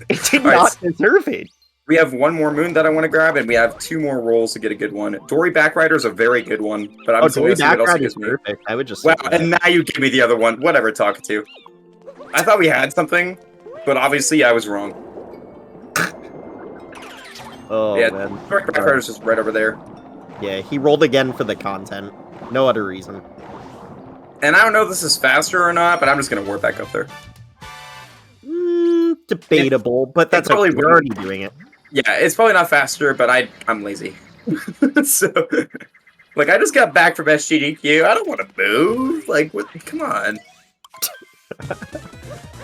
It did not deserve it. We have one more moon that I want to grab, and we have 2 more rolls to get a good one. Dory Backrider is a very good one, but I'm Dory Backrider is perfect. I would just well, and now you give me the other one. Whatever, talk to. I thought we had something, but obviously I was wrong. Oh yeah, man, Dory Backrider is just right over there. Yeah, he rolled again for the content. No other reason. And I don't know if this is faster or not, but I'm just gonna warp back up there. Debatable, but that's probably we're already doing it. Yeah, it's probably not faster, but I'm lazy. So, like, I just got back from SGDQ. I don't want to move. Like, what? Come on.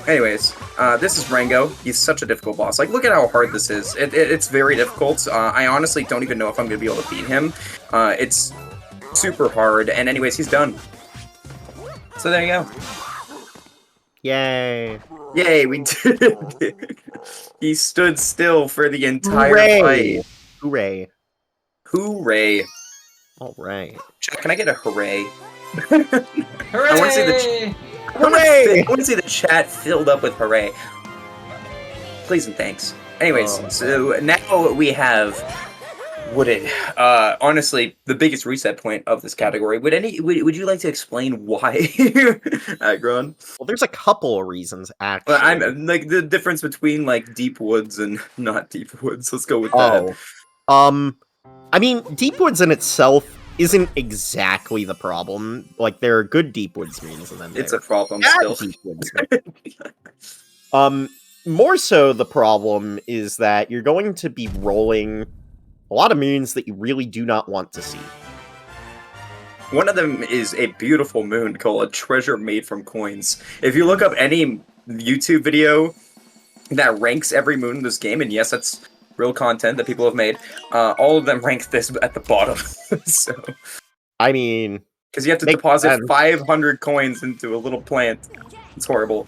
Anyways, this is Rango. He's such a difficult boss. Like, look at how hard this is. It's very difficult. I honestly don't even know if I'm going to be able to beat him. It's super hard. And anyways, he's done. So there you go. Yay. Yay, we did it. He stood still for the entire fight. Hooray. Hooray. All right. Chat, can I get a hooray? Hooray! I want to see the hooray! I want to see the chat filled up with hooray. Please and thanks. Anyways, so now we have honestly the biggest reset point of this category. Would you like to explain why? Agron? Well, there's a couple of reasons actually. Well, I'm like the difference between like deep woods and not deep woods. Let's go with that. I mean, deep woods in itself isn't exactly the problem. Like, there are good deep woods moons, and then it's a problem still. Deep woods more so, the problem is that you're going to be rolling a lot of moons that you really do not want to see. One of them is a beautiful moon called A Treasure Made from Coins. If you look up any YouTube video that ranks every moon in this game, and yes, that's real content that people have made, all of them rank this at the bottom. So, I mean, because you have to deposit 500 coins into a little plant. It's horrible.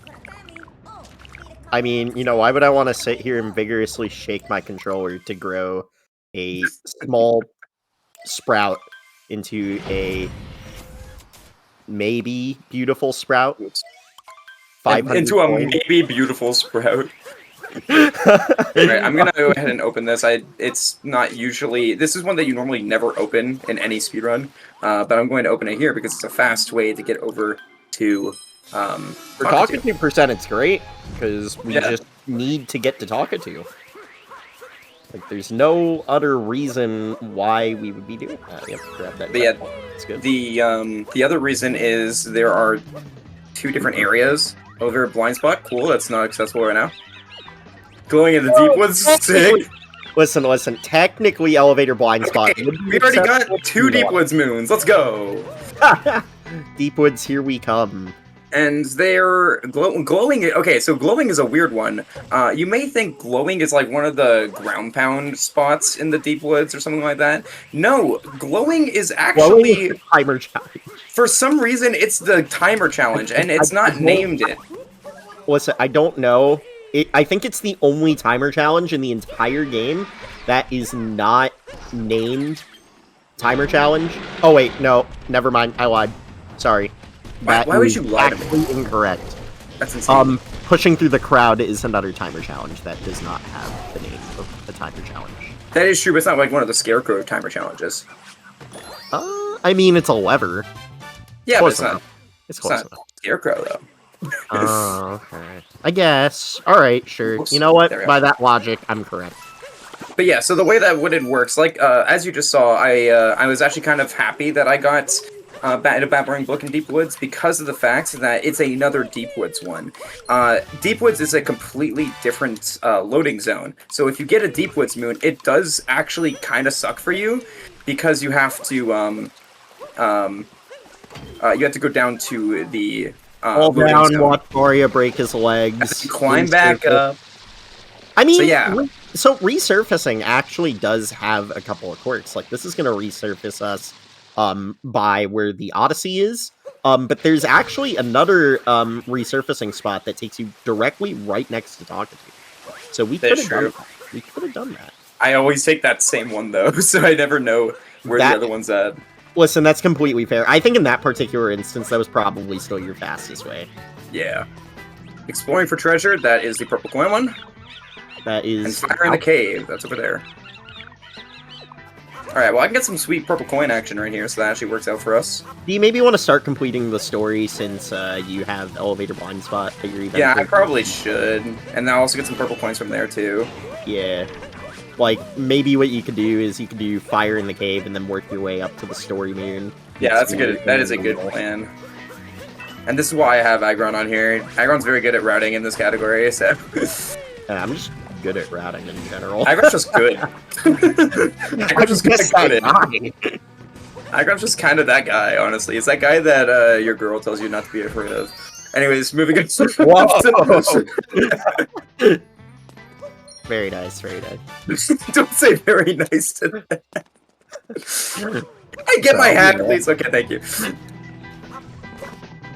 I mean, why would I want to sit here and vigorously shake my controller to grow a small sprout into a maybe beautiful sprout? 500 into a coins. maybe beautiful sprout. Alright, I'm gonna go ahead and open this. It's not usually... This is one that you normally never open in any speedrun, but I'm going to open it here because it's a fast way to get over to... For Talkative%, it's great, because we just need to get to Talkative. Like, there's no other reason why we would be doing that. You have to grab that. But yeah, it's good. The other reason is there are 2 different areas. Over blind spot, cool, that's not accessible right now. Glowing in the deep woods, sick! Listen, technically elevator blind spot. Okay, we already got 2 deep woods moons, let's go! Deep woods, here we come. And they're glowing. Okay, so glowing is a weird one. You may think glowing is like one of the ground pound spots in the deep woods or something like that. No, glowing is actually timer challenge. For some reason, it's the timer challenge, and it's not named it. Listen, I don't know. I think it's the only timer challenge in the entire game that is not named timer challenge. Oh wait, no, never mind. I lied. Sorry. Why would you lie to me? Incorrect. That's insane. Pushing through the crowd is another timer challenge that does not have the name of a timer challenge. That is true, but it's not like one of the Scarecrow timer challenges. I mean, it's a lever. Yeah, but it's not. It's close enough. Scarecrow, though. Oh, okay. I guess. All right, sure. Oops, You know what? there we go. By that logic, I'm correct. But yeah, so the way that Wooded works, like as you just saw, I was actually kind of happy that I got Battering Book in Deep Woods because of the fact that it's another Deep Woods one. Deep Woods is a completely different loading zone. So if you get a Deep Woods moon, it does actually kind of suck for you because you have to go down to the Fall loading down, zone. watch Mario break his legs. Climb back up. I mean, So yeah. So resurfacing actually does have a couple of quirks. Like this is going to resurface us by where the Odyssey is. But there's actually another resurfacing spot that takes you directly right next to Talkative. So we could have done that. We could have done that. I always take that same one though, so I never know where the other one's at. Listen, that's completely fair. I think in that particular instance, that was probably still your fastest way. Yeah. Exploring for treasure, that is the purple coin one. That is... And fire in the cave, that's over there. Alright, well I can get some sweet purple coin action right here, so that actually works out for us. Do you maybe want to start completing the story since you have Elevator Blind Spot that you're even... Yeah, I probably should. And I'll also get some purple coins from there too. Yeah. Like, maybe what you could do is you could do fire in the cave and then work your way up to the story moon. Yeah, that is a good plan. And this is why I have Aggron on here. Aggron's very good at routing in this category, so... I'm just good at routing in general. Aggron's just good. Aggron's just good at Aggron's just kind of that guy, honestly. It's that guy that your girl tells you not to be afraid of. Anyways, moving on. Very nice, very nice. Don't say very nice to that. I get my hat, please. Okay, thank you.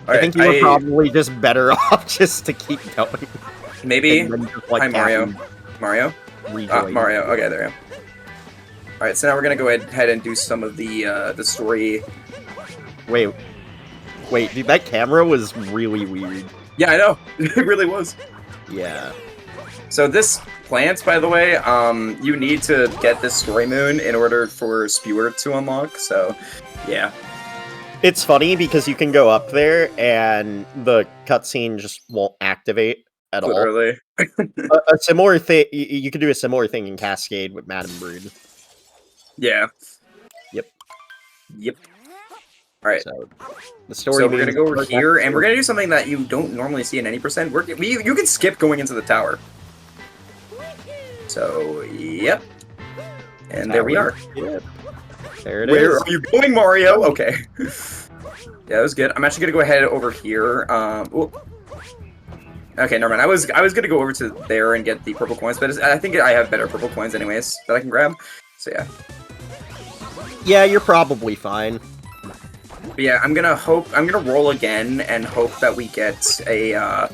I think you were probably just better off just to keep going. Maybe. Just, like, Hi, Mario. Mario? Mario. Okay, there you go. Alright, so now we're gonna go ahead and do some of the story. Wait, dude, that camera was really weird. Yeah, I know. It really was. Yeah. So this plant, by the way, you need to get this story moon in order for Spewer to unlock, so, yeah. It's funny because you can go up there and the cutscene just won't activate at all. Literally. A similar thing, you could do a similar thing in Cascade with Madam Brood. Yeah. Yep. Alright. So, the story so we're gonna go over here, and we're gonna do something that you don't normally see in any percent. You can skip going into the tower. So, yep. And there we are. Yep. There it is. Where are you going, Mario? Okay. Yeah, that was good. I'm actually gonna go ahead over here. Okay, never mind. I was gonna go over to there and get the purple coins, but I think I have better purple coins anyways that I can grab. So yeah. Yeah, you're probably fine. But yeah, I'm gonna roll again and hope that we get a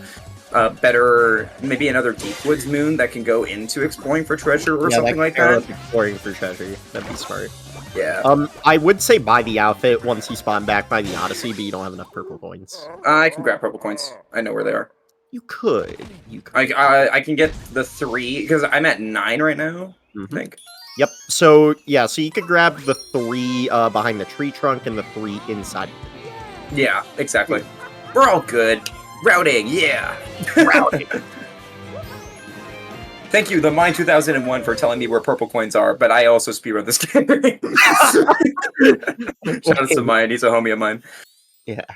better, maybe another Deep Woods moon that can go into exploring for treasure or something like that. Exploring for treasure. That'd be smart. Yeah. I would say buy the outfit once you spawn back by the Odyssey, but you don't have enough purple coins. I can grab purple coins. I know where they are. You could. I can get the 3 because I'm at 9 right now. I think. Yep. So yeah. So you could grab the 3 behind the tree trunk and the 3 inside. Yeah. Exactly. We're all good. Routing. Yeah. Routing. Thank you, the Mine 2001, for telling me where purple coins are, but I also speedrun this game. Shout out to Mine, he's a homie of mine. Yeah.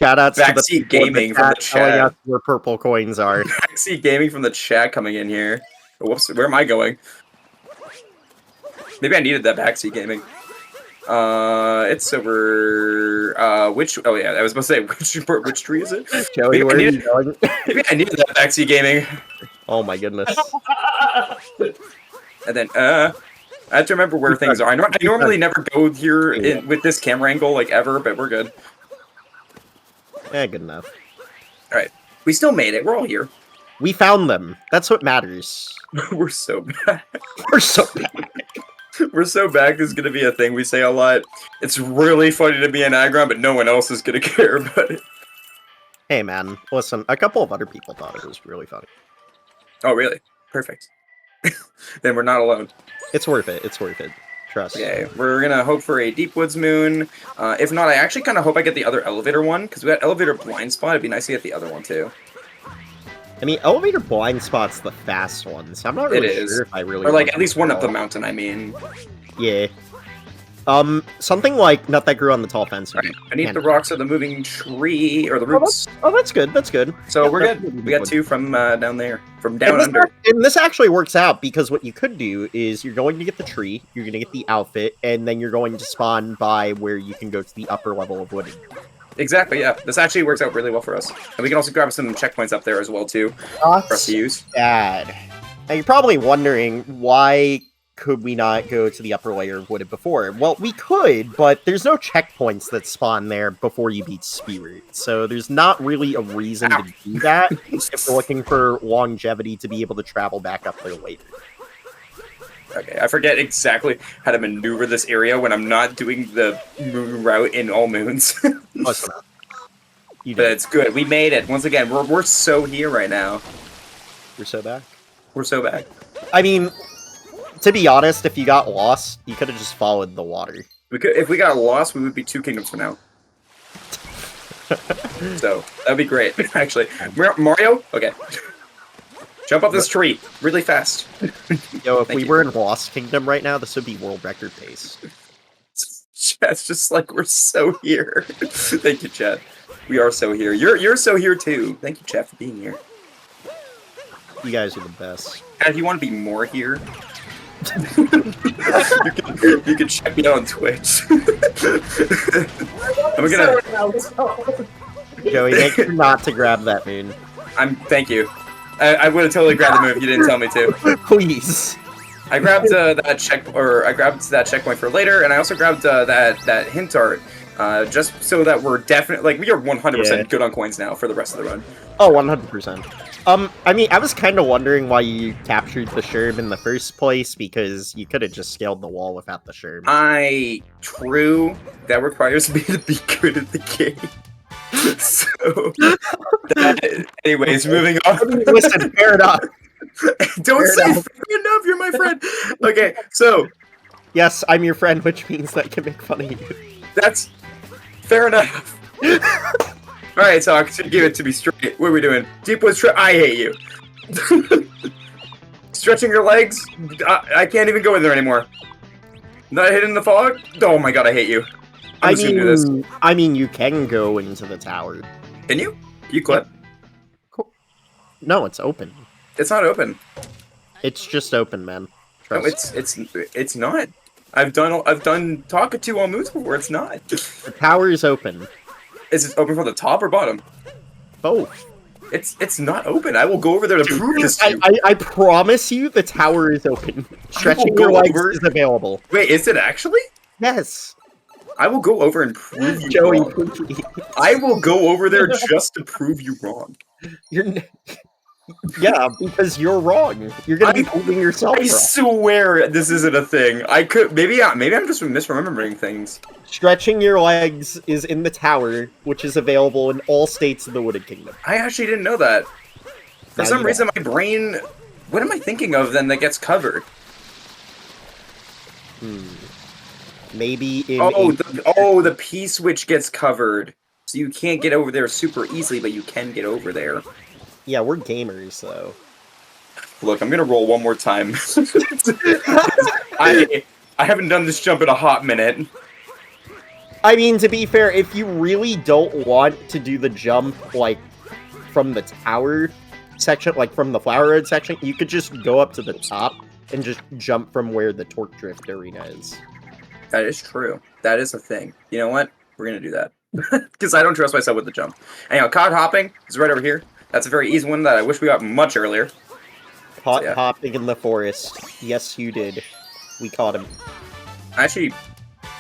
Shout out to Backseat Gaming from the chat. Where purple coins are. Backseat Gaming from the chat coming in here. Whoops, where am I going? Maybe I needed that Backseat Gaming. It's over. Oh yeah, I was about to say which tree is it? Joey, where are you going? Maybe I needed that Backseat Gaming. Oh my goodness. And then I have to remember where things are. I normally never go here with this camera angle like ever, but we're good. Yeah, good enough. All right, we still made it. We're all here. We found them. That's what matters. We're so bad. We're so bad. We're so back. This is gonna be a thing we say a lot. It's really funny to be an Aggron, but no one else is gonna care about it. Hey man, listen, a couple of other people thought it was really funny. Oh really? Perfect. Then we're not alone. It's worth it. It's worth it. Trust. Okay, we're gonna hope for a Deep Woods Moon. If not, I actually kind of hope I get the other elevator one, because we got elevator blind spot. It'd be nice to get the other one too. I mean, elevator blind spot's the fast one, so I'm not really sure if I really. Or like at least one up the mountain. I mean. Yeah. Something like Nut That Grew on the Tall Fence. Right. I need the rocks of the moving tree, or the roots. Oh, that's good, that's good. So we're good. We got 2 from down there. From down under. And this actually works out, because what you could do is you're going to get the tree, you're going to get the outfit, and then you're going to spawn by where you can go to the upper level of wooded. Exactly, yeah. This actually works out really well for us. And we can also grab some checkpoints up there as well, too, for us to use. Bad. Now, you're probably wondering, why could we not go to the upper layer of wooded before? Well, we could, but there's no checkpoints that spawn there before you beat Spirit, so there's not really a reason to do that if we're looking for longevity to be able to travel back up there later. Okay, I forget exactly how to maneuver this area when I'm not doing the moon route in all moons. But it's good. We made it. Once again, we're so here right now. We're so back? We're so back. I mean, to be honest, if you got lost, you could have just followed the water. If we got lost, we would be 2 kingdoms from now. So, that'd be great, actually. Mario? Okay. Jump up this tree really fast. Yo, if we were in Lost Kingdom right now, this would be world record pace. Chat's just like, we're so here. Thank you, Chat. We are so here. You're so here too. Thank you, Chat, for being here. You guys are the best. And if you want to be more here, you can check me out on Twitch. I'm gonna. Joey, make sure not to grab that moon. Thank you. I would have totally grabbed the move if you didn't tell me to. Please. I grabbed that checkpoint for later, and I also grabbed that hint art, just so that we're definitely we are 100% good on coins now for the rest of the run. Oh, 100%. I mean, I was kind of wondering why you captured the Sherm in the first place, because you could have just scaled the wall without the Sherm. True. That requires me to be good at the game. So, anyways, moving on. Listen, fair enough. Don't say fair enough, you're my friend. Okay, so. Yes, I'm your friend, which means that I can make fun of you. That's fair enough. Alright, so give it to me straight. What are we doing? Deep Woods Trip. I hate you. Stretching your legs? I can't even go in there anymore. Not hitting the fog? Oh my god, I hate you. I'm just gonna do this. I mean, you can go into the tower. Can you? You clip? Cool. No, it's open. It's not open. It's just open, man. Trust. No, it's not. I've done Talkatoo on moons before. It's not. The tower is open. Is it open from the top or bottom? Both. It's not open. I will go over there to prove this to you. I promise you, the tower is open. Stretching your legs is available. Wait, is it actually? Yes. I will go over and prove you Joey, wrong. I will go over there just to prove you wrong. Yeah, because you're wrong. You're gonna be proving yourself wrong. I swear this isn't a thing. Maybe I'm just misremembering things. Stretching your legs is in the tower, which is available in all states of the Wooded Kingdom. I actually didn't know that. For some reason, my brain. What am I thinking of then that gets covered? Maybe in the P-switch gets covered, so you can't get over there super easily, but you can get over there. Yeah, we're gamers, though. Look, I'm gonna roll one more time. I haven't done this jump in a hot minute. I mean, to be fair, if you really don't want to do the jump, from the tower section, from the Flower Road section, you could just go up to the top and just jump from where the Torque Drift arena is. That is true. That is a thing. You know what? We're gonna do that. Because I don't trust myself with the jump. Anyhow, cod hopping is right over here. That's a very easy one that I wish we got much earlier. Hopping in the forest. Yes, you did. We caught him. Actually,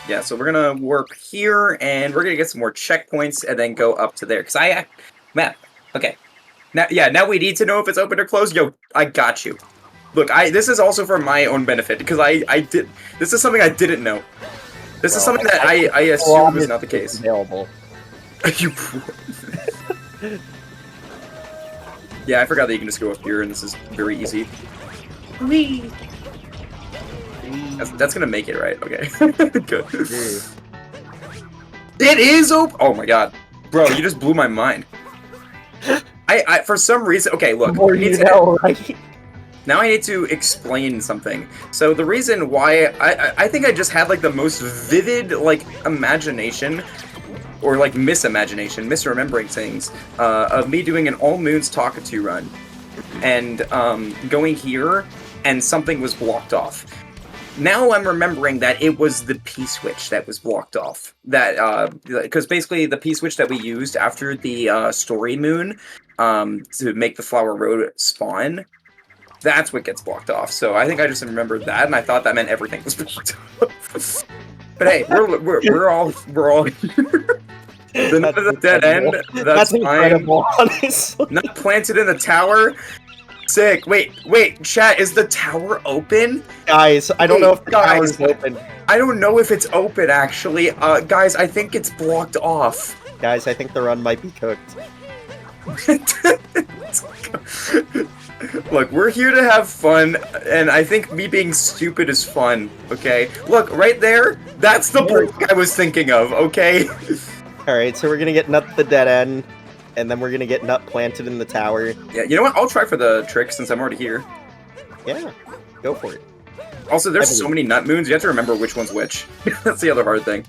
yeah, so we're gonna work here, and we're gonna get some more checkpoints, and then go up to there. Because map. Okay. Now we need to know if it's open or closed. Yo, I got you. Look, this is also for my own benefit, because this is something I didn't know. This is something that I assumed was not the case. Available. You. Yeah, I forgot that you can just go up here, and this is very easy. Whee! That's gonna make it, right? Okay. Good. It is open! Oh my god. Bro, you just blew my mind. I for some reason... Okay, look. More you know, right? Now I need to explain something. So the reason why... I think I just had, like, the most vivid, like, imagination... Or, like, misremembering things, of me doing an All Moons Talkatoo run. And, going here, and something was blocked off. Now I'm remembering that it was the P-switch that was blocked off. That, because basically the P-switch that we used after the, Story Moon, to make the Flower Road spawn, that's what gets blocked off. So I think I just remembered that, and I thought that meant everything was blocked off. But hey, we're all here. The dead end, that's incredible, honestly. Not planted in the tower. Sick. Wait, chat, is the tower open? Guys, I don't know if the tower's open. I don't know if it's open, actually. Guys, I think it's blocked off. Guys, I think the run might be cooked. Look, we're here to have fun, and I think me being stupid is fun, okay? Look, right there, that's the block I was thinking of, okay? Alright, so we're gonna get Nut the dead end, and then we're gonna get Nut planted in the tower. Yeah, you know what? I'll try for the trick since I'm already here. Yeah, go for it. Also, there's so many Nut Moons, you have to remember which one's which. That's the other hard thing.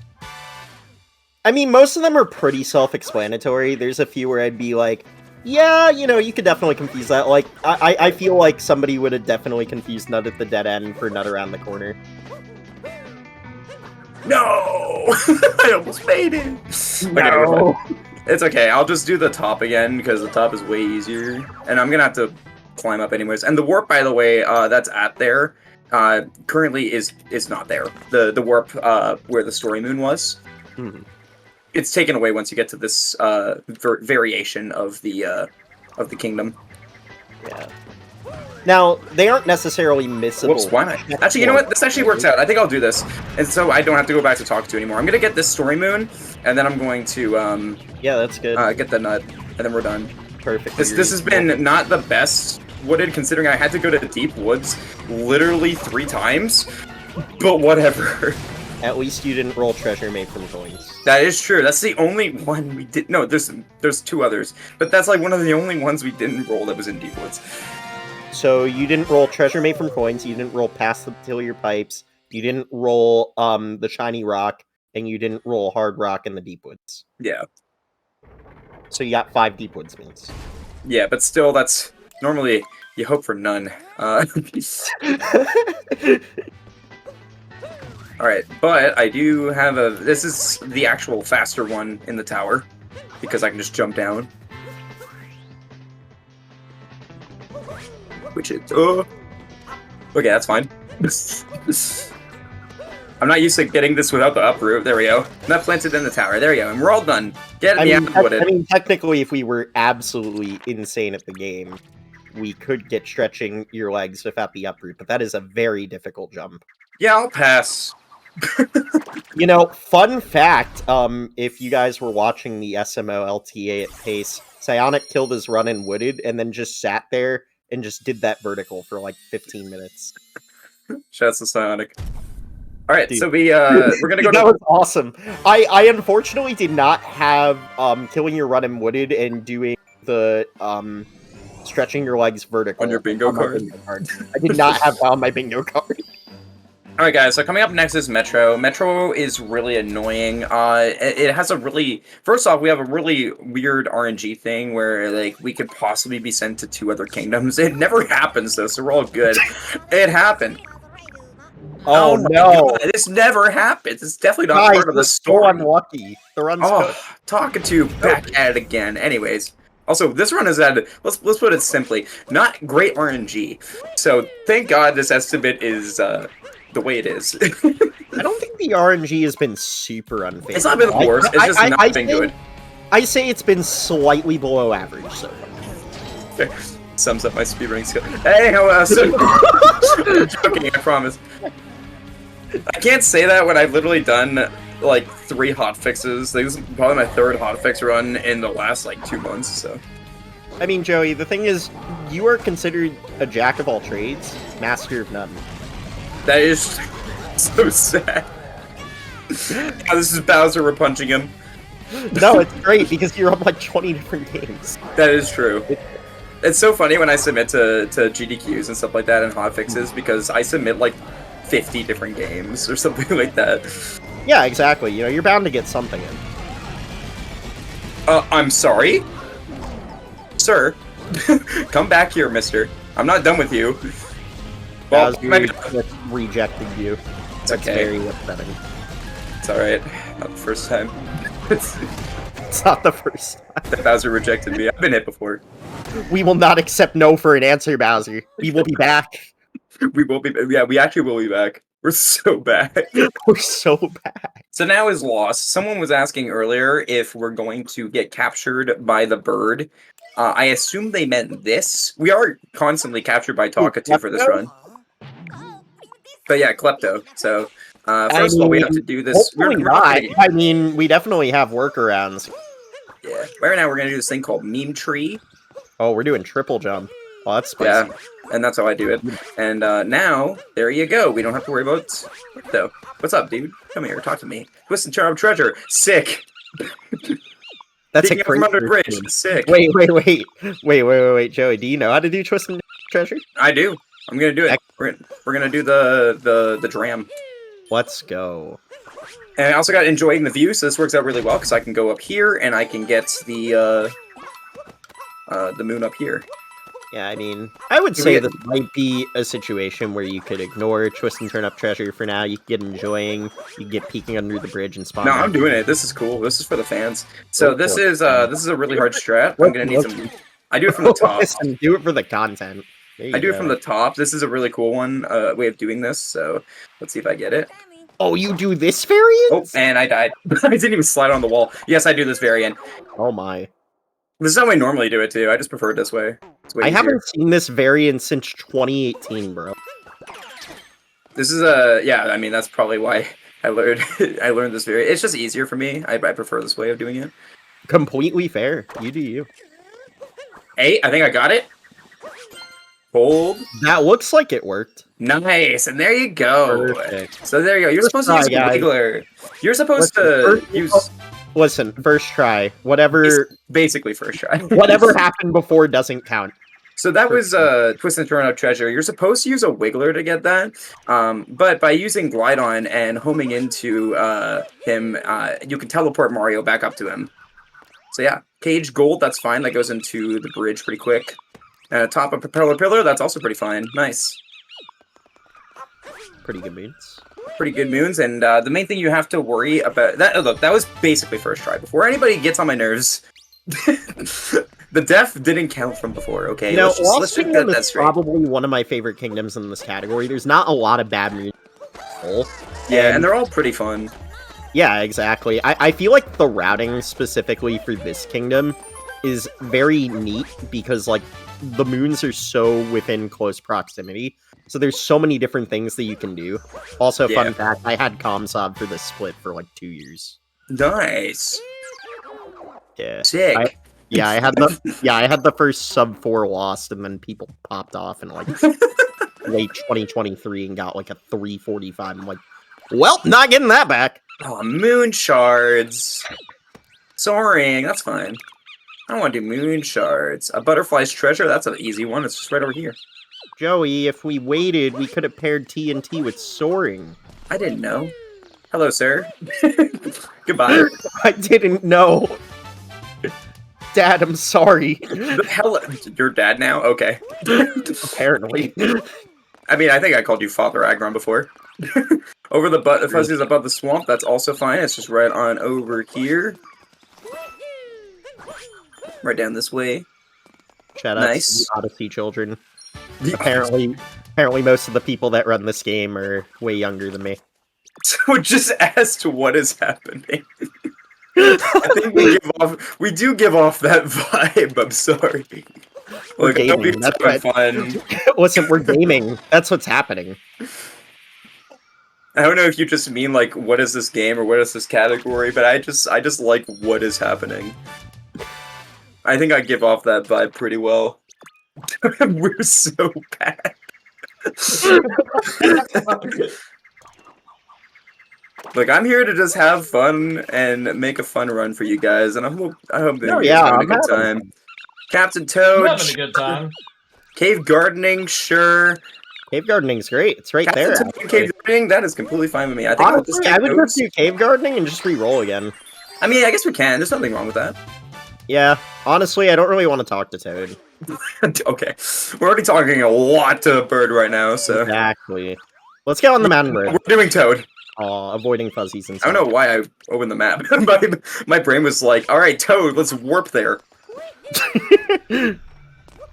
I mean, most of them are pretty self-explanatory. There's a few where I'd be like, yeah, you know, you could definitely confuse that. Like, I feel like somebody would have definitely confused Nut at the dead end for Nut around the corner. No! I almost made it! No. Okay, it's okay, I'll just do the top again, because the top is way easier. And I'm gonna have to climb up anyways. And the warp, by the way, that's at there, currently is not there. The warp, where the Story Moon was. It's taken away once you get to this, variation of the kingdom. Yeah. Now, they aren't necessarily missable. Whoops, why not? Actually, you know what? This actually works out. I think I'll do this. And so I don't have to go back to Talk to anymore. I'm going to get this Story Moon, and then I'm going to, yeah, that's good. Get the Nut, and then we're done. Perfect. This has been not the best wooded, considering I had to go to Deep Woods literally 3 times, but whatever. At least you didn't roll treasure made from coins. That is true. That's the only one we did. No, there's 2 others, but that's like one of the only ones we didn't roll that was in Deep Woods. So you didn't roll treasure made from coins, you didn't roll past the Tillier pipes, you didn't roll the shiny rock, and you didn't roll hard rock in the Deep Woods. Yeah. So you got 5 Deep Woods means. Yeah, but still, that's normally you hope for none. Alright, but I do have this is the actual faster one in the tower, because I can just jump down. Which is, okay, that's fine. I'm not used to getting this without the uproot. There we go. Not planted in the tower. There we go. And we're all done. Get me out wooded. I mean, technically, if we were absolutely insane at the game, we could get stretching your legs without the uproot, but that is a very difficult jump. Yeah, I'll pass. You know, fun fact, if you guys were watching the SMO LTA at pace, Psionic killed his run in wooded and then just sat there and just did that vertical for like 15 minutes. Shouts to Psionic. Alright, so we're gonna go That was awesome. I unfortunately did not have killing your run in wooded and doing the stretching your legs vertical on your bingo card. I did not have that on my bingo card. Alright guys, so coming up next is Metro. Metro is really annoying. It has a really... First off, we have a really weird RNG thing where, like, we could possibly be sent to 2 other kingdoms. It never happens, though, so we're all good. It happened. Oh no! God, this never happens. It's definitely not part of the story. So unlucky. The run's cooked. Talking to back at it again. Anyways. Also, this run has had, let's put it simply, not great RNG. So, thank God this estimate is, the way it is. I don't think the RNG has been super unfair. It's not been the worst, it's just not been good. I say it's been slightly below average so far. Fair. Sums up my speedrunning skill. Hey, I'm joking, I promise. I can't say that when I've literally done, like, 3 hotfixes. This is probably my 3rd hotfix run in the last, like, 2 months, so. I mean, Joey, the thing is, you are considered a jack of all trades, master of none. That is... So sad. Yeah, this is Bowser. We're punching him. No, it's great because you're on like 20 different games. That is true. It's so funny when I submit to GDQs and stuff like that and hotfixes because I submit like 50 different games or something like that. Yeah, exactly. You know, you're bound to get something in. I'm sorry? Sir, come back here, mister. I'm not done with you. Well, Bowser rejected you. That's okay. very upsetting. It's alright. Not the first time. It's not the first time. That Bowser rejected me. I've been hit before. We will not accept no for an answer, Bowser. We will be back. We will be. Yeah, we actually will be back. We're so bad. We're so bad. So now is lost. Someone was asking earlier if we're going to get captured by the bird. I assume they meant this. We are constantly captured by Talkative for this run. But yeah, Klepto. So first of all, we have to do this. We're not. I mean, we definitely have workarounds. Yeah. Right now, we're going to do this thing called Meme Tree. Oh, we're doing triple jump. Oh, that's spicy. Yeah, and that's how I do it. And now, there you go. We don't have to worry about Klepto. What's up, dude? Come here, talk to me. Twist and Charm Treasure. Sick. That's Digging a up from great under bridge. Sick. Wait, Joey. Do you know how to do Twist and Treasure? I do. I'm gonna do it. We're gonna do the dram. Let's go. And I also got enjoying the view, so this works out really well because I can go up here and I can get the moon up here. Yeah, I mean, I would say this might be a situation where you could ignore Twist and Turn Up Treasure for now. You could get enjoying, you could get peeking under the bridge and spawn. No, I'm doing it. This is cool. This is for the fans. So this is a really hard strat. I'm gonna need some. I do it from the top. Listen, do it for the content. I do it from the top. This is a really cool way of doing this. So let's see if I get it. Oh, you do this variant? Oh, and I died. I didn't even slide on the wall. Yes, I do this variant. Oh my. This is how I normally do it too. I just prefer it this way. I haven't seen this variant since 2018, bro. This is yeah. I mean, that's probably why I learned this variant. It's just easier for me. I prefer this way of doing it. Completely fair. You do you. Hey, I think I got it. Hold. That looks like it worked. Nice, and there you go. Perfect. So there you go. You're supposed to use a wiggler. You're supposed to use. Listen, first try. Whatever. It's basically first try. Whatever happened before doesn't count. So that was Twist and Turn Up Treasure. You're supposed to use a wiggler to get that, but by using Glide On and homing into him, you can teleport Mario back up to him. So yeah, Cage Gold, that's fine. That goes into the bridge pretty quick. Top of Propeller Pillar, that's also pretty fine. Nice. Pretty good moons. Pretty good moons, and the main thing you have to worry about... Look, that was basically first try. Before anybody gets on my nerves... The death didn't count from before, okay? No, let's just get that straight. Probably one of my favorite kingdoms in this category. There's not a lot of bad moons. Yeah, and they're all pretty fun. Yeah, exactly. I feel like the routing specifically for this kingdom is very neat because, like, the moons are so within close proximity. So there's so many different things that you can do. Also, fun fact, I had ComSob for this split for, like, 2 years. Nice. Yeah. Sick. I had the first sub 4 lost, and then people popped off in, like, late 2023 and got, like, a 345. I'm like, well, not getting that back. Oh, moon shards. Soaring, that's fine. I don't want to do moon shards. A butterfly's treasure, that's an easy one. It's just right over here. Joey, if we waited, we could have paired TNT with soaring. I didn't know. Hello, sir. Goodbye. I didn't know. Dad, I'm sorry. The hell, your dad now? Okay. Apparently. I mean, I think I called you Father Agron before. Over the fuzzies above the swamp, that's also fine. It's just right on over here. Right down this way. Shout out to the Odyssey children. Apparently most of the people that run this game are way younger than me. So just asked what is happening. I think we do give off that vibe. I'm sorry. We're gaming. That's fun. Listen, we're gaming. That's what's happening. I don't know if you just mean like what is this game or what is this category, but I just like what is happening. I think I give off that vibe pretty well. We're so bad. Look, I'm here to just have fun and make a fun run for you guys, and I hope that you're having a good time. Captain Toad, I'm having a good time. Cave gardening, sure. Cave gardening's great. It's right there. Captain Toad, cave gardening, that is completely fine with me. I think Honestly, I would just do cave gardening and just re-roll again. I mean, I guess we can. There's nothing wrong with that. Yeah, honestly, I don't really want to talk to Toad. Okay, we're already talking a lot to Bird right now, so... Exactly. Let's get on the mountain bird. We're doing Toad. Aw, avoiding fuzzies and I don't know why I opened the map. my brain was like, alright, Toad, let's warp there. But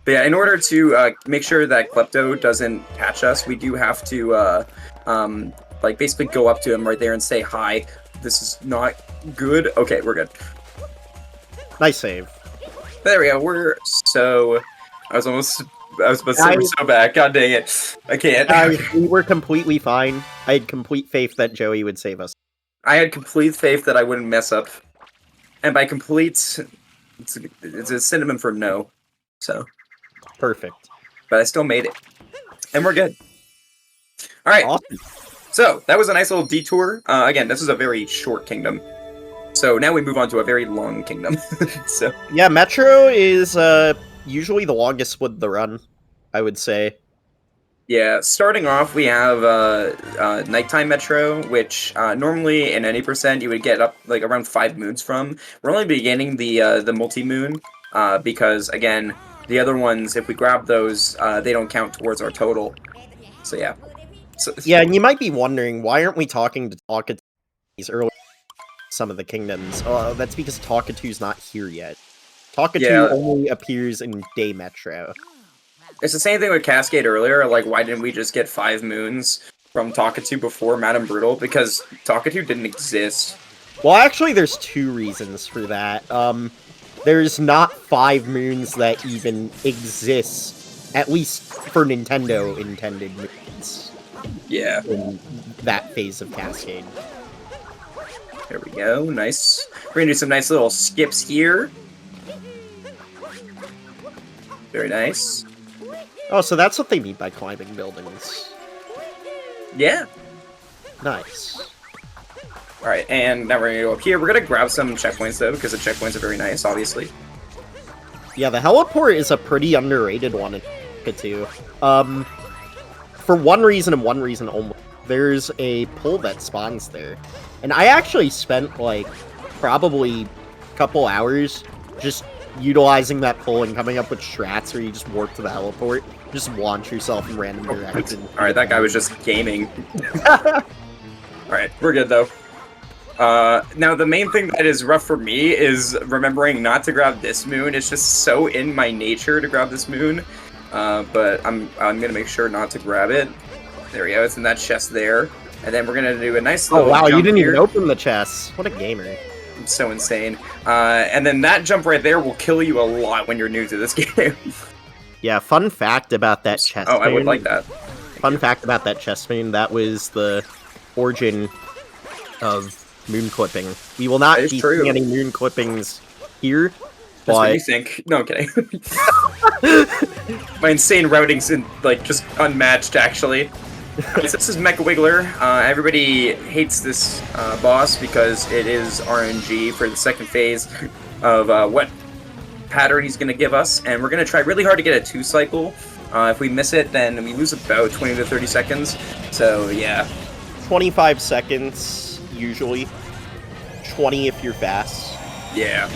yeah, in order to make sure that Klepto doesn't catch us, we do have to, like, basically go up to him right there and say, hi, this is not good. Okay, we're good. Nice save. There we go, I was about to say we're so bad. God dang it. I can't. We were completely fine. I had complete faith that Joey would save us. I had complete faith that I wouldn't mess up. And by complete, it's a synonym for no. So. Perfect. But I still made it. And we're good. Alright. Awesome. So, that was a nice little detour. Again, this is a very short kingdom. So now we move on to a very long kingdom. So yeah, Metro is usually the longest with the run, I would say. Yeah, starting off, we have Nighttime Metro, which normally in any percent you would get up like around 5 moons from. We're only beginning the multi-moon because, again, the other ones, if we grab those, they don't count towards our total. So yeah. Yeah, and you might be wondering, why aren't we talking to Talkatu's earlier? Some of the kingdoms. That's because Talkatu's not here yet. Talkatu only appears in Day Metro. It's the same thing with Cascade earlier, like why didn't we just get 5 moons from Talkatu before Madame Brutal? Because Talkatu didn't exist. Well, actually there's 2 reasons for that. There's not 5 moons that even exist, at least for Nintendo intended moons. Yeah. In that phase of Cascade. There we go, nice. We're gonna do some nice little skips here. Very nice. Oh, so that's what they mean by climbing buildings. Yeah. Nice. Alright, and now we're gonna go up here. We're gonna grab some checkpoints, though, because the checkpoints are very nice, obviously. Yeah, the heliport is a pretty underrated one in Talkatu. For one reason and one reason only. There's a pull that spawns there. And I actually spent, like, probably a couple hours just utilizing that pull and coming up with strats where you just warp to the heliport, just launch yourself in random directions. Alright, that guy was just gaming. Alright, we're good, though. Now, the main thing that is rough for me is remembering not to grab this moon. It's just so in my nature to grab this moon. But I'm gonna make sure not to grab it. There we go, it's in that chest there. And then we're gonna do a nice little jump you didn't here. even open the chest. What a gamer. It's so insane. And then that jump right there will kill you a lot when you're new to this game. Yeah, fun fact about that chest I would like that. Fun fact about that chest moon, that was the origin of moon clipping. We will not be seeing any moon clippings here. That's what you think. No, I'm kidding. My insane routing's like just unmatched, actually. So this is Mecha Wiggler. Everybody hates this boss because it is RNG for the second phase of what pattern he's going to give us, and we're going to try really hard to get a 2-cycle. If we miss it, then we lose about 20 to 30 seconds. So yeah, 25 seconds usually. 20 if you're fast. Yeah.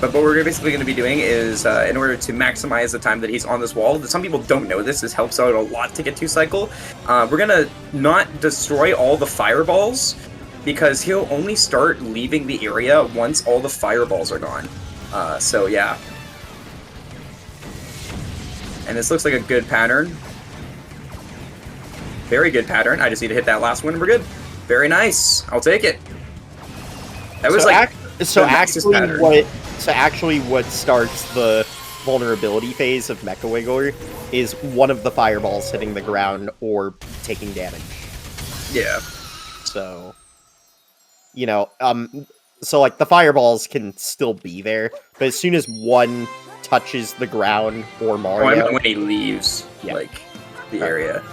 But what we're basically going to be doing is, in order to maximize the time that he's on this wall, some people don't know this, this helps out a lot to get 2-cycle, we're going to not destroy all the fireballs, because he'll only start leaving the area once all the fireballs are gone. So yeah. And this looks like a good pattern. Very good pattern. I just need to hit that last one and we're good. Very nice. I'll take it. That was actually what starts the vulnerability phase of Mecha Wiggler is one of the fireballs hitting the ground or taking damage. Yeah. So, you know, so like the fireballs can still be there, but as soon as one touches the ground or Mario... I mean when he leaves, like, the area.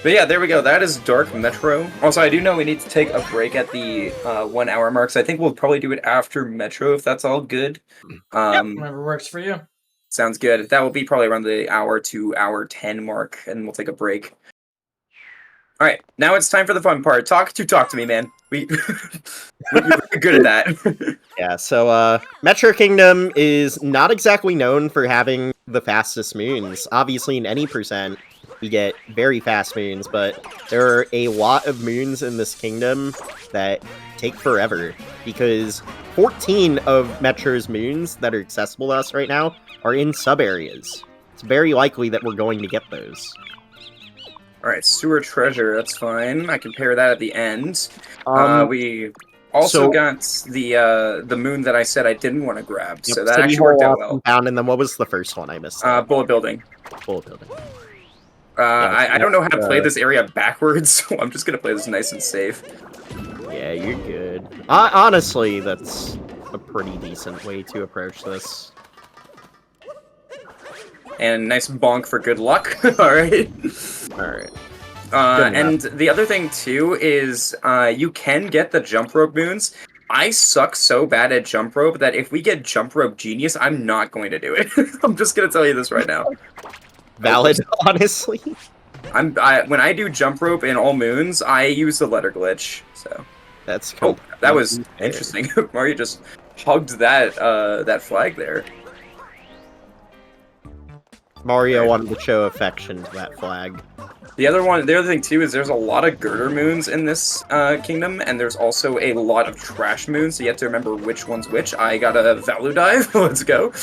But yeah, there we go. That is Dark Metro. Also, I do know we need to take a break at the 1 hour mark, so I think we'll probably do it after Metro if that's all good. Whatever works for you. Sounds good. That will be probably around the hour to hour 10 mark, and we'll take a break. All right, now it's time for the fun part. Talk to me, man. We're good at that. Yeah, so Metro Kingdom is not exactly known for having the fastest moons. Obviously, in any percent, you get very fast moons, but there are a lot of moons in this kingdom that take forever, because 14 of Metro's moons that are accessible to us right now are in sub-areas. It's very likely that we're going to get those. Alright, Sewer Treasure, that's fine. I can pair that at the end. We also got the moon that I said I didn't want to grab, Yep, so that actually worked out well. And then what was the first one I missed? Bullet Building. Bullet Building. I don't know how to play this area backwards, so I'm just gonna play this nice and safe. Yeah, you're good. Honestly, that's a pretty decent way to approach this. And nice bonk for good luck. Alright. Alright. And the other thing, too, is you can get the jump rope moons. I suck so bad at jump rope that if we get jump rope genius, I'm not going to do it. I'm just going to tell you this right now. Valid, honestly. When I do jump rope in all moons, I use the letter glitch. So that's cool. Oh, that was interesting. Mario just hugged that flag there. Mario wanted to show affection to that flag. The other thing too is there's a lot of girder moons in this kingdom, and there's also a lot of trash moons, so you have to remember which one's which. I got a value dive. Let's go.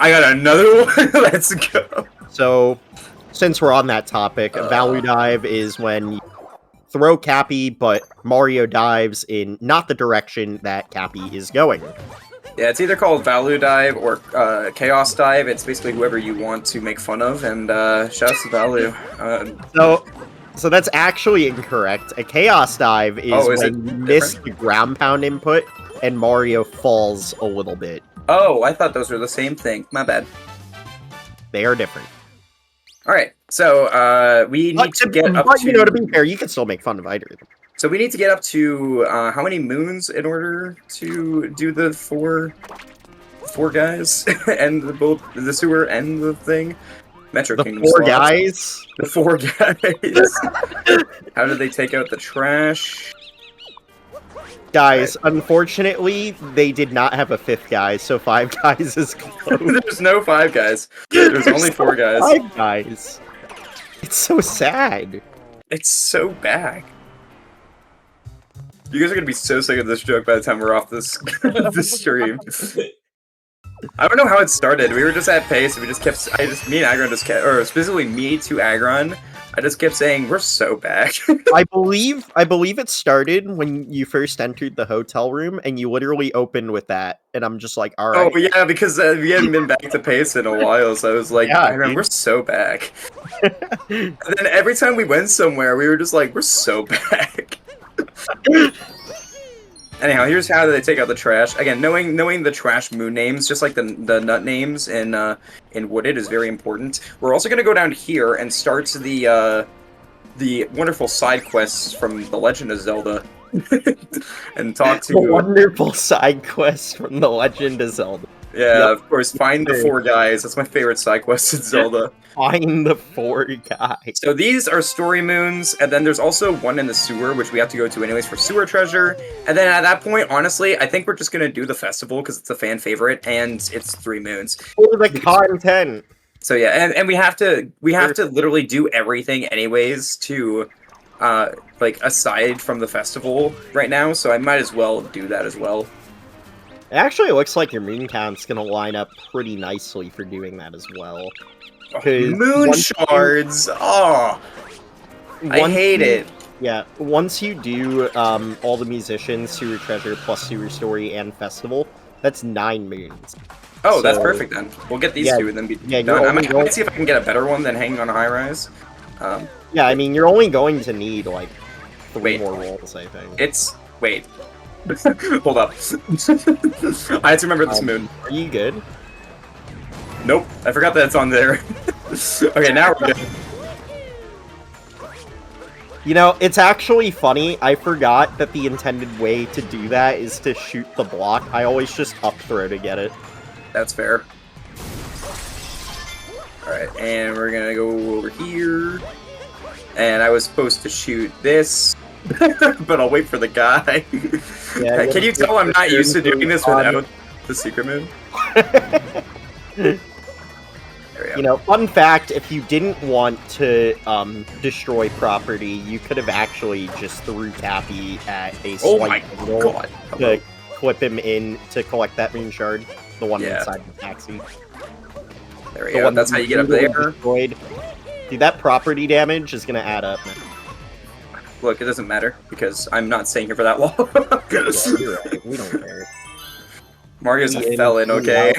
I got another one. Let's go. So, since we're on that topic, a value dive is when you throw Cappy, but Mario dives in not the direction that Cappy is going. Yeah, it's either called Value Dive or Chaos Dive. It's basically whoever you want to make fun of, and shouts to Value. So that's actually incorrect. A Chaos Dive is when you miss the ground pound input and Mario falls a little bit. Oh, I thought those were the same thing. My bad. They are different. Alright, so we need to get up to... you know, to be fair, you can still make fun of either of them. So we need to get up to how many moons in order to do the four guys and the sewer and the thing? Metro Kingdom. The 4 guys? The 4 guys. How did they take out the trash? Guys, unfortunately, they did not have a 5th guy, so 5 guys is close. There's no 5 guys. There's only 4 guys. 5 guys. It's so sad. It's so bad. You guys are gonna be so sick of this joke by the time we're off this this stream. I don't know how it started. We were just at pace, and we just kept. Me and Agron just kept, or specifically me to Agron. I just kept saying we're so bad. I believe it started when you first entered the hotel room, and you literally opened with that, and I'm just like, all right. Oh yeah, because we hadn't been back to pace in a while, so I was like, yeah, Agron, we're so back. And then every time we went somewhere, we were just like, we're so back. Anyhow, here's how they take out the trash. Again, knowing the trash moon names, just like the nut names in Wooded, is very important. We're also gonna go down here and start the wonderful side quests from The Legend of Zelda, and talk to the wonderful side quests from The Legend of Zelda. Yeah, yep. Of course. Find the 4 guys. That's my favorite side quest in Zelda. Find the 4 guys. So these are story moons, and then there's also one in the sewer, which we have to go to anyways for sewer treasure. And then at that point, honestly, I think we're just gonna do the festival because it's a fan favorite, and it's 3 moons. For the content. So yeah, and we have to literally do everything anyways to like aside from the festival right now. So I might as well do that as well. It actually looks like your moon count's gonna line up pretty nicely for doing that as well. Moon shards! Oh! I hate it. Yeah, once you do all the musicians, sewer treasure, plus sewer story, and festival, that's 9 moons. Oh, so, that's perfect then. We'll get these 2 and then be done. I might see if I can get a better one than hanging on a high rise. Yeah, I mean, you're only going to need, like, 3 more rolls, I think. Wait. Hold up. I have to remember this moon. Are you good? Nope, I forgot that it's on there. Okay, now we're good. You know, it's actually funny. I forgot that the intended way to do that is to shoot the block. I always just up throw to get it. That's fair. Alright, and we're gonna go over here. And I was supposed to shoot this, but I'll wait for the guy. Yeah, can you tell I'm not used to doing this without the secret move? You know, fun fact, if you didn't want to destroy property, you could have actually just threw Cappy at a slight angle to clip him in to collect that moon shard, the one inside the taxi. There we go, that's how you get up there. Destroyed. Dude, that property damage is going to add up, man. Look, it doesn't matter, because I'm not staying here for that long. Yeah, you're right. We don't care. Mario's a felon, okay?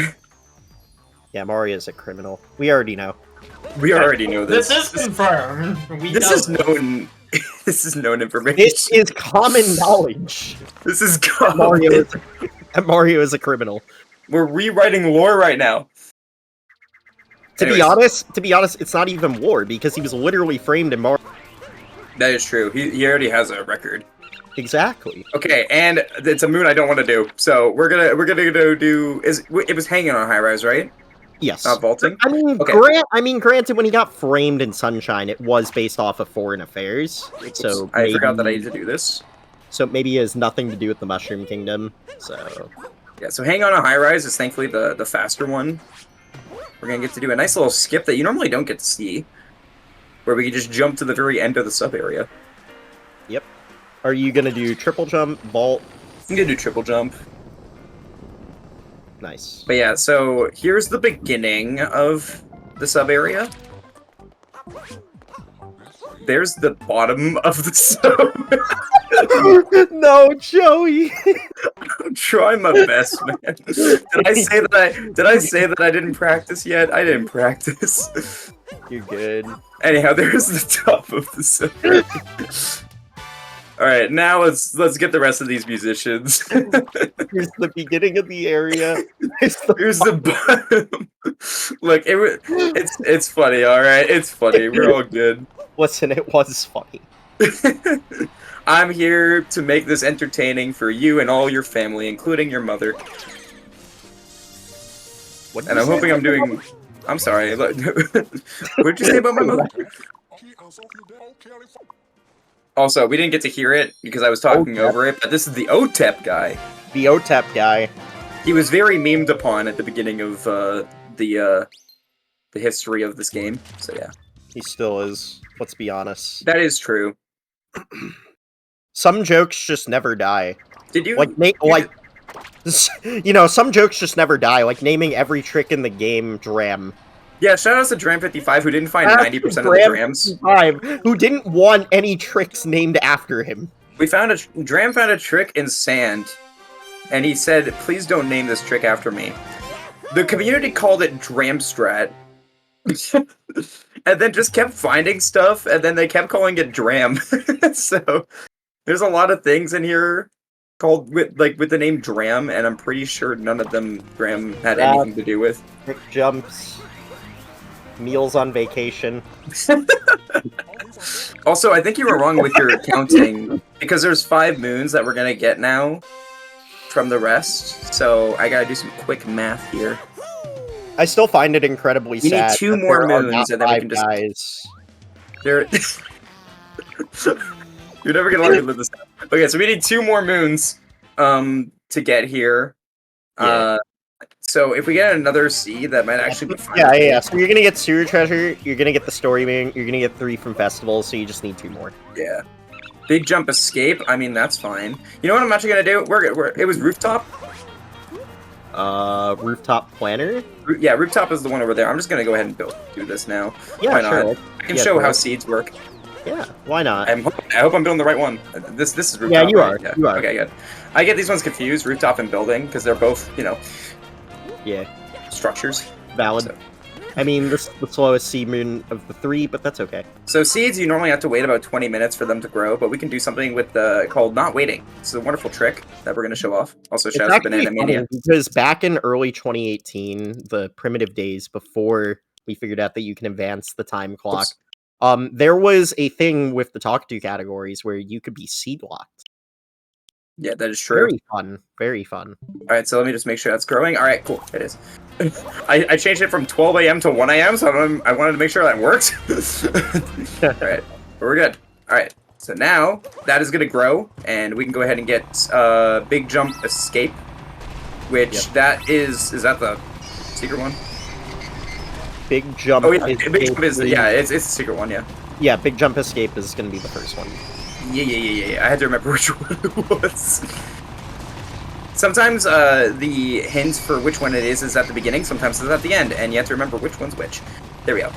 Yeah, Mario's a criminal. We already know. We already know this. This is confirmed. This is known. This is known information. It is common knowledge. This is common. Mario is a criminal. We're rewriting lore right now. To be honest, it's not even lore because he was literally framed in Mario. That is true. He already has a record. Exactly. Okay, and it's a moon I don't want to do. So we're gonna go do. It was hanging on high rise, right? Yes. Not vaulting. I mean, granted, when he got framed in Sunshine, it was based off of Foreign Affairs. So I forgot that I need to do this. So maybe it has nothing to do with the Mushroom Kingdom. So yeah. So hang on a high rise is thankfully the faster one. We're gonna get to do a nice little skip that you normally don't get to see, where we can just jump to the very end of the sub area. Yep. Are you gonna do triple jump, vault? I'm gonna do triple jump. Nice. But yeah, so here's the beginning of the sub area. There's the bottom of the sub. No, Joey. I'm trying my best, man. Did I say that I didn't practice yet? I didn't practice. You're good. Anyhow, there's the top of the sub. All right, now let's get the rest of these musicians. Here's the beginning of the area. Here's the bottom. Look, it's funny. All right, it's funny. We're all good. Listen, it was funny. I'm here to make this entertaining for you and all your family, including your mother. And I'm hoping I'm doing. I'm sorry. What did you say about my mother? Also, we didn't get to hear it because I was talking over it, but this is the OTEP guy. The OTEP guy. He was very memed upon at the beginning of the history of this game. So yeah. He still is. Let's be honest. That is true. Some jokes just never die. Did you you know, some jokes just never die, like naming every trick in the game Dram. Yeah, shout out to Dram55 who didn't find 90% of the Drams. Who didn't want any tricks named after him. Dram found a trick in sand, and he said, please don't name this trick after me. The community called it Dramstrat. And then just kept finding stuff, and then they kept calling it Dram. So, there's a lot of things in here called with the name Dram, and I'm pretty sure none of them Dram had anything to do with. Trick jumps. Meals on vacation. Also, I think you were wrong with your counting, because there's 5 moons that we're gonna get now from the rest, so I gotta do some quick math here. I still find it incredibly sad. We need 2 more moons, and then we can just... guys. You're never gonna let me live this down. Okay, so we need 2 more moons to get here. Yeah. So if we get another C, that might actually be fine. Yeah. So you're gonna get Sewer Treasure, you're gonna get the Story Moon, you're gonna get 3 from Festivals, so you just need 2 more. Yeah. Big Jump Escape, I mean, that's fine. You know what I'm actually gonna do? It was Rooftop? Rooftop Planner? Yeah, Rooftop is the one over there. I'm just gonna go ahead and do this now. Yeah, why sure. not? I can show how seeds work. Yeah, why not? I hope I'm building the right one. This is Rooftop. Yeah, you are. Right? Yeah. You are. Okay, good. I get these ones confused, Rooftop and Building, because they're both, structures. Valid. So. I mean, this is the slowest seed moon of the 3, but that's okay. So seeds, you normally have to wait about 20 minutes for them to grow, but we can do something with called not waiting. It's a wonderful trick that we're going to show off. Also, shout out to Banana Mania. Because back in early 2018, the primitive days before we figured out that you can advance the time clock, There was a thing with the Talk To categories where you could be seed locked. Yeah, that is true. Very fun. Very fun. All right, so let me just make sure that's growing. All right, cool. It is. I changed it from 12 a.m. to 1 a.m., so I wanted to make sure that works. All right, we're good. All right, so now that is going to grow, and we can go ahead and get Big Jump Escape, which that is that the secret one? Big Jump. Oh, yeah, Big Jump is, yeah, it's the secret one, yeah. Yeah, Big Jump Escape is going to be the first one. Yeah. I had to remember which one it was. Sometimes the hint for which one it is at the beginning, sometimes it's at the end, and you have to remember which one's which. There we go.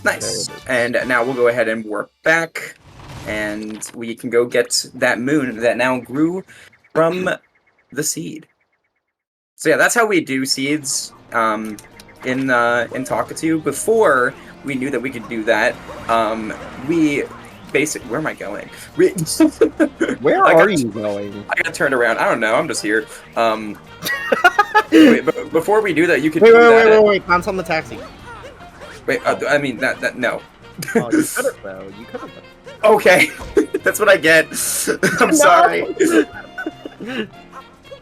Nice. And now we'll go ahead and warp back, and we can go get that moon that now grew from the seed. So yeah, that's how we do seeds in Talkatoo. Before we knew that we could do that, where am I going? Where are you going? I got turned around. I don't know. I'm just here. Wait, but before we do that, you could Wait. Bounce on the taxi. Wait, I mean that no. Oh, you could have though. You could have. Okay, that's what I get. I'm sorry.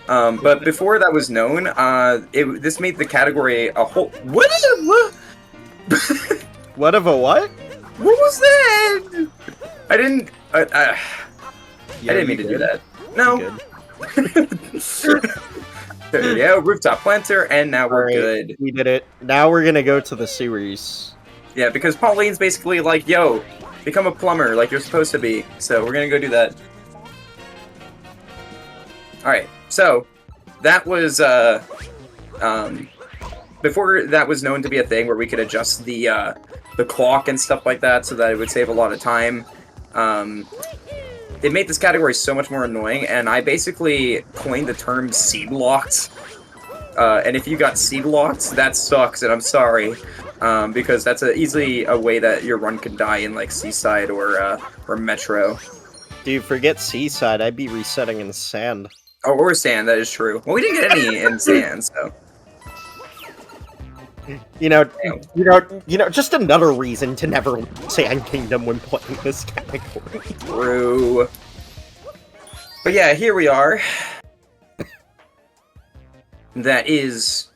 But before that was known, this made the category a whole. What? What of a what? What was that? I didn't. I didn't mean to do that. No. There we go. Rooftop planter, and now we're good. We did it. Now we're gonna go to the sewers. Yeah, because Pauline's basically like, "Yo, become a plumber like you're supposed to be." So we're gonna go do that. All right. So that was before that was known to be a thing where we could adjust the clock and stuff like that so that it would save a lot of time. It made this category so much more annoying, and I basically coined the term seed locked. And if you got seed locked, that sucks, and I'm sorry, because that's easily a way that your run could die in like Seaside or Metro. Dude, forget Seaside. I'd be resetting in sand. Oh, or sand. That is true. Well, we didn't get any in sand, so. You know, just another reason to never Sand Kingdom when playing this category. True. But yeah, here we are. That is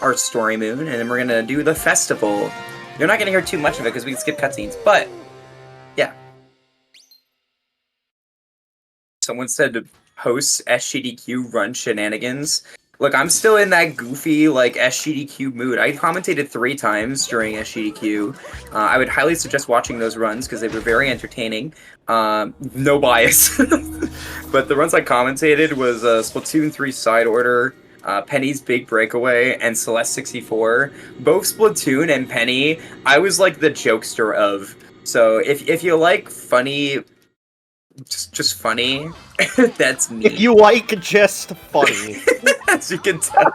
our story moon, and then we're gonna do the festival. You're not gonna hear too much of it because we can skip cutscenes, but yeah. Someone said to host SGDQ run shenanigans. Look, I'm still in that goofy, like, SGDQ mood. I commentated 3 times during SGDQ. I would highly suggest watching those runs, because they were very entertaining. No bias. But the runs I commentated was Splatoon 3 Side Order, Penny's Big Breakaway, and Celeste 64. Both Splatoon and Penny, I was, like, the jokester of. So, if you like funny... Just funny. That's me. If you like just funny, as you can tell.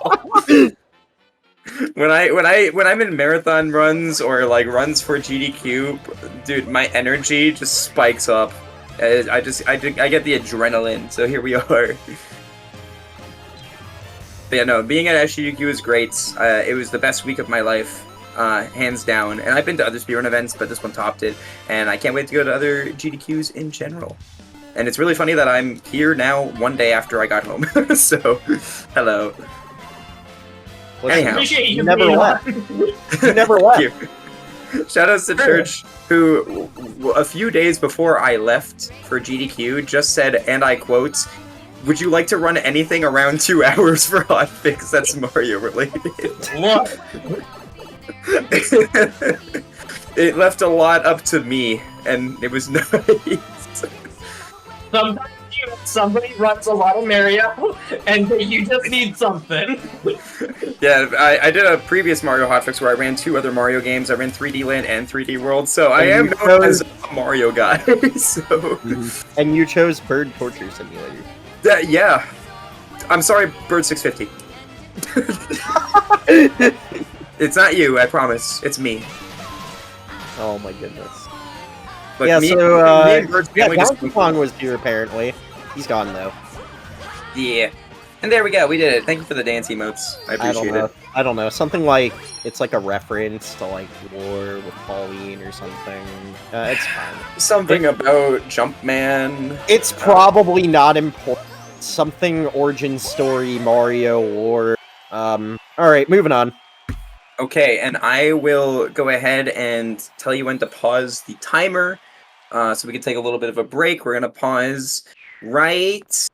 when I'm in marathon runs or like runs for GDQ, dude, my energy just spikes up. I get the adrenaline. So here we are. But yeah, no, being at SGDQ is great. It was the best week of my life. Hands down. And I've been to other speedrun events, but this one topped it. And I can't wait to go to other GDQs in general. And it's really funny that I'm here now 1 day after I got home. So, hello. Anyhow. You never left. You never left. Shoutouts to Church, who a few days before I left for GDQ just said, and I quote, "Would you like to run anything around 2 hours for Hotfix that's Mario related?" Look. It left a lot up to me, and it was nice. Somebody runs a lot of Mario, and you just need something. Yeah, I did a previous Mario Hotfix where I ran 2 other Mario games. I ran 3D Land and 3D World, so I am known as a Mario guy. So. And you chose Bird Torture Simulator. Yeah. I'm sorry, Bird 650. It's not you, I promise. It's me. Oh my goodness. But yeah, Donkey Kong was here apparently. He's gone though. Yeah. And there we go. We did it. Thank you for the dance emotes. I appreciate it. I don't know. Something like it's like a reference to like War with Pauline or something. It's fine. Something about Jumpman. It's probably not important. Something origin story, Mario War. Alright, moving on. Okay, and I will go ahead and tell you when to pause the timer. So we can take a little bit of a break. We're gonna pause right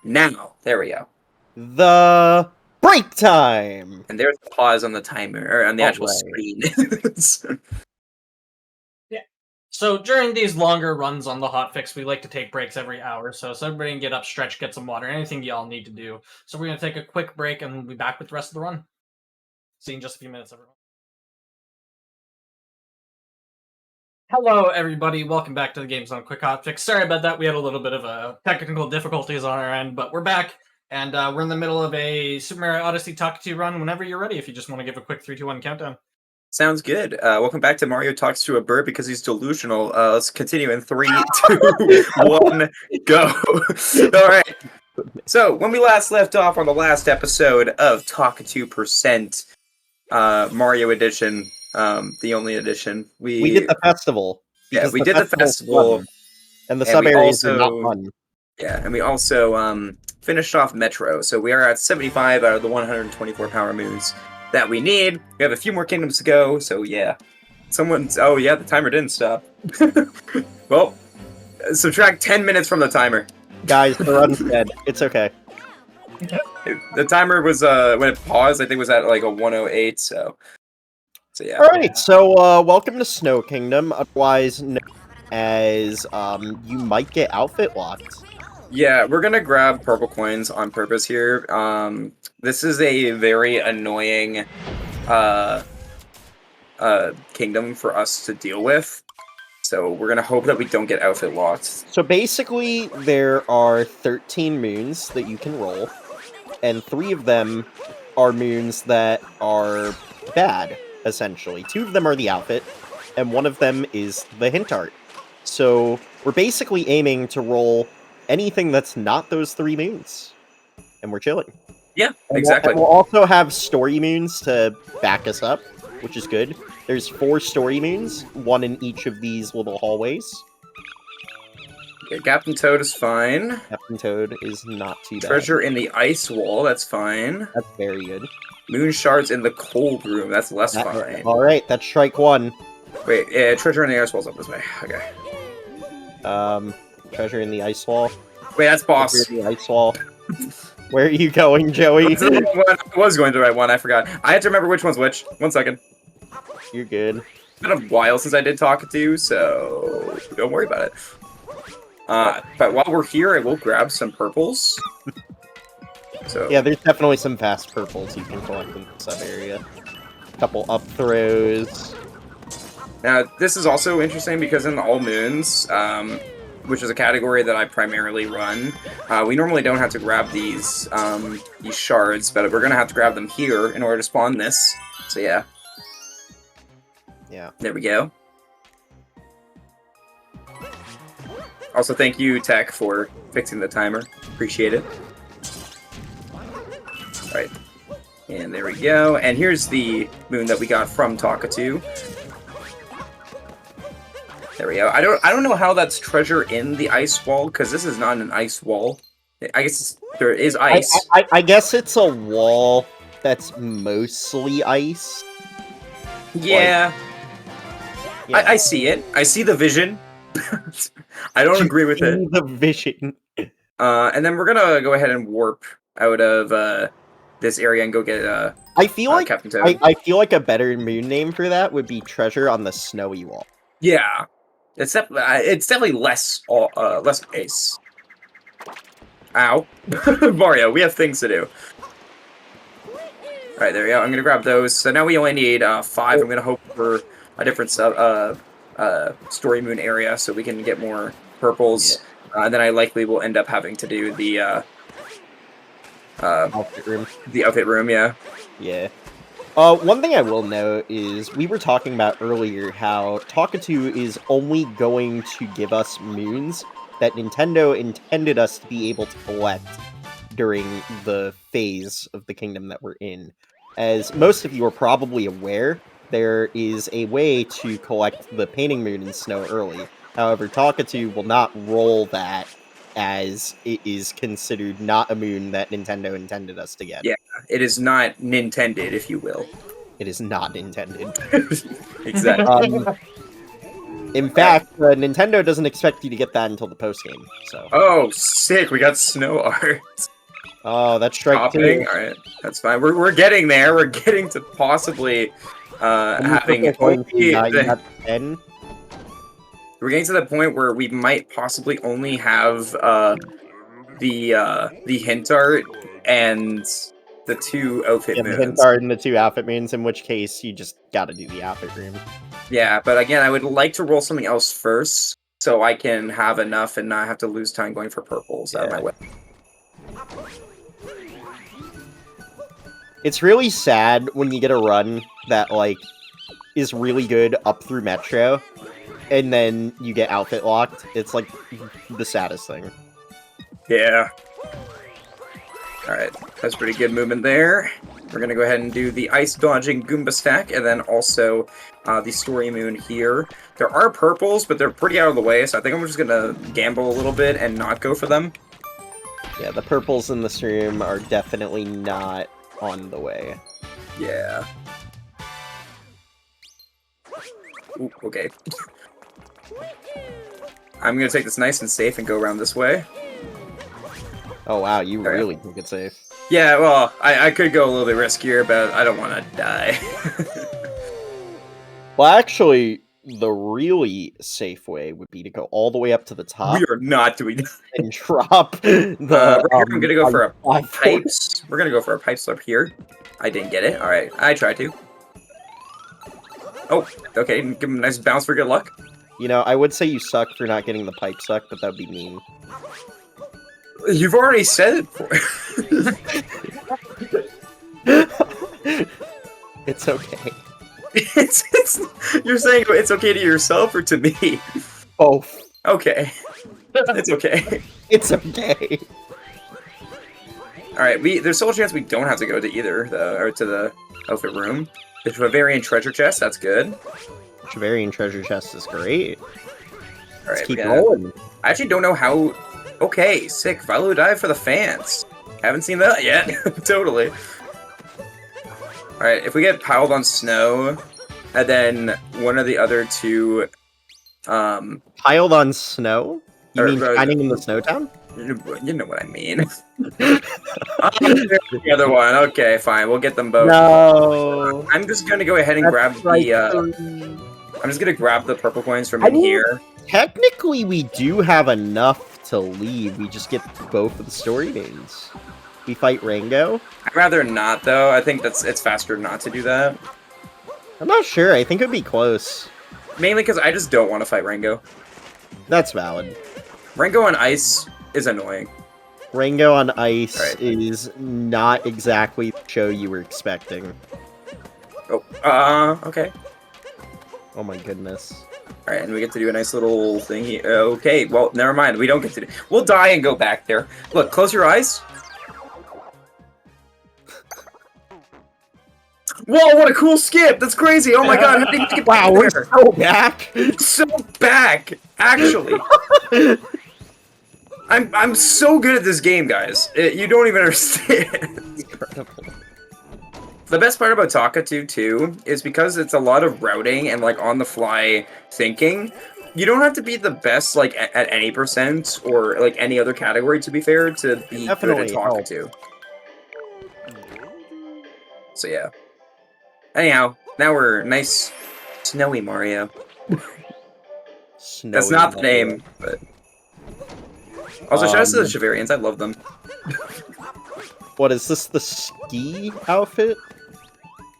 now. There we go. The break time! And there's the pause on the timer, or on the actual screen. So during these longer runs on the hotfix, we like to take breaks every hour. So everybody can get up, stretch, get some water, anything y'all need to do. So we're going to take a quick break and we'll be back with the rest of the run. See you in just a few minutes, everyone. Hello, everybody. Welcome back to the Games on Quick Hotfix. Sorry about that. We had a little bit of technical difficulties on our end, but we're back. And we're in the middle of a Super Mario Odyssey Talk to run whenever you're ready, if you just want to give a quick 3, 2, 1 countdown. Sounds good. Welcome back to Mario Talks to a Bird because he's delusional. Let's continue in 3, 2, 1, go. All right. So, when we last left off on the last episode of Talk 2%, Mario Edition, the only edition, we did the festival. Yeah, we did the festival. And the sub-areas are not fun. Yeah, and we also finished off Metro. So we are at 75 out of the 124 power moves that we need. We have a few more kingdoms to go, so yeah. Oh yeah, the timer didn't stop. Well, subtract 10 minutes from the timer. Guys, the run's dead. It's okay. The timer was, when it paused, I think it was at like a 108, so yeah. Alright, so welcome to Snow Kingdom, otherwise known as, you might get outfit locked. Yeah, we're gonna grab purple coins on purpose here. This is a very annoying kingdom for us to deal with. So we're gonna hope that we don't get outfit locked. So basically, there are 13 moons that you can roll, and 3 of them are moons that are bad, essentially. 2 of them are the outfit, and 1 of them is the hint art. So we're basically aiming to roll anything that's not those 3 moons. And we're chilling. Yeah, exactly. We'll also have story moons to back us up, which is good. There's 4 story moons, 1 in each of these little hallways. Okay, Captain Toad is fine. Captain Toad is not too bad. Treasure in the ice wall, that's fine. That's very good. Moon shards in the cold room, that's less fine. Alright, that's strike 1. Wait, yeah, treasure in the ice wall's up this way. Okay. Treasure in the ice wall. Wait, that's boss. Treasure in the ice wall. Where are you going, Joey? I was going to the right one, I forgot. I had to remember which one's which. 1 second. You're good. It's been a while since I did Talk to, so don't worry about it. But while we're here, I will grab some purples. So yeah, there's definitely some fast purples you can collect in the sub-area. A couple up throws. Now, this is also interesting because in the All Moons, which is a category that I primarily run, we normally don't have to grab these shards, but we're going to have to grab them here in order to spawn this. So yeah. Yeah. There we go. Also, thank you, Tech, for fixing the timer. Appreciate it. Alright. And there we go. And here's the moon that we got from Talkatu. There we go. I don't know how that's treasure in the ice wall, because this is not an ice wall. I guess there is ice. I guess it's a wall that's mostly ice. Yeah. Like, I see it. I see the vision. I don't agree with it. The vision. And then we're gonna go ahead and warp out of this area and go get I feel like Captain Toad. I feel like a better moon name for that would be Treasure on the Snowy Wall. Yeah, it's definitely less ice. Ow, Mario, we have things to do. All right, there we go. I'm gonna grab those. So now we only need 5. I'm gonna hope for a different story moon area so we can get more purples. Yeah. And then I likely will end up having to do the outfit room. The outfit room, yeah. Yeah. One thing I will note is we were talking about earlier how Talkatu is only going to give us moons that Nintendo intended us to be able to collect during the phase of the kingdom that we're in. As most of you are probably aware, there is a way to collect the Painting Moon in snow early. However, Talkatoo will not roll that, as it is considered not a moon that Nintendo intended us to get. Yeah, it is not Nintended, if you will. It is not intended. Exactly. In fact, Nintendo doesn't expect you to get that until the post-game, so... Oh, sick, we got snow art. Oh, that's strike Hopping? 2. Alright, that's fine. We're getting there. We're getting to possibly having... you got 10. We're getting to the point where we might possibly only have the hint art and the 2 outfit Yeah, moons. the hint art and the 2 outfit moons, in which case you just gotta do the outfit room. Yeah, but again, I would like to roll something else first, so I can have enough and not have to lose time going for purples out of my way. It's really sad when you get a run that, like, is really good up through Metro, and then you get outfit locked. It's, like, the saddest thing. Yeah. Alright, that's pretty good movement there. We're gonna go ahead and do the ice dodging Goomba stack, and then also the story moon here. There are purples, but they're pretty out of the way, so I think I'm just gonna gamble a little bit and not go for them. Yeah, the purples in this room are definitely not on the way. Yeah. Ooh, okay. I'm gonna take this nice and safe and go around this way. Oh wow, you really took it safe. Yeah, well, I could go a little bit riskier, but I don't want to die. Well, actually, the really safe way would be to go all the way up to the top. We are not doing that. And drop the... I'm gonna go for a pipes. We're gonna go for a pipe slurp here. I didn't get it. Alright, I tried to. Oh, okay, give him a nice bounce for good luck. You know, I would say you suck for not getting the pipe suck, but that would be mean. You've already said it for It's okay. You're saying it's okay to yourself or to me? Both. Okay. It's okay. It's okay. Alright, there's still a chance we don't have to go to either, or to the outfit room. The Bavarian treasure chest, that's good. Bavarian treasure chest is great. Alright, Let's keep rolling. I actually don't know how... Okay, sick. Follow dive for the fans. Haven't seen that yet. Totally. Alright, if we get piled on snow, and then one of the other 2... Piled on snow? You mean shining in the snow town? You know what I mean. The other one. Okay, fine. We'll get them both. No. I'm just gonna go ahead and grab the... I'm just gonna grab the purple coins from in here. Technically, we do have enough to leave. We just get both of the story names. We fight Rango. I'd rather not, though. I think it's faster not to do that. I'm not sure. I think it'd be close. Mainly because I just don't want to fight Rango. That's valid. Rango on ice is annoying. Rango on ice is not exactly the show you were expecting. Oh, okay. Oh my goodness. Alright, and we get to do a nice little thing here. Okay, well, never mind. We don't get to do... We'll die and go back there. Look, close your eyes. Whoa, what a cool skip! That's crazy! Oh my god, how did you get back we're there? so back! So back, actually. I'm so good at this game, guys. You don't even understand. Incredible. The best part about Talkatoo, too, is because it's a lot of routing and, like, on-the-fly thinking, you don't have to be the best, like, at any percent or, like, any other category, to be fair, to be good at Talkatoo. So, yeah. Anyhow, now we're nice, snowy Mario. Snowy That's not the Mario. name, but... Also, shout out to the Shavarians, I love them. What, is this the ski outfit?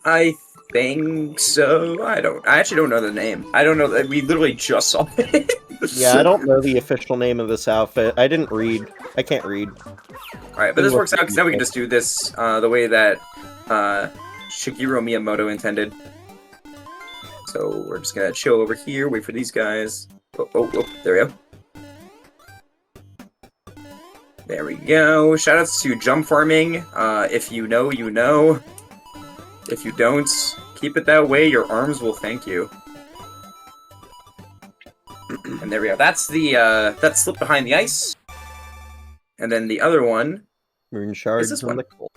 I think so. I actually don't know the name. I don't know. We literally just saw it. Yeah, I don't know the official name of this outfit. I didn't read. I can't read. Alright, but this works out because now we can just do this the way that Shigeru Miyamoto intended. So we're just gonna chill over here, wait for these guys. Oh, there we go. There we go. Shoutouts to jump farming. If you know, you know. If you don't, keep it that way. Your arms will thank you. And there we go. That's the that slip behind the ice. And then the other one. Moon shards this in one? the cold.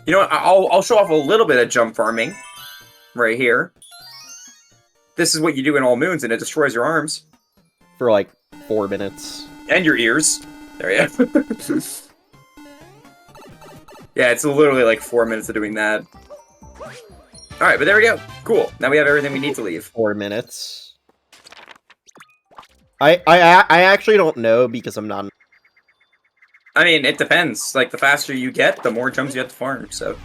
You know what? I'll show off a little bit of jump farming right here. This is what you do in all moons, and it destroys your arms. For like 4 minutes. And your ears. There you go. Yeah, it's literally like 4 minutes of doing that. Alright, but there we go. Cool. Now we have everything we need to leave. 4 minutes. I actually don't know because I'm not... I mean, it depends. Like, the faster you get, the more jumps you have to farm, so...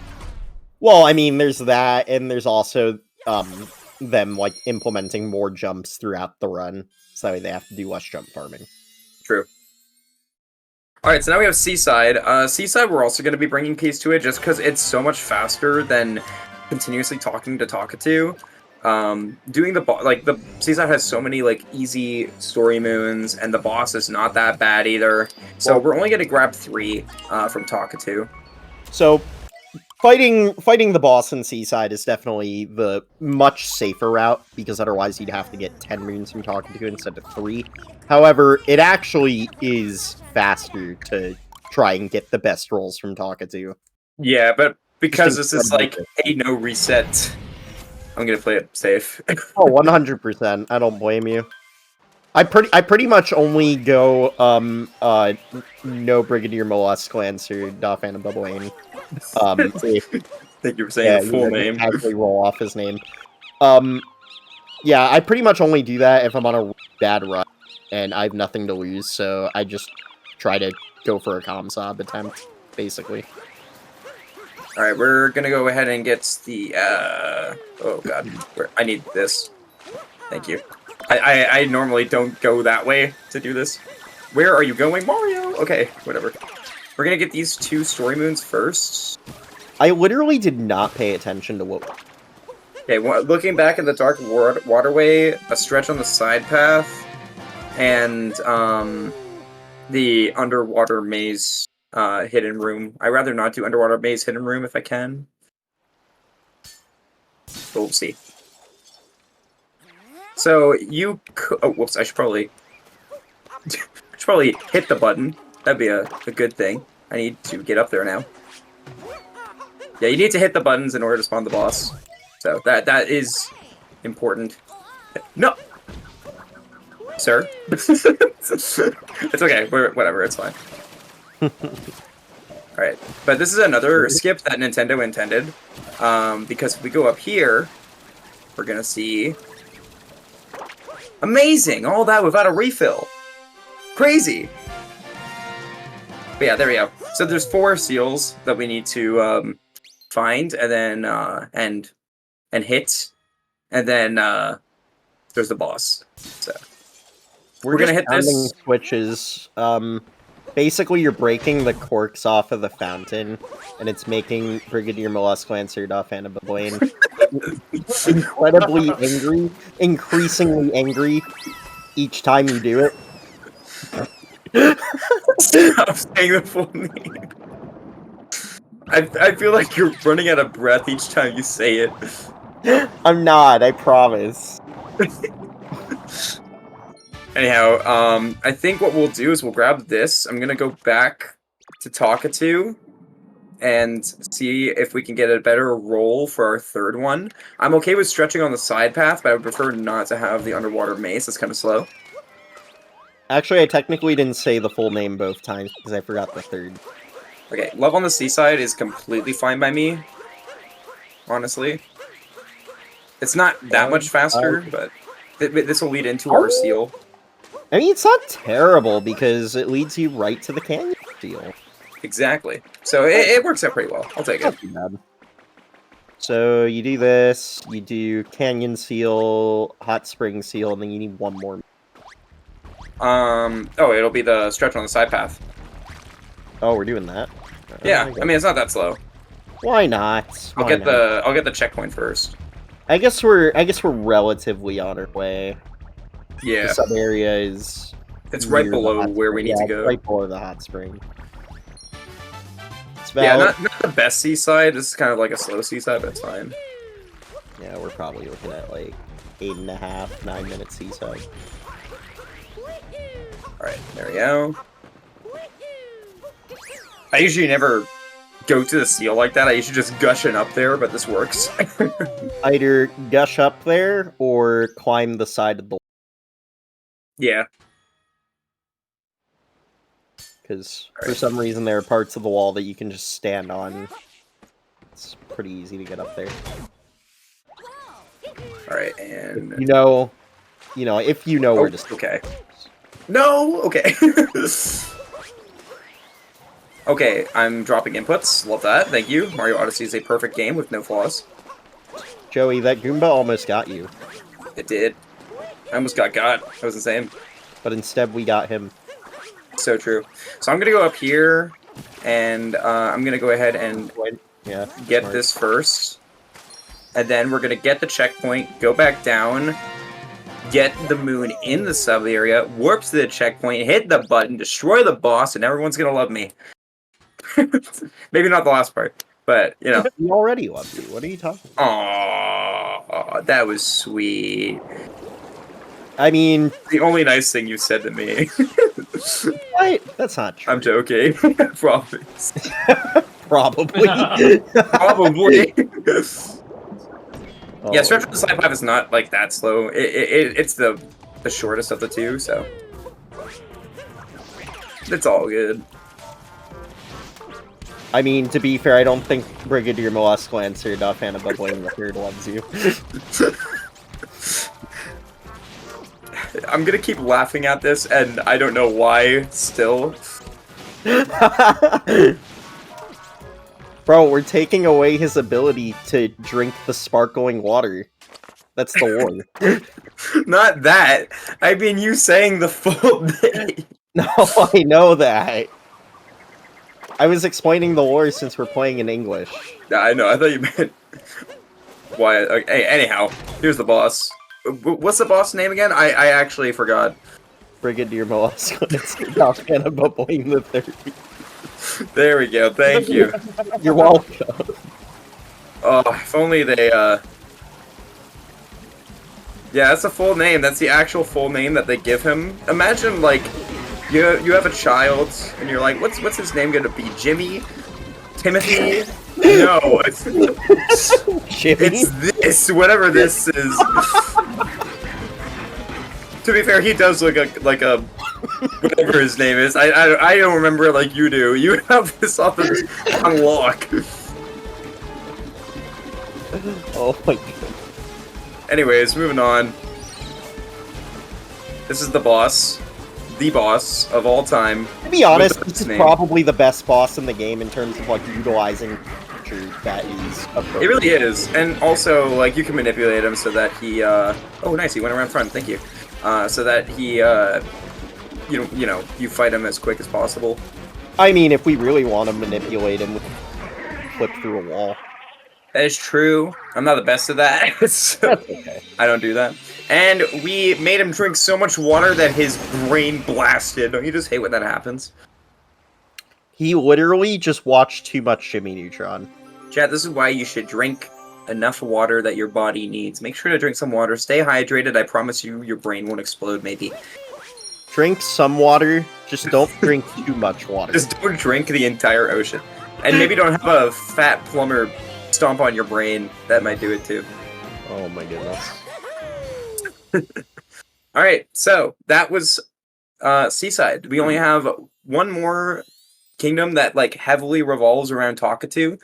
Well, I mean, there's that, and there's also, them, like, implementing more jumps throughout the run, so they have to do less jump farming. True. Alright, so now we have Seaside. Seaside, we're also going to be bringing keys to it, just because it's so much faster than continuously talking to Talkatoo. Doing the Seaside has so many, like, easy story moons, and the boss is not that bad either. So Well, we're only going to grab 3 from Talkatoo. So, fighting the boss in Seaside is definitely the much safer route, because otherwise you'd have to get 10 moons from Talkatoo instead of 3. However, it actually is faster to try and get the best rolls from Talkatoo. Yeah, but because this is like a no reset, I'm gonna play it safe. Oh, 100%. I don't blame you. I pretty much only go no Brigadier Mollusk Lancer, Dauphin of Double Aim. Thank you for saying the full name. Actually roll off his name. Yeah, I pretty much only do that if I'm on a bad run and I have nothing to lose, so I just try to go for a Comsob attempt, basically. Alright, we're gonna go ahead and get the, oh god, I need this. Thank you. I normally don't go that way to do this. Where are you going, Mario? Okay, whatever. We're gonna get these 2 story moons first. I literally did not pay attention to what... Okay, looking back at the Dark Waterway, a stretch on the side path, and, the Underwater Maze hidden room. I'd rather not do Underwater Maze hidden room if I can. But we'll see. So you oh, whoops! I should probably hit the button. That'd be a good thing. I need to get up there now. Yeah, you need to hit the buttons in order to spawn the boss. So that is important. No, sir. It's okay. Whatever. It's fine. Alright, but this is another skip that Nintendo intended, because if we go up here, we're gonna see... Amazing! All that without a refill! Crazy! But yeah, there we go. So there's 4 seals that we need to find, and then, and hit, and then, there's the boss. So, we're gonna hit this... switches, basically, you're breaking the corks off of the fountain, and it's making Brigadier Mollusk Lancer Dauphin of Blaine incredibly angry, increasingly angry each time you do it. Stop saying the full name. I feel like you're running out of breath each time you say it. I'm not, I promise. Anyhow, I think what we'll do is we'll grab this. I'm gonna go back to Talkatoo and see if we can get a better roll for our 3rd one. I'm okay with stretching on the side path, but I would prefer not to have the underwater maze. It's kind of slow. Actually, I technically didn't say the full name both times because I forgot the 3rd. Okay, Love on the Seaside is completely fine by me. Honestly. It's not that much faster, but this will lead into our seal. I mean, it's not terrible, because it leads you right to the canyon seal. Exactly. So it works out pretty well. I'll take it. Not too bad. So you do this, you do canyon seal, hot spring seal, and then you need 1 more. Oh, it'll be the stretch on the side path. Oh, we're doing that? Yeah, I mean, it's not that slow. Why not? I'll get the checkpoint first. I guess we're relatively on our way. Yeah. The sub area is It's right near the below hot where we spring. need to It's go. right below the hot spring. It's Yeah, about, not the best seaside. This is kind of like a slow seaside, but it's fine. yeah, we're probably looking at like 8.5, 9 minute seaside. Alright, there we go. I usually never go to the seal like that. I usually just gush it up there, but this works. Either gush up there or climb the side of the Yeah. because for some reason there are parts of the wall that you can just stand on. It's pretty easy to get up there. Alright, and... If you know where to stand. Okay. No! Okay. Okay, I'm dropping inputs. Love that. Thank you. Mario Odyssey is a perfect game with no flaws. Joey, that Goomba almost got you, It did. I almost got. That was insane. but instead we got him. So true. So I'm gonna go up here, and I'm gonna go ahead and Yeah, get smart. this first. And then we're gonna get the checkpoint, go back down, get the moon in the sub area, warp to the checkpoint, hit the button, destroy the boss, and everyone's gonna love me. Maybe not the last part, but you know. We already love you. What are you talking about? Aww, that was sweet. I mean, The only nice thing you said to me. that's not true. I'm joking. Promise. Probably. Probably. Oh. Yeah, Stretch of the Side 5 is not like that slow. It's the shortest of the two, so it's all good. I mean, to be fair, I don't think Brigadier Mollusk Lancer, Offhand Bubbling the Third loves you. I'm gonna keep laughing at this, and I don't know why still. Bro, we're taking away his ability to drink the sparkling water. That's the war. Not that. I mean, you saying the full name. No, I know that. I was explaining the lore since we're playing in English. Yeah, I know. I thought you meant why. Okay, anyhow, here's the boss. What's the boss name again? I actually forgot. Brigadier Mollusk Lancer, Offhand Bubbling the Third. There we go. Thank you. You're welcome. Oh, if only they. Yeah, that's the full name. That's the actual full name that they give him. Imagine like you have a child and you're like, what's his name gonna be? Jimmy? Timothy? No, it's Jimmy? this. Whatever this is. To be fair, he does look like a whatever his name is. I don't remember it like you do. You have this on lock. Oh my god. Anyways, moving on. This is the boss. The boss of all time. To be honest, With the this is name. probably the best boss in the game in terms of like utilizing features that is appropriate. It really is. And also, like, you can manipulate him so that he, oh, nice, he went around front, thank you. So that he, you know, you fight him as quick as possible. I mean, if we really want to manipulate him, we can flip through a wall. That is true. I'm not the best at that. So That's okay. I don't do that. And we made him drink so much water that his brain blasted. Don't you just hate when that happens? He literally just watched too much Shimmy Neutron. Chat, this is why you should drink enough water that your body needs. Make sure to drink some water. Stay hydrated. I promise you, your brain won't explode, maybe. Drink some water, just don't drink too much water. Just don't drink the entire ocean. And maybe don't have a fat plumber stomp on your brain. That might do it too. Oh my goodness. Alright, so that was Seaside. We only have one more kingdom that like heavily revolves around Takatu.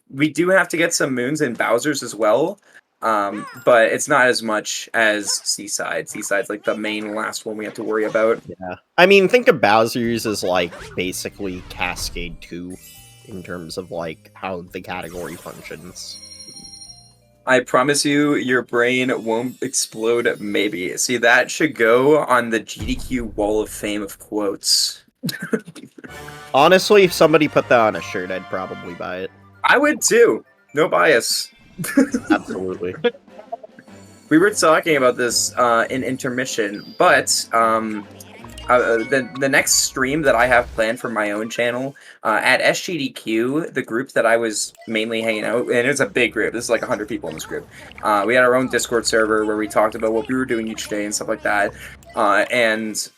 We do have to get some moons and Bowser's as well. But it's not as much as Seaside. Seaside's like the main last one we have to worry about. Yeah. I mean, think of Bowser's as like basically Cascade 2 in terms of like how the category functions. I promise you, your brain won't explode, maybe. See, that should go on the GDQ Wall of Fame of quotes. Honestly, if somebody put that on a shirt, I'd probably buy it. I would too. No bias. Absolutely. We were talking about this in intermission, but the next stream that I have planned for my own channel at SGDQ, the group that I was mainly hanging out, and it's a big group. This is like 100 people in this group. We had our own Discord server where we talked about what we were doing each day and stuff like that. And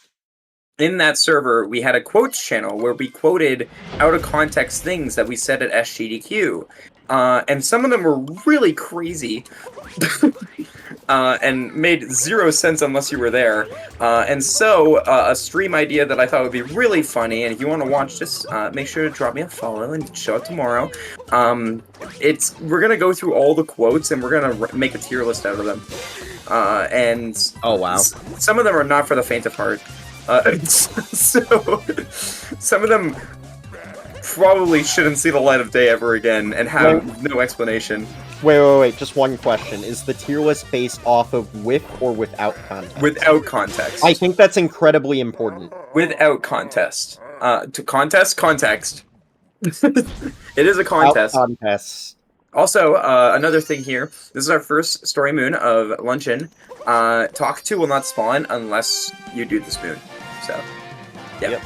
in that server, we had a quotes channel where we quoted out of context things that we said at SGDQ. And some of them were really crazy and made zero sense unless you were there. And so a stream idea that I thought would be really funny, and if you want to watch this, make sure to drop me a follow and show up tomorrow. We're going to go through all the quotes and we're going to make a tier list out of them. And oh wow, some of them are not for the faint of heart. So some of them probably shouldn't see the light of day ever again and have no explanation. Wait, just one question. Is the tier list based off of with or without context? Without context. I think that's incredibly important. Without contest. Context. It is a contest. Without contest. Also, another thing here. This is our first story moon of Luncheon. Talk to will not spawn unless you do this moon. So, yeah. Yep.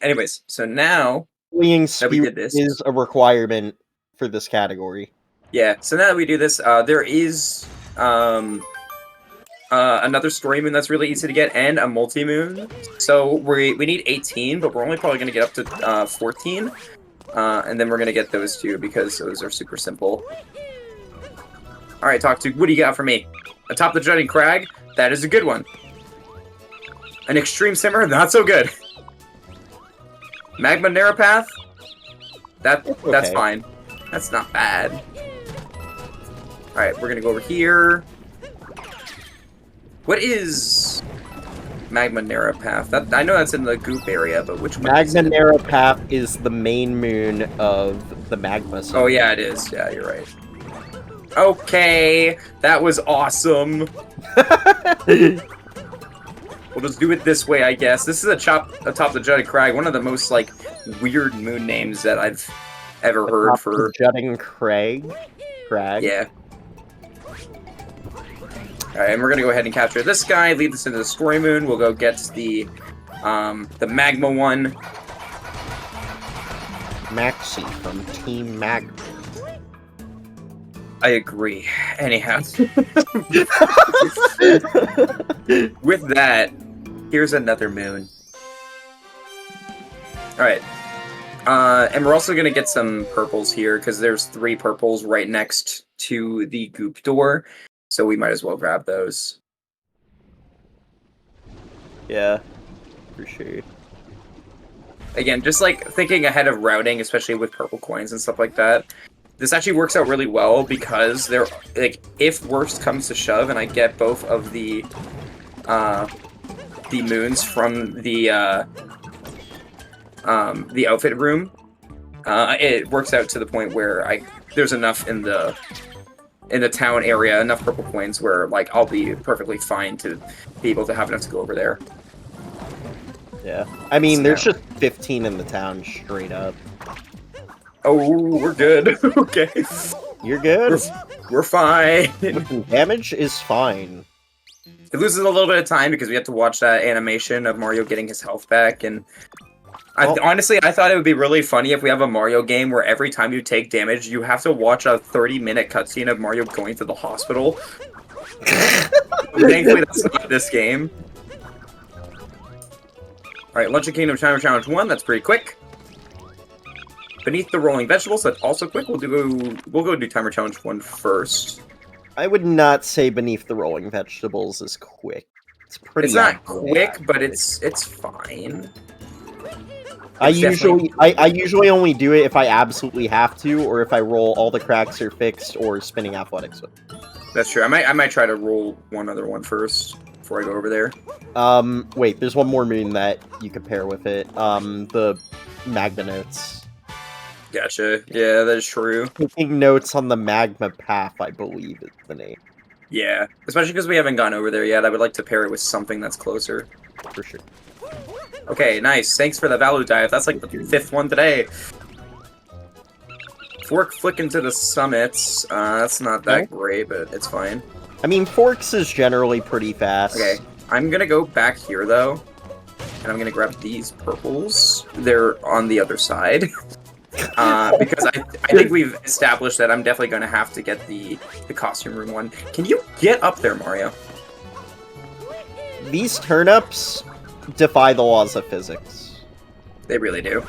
Anyways, so now that we did this, is a requirement for this category. Yeah, so now that we do this, there is another story moon that's really easy to get, and a multi-moon. So we need 18, but we're only probably going to get up to 14. And then we're going to get those two because those are super simple. Alright, Talk to, what do you got for me? Atop the jutting crag? That is a good one. An extreme simmer? Not so good. Magma Narapath? That's fine. That's not bad. Alright, we're gonna go over here. What is Magma Narapath? I know that's in the goop area, but which one? Magma Narapath is the main moon of the magma zone. Oh yeah, it is. Yeah, you're right. Okay, that was awesome. We'll just do it this way, I guess. This is atop the jutting crag, one of the most like weird moon names that I've ever heard for jutting crag. Yeah. Alright, and we're gonna go ahead and capture this guy, lead this into the story moon. We'll go get the magma one. Maxi from Team Magma. I agree. Anyhow. With that, here's another moon. Alright. And we're also gonna get some purples here, because there's 3 purples right next to the goop door. So we might as well grab those. Yeah, for sure. Again, just like thinking ahead of routing, especially with purple coins and stuff like that. This actually works out really well because they're like, if worst comes to shove and I get both of the moons from the outfit room, it works out to the point where there's enough in the town area, enough purple coins where like I'll be perfectly fine to be able to have enough to go over there. Yeah, I mean, there's just 15 in the town straight up. Oh, we're good. Okay. You're good. We're fine. Damage is fine. It loses a little bit of time because we have to watch that animation of Mario getting his health back, and honestly, I thought it would be really funny if we have a Mario game where every time you take damage, you have to watch a 30-minute cutscene of Mario going to the hospital. Thankfully, that's not this game. Alright, Luncheon Kingdom Timer Challenge 1, that's pretty quick. Beneath the Rolling Vegetables, that's also quick. We'll go do Timer Challenge 1 first. I would not say Beneath the Rolling Vegetables is quick. It's pretty. It's not quick, but it's fine. I usually only do it if I absolutely have to, or if I roll all the cracks are fixed, or spinning athletics. That's true. I might try to roll one other one first before I go over there. Wait, there's one more moon that you could pair with it. The Magma Notes. Gotcha. Yeah, that is true. Taking notes on the Magma Path, I believe is the name. Yeah, especially because we haven't gone over there yet. I would like to pair it with something that's closer. For sure. Okay, nice. Thanks for the value dive. That's like the 5th one today. Fork flick into the summits. That's not that great, but it's fine. I mean, Forks is generally pretty fast. Okay. I'm gonna go back here though, and I'm gonna grab these purples. They're on the other side. Because I think we've established that I'm definitely gonna have to get the costume room one. Can you get up there, Mario? These turnips defy the laws of physics. They really do.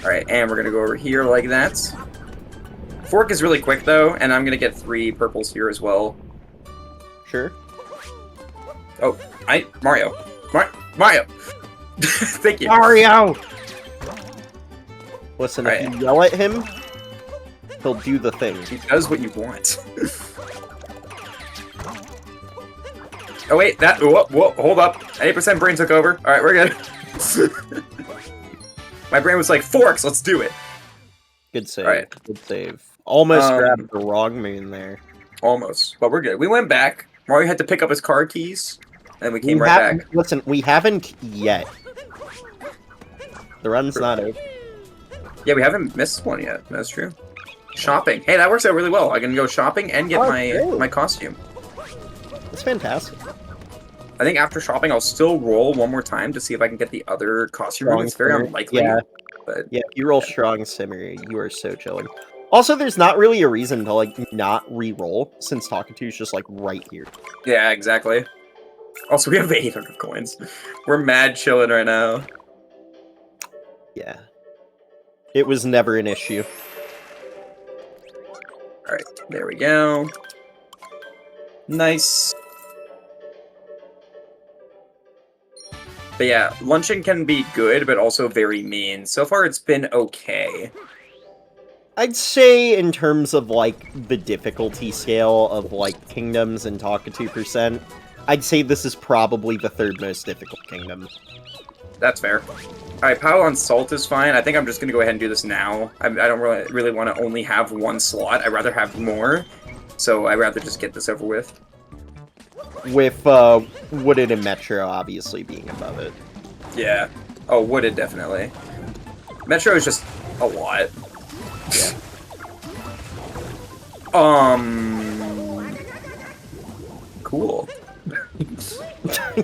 Alright, and we're gonna go over here like that. Fork is really quick though, and I'm gonna get 3 purples here as well. Sure. Oh, Mario. Mario! Thank you. Mario! Listen, Right. if you yell at him, he'll do the thing. He does what you want. Oh wait, whoa, hold up. 80% brain took over. Alright, we're good. My brain was like, forks, let's do it. Good save. Alright. Good save. Almost grabbed the wrong moon there. Almost, but we're good. We went back. Mario had to pick up his car keys, and we came right back. Listen, we haven't yet. The run's not over. Yeah, we haven't missed one yet. That's true. Shopping. Hey, that works out really well. I can go shopping and get my costume. That's fantastic. I think after shopping, I'll still roll one more time to see if I can get the other costume room. It's very unlikely. Yeah. But yeah, if you roll strong simmer, you are so chilling. Also, there's not really a reason to, like, not re-roll, since Talkatu's just, like, right here. Yeah, exactly. Also, we have 800 coins. We're mad chilling right now. Yeah. It was never an issue. Alright, there we go. Nice. But yeah, luncheon can be good, but also very mean. So far, it's been okay. I'd say in terms of, like, the difficulty scale of, like, kingdoms and Talkatu %, I'd say this is probably the 3rd most difficult kingdom. That's fair. Alright, Pile on Salt is fine. I think I'm just gonna go ahead and do this now. I don't really want to only have one slot. I'd rather have more. So I'd rather just get this over with. With, Wooded and Metro obviously being above it. Yeah. Oh, Wooded, definitely. Metro is just a lot. Yeah. Cool.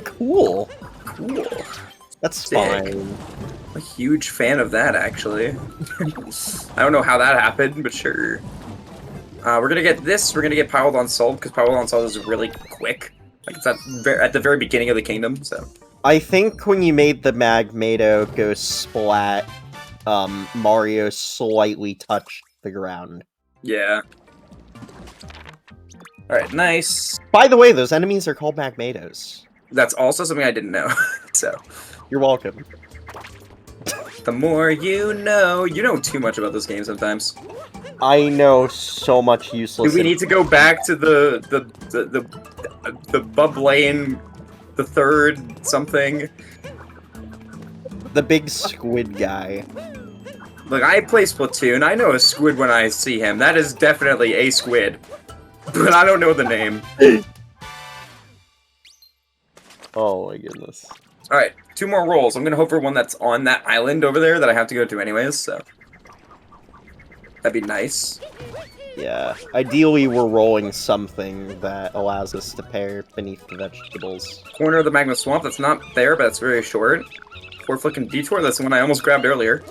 Cool. Cool. That's Sick. fine. A huge fan of that, actually. I don't know how that happened, but sure. We're gonna get this. We're gonna get Piled on Salt, because Piled on Salt is really quick. Like, it's at the very beginning of the kingdom, so. I think when you made the Magmado go splat, Mario slightly touched the ground. Yeah. Alright, nice. By the way, those enemies are called Magmados. That's also something I didn't know, so. You're welcome. The more you know. You know too much about this game sometimes. I know so much useless. Do we need to go back to the Bub Lane, the 3rd something? The big squid guy. Look, I play Splatoon. I know a squid when I see him. That is definitely a squid. But I don't know the name. Oh my goodness. Alright, 2 more rolls. I'm gonna hope for one that's on that island over there that I have to go to anyways, so. That'd be nice. Yeah. Ideally, we're rolling something that allows us to pair beneath the vegetables. Corner of the Magma Swamp, that's not there, but it's very short. 4-flicking Detour, that's the one I almost grabbed earlier.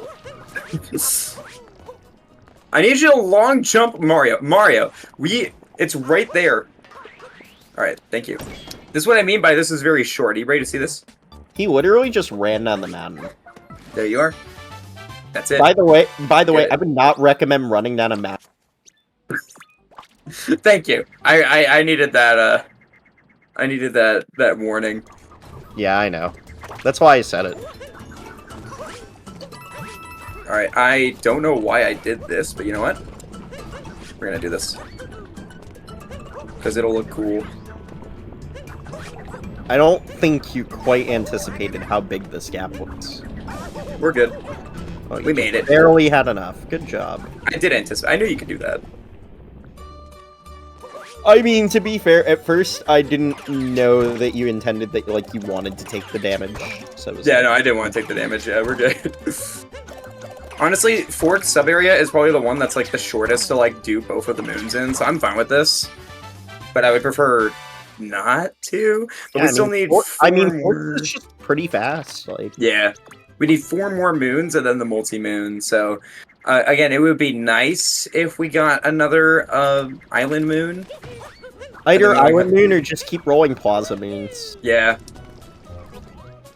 I need you to long jump, Mario. Mario, it's right there. Alright, thank you. This is what I mean by this is very short. Are you ready to see this? He literally just ran down the mountain. There you are. That's it. By the way, I would not recommend running down a mountain. Thank you. I needed that, I needed that warning. Yeah, I know. That's why I said it. Alright, I don't know why I did this, but you know what? We're gonna do this. Because it'll look cool. I don't think you quite anticipated how big this gap was. We're good. Oh, We made it. Barely had enough. Good job. I did anticipate. I knew you could do that. I mean, to be fair, at first I didn't know that you intended that, like, you wanted to take the damage. So it was Yeah, no, I didn't want to take the damage. Yeah, we're good. Honestly, Fork sub-area is probably the one that's, like, the shortest to, like, do both of the moons in, so I'm fine with this. But I would prefer not to, but Yeah, we still need four more. is just pretty fast. Like, Yeah, we need 4 more moons and then the multi-moon. So, again, it would be nice if we got another island moon. either island moon or just keep rolling plaza moons. Yeah.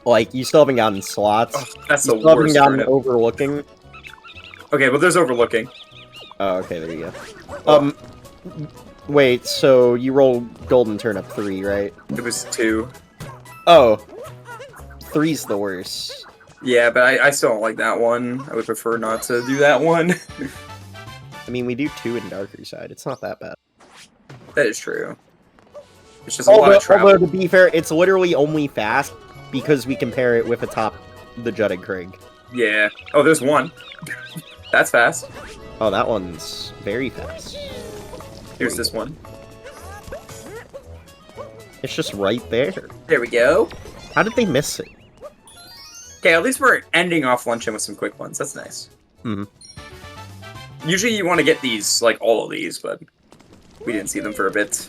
Like, you still haven't gotten slots. Oh, that's you the still haven't worst gotten turnip. overlooking. Okay, well, there's overlooking. Oh, okay, there you go. Wait, so you roll golden turnip 3, right? It was 2. Oh. 3's the worst. Yeah, but I still don't like that one. I would prefer not to do that one. I mean, we do 2 in Darker Side. It's not that bad. That is true. It's just a lot of travel. Although, to be fair, it's literally only fast because we compare it with atop the Jutted Crag. Yeah. Oh, there's one. That's fast. Oh, that one's very fast. Here's this one. It's just right there. There we go. How did they miss it? Okay, at least we're ending off luncheon with some quick ones. That's nice. Hmm. Usually you want to get these, like all of these, but we didn't see them for a bit.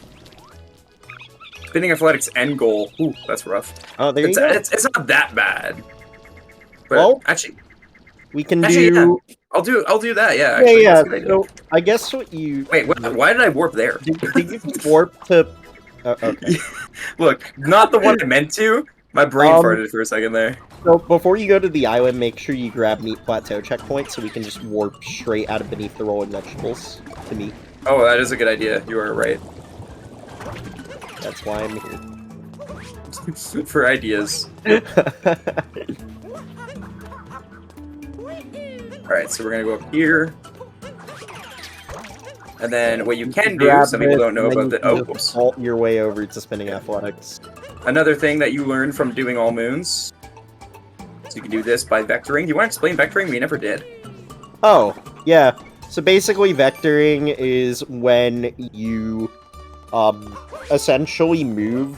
Spinning athletics end goal. Ooh, that's rough. Oh, there you go. It's not that bad. But Well, actually, we can actually, do... yeah. I'll do that, yeah. Actually, Yeah, that's a good idea. so I guess what you... Wait, why did I warp there? Did you warp to... okay. Look, not the one I meant to. My brain farted for a second there. So before you go to the island, make sure you grab Meat Plateau checkpoint so we can just warp straight out of beneath the rolling vegetables to meat. Oh, that is a good idea. You are right. That's why I'm here. For ideas. Alright, so we're gonna go up here. And then what you can do, some people don't know about the... Oh, whoops. Alt your way over to spinning athletics. Another thing that you learn from doing all moons. So you can do this by vectoring. Do you want to explain vectoring? We never did. Oh, yeah. So basically vectoring is when you essentially move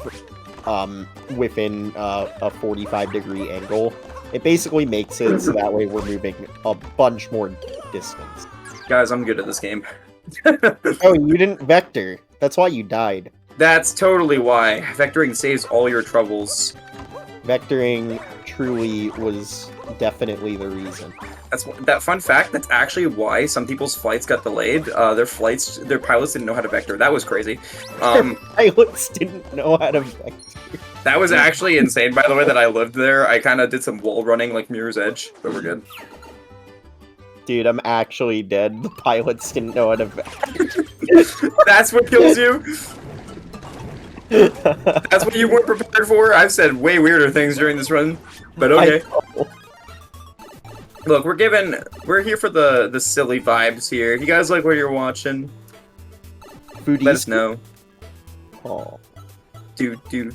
within a 45-degree angle. It basically makes it so that way we're moving a bunch more distance. Guys, I'm good at this game. Oh, you didn't vector. That's why you died. That's totally why. Vectoring saves all your troubles. Vectoring truly was definitely the reason. That's that fun fact. That's actually why some people's flights got delayed. Their pilots didn't know how to vector. That was crazy. Pilots didn't know how to vector. That was actually insane. By the way, that I lived there. I kind of did some wall running like Mirror's Edge, but we're good. Dude, I'm actually dead. The pilots didn't know how to vector. That's what kills you. That's what you weren't prepared for? I've said way weirder things during this run, but okay. Look, we're here for the silly vibes here. If you guys like what you're watching, Foodies. let us know. Oh. Do. I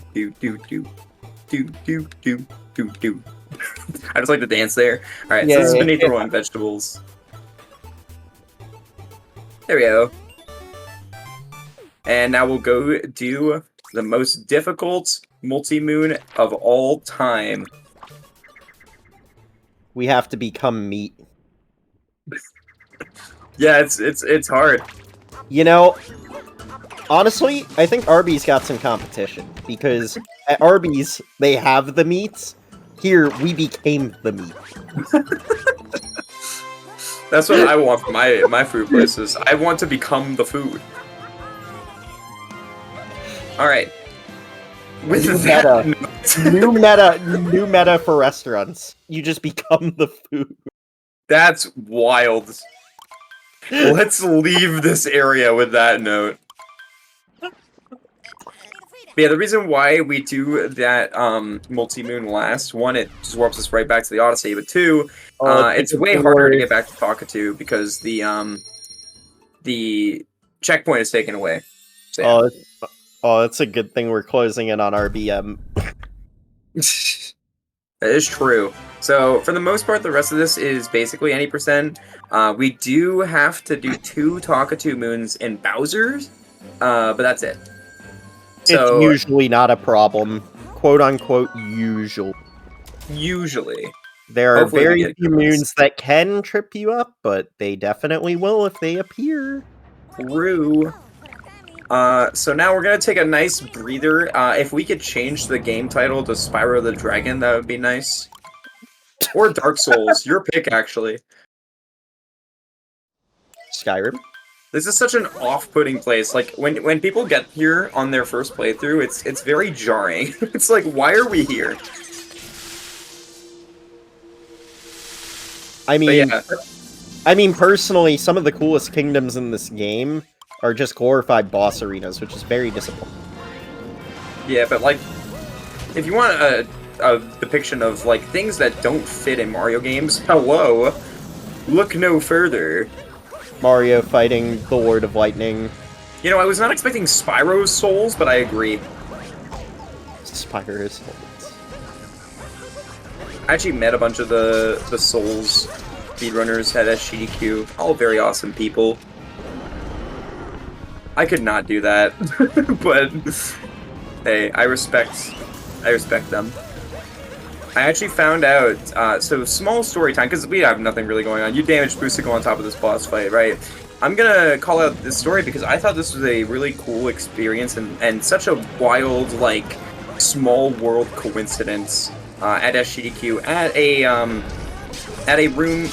just like to dance there. Alright, so this is beneath the rolling vegetables. There we go. And now we'll go do the most difficult multi-moon of all time. We have to become meat. Yeah, it's hard. You know, honestly, I think Arby's got some competition, because at Arby's, they have the meats. Here, we became the meat. That's what I want from my food places. I want to become the food. Alright. With that New meta for restaurants. You just become the food. That's wild. Let's leave this area with that note. But yeah, the reason why we do that multi-moon last, one, it just warps us right back to the Odyssey, but two, it's way harder to get back to Talkatoo because the checkpoint is taken away. So, yeah. Oh, that's a good thing we're closing in on RBM. That is true. So, for the most part, the rest of this is basically any percent. We do have to do 2 Talkatoo moons in Bowser's, but that's it. So, it's usually not a problem. Quote unquote, usual. Usually. There are Hopefully very few moons that can trip you up, but they definitely will if they appear. True. So now we're gonna take a nice breather. If we could change the game title to Spyro the Dragon, that would be nice. Or Dark Souls, your pick, actually. Skyrim. This is such an off-putting place. Like when people get here on their first playthrough, it's very jarring. It's like, why are we here? I mean, yeah. I mean, personally, some of the coolest kingdoms in this game are just glorified boss arenas, which is very disappointing. Yeah, but like, if you want a depiction of like things that don't fit in Mario games, hello, look no further. Mario fighting the Lord of Lightning. You know, I was not expecting Spyro's souls, but I agree. Spyro's souls. I actually met a bunch of the Souls speedrunners at SGDQ. All very awesome people. I could not do that, but hey, I respect them. I actually found out, so small story time, because we have nothing really going on. You damaged Boosticle on top of this boss fight, right? I'm gonna call out this story because I thought this was a really cool experience and such a wild, like, small world coincidence at SGDQ at a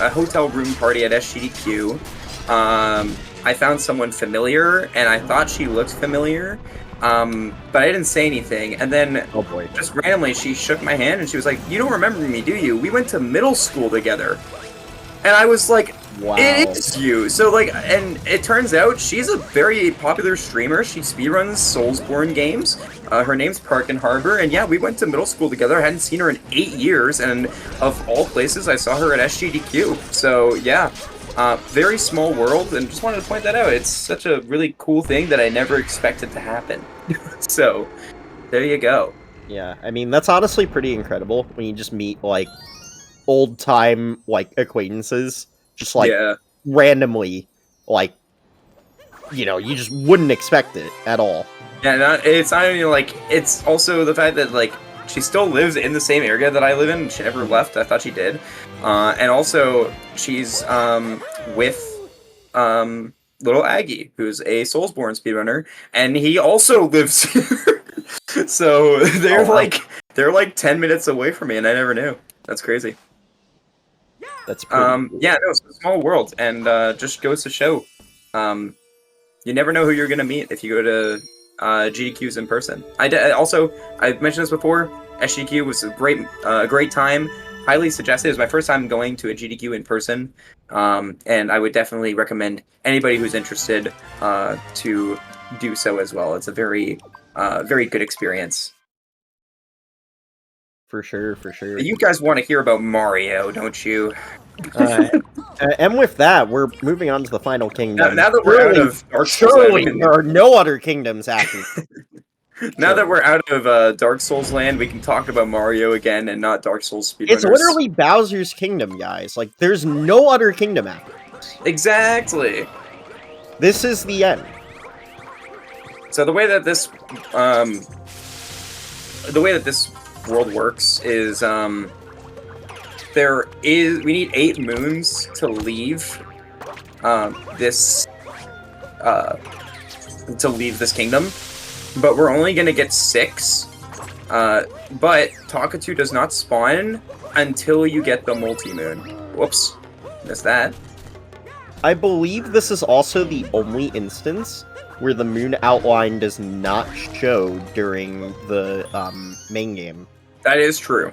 hotel room party at SGDQ. I found someone familiar, and I thought she looked familiar. But I didn't say anything, and then oh boy, just randomly she shook my hand and she was like, "You don't remember me, do you? We went to middle school together." And I was like, wow. It is you. So like, and it turns out she's a very popular streamer. She speedruns Soulsborne games. Her name's Parkin Harbor, and yeah, we went to middle school together. I hadn't seen her in 8 years, and of all places, I saw her at SGDQ. So yeah. Very small world, and just wanted to point that out. It's such a really cool thing that I never expected to happen. So, there you go. Yeah, I mean, that's honestly pretty incredible when you just meet, like, old-time, like, acquaintances. Just, like, randomly, like, you know, you just wouldn't expect it at all. Yeah, it's not even, like, it's also the fact that, like, she still lives in the same area that I live in. She never left. I thought she did. And also, she's with little Aggie, who's a Soulsborne speedrunner, and he also lives here. So they're like 10 minutes away from me, and I never knew. That's crazy. That's pretty cool. Yeah, no, it's a small world, and just goes to show, you never know who you're gonna meet if you go to GDQs in person. Also, I've mentioned this before. SGDQ was a great time. Highly suggested. It was my first time going to a GDQ in person, and I would definitely recommend anybody who's interested to do so as well. It's a very good experience. For sure, for sure. You guys want to hear about Mario, don't you? And with that, we're moving on to the final kingdom. Now that we're out of Dark Souls, surely there are no other kingdoms active. Now that we're out of Dark Souls land, we can talk about Mario again and not Dark Souls speedrunners. It's literally Bowser's Kingdom, guys. Like, there's no other kingdom active. Exactly. This is the end. So the way that this world works is we need 8 moons to leave this kingdom, but we're only gonna get 6. But Talkatoo does not spawn until you get the multi-moon. Whoops, missed that. I believe this is also the only instance where the moon outline does not show during the main game. That is true.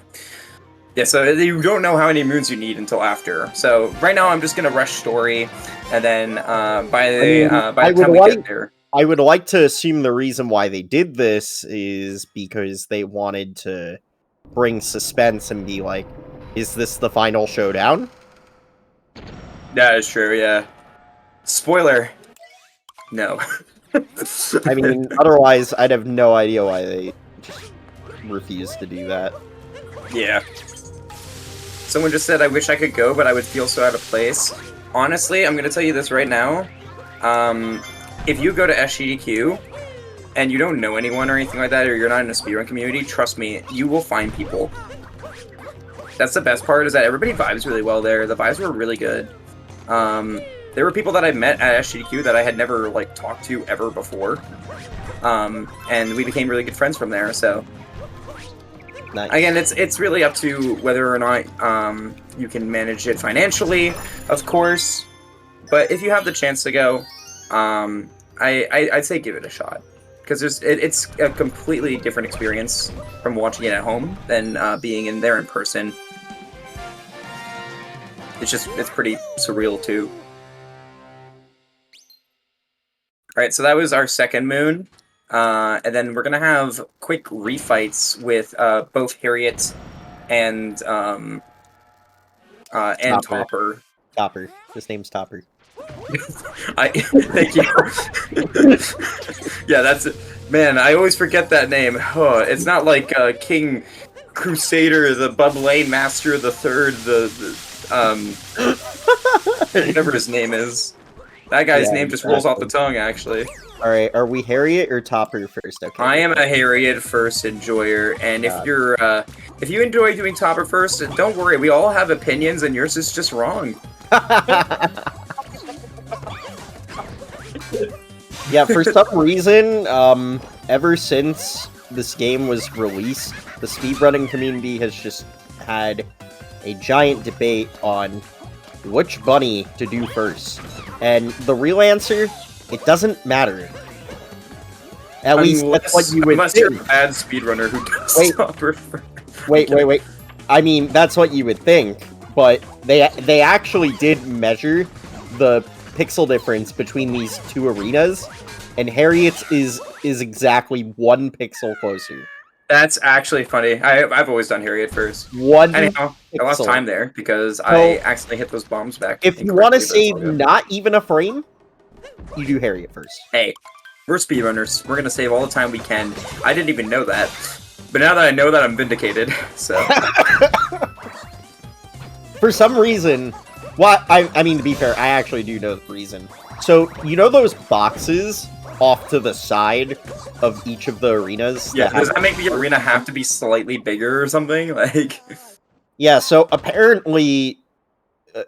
Yeah, so you don't know how many moons you need until after. So right now I'm just gonna rush story, and then by the time we get there, I would like to assume the reason why they did this is because they wanted to bring suspense and be like, "Is this the final showdown?" That is true. Yeah. Spoiler. No. I mean, otherwise, I'd have no idea why they just refused to do that. Yeah. Someone just said, I wish I could go, but I would feel so out of place. Honestly, I'm going to tell you this right now. If you go to SGDQ, and you don't know anyone or anything like that, or you're not in a speedrun community, trust me, you will find people. That's the best part, is that everybody vibes really well there. The vibes were really good. there were people that I met at GDQ that I had never like talked to ever before, and we became really good friends from there. So Nice. again, it's really up to whether or not you can manage it financially, of course. But if you have the chance to go, I'd say give it a shot, because it's a completely different experience from watching it at home than being in there in person. It's pretty surreal too. All right, so that was our second moon, and then we're gonna have quick refights with both Harriet and Topper. Topper. His name's Topper. Thank you. Yeah, that's it. Man, I always forget that name. Oh, it's not like King Crusader, the Bubbly Master, the Third, whatever his name is. That guy's name just rolls off the tongue, actually. Alright, are we Harriet or Topper first? Okay. I am a Harriet first enjoyer, and if you enjoy doing Topper first, don't worry, we all have opinions, and yours is just wrong. Yeah, for some reason, ever since this game was released, the speedrunning community has just had a giant debate on which bunny to do first. And the real answer, it doesn't matter. At least that's what you would unless think. you're a bad speedrunner who does Topper first. Wait. I mean, that's what you would think, but they actually did measure the pixel difference between these two arenas, and Harriet's is exactly 1 pixel closer. That's actually funny. I've always done Harriet first. Anyhow, I lost time there because I accidentally hit those bombs back. If you want to save not even a frame, you do Harriet first. Hey, we're speedrunners. We're gonna save all the time we can. I didn't even know that, but now that I know that, I'm vindicated. So, for some reason, I mean, to be fair, I actually do know the reason. So, you know those boxes off to the side of each of the arenas? Yeah, does that make the arena have to be slightly bigger or something? Like, yeah, so apparently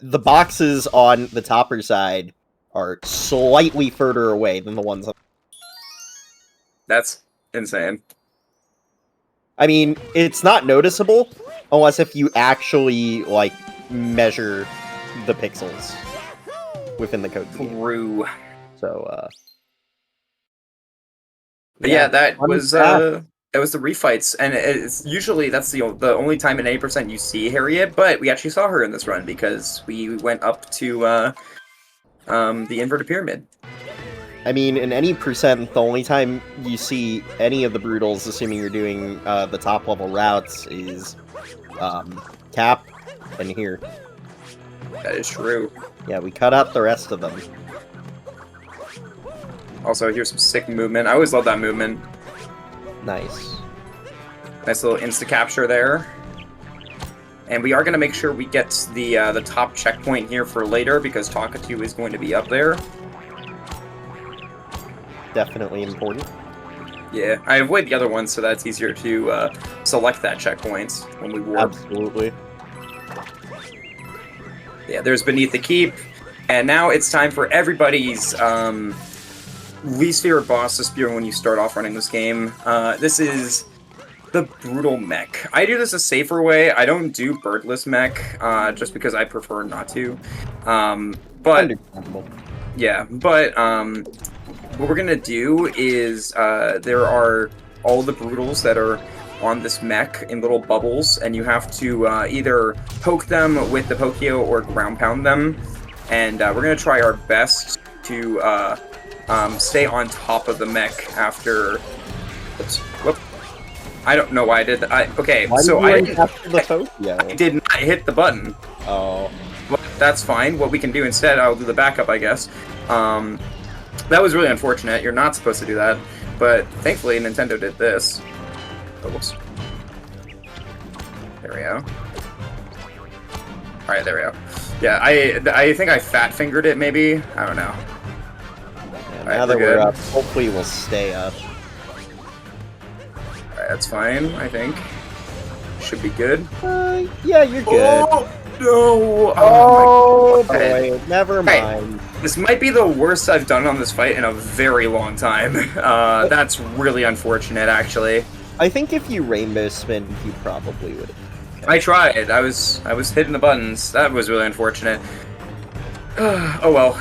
the boxes on the Topper side are slightly further away than the ones on... That's insane. I mean, it's not noticeable unless if you actually, like, measure the pixels within the code. True. So, but yeah, that was the refights, and it's usually that's the only time in 80% you see Harriet, but we actually saw her in this run because we went up to the inverted pyramid. I mean, in any percent, the only time you see any of the Brutals, assuming you're doing the top level routes, is Cap and here. That is true. Yeah, we cut out the rest of them. Also, here's some sick movement. I always love that movement. Nice. Nice little insta-capture there. And we are going to make sure we get the top checkpoint here for later, because Talkatoo is going to be up there. Definitely important. Yeah, I avoid the other ones so that it's easier to select that checkpoint when we warp. Absolutely. Yeah, there's Beneath the Keep. And now it's time for everybody's least favorite boss to spear when you start off running this game. This is the Brutal Mech. I do this a safer way. I don't do Birdless Mech, just because I prefer not to. But understandable. Yeah, but what we're gonna do is there are all the Brutals that are on this mech in little bubbles, and you have to either poke them with the Pokeo or ground pound them. And we're gonna try our best to stay on top of the mech after. Oops, whoop. I don't know why I did that. I did not hit the button. Oh. But that's fine. What we can do instead, I'll do the backup, I guess. That was really unfortunate. You're not supposed to do that. But thankfully, Nintendo did this. Oh, whoops. There we go. Alright, there we go. Yeah, I think I fat-fingered it, maybe? I don't know. Yeah, now that we're up, hopefully we'll stay up. Alright, that's fine, I think. Should be good. Yeah, you're good. Oh! No! Oh, my God. boy, never mind. This might be the worst I've done on this fight in a very long time. That's really unfortunate, actually. I think if you rainbow spin, you probably would have. I tried. I was hitting the buttons. That was really unfortunate. Oh well.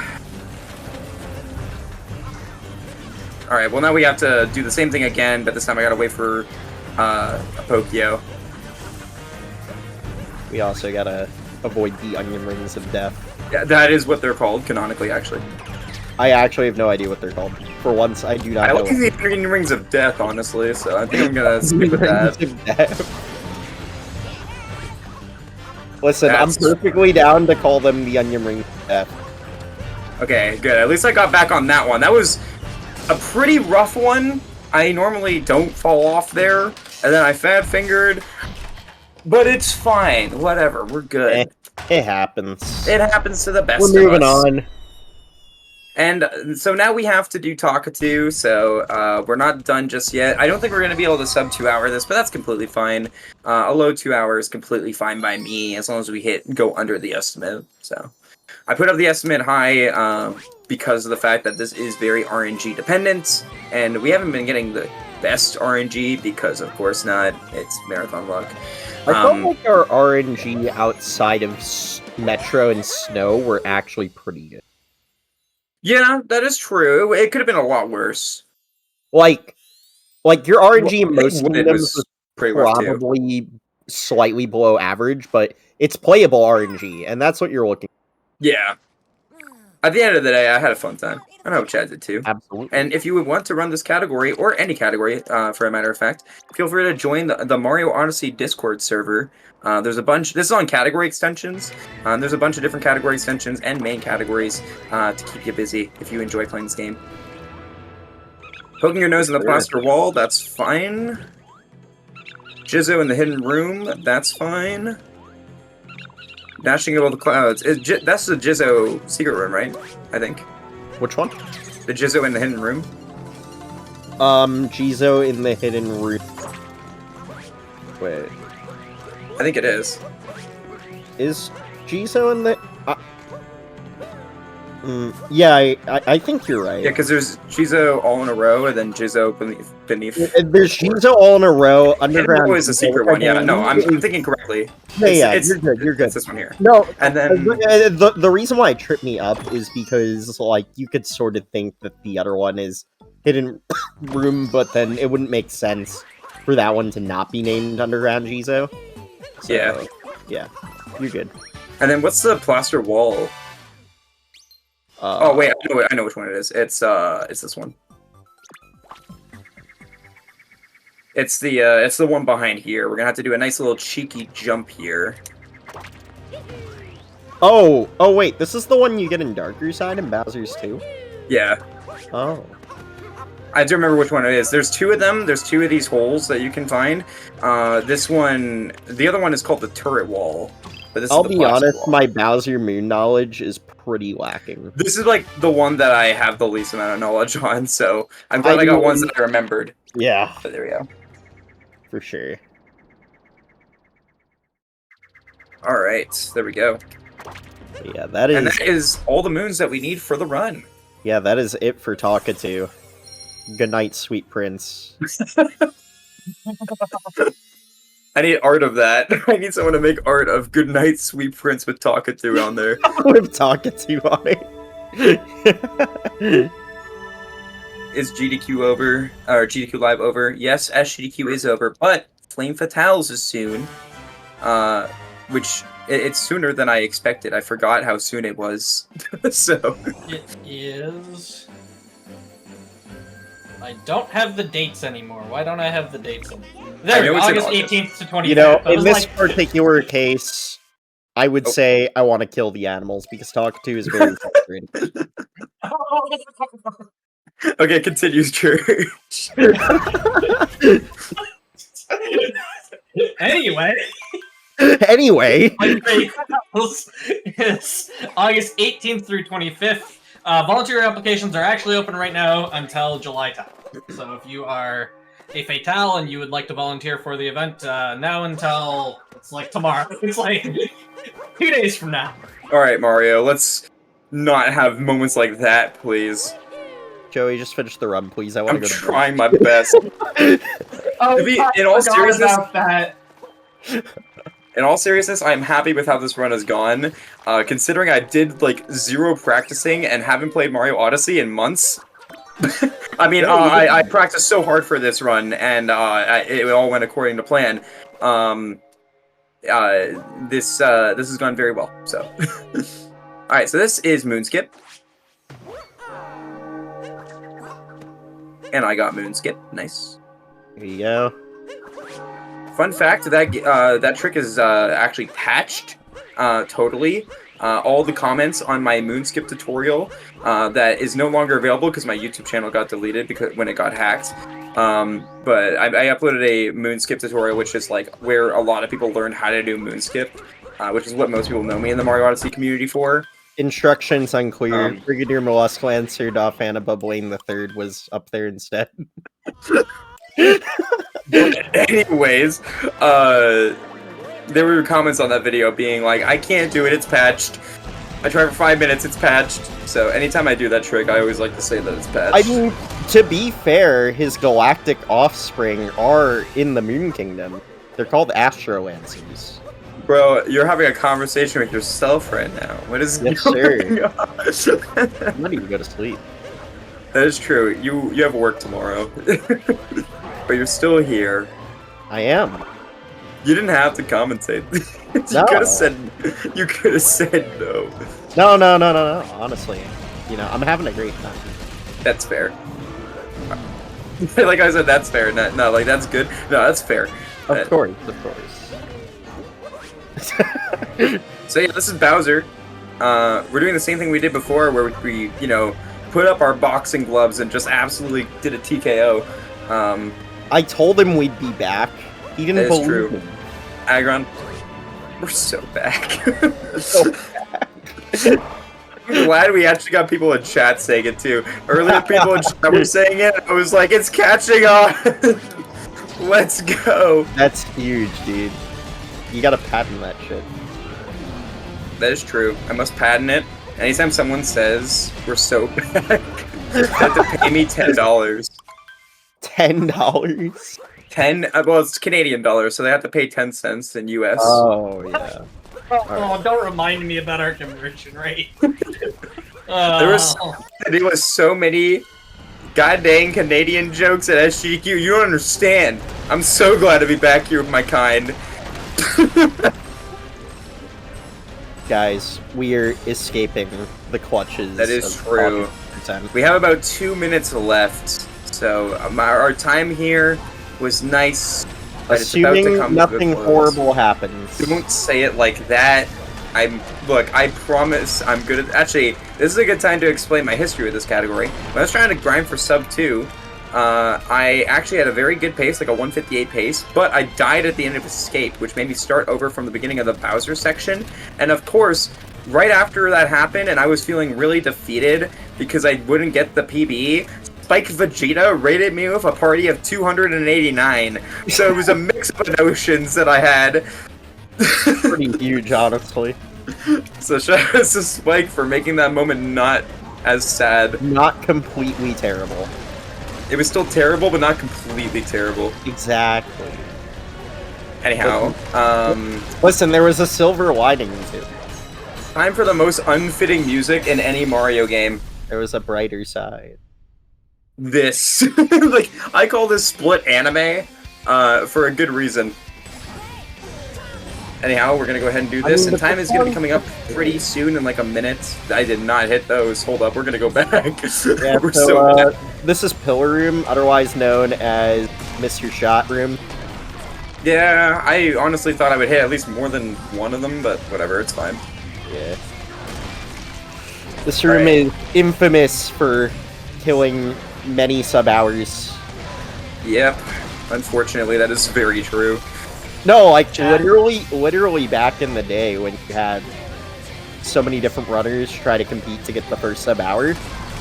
Alright, well now we have to do the same thing again, but this time I gotta wait for a Pokio. We also gotta avoid the onion rings of death. Yeah, that is what they're called, canonically, actually. I actually have no idea what they're called. For once, I do not I know. like the onion rings of death, honestly, so I think I'm gonna stick with that. Listen, I'm perfectly down to call them the onion rings of death. Okay, good. At least I got back on that one. That was a pretty rough one. I normally don't fall off there, and then I fat-fingered. But it's fine. Whatever. We're good. It happens. It happens to the best of us. We're moving on. And so now we have to do Talkatoo, so we're not done just yet. I don't think we're going to be able to sub 2-hour this, but that's completely fine. A low 2 hours is completely fine by me, as long as we go under the estimate. So I put up the estimate high because of the fact that this is very RNG dependent, and we haven't been getting the best RNG because, of course not, it's marathon luck. I felt like our RNG outside of Metro and Snow were actually pretty good. Yeah, that is true. It could have been a lot worse. Like your RNG in most kingdoms was probably slightly below average, but it's playable RNG, and that's what you're looking for. Yeah. At the end of the day, I had a fun time. I know Chad did too. Absolutely. And if you would want to run this category, or any category, for a matter of fact, feel free to join the Mario Odyssey Discord server. There's a bunch. This is on category extensions. There's a bunch of different category extensions and main categories to keep you busy if you enjoy playing this game. Poking your nose in the plaster wall, that's fine. Jizzo in the hidden room, that's fine. Dashing over the clouds. That's the Jizzo secret room, right? I think. Which one? The Jizzo in the hidden room. Jizzo in the hidden room. Wait. I think it is. Is Jizzo in the... yeah, I think you're right. Yeah, because there's Jizzo all in a row, and then Jizzo beneath. There's Jizzo all in a row. Underground is the secret one. Yeah, no, I'm thinking correctly. You're good. You're good. It's this one here. No, and then the reason why it tripped me up is because like you could sort of think that the other one is hidden room, but then it wouldn't make sense for that one to not be named Underground Jizzo. So, yeah, you're good. And then what's the plaster wall? Oh wait, I know which one it is. It's this one. It's the one behind here. We're gonna have to do a nice little cheeky jump here. Oh wait, this is the one you get in Darker Side and Bowser's too? Yeah. Oh. I do remember which one it is. There's two of them. There's two of these holes that you can find. This one, the other one is called the turret wall. But this I'll is the be honest, wall. my Bowser Moon knowledge is pretty lacking. This is like the one that I have the least amount of knowledge on, so I'm glad I got ones that I remembered. Yeah. But there we go. For sure. Alright, there we go. Yeah, that is... And that is all the moons that we need for the run. Yeah, that is it for Talkatoo. Good night, sweet prince. I need art of that. I need someone to make art of Good Night, Sweet Prince with Talkatoo on there. With Talkatoo on it. Is GDQ over? Or GDQ Live over? Yes, SGDQ is over, but Flame Fatales is soon. Which, it's sooner than I expected. I forgot how soon it was. So. It is... I don't have the dates anymore. Why don't I have the dates anymore? There, August 18th to 25th. You know, in this particular case, I would say I want to kill the animals because Talkatoo is very frustrating. Okay, continues, Church. Anyway. Anyway. It's August 18th through 25th. Volunteer applications are actually open right now until July 10th. So if you are a fatale and you would like to volunteer for the event, now until it's like tomorrow. It's like 2 days from now. All right, Mario. Let's not have moments like that, please. Joey, just finish the run, please. I want to I'm go to trying my best. Oh, In all seriousness, about that. in all seriousness, I'm happy with how this run has gone. Considering I did like 0 practicing and haven't played Mario Odyssey in months. I mean, I practiced so hard for this run, and it all went according to plan. This has gone very well. So, all right. So this is Moonskip, and I got Moonskip. Nice. There you go. Fun fact: that trick is actually patched totally. All the comments on my Moonskip tutorial that is no longer available because my YouTube channel got deleted when it got hacked. But I uploaded a Moonskip tutorial, which is like where a lot of people learned how to do Moonskip, which is what most people know me in the Mario Odyssey community for. Instructions unclear. Brigadier Mollusco answered off Anna Bubbling the Third was up there instead. Anyways, there were comments on that video being like, I can't do it, it's patched. I tried for 5 minutes, it's patched. So anytime I do that trick, I always like to say that it's patched. I mean, to be fair, his galactic offspring are in the Moon Kingdom. They're called Astrolancers. Bro, you're having a conversation with yourself right now. What is going on? I'm not even go to sleep. That is true. You have work tomorrow. But you're still here. I am. You didn't have to commentate. You could have said no. No. Honestly, I'm having a great time. That's fair. Like I said, that's fair. No, like that's good. No, that's fair. Of course. So yeah, this is Bowser. We're doing the same thing we did before, where we put up our boxing gloves and just absolutely did a TKO. I told him we'd be back. He didn't believe me. Agron, we're so back. I'm glad we actually got people in chat saying it too. Earlier, people in chat were saying it. I was like, it's catching on. Let's go. That's huge, dude. You gotta patent that shit. That is true. I must patent it. Anytime someone says we're so back, they have to pay me $10. $10? Well, it's Canadian dollars, so they have to pay 10 cents in US. Oh, yeah. Don't remind me about our conversion rate. There was so many goddamn Canadian jokes at SGDQ. You don't understand. I'm so glad to be back here with my kind. Guys, we're escaping the clutches. That is true. We have about 2 minutes left, so our time here was nice. But assuming it's about to come nothing horrible happens. Don't say it like that. Look, I promise I'm good at... Actually, this is a good time to explain my history with this category. When I was trying to grind for sub 2, I actually had a very good pace, like a 158 pace, but I died at the end of Escape, which made me start over from the beginning of the Bowser section. And of course, right after that happened, and I was feeling really defeated because I wouldn't get the PB, Spike Vegeta rated me with a party of 289. So it was a mix of emotions that I had. Pretty huge, honestly. So shout out to Spike for making that moment not as sad. Not completely terrible. It was still terrible, but not completely terrible. Exactly. Anyhow, listen, there was a silver lining to it. Time for the most unfitting music in any Mario game. There was a brighter side. This. Like, I call this split anime, for a good reason. Anyhow, we're gonna go ahead and do this, and time is gonna be coming up pretty soon in like a minute. I did not hit those. Hold up, we're gonna go back. Yeah, we're so bad. This is Pillar Room, otherwise known as Mr. Shot Room. Yeah, I honestly thought I would hit at least more than one of them, but whatever, it's fine. Yeah. This room is infamous for killing many sub-hours. Yep. Unfortunately, that is very true. No, like, literally back in the day when you had so many different runners try to compete to get the first sub-hour,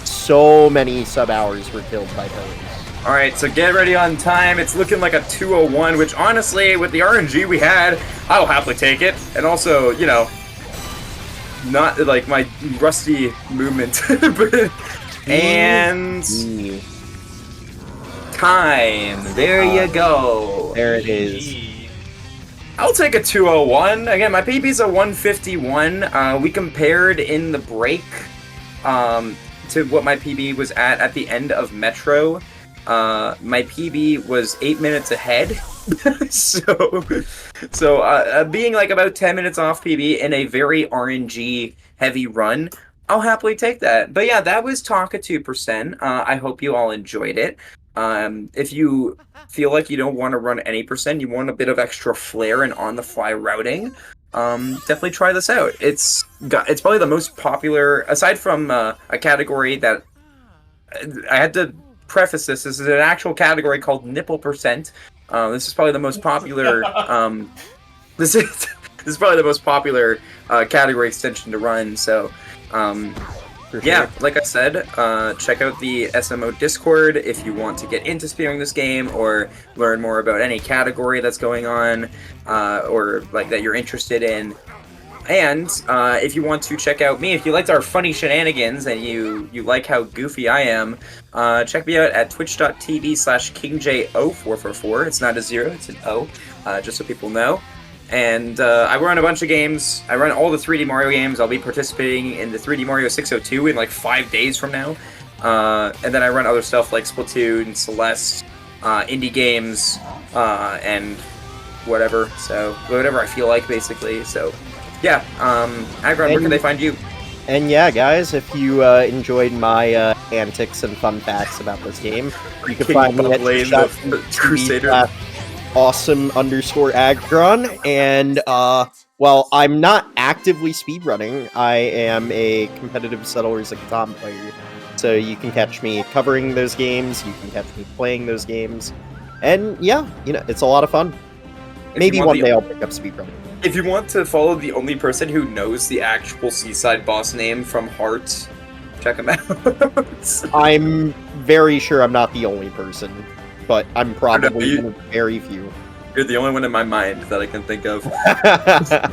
so many sub-hours were killed by pillars. All right, so get ready on time. It's looking like a 201, which honestly, with the RNG we had, I'll happily take it. And also, you know, not like my rusty movement. And time. There you go. There it is. I'll take a 201. Again, my PB's a 151. We compared in the break to what my PB was at the end of Metro. My PB was 8 minutes ahead. so being like about 10 minutes off PB in a very RNG heavy run, I'll happily take that. But yeah, that was Tonka 2%. I hope you all enjoyed it. If you feel like you don't want to run any percent, you want a bit of extra flair and on-the-fly routing, definitely try this out. It's probably the most popular, aside from a category that I had to preface this. This is an actual category called nipple percent. This is probably the most popular. This is probably the most popular category extension to run. So, yeah, like I said, check out the SMO Discord if you want to get into speedrunning this game or learn more about any category that's going on, or like that you're interested in. And if you want to check out me, if you liked our funny shenanigans and you like how goofy I am, check me out at twitch.tv/KingJ0444. It's not a 0, it's an O, just so people know. And I run a bunch of games. I run all the 3D Mario games. I'll be participating in the 3D Mario 602 in like 5 days from now. And then I run other stuff like Splatoon, Celeste, indie games, and whatever. So whatever I feel like, basically. So yeah, Agron, where can they find you? And yeah, guys, if you enjoyed my antics and fun facts about this game, you can find me at Crusader. Awesome_Agron, and well, I'm not actively speedrunning. I am a competitive Settlers of Catan player, so you can catch me covering those games, you can catch me playing those games, and yeah, you know, it's a lot of fun. Maybe one day I'll pick up speedrunning. If you want to follow the only person who knows the actual Seaside boss name from Heart, check him out. I'm very sure I'm not the only person, but I'm probably one of the very few. You're the only one in my mind that I can think of. But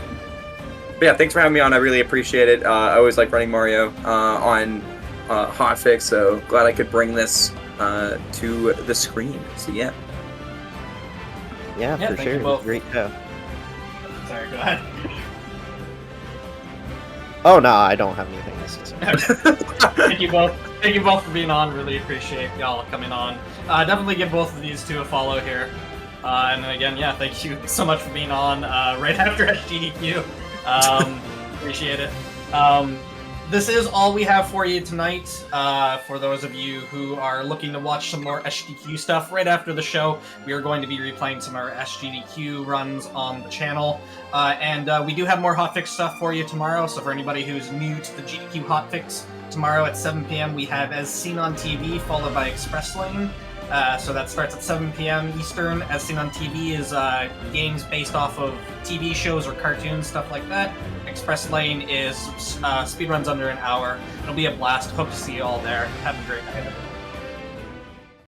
yeah, thanks for having me on. I really appreciate it. I always like running Mario on Hotfix, so glad I could bring this to the screen. So yeah. Yeah, for sure. It was great. Sorry, go ahead. Oh no, I don't have anything else to say. Thank you both. Thank you both for being on. Really appreciate y'all coming on. Definitely give both of these two a follow here. And then again, yeah, thank you so much for being on right after GDQ. Appreciate it. This is all we have for you tonight. For those of you who are looking to watch some more SGDQ stuff right after the show, we are going to be replaying some of our SGDQ runs on the channel. And we do have more Hotfix stuff for you tomorrow, so for anybody who's new to the GDQ Hotfix, tomorrow at 7 p.m. we have As Seen on TV, followed by Express Lane. So that starts at 7 p.m. Eastern. As Seen on TV is games based off of TV shows or cartoons, stuff like that. Express Lane is speedruns under an hour. It'll be a blast. Hope to see you all there. Have a great night, everyone.